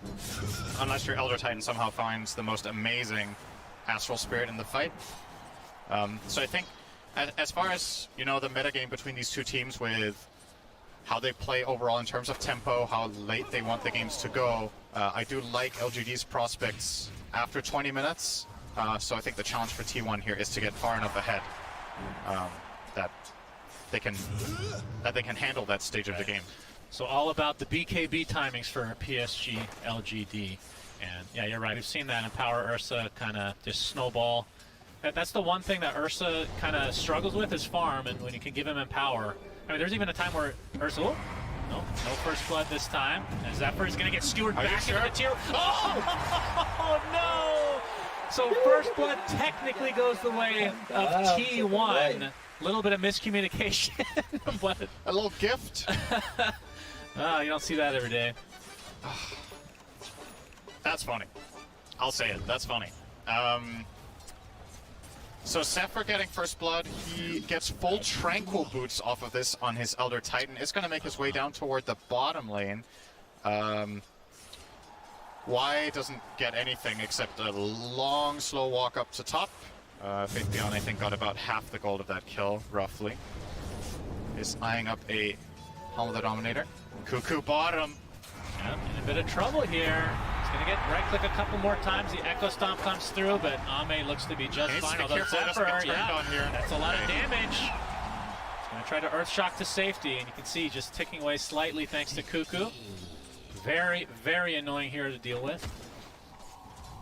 unless your Elder Titan somehow finds the most amazing Astral Spirit in the fight. So I think, as far as, you know, the metagame between these two teams with how they play overall in terms of tempo, how late they want the games to go, I do like LGD's prospects after 20 minutes. So I think the challenge for T1 here is to get far enough ahead that they can handle that stage of the game. So all about the BKB timings for PSG LGD. And yeah, you're right. We've seen that Empower Ursa kind of just snowball. That's the one thing that Ursa kind of struggles with is farm, and when you can give him Empower. I mean, there's even a time where Ursa, no first blood this time. And Zephyr is going to get skewered back into the tier. Oh, no! So first blood technically goes the way of T1. A little bit of miscommunication. But a little gift. Oh, you don't see that every day. That's funny. I'll say it. That's funny. So Zephyr getting first blood, he gets full Tranquil boots off of this on his Elder Titan. Is going to make his way down toward the bottom lane. Y doesn't get anything except a long, slow walk up to top. Faith Beyond, I think, got about half the gold of that kill, roughly. Is eyeing up a Hallo the Dominator. Cuckoo bottom. Yep, in a bit of trouble here. He's going to get right-click a couple more times. The Echo Stomp comes through, but Ame looks to be just fine. Although Zephyr, on here. That's a lot of damage. He's going to try to Earth Shock to safety, and you can see just ticking away slightly thanks to Cuckoo. Very, very annoying here to deal with,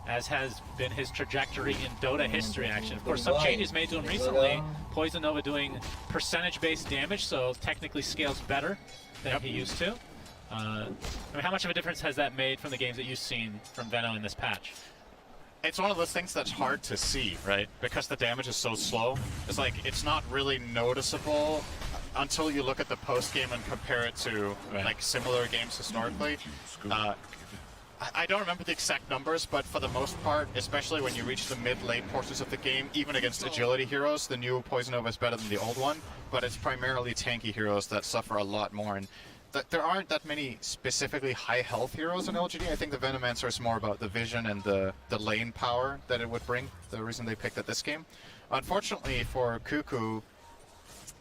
as has been his trajectory in Dota history, actually. Of course, some changes made to him recently. Poison Nova doing percentage-based damage, so technically scales better than he used to. I mean, how much of a difference has that made from the games that you've seen from Veno in this patch? It's one of those things that's hard to see, right? Because the damage is so slow. It's like, it's not really noticeable until you look at the post-game and compare it to like similar games historically. I don't remember the exact numbers, but for the most part, especially when you reach the mid-late portions of the game, even against agility heroes, the new Poison Nova is better than the old one, but it's primarily tanky heroes that suffer a lot more. And there aren't that many specifically high health heroes in LGD. I think the Venomancer is more about the vision and the lane power that it would bring, the reason they picked at this game. Unfortunately for Cuckoo,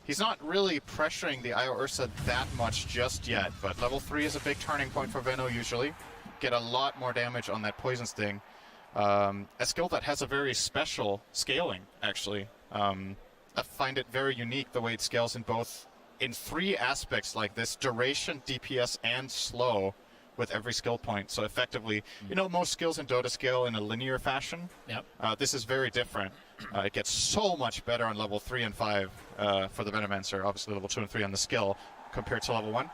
he's not really pressuring the Io Ursa that much just yet, but level 3 is a big turning point for Veno usually. Get a lot more damage on that Poison Sting. A skill that has a very special scaling, actually. I find it very unique the way it scales in 3 aspects like this: duration, DPS, and slow with every skill point. So effectively, you know, most skills in Dota scale in a linear fashion. Yep. This is very different. It gets so much better on level 3 and 5 for the Venomancer, obviously level 2 and 3 on the skill compared to level 1.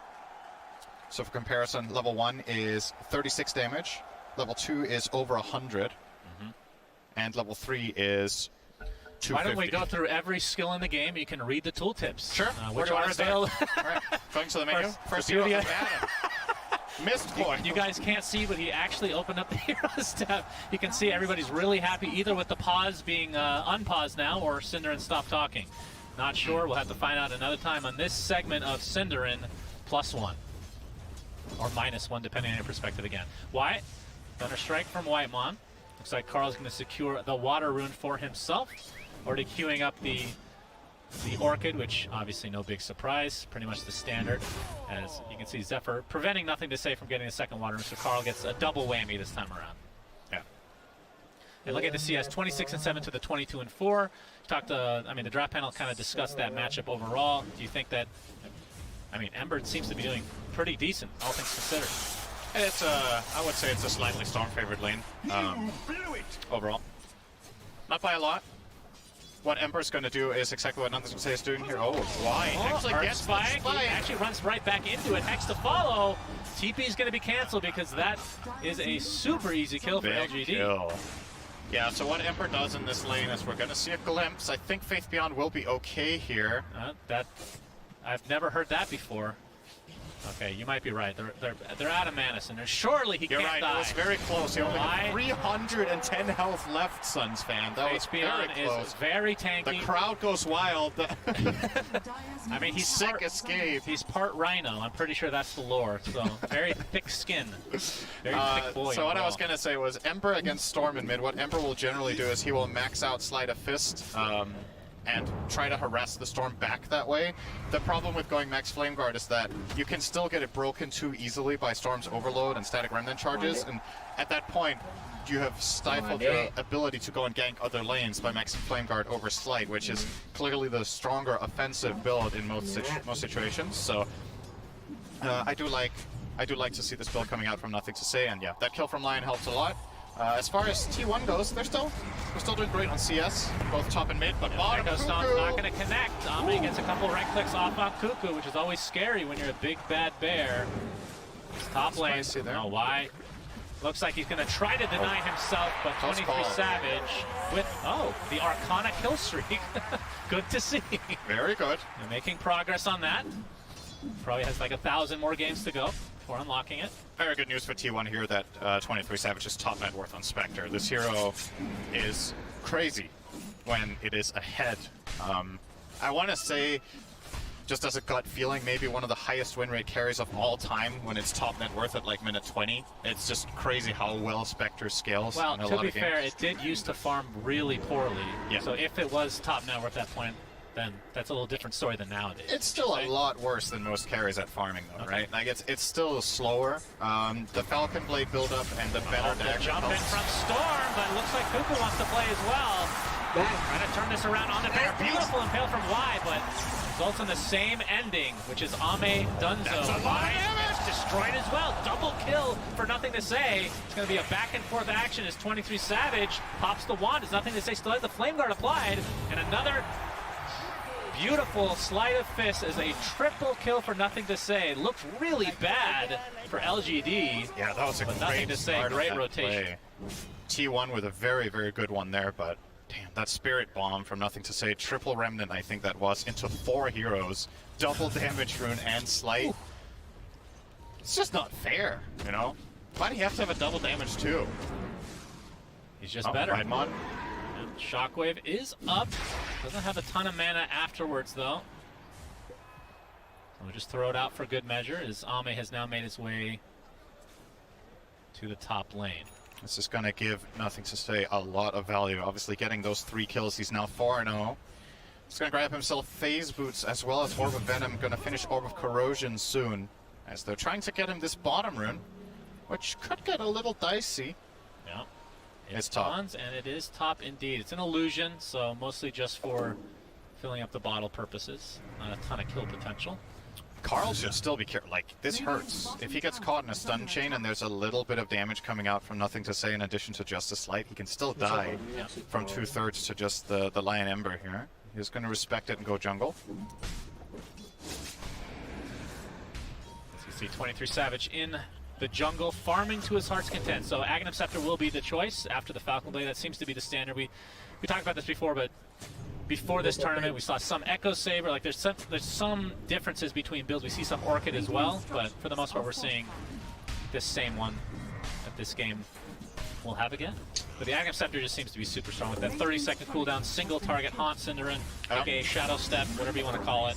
So for comparison, level 1 is 36 damage, level 2 is over 100, and level 3 is 250. Why don't we go through every skill in the game? You can read the tooltips. Sure. Which are available. Right. Going to the menu. First hero hero is is Adam. Missed point. You guys can't see, but he actually opened up the Heroes tab. You can see everybody's really happy either with the pause being unpaused now or Cinderin stopped talking. Not sure. We'll have to find out another time on this segment of Cinderin +1. Or -1, depending on your perspective again. Wyatt, Thunder Strike from Whitemon. Looks like Carl's going to secure the Water Rune for himself. Already queuing up the Orchid, which obviously no big surprise. Pretty much the standard. As you can see, Zephyr preventing Nothing to Say from getting a second Water Rune, so Carl gets a double whammy this time around. Yeah. And look at the CS, 26-7 to the 22-4. Talked, I mean, the draft panel kind of discussed that matchup overall. Do you think that, I mean, Ember seems to be doing pretty decent, all things considered. It's I would say it's a slightly Storm-favored lane overall. Not by a lot. What Ember's going to do is exactly what Nothing to Say is doing here. Oh, why? Actually gets the spike. He actually runs right back into it. Hex to follow. TP is going to be canceled because that is a super easy kill for LGD. Kill. Yeah, so what Ember does in this lane is we're going to see a glimpse. I think Faith Beyond will be okay here. I've never heard that before. Okay, you might be right. They're out of mana, and surely he can't die. You're right, it was very close. He only had 310 health left, Suns fan. That was very close. Is very tanky. The crowd goes wild. I mean, he's sick escape. He's part rhino. I'm pretty sure that's the lore. So very thick skin. Very thick boy. So what I was going to say was Ember against Storm in mid. What Ember will generally do is he will max out Sleight of Fist. And try to harass the Storm back that way. The problem with going max Flame Guard is that you can still get it broken too easily by Storm's Overload and Static Remnant charges, and at that point, you have stifled your ability to go and gank other lanes by maxing Flame Guard over Sleight, which is clearly the stronger offensive build in most situations. So I do like to see this build coming out from Nothing to Say, and yeah, that kill from Lion helps a lot. As far as T1 goes, we're still doing great on CS, both top and mid, but bottom Echo Stomp's not going to connect. Ame gets a couple right clicks off on Cuckoo, which is always scary when you're a big bad bear. Top lane. Oh, why? Looks like he's going to try to deny himself, but 23 Savage with, the Arcana kill streak. Good to see. Very good. They're making progress on that. Probably has like 1,000 more games to go before unlocking it. Very good news for T1 here that 23 Savage is top net worth on Spectre. This hero is crazy when it is ahead. I want to say, just as a gut feeling, maybe one of the highest win rate carries of all time when it's top net worth at like minute 20. It's just crazy how well Spectre scales. Well, in a to lot be of games. fair, it did used to farm really poorly. Yeah. So if it was top net worth at that point, then that's a little different story than nowadays. It's still a lot worse than most carries at farming, though, right? Like it's still slower. The Falcon Blade build-up and the better dagger jump in from Storm, but it looks like Cuckoo wants to play as well. Trying to turn this around on the bear. Beautiful impale from Y, but results in the same ending, which is Ame Dunzo. That's a lot of damage! Destroyed as well. Double kill for nothing to say. It's going to be a back and forth action as 23 Savage pops the wand. There's nothing to say. Still has the Flame Guard applied. And another beautiful sleight of fist as a triple kill for nothing to say. Looked really bad for LGD. Yeah, that was a but great nothing to say. start of Great that rotation. play. T1 with a very, very good one there, but damn, that Spirit Bomb from nothing to say. Triple Remnant, I think that was, into 4 heroes. Double damage rune and slight. Ooh. It's just not fair, you know? Why do you have to have a double damage too? He's just better. Ridwan. Shockwave is up. Doesn't have a ton of mana afterwards, though. We'll just throw it out for good measure, as Ame has now made his way to the top lane. This is going to give nothing to say a lot of value. Obviously, getting those 3 kills, he's now 4-0. He's going to grab himself Phase Boots as well as Orb of Venom. Going to finish Orb of Corrosion soon, as they're trying to get him this bottom rune, which could get a little dicey. Yeah. It's top. And it is top indeed. It's an illusion, so mostly just for filling up the bottle purposes. Not a ton of kill potential. Carl should still be careful. Like, this hurts. If he gets caught in a stun chain and there's a little bit of damage coming out from nothing to say in addition to just a slight, he can still die from 2/3 to just the Lion Ember here. He's going to respect it and go jungle. As you see, 23 Savage in the jungle, farming to his heart's content. So Aghanim Scepter will be the choice after the Falcon Blade. That seems to be the standard. We talked about this before, but before this tournament, we saw some Echo Saber. Like there's some differences between builds. We see some Orchid as well, but for the most part, we're seeing this same one that this game will have again. But the Aghanim Scepter just seems to be super strong with that 30-second cooldown, single target haunt Cinderin, aka Shadow Step, whatever you want to call it.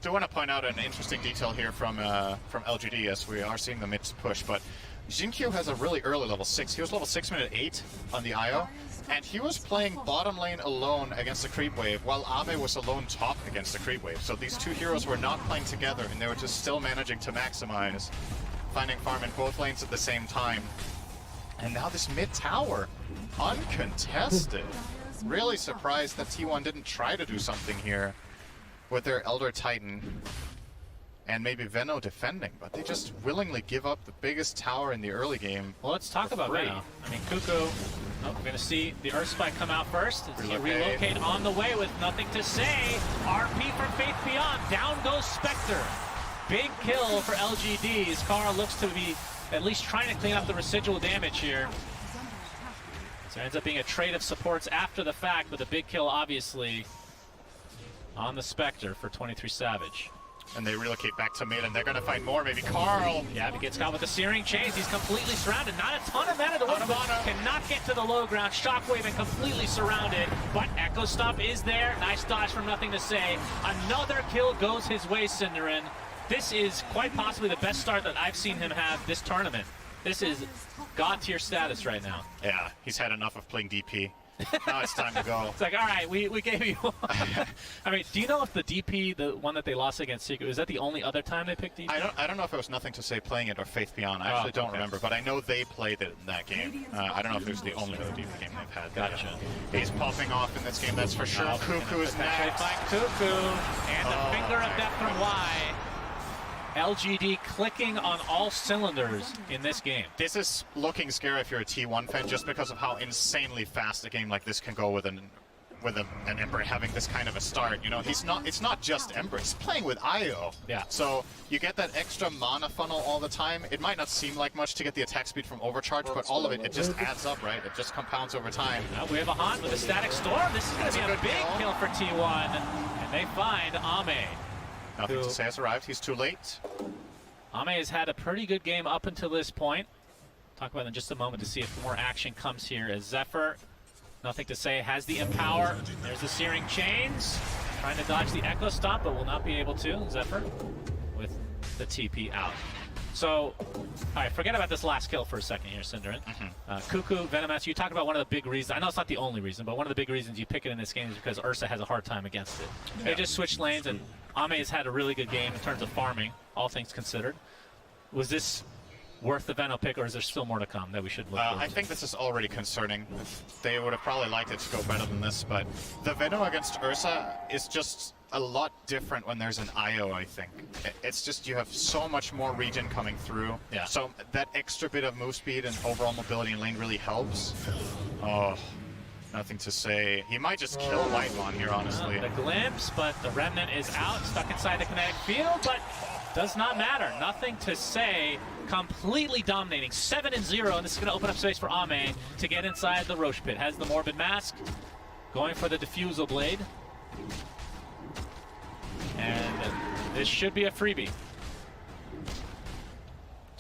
Do want to point out an interesting detail here from LGD as we are seeing the mid push, but Jinkyu has a really early level 6. He was level 6 minute 8 on the IO, and he was playing bottom lane alone against the creep wave, while Ame was alone top against the creep wave. So these two heroes were not playing together, and they were just still managing to maximize, finding farm in both lanes at the same time. And now this mid tower, uncontested. Really surprised that T1 didn't try to do something here with their Elder Titan and maybe Venno defending, but they just willingly give up the biggest tower in the early game. Well, let's talk about Venno. I mean, Cuckoo, we're going to see the Earth Spike come out first. Relocate on the way with nothing to say. RP from Faith Beyond. Down goes Spectre. Big kill for LGD as Kara looks to be at least trying to clean up the residual damage here. So it ends up being a trade of supports after the fact, but the big kill obviously on the Spectre for 23 Savage. And they relocate back to mid, and they're going to find more. Maybe Carl. Yeah, he gets caught with the Searing Chains. He's completely surrounded. Not a ton of mana to work with. Cannot get to the low ground. Shockwave and completely surrounded. But Echo Stomp is there. Nice dodge from nothing to say. Another kill goes his way, Cinderin. This is quite possibly the best start that I've seen him have this tournament. This is God tier status right now. Yeah, he's had enough of playing DP. Now it's time to go. It's like, all right, we gave you one. I mean, do you know if the DP, the one that they lost against Secret, is that the only other time they picked DP? I don't know if it was nothing to say playing it or Faith Beyond. I actually don't remember, but I know they played it in that game. I don't know if it was the only other DP game they've had. Gotcha. He's popping off in this game, that's for sure. Cuckoo is next. Cuckoo, and the finger of death from Y. LGD clicking on all cylinders in this game. This is looking scary if you're a T1 fan, just because of how insanely fast a game like this can go with an Ember having this kind of a start. You know, it's not just Ember, he's playing with IO. Yeah. So you get that extra mana funnel all the time. It might not seem like much to get the attack speed from Overcharge, but all of it just adds up, right? It just compounds over time. Now we have a Haunt with a Static Storm. This is going to be a big kill for T1. And they find Ame. Nothing to say has arrived. He's too late. Ame has had a pretty good game up until this point. Talk about it in just a moment to see if more action comes here as Zephyr, nothing to say, has the Empower. There's the Searing Chains. Trying to dodge the Echo Stomp, but will not be able to. Zephyr with the TP out. So, all right, forget about this last kill for a second here, Cinderin. Cuckoo, Venomous, you talked about one of the big reasons. I know it's not the only reason, but one of the big reasons you pick it in this game is because Ursa has a hard time against it. They just switched lanes, and Ame has had a really good game in terms of farming, all things considered. Was this worth the Veno pick, or is there still more to come that we should look forward to? I think this is already concerning. They would have probably liked it to go better than this, but the Veno against Ursa is just a lot different when there's an IO, I think. It's just you have so much more regen coming through. Yeah. So that extra bit of move speed and overall mobility in lane really helps. Oh, nothing to say. He might just kill Whitemon here, honestly. The glimpse, but the Remnant is out, stuck inside the kinetic field, but does not matter. Nothing to say. Completely dominating. 7-0, and this is going to open up space for Ame to get inside the Roche Pit. Has the Morbid Mask, going for the Diffusal Blade. And this should be a freebie.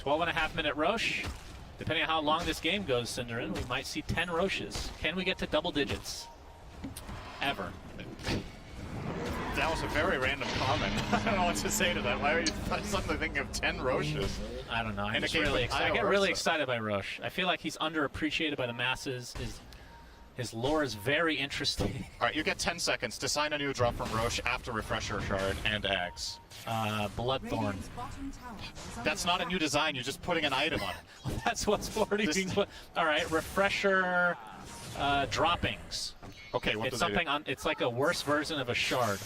12.5-minute Roche. Depending on how long this game goes, Cinderin, we might see 10 Roches. Can we get to double digits? Ever. That was a very random comment. I don't know what to say to that. Why are you suddenly thinking of 10 Roches? I don't know. I'm In a just game really with excited. I get Io really Ursa. excited by Roche. I feel like he's underappreciated by the masses. His lore is very interesting. All right, you get 10 seconds to sign a new drop from Roche after Refresher Shard and Axe. Bloodthorn. That's not a new design. You're just putting an item on it. That's what's already being put. All right, Refresher droppings. Okay, what It's does it do? something on. It's like a worse version of a shard.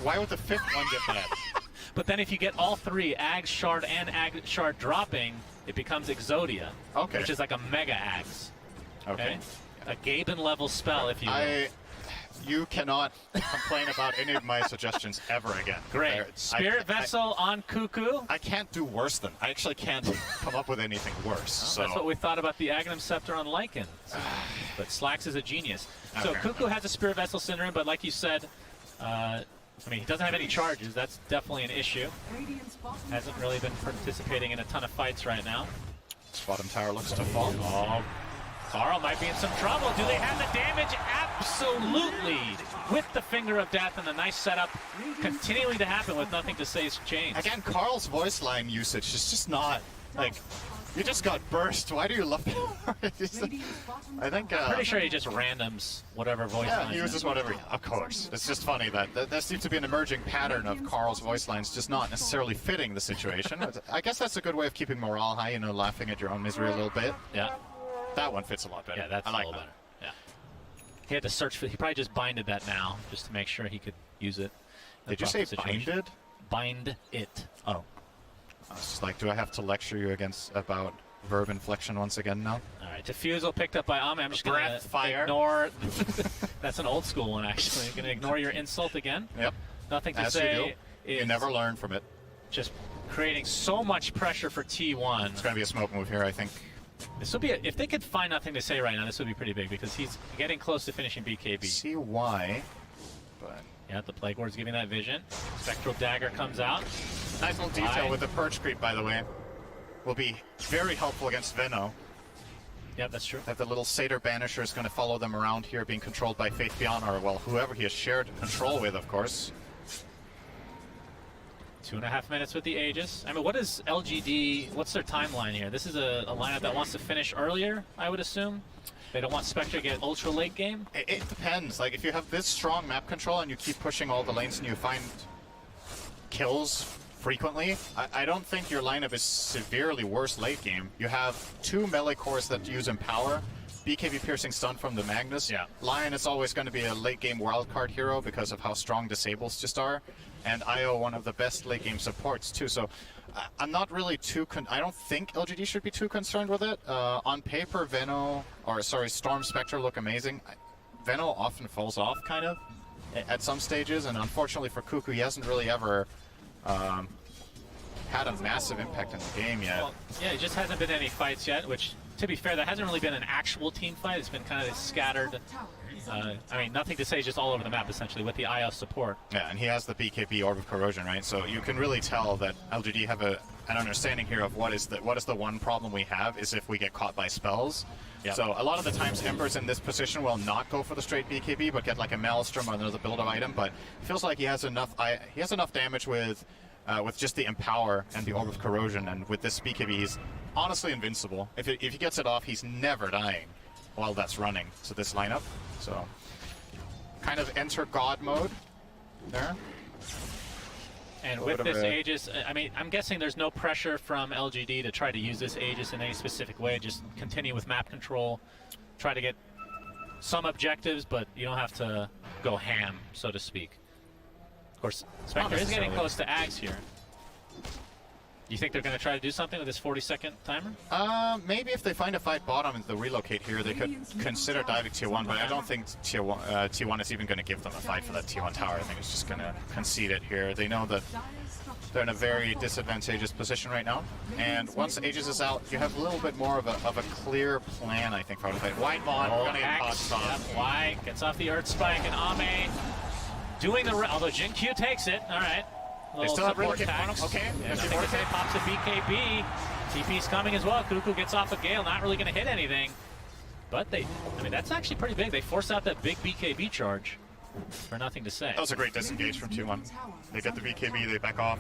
Why would the 5th one get that? But then if you get all three, Ags, Shard, and Ag Shard dropping, it becomes Exodia. Okay. Which is like a Mega Ags. Okay. A Gaben level spell, if you will. You cannot complain about any of my suggestions ever again. Great. Spirit Vessel on Cuckoo. I can't do worse than. I actually can't come up with anything worse. So That's what we thought about the Aghanim Scepter on Lycan. But Slax is a genius. So Cuckoo has a Spirit Vessel Syndrome, but like you said, I mean, he doesn't have any charges. That's definitely an issue. Hasn't really been participating in a ton of fights right now. This bottom tower looks to fall. Oh, Carl might be in some trouble. Do they have the damage? Absolutely. With the Finger of Death and the nice setup continuing to happen with nothing to say's changed. Again, Carl's voice line usage is just not, like, you just got burst. Why do you love it? I think... I'm pretty sure he just randoms whatever voice yeah, line. he uses whatever. Of course. It's just funny that there seems to be an emerging pattern of Carl's voice lines just not necessarily fitting the situation. I guess that's a good way of keeping morale high, you know, laughing at your own misery a little bit. Yeah. That one fits a lot better. Yeah, that's I like a little that. better. Yeah. He had to search for. He probably just binded that now, just to make sure he could use it. Did you say binded? Bind it. Oh. I was just like, do I have to lecture you about verb inflection once again now? All right, Diffusal picked up by Ame. I'm just going to fire. ignore. That's an old school one, actually. I'm going to ignore your insult again. Yep. Nothing to As say. You do. You never learn from it. Just creating so much pressure for T1. It's going to be a smoke move here, I think. This would be if they could find nothing to say right now. This would be pretty big because he's getting close to finishing BKB. See why, but yeah, the Plague Ward's giving that vision. Spectral Dagger comes out. Nice little detail with the Purge Creep, by the way. Will be very helpful against Veno. Yeah, that's true. That the little Satyr Banisher is going to follow them around here, being controlled by Faith Beyond, or well, whoever he has shared control with, of course. 2.5 minutes with the Aegis. I mean, what is LGD, what's their timeline here? This is a lineup that wants to finish earlier, I would assume. They don't want Spectre to get ultra late game? It depends. Like, if you have this strong map control and you keep pushing all the lanes and you find kills frequently, I don't think your lineup is severely worse late game. You have 2 melee cores that use Empower, BKB Piercing Stun from the Magnus. Yeah. Lion is always going to be a late game wildcard hero because of how strong Disables just are. And IO, one of the best late game supports too. So I'm not really I don't think LGD should be too concerned with it. On paper, Storm Spectre look amazing. Veno often falls off kind of at some stages, and unfortunately for Cuckoo, he hasn't really ever had a massive impact in the game yet. Well, yeah, it just hasn't been any fights yet, which to be fair, there hasn't really been an actual team fight. It's been kind of scattered. I mean, nothing to say, just all over the map, essentially, with the IO support. Yeah, and he has the BKB Orb of Corrosion, right? So you can really tell that LGD have an understanding here of what is the one problem we have is if we get caught by spells. Yep. So a lot of the times Embers in this position will not go for the straight BKB, but get like a Maelstrom or another build-up item. But it feels like he has enough damage with just the Empower and the Orb of Corrosion, and with this BKB, he's honestly invincible. If he gets it off, he's never dying while that's running. So this lineup, so kind of enter God mode there. And with this Aegis, I mean, I'm guessing there's no pressure from LGD to try to use this Aegis in any specific way. Just continue with map control, try to get some objectives, but you don't have to go ham, so to speak. Of course, Spectre is getting close to Ags here. Do you think they're going to try to do something with this 40-second timer? Maybe if they find a fight bottom and the relocate here, they could consider diving tier 1, but I don't think tier 1 is even going to give them a fight for that tier 1 tower. I think it's just going to concede it here. They know that they're in a very disadvantageous position right now, and once Aegis is out, you have a little bit more of a clear plan, I think, for how to fight. White Bond, going to get caught soft. Yep, White gets off the Earth Spike, and Ame doing the... although Jin Q takes it, all right. They still have support relocate on him, okay. Yeah, they pops a BKB. TP's coming as well. Cuckoo gets off a Gale, not really going to hit anything. But I mean, that's actually pretty big. They force out that big BKB charge for nothing to say. That was a great disengage from T1. They get the BKB, they back off.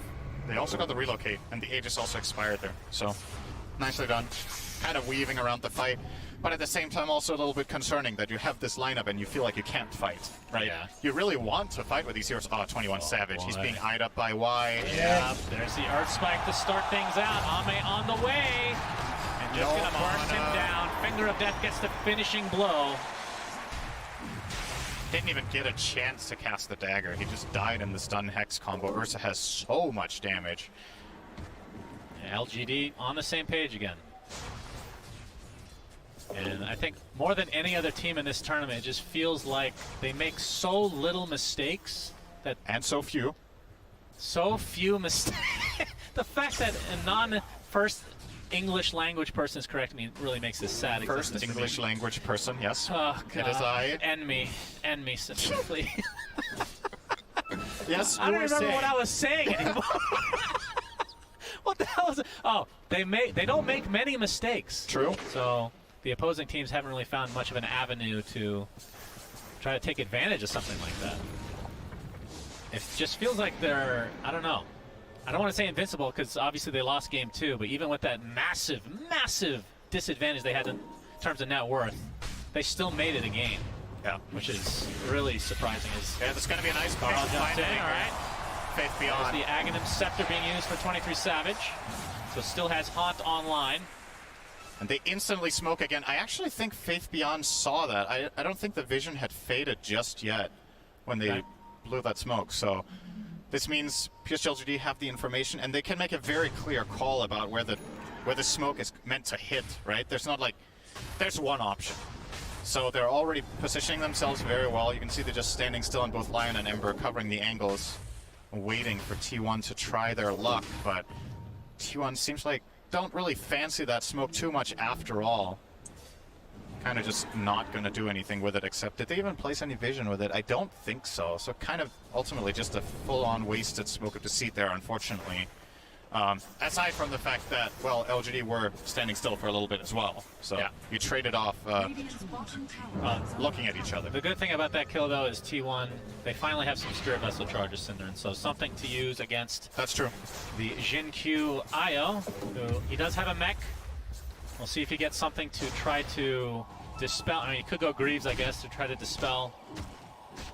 They also got the relocate, and the Aegis also expired there. So, nicely done. Kind of weaving around the fight, but at the same time also a little bit concerning that you have this lineup and you feel like you can't fight, right? Yeah. You really want to fight with these heroes. Oh, 21 Savage. Boy. He's being eyed up by Y. Yeah, there's the Earth Spike to start things out. Ame on the way. And just going to burst him down. Finger of Death gets the finishing blow. Didn't even get a chance to cast the dagger. He just died in the stun hex combo. Ursa has so much damage. Yeah, LGD on the same page again. And I think more than any other team in this tournament, it just feels like they make so little mistakes that... And so few. So few mistakes. The fact that a non-first English language person is correcting me really makes this sad. First English language person, yes. Oh, God. It is I. End me simply. Yes, I don't remember what I was saying anymore. What the hell is it? Oh, they don't make many mistakes. True. So the opposing teams haven't really found much of an avenue to try to take advantage of something like that. It just feels like they're, I don't know. I don't want to say invincible because obviously they lost game 2, but even with that massive, massive disadvantage they had in terms of net worth, they still made it a game. Yeah. Which is really surprising. Yeah, there's going to be a nice Carl jumps in, all right. Faith Beyond. There's the Aghanim Scepter being used for 23 Savage. So still has Haunt online. And they instantly smoke again. I actually think Faith Beyond saw that. I don't think the vision had faded just yet when they blew that smoke. So this means PSG LGD have the information, and they can make a very clear call about where the smoke is meant to hit, right? There's not like, there's one option. So they're already positioning themselves very well. You can see they're just standing still on both Lion and Ember, covering the angles, waiting for T1 to try their luck. But T1 seems like don't really fancy that smoke too much after all. Kind of just not going to do anything with it, except did they even place any vision with it? I don't think so. So kind of ultimately just a full-on wasted smoke of deceit there, unfortunately. Aside from the fact that, well, LGD were standing still for a little bit as well. So yeah, you traded off looking at each other. The good thing about that kill, though, is T1, they finally have some Spirit Vessel charges, Cinder, and so something to use against That's true. The Jin Q IO, who he does have a mech. We'll see if he gets something to try to dispel. I mean, he could go Greaves, I guess, to try to dispel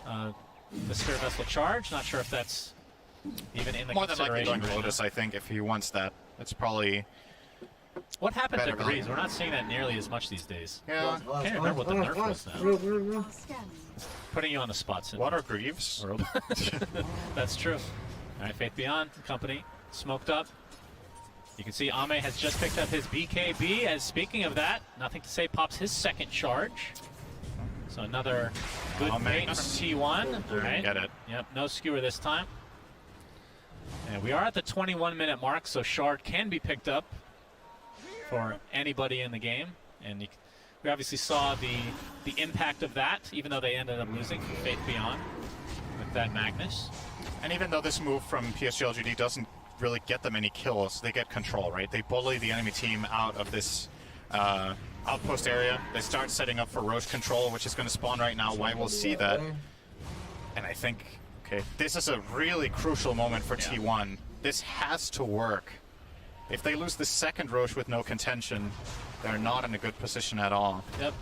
the Spirit Vessel charge. Not sure if that's even in the more than likely going consideration. Lotus, I think, if he wants that. It's probably... What happened to better Greaves? value. We're not seeing that nearly as much these days. Yeah. I can't remember what the nerf was now. Putting you on the spot, Cinder. What are Greaves? That's true. All right, Faith Beyond, company, smoked up. You can see Ame has just picked up his BKB, as speaking of that, nothing to say, pops his second charge. So another good bait from T1. All right. Get it. Yep, no skewer this time. And we are at the 21-minute mark, so Shard can be picked up for anybody in the game. And we obviously saw the impact of that, even though they ended up losing from Faith Beyond with that Magnus. And even though this move from PSG LGD doesn't really get them any kills, they get control, right? They bully the enemy team out of this outpost area. They start setting up for Roche control, which is going to spawn right now. Why we'll see that. And I think, okay, this is a really crucial moment for T1. This has to work. If they lose the second Roche with no contention, they're not in a good position at all. Yep.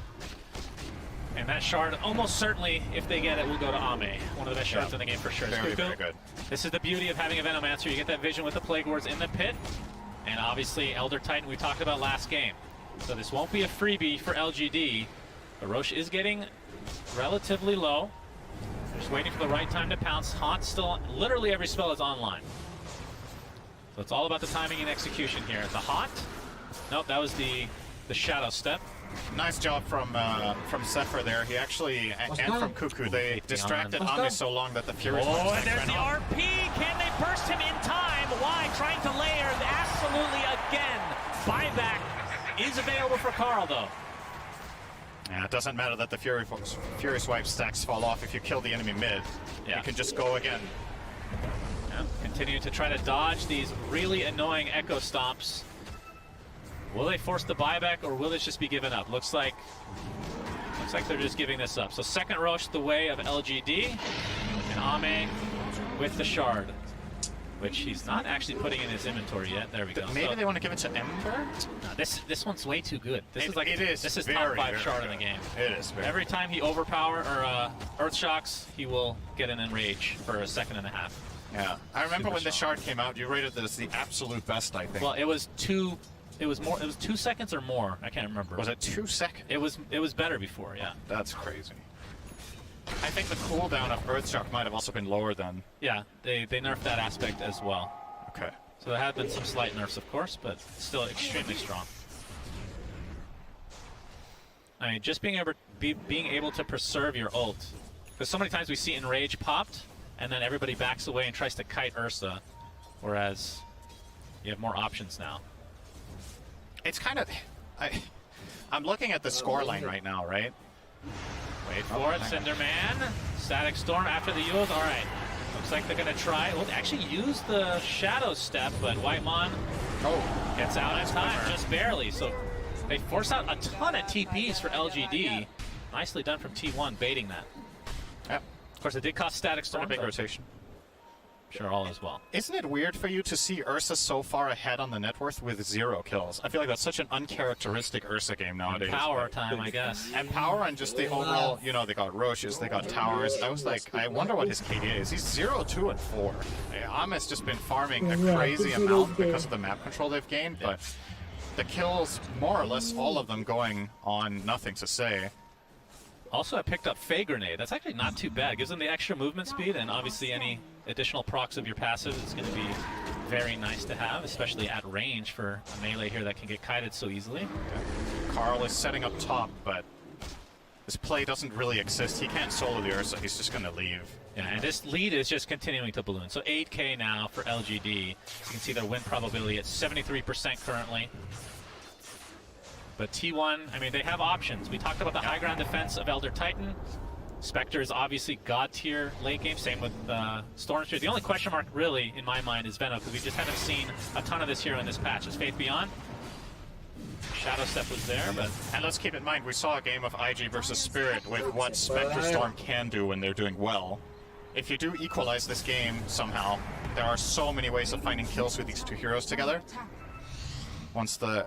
And that shard, almost certainly, if they get it, will go to Ame. One of the best shards in the game for sure. Very good. This is the beauty of having a Venomancer. You get that vision with the Plague Wars in the pit. And obviously, Elder Titan we talked about last game. So this won't be a freebie for LGD. But Roche is getting relatively low. Just waiting for the right time to pounce. Haunt's still, literally every spell is online. So it's all about the timing and execution here. The Haunt. Nope, that was the Shadow Step. Nice job from Zephyr there. He actually, and from Cuckoo, they distracted Ame so long that the Fury... Oh, and there's the RP! Can they burst him in time? Why? Trying to layer absolutely again. Buyback is available for Carl, though. Yeah, it doesn't matter that the Fury Swipe stacks fall off if you kill the enemy mid. You can just go again. Yeah, continuing to try to dodge these really annoying Echo Stomps. Will they force the buyback, or will this just be given up? Looks like they're just giving this up. So second Roche the way of LGD, and Ame with the shard, which he's not actually putting in his inventory yet. There we go. Maybe they want to give it to Ember? No, this one's way too good. This is very, top 5 very shard good. in the game. It is. Every time he Earth Shocks, he will get an Enrage for a second and a half. Yeah, I remember when the shard came out, you rated this the absolute best, I think. Well, it was 2 seconds or more. I can't remember. Was it 2 seconds? It was better before, yeah. That's crazy. I think the cooldown of Earthshock might have also been lower then. Yeah, they nerfed that aspect as well. Okay. So there have been some slight nerfs, of course, but still extremely strong. I mean, just being able to preserve your ult, because so many times we see Enrage popped, and then everybody backs away and tries to kite Ursa, whereas you have more options now. It's kind of... I'm looking at the scoreline right now, right? Wait for it, Cinderman. Static Storm after the Yules. All right. Looks like they're going to try. Well, actually use the Shadow Step, but Whitemon gets out in time, just barely. So they force out a ton of TPs for LGD. Nicely done from T1, baiting that. Yep. Of course, it did cost Static Storm. A big rotation. Sure, all as well. Isn't it weird for you to see Ursa so far ahead on the net worth with 0 kills? I feel like that's such an uncharacteristic Ursa game nowadays. And power time, I guess. And power and just the overall, you know, they got Roches, they got towers. I was like, I wonder what his KD is. He's 0, 2, and 4. Ame's just been farming a crazy amount because of the map control they've gained, but the kills, more or less all of them going on nothing to say. Also, I picked up Fey Grenade. That's actually not too bad. It gives them the extra movement speed, and obviously any additional procs of your passive is going to be very nice to have, especially at range for a melee here that can get kited so easily. Okay. Carl is setting up top, but this play doesn't really exist. He can't solo the Ursa. He's just going to leave. Yeah, and this lead is just continuing to balloon. So 8K now for LGD. You can see their win probability at 73% currently. But T1, I mean, they have options. We talked about the high ground defense of Elder Titan. Spectre is obviously god tier late game, same with Stormstreet. The only question mark, really, in my mind, is Veno, because we just haven't seen a ton of this hero in this patch. Is Faith Beyond? Shadow Step was there, but... And let's keep in mind, we saw a game of IG versus Spirit with what Spectre Storm can do when they're doing well. If you do equalize this game somehow, there are so many ways of finding kills with these two heroes together. Once the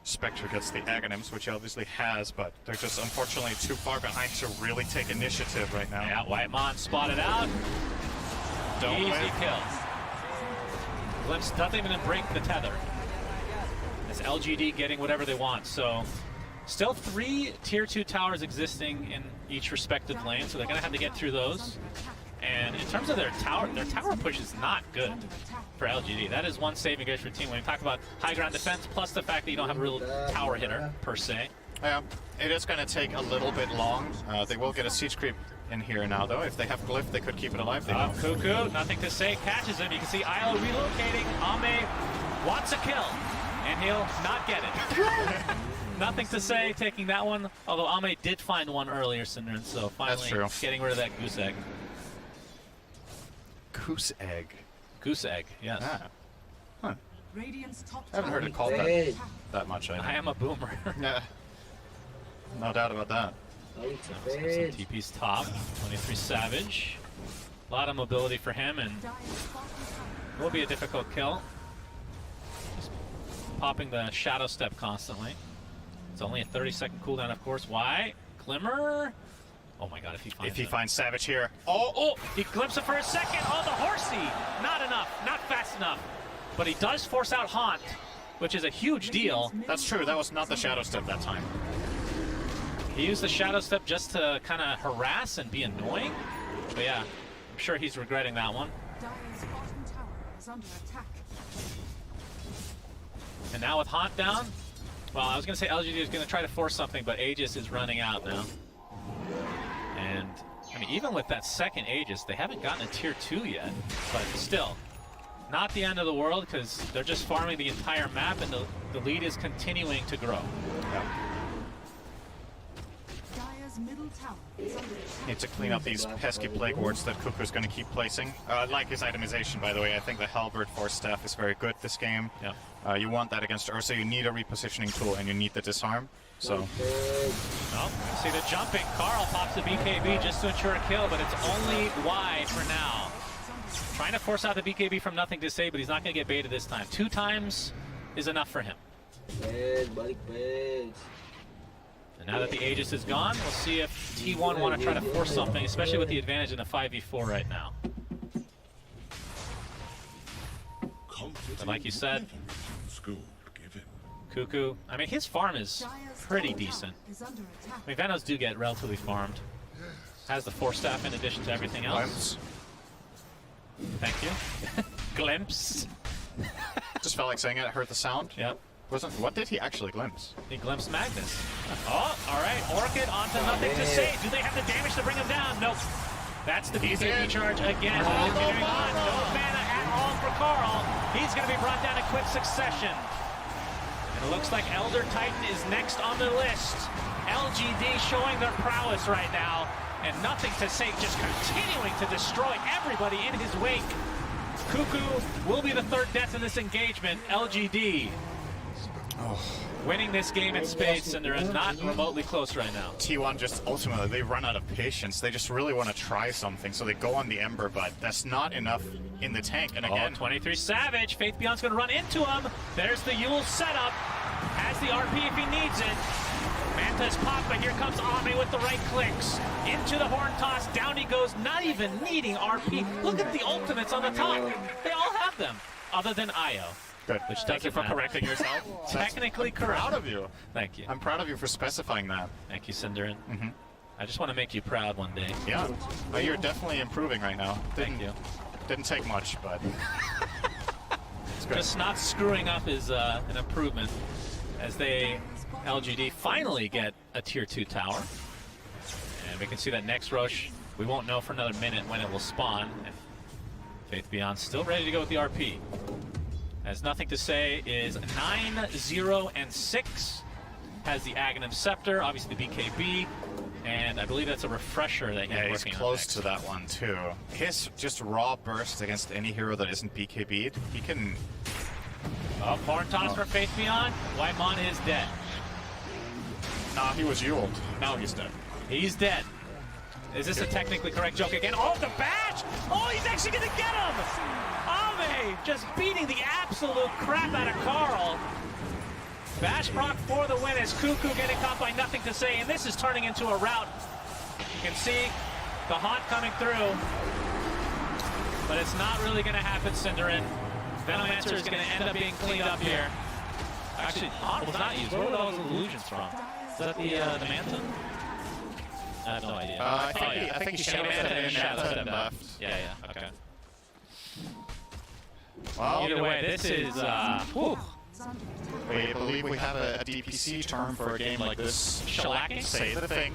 Spectre gets the Aghanims, which he obviously has, but they're just unfortunately too far behind to really take initiative right now. Yeah, Whitemon spotted out. Easy kill. Glimpse doesn't even break the tether. It's LGD getting whatever they want, so still 3 tier 2 towers existing in each respective lane, so they're going to have to get through those. And in terms of their tower push is not good for LGD. That is one saving grace for the team. When you talk about high ground defense, plus the fact that you don't have a real tower hitter, per se. Yeah, it is going to take a little bit long. They will get a siege creep in here now, though. If they have Glyph, they could keep it alive. They Cuckoo, nothing to say, catches him. You can see Isla relocating. Ame wants a kill, and he'll not get it. Nothing to say, taking that one. Although Ame did find one earlier, Synderen, so finally getting rid of that goose egg. Goose egg. Goose egg, yes. Ah. Huh. Radiant's top I haven't heard it called that much. I am a boomer. Yeah. No doubt about that. Some TP's top. 23 Savage. A lot of mobility for him, and will be a difficult kill. Just popping the Shadow Step constantly. It's only a 30-second cooldown, of course. Why? Glimmer. Oh my god, if he finds Savage here. Oh, he glimpsed it for a second. Oh, the horsey. Not enough. Not fast enough. But he does force out Haunt, which is a huge deal. That's true. That was not the Shadow Step that time. He used the Shadow Step just to kind of harass and be annoying. But yeah, I'm sure he's regretting that one. Dire's bottom tower is under attack. And now with Haunt down, well, I was going to say LGD is going to try to force something, but Aegis is running out now. And, I mean, even with that second Aegis, they haven't gotten a tier 2 yet. But still, not the end of the world, because they're just farming the entire map, and the lead is continuing to grow. Dire's middle tower is under attack. Need to clean up these pesky plague wards that Kuku's going to keep placing. Like his itemization, by the way. I think the Halberd Force Staff is very good this game. Yeah. You want that against Ursa. You need a repositioning tool, and you need the disarm. So. Oh, see the jumping. Carl pops the BKB just to ensure a kill, but it's only wide for now. Trying to force out the BKB from Nothing to Say, but he's not going to get baited this time. 2 times is enough for him. And now that the Aegis is gone, we'll see if T1 want to try to force something, especially with the advantage in a 5v4 right now. But like you said, Kuku, I mean, his farm is pretty decent. I mean, Venos do get relatively farmed. Has the Force Staff in addition to everything else. Thank you. Glimpse. Just felt like saying it. Heard the sound. Yep. What did he actually glimpse? He glimpsed Magnus. Oh, all right. Orchid onto Nothing to Say. Do they have the damage to bring him down? Nope. That's the BKB charge again. Continuing on. No mana at all for Carl. He's going to be brought down in quick succession. And it looks like Elder Titan is next on the list. LGD showing their prowess right now. And Nothing to Say just continuing to destroy everybody in his wake. Kuku will be the 3rd death in this engagement. LGD winning this game in spades, and they're not remotely close right now. T1 just ultimately, they run out of patience. They just really want to try something, so they go on the Ember, but that's not enough in the tank. And again, 23 Savage. Faith Beyond's going to run into him. There's the Yule setup. Has the RP if he needs it. Manta's popped, but here comes Ame with the right clicks. Into the horn toss. Down he goes, not even needing RP. Look at the ultimates on the top. They all have them, other than Io. Good. Which Thank you for correcting yourself. Technically correct. I'm proud of you. Thank you. I'm proud of you for specifying that. Thank you, Synderen. I just want to make you proud one day. Yeah. Well, you're definitely improving right now. Thank you. Didn't take much, but it's good. Just not screwing up is an improvement as they, LGD, finally get a tier 2 tower. And we can see that next Roche, we won't know for another minute when it will spawn. And Faith Beyond still ready to go with the RP. Has Nothing to Say is 9-0-6. Has the Aghanim Scepter, obviously the BKB, and I believe that's a refresher that he's working on. He's close to that one too. His just raw burst against any hero that isn't BKB'd, he can. Oh, horn toss for Faith Beyond. Whitemon is dead. Nah, he was Yuled. Now he's dead. He's dead. Is this a technically correct joke again? Oh, the bash! Oh, he's actually gonna get him! Ame just beating the absolute crap out of Carl. Bash proc for the win as Kuku getting caught by Nothing to Say, and this is turning into a rout. You can see the haunt coming through, but it's not really gonna happen, Synderen. Venomancer is gonna end up being cleaned up here. Actually, haunt was not used. Where were those illusions from? Is that the Manta? I have no idea. I think he showed Manta it and in Shadow Manta Step and left. left. Yeah, okay. Well, either way, this is, whew. We believe we have a DPC term for a game like this. Shellacking? Say the thing.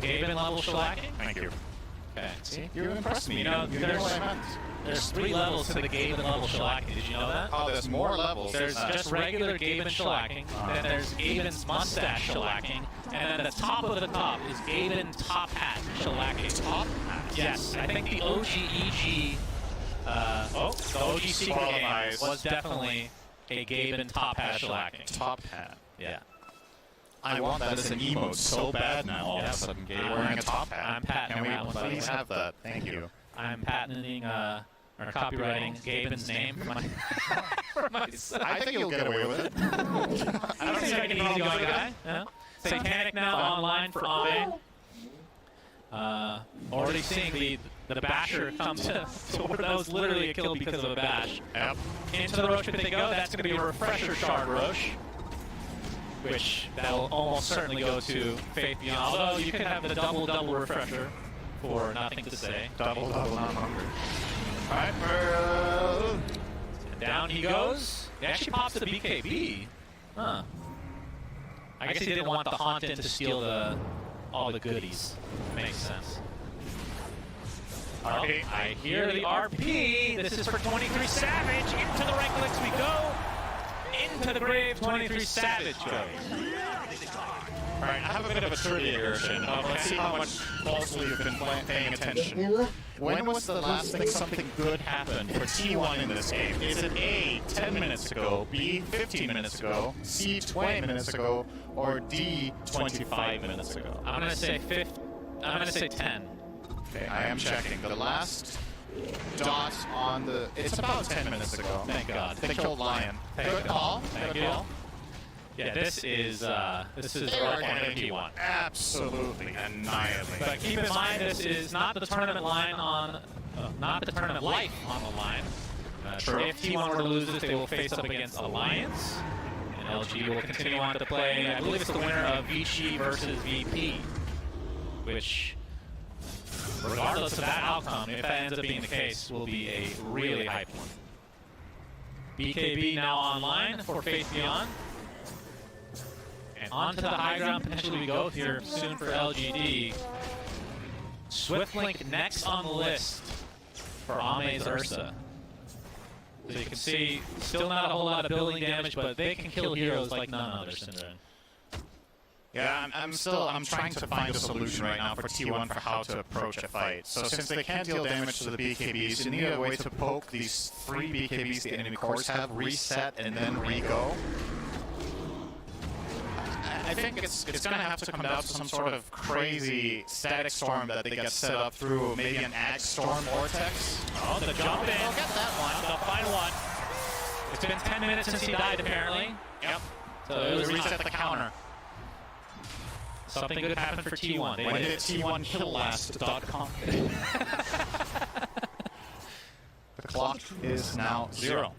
Gaben level shellacking? Thank you. Okay. See, you impressed me. You know, you know what I meant. there's 3 levels to the Gaben level shellacking. Did you know that? Oh, there's more levels. There's just regular Gaben shellacking, then there's Gaben's mustache shellacking, and then the top of the top is Gaben top hat shellacking. Top hat? Yes, I think the OGEG, the OG Secret game was definitely a Gaben top hat shellacking. Top hat. Yeah. I want that as an emote so bad now. All of a sudden, Gabe wearing a top hat. I'm patenting Can that we one. please have that? Thank you. I'm patenting or copywriting Gaben's name for myself. I think you'll get away with it. I don't think I can easy going guy. Yeah. Satanic now online for Ame. Already seeing the basher come to where that was literally a kill because of a bash. Yep. Into the Roche pit they go. That's going to be a refresher shard Roche, which that'll almost certainly go to Faith Beyond. Although you could have the double refresher for nothing to say. Double, not hungry. Alright, and down he goes. He actually pops the BKB. Huh. I guess he didn't want the Haunted to steal all the goodies. Makes sense. Oh, I hear the RP. This is for 23 Savage. Into the right clicks we go. Into the grave, 23 Savage goes. Alright, I have a bit of a trivia version. Let's see how much closely you've been paying attention. When was the last thing something good happened for T1 in this game? Is it A, 10 minutes ago, B, 15 minutes ago, C, 20 minutes ago, or D, 25 minutes ago? I'm gonna say 10. Okay, I am checking. The last dot on the... It's about 10 minutes ago. Thank God. They killed Lion. Good call. Thank you. Yeah, this is T1. Absolutely annihilated. But keep in mind, this is not the tournament line on, not the tournament life on the line. True. If T1 were to lose this, they will face up against Alliance, and LG will continue on to play. I believe it's the winner of Vichy versus VP, which, regardless of that outcome, if that ends up being the case, will be a really hype one. BKB now online for Faith Beyond. And onto the high ground potentially we go here soon for LGD. Swiftlink next on the list for Ame's Ursa. So you can see, still not a whole lot of building damage, but they can kill heroes like none other, Synderen. Yeah, I'm trying to find a solution right now for T1 for how to approach a fight. So since they can't deal damage to the BKBs, you need a way to poke these 3 BKBs the enemy cores have, reset, and then re-go. I think it's going to have to come down to some sort of crazy static storm that they get set up through maybe an Ag Storm Vortex. Oh, the jump in. They'll get that one. The final one. It's been 10 minutes since he died, apparently. Yep. So it was reset the counter. Something good happened for T1. When did T1killlast.com? The clock is now 0.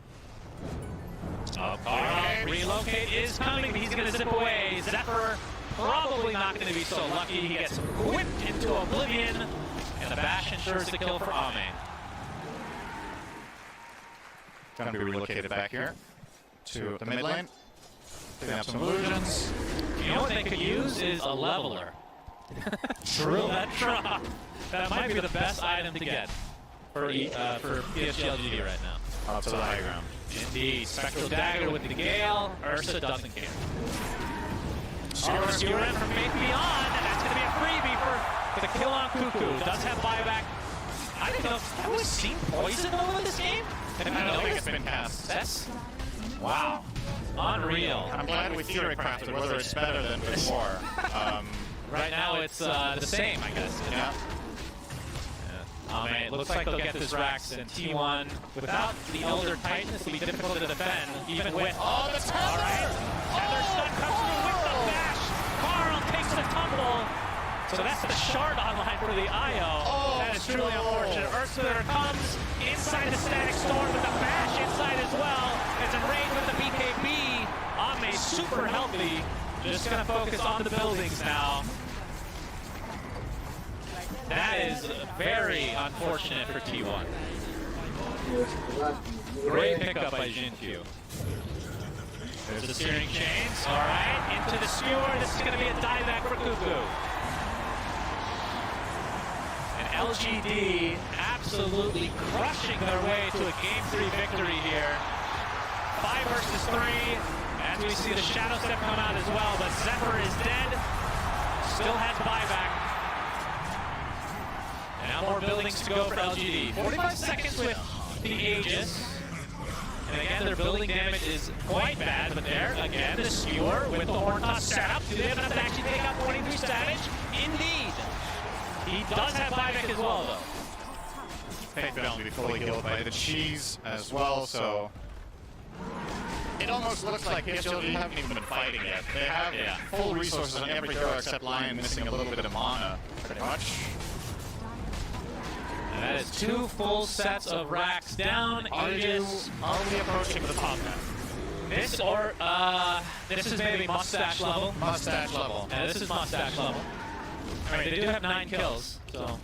Relocate is coming, but he's going to zip away. Zephyr probably not going to be so lucky. He gets whipped into oblivion, and the bash ensures the kill for Ame. Going to be relocated back here to the mid lane. Picking up some illusions. You know what they could use is a leveler. True. That drop. That might be the best item to get for PSG LGD right now. Up to the high ground. Indeed. Spectral Dagger with the Gale. Ursa doesn't care. Skewer in from Faith Beyond, and that's going to be a freebie for the kill on Cuckoo. Does have buyback. I didn't know. Have we seen Poison over this game? I don't think it's been cast. That's... Wow. Unreal. I'm glad we theory crafted whether it's better than before. Right now it's the same, I guess. Yeah. It looks like they'll get this Rax, and T1, without the Elder Titaness, will be difficult to defend, even with... Oh, the Tether! Alright. Tether stun comes through with the bash. Carl takes the tumble. So that's the shard online for the IO. Oh, that is truly unfortunate. Ursula comes inside the static storm with the bash inside as well. It's enraged with the BKB. Ame super healthy. Just going to focus on the buildings now. That is very unfortunate for T1. Great pickup by Jinkyu. There's the Searing Chains. Alright, into the skewer. This is going to be a dieback for Cuckoo. And LGD absolutely crushing their way to a Game 3 victory here. 5 versus 3, as we see the Shadow Step come out as well, but Zephyr is dead, still has buyback. And now more buildings to go for LGD. 45 seconds with the Aegis. And again, their building damage is quite bad, but there, again, the Skewer with the Horn Toss setup. Do they have enough to actually take out 23 Savage? Indeed. He does have buyback as well, though. Fate Bell will be fully healed by the cheese as well, so it almost looks like PSG haven't even been fighting yet. They have full resources on every hero except Lion, missing a little bit of mana, pretty much. And that is 2 full sets of racks down. Are we approaching the top now? This is maybe mustache level. Mustache level. Yeah, this is mustache level. I mean, they do have 9 kills, so.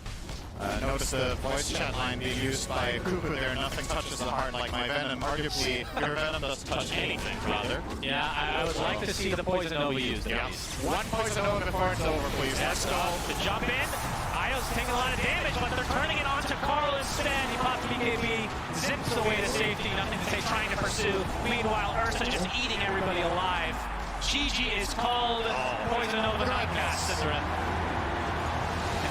Notice the voice chat line being used by Cuckoo there. Nothing touches the heart like my Venom. Arguably, your Venom doesn't touch anything, rather. Yeah, I would like to see the Poison Nova used. Yeah. One Poison Nova before it's over, please. Let's go. To jump in. Io's taking a lot of damage, but they're turning it onto Carl instead. He pops BKB, zips away to safety. Nothing to say, trying to pursue. Meanwhile, Ursa just eating everybody alive. Gigi is called. Poison Nova not cast.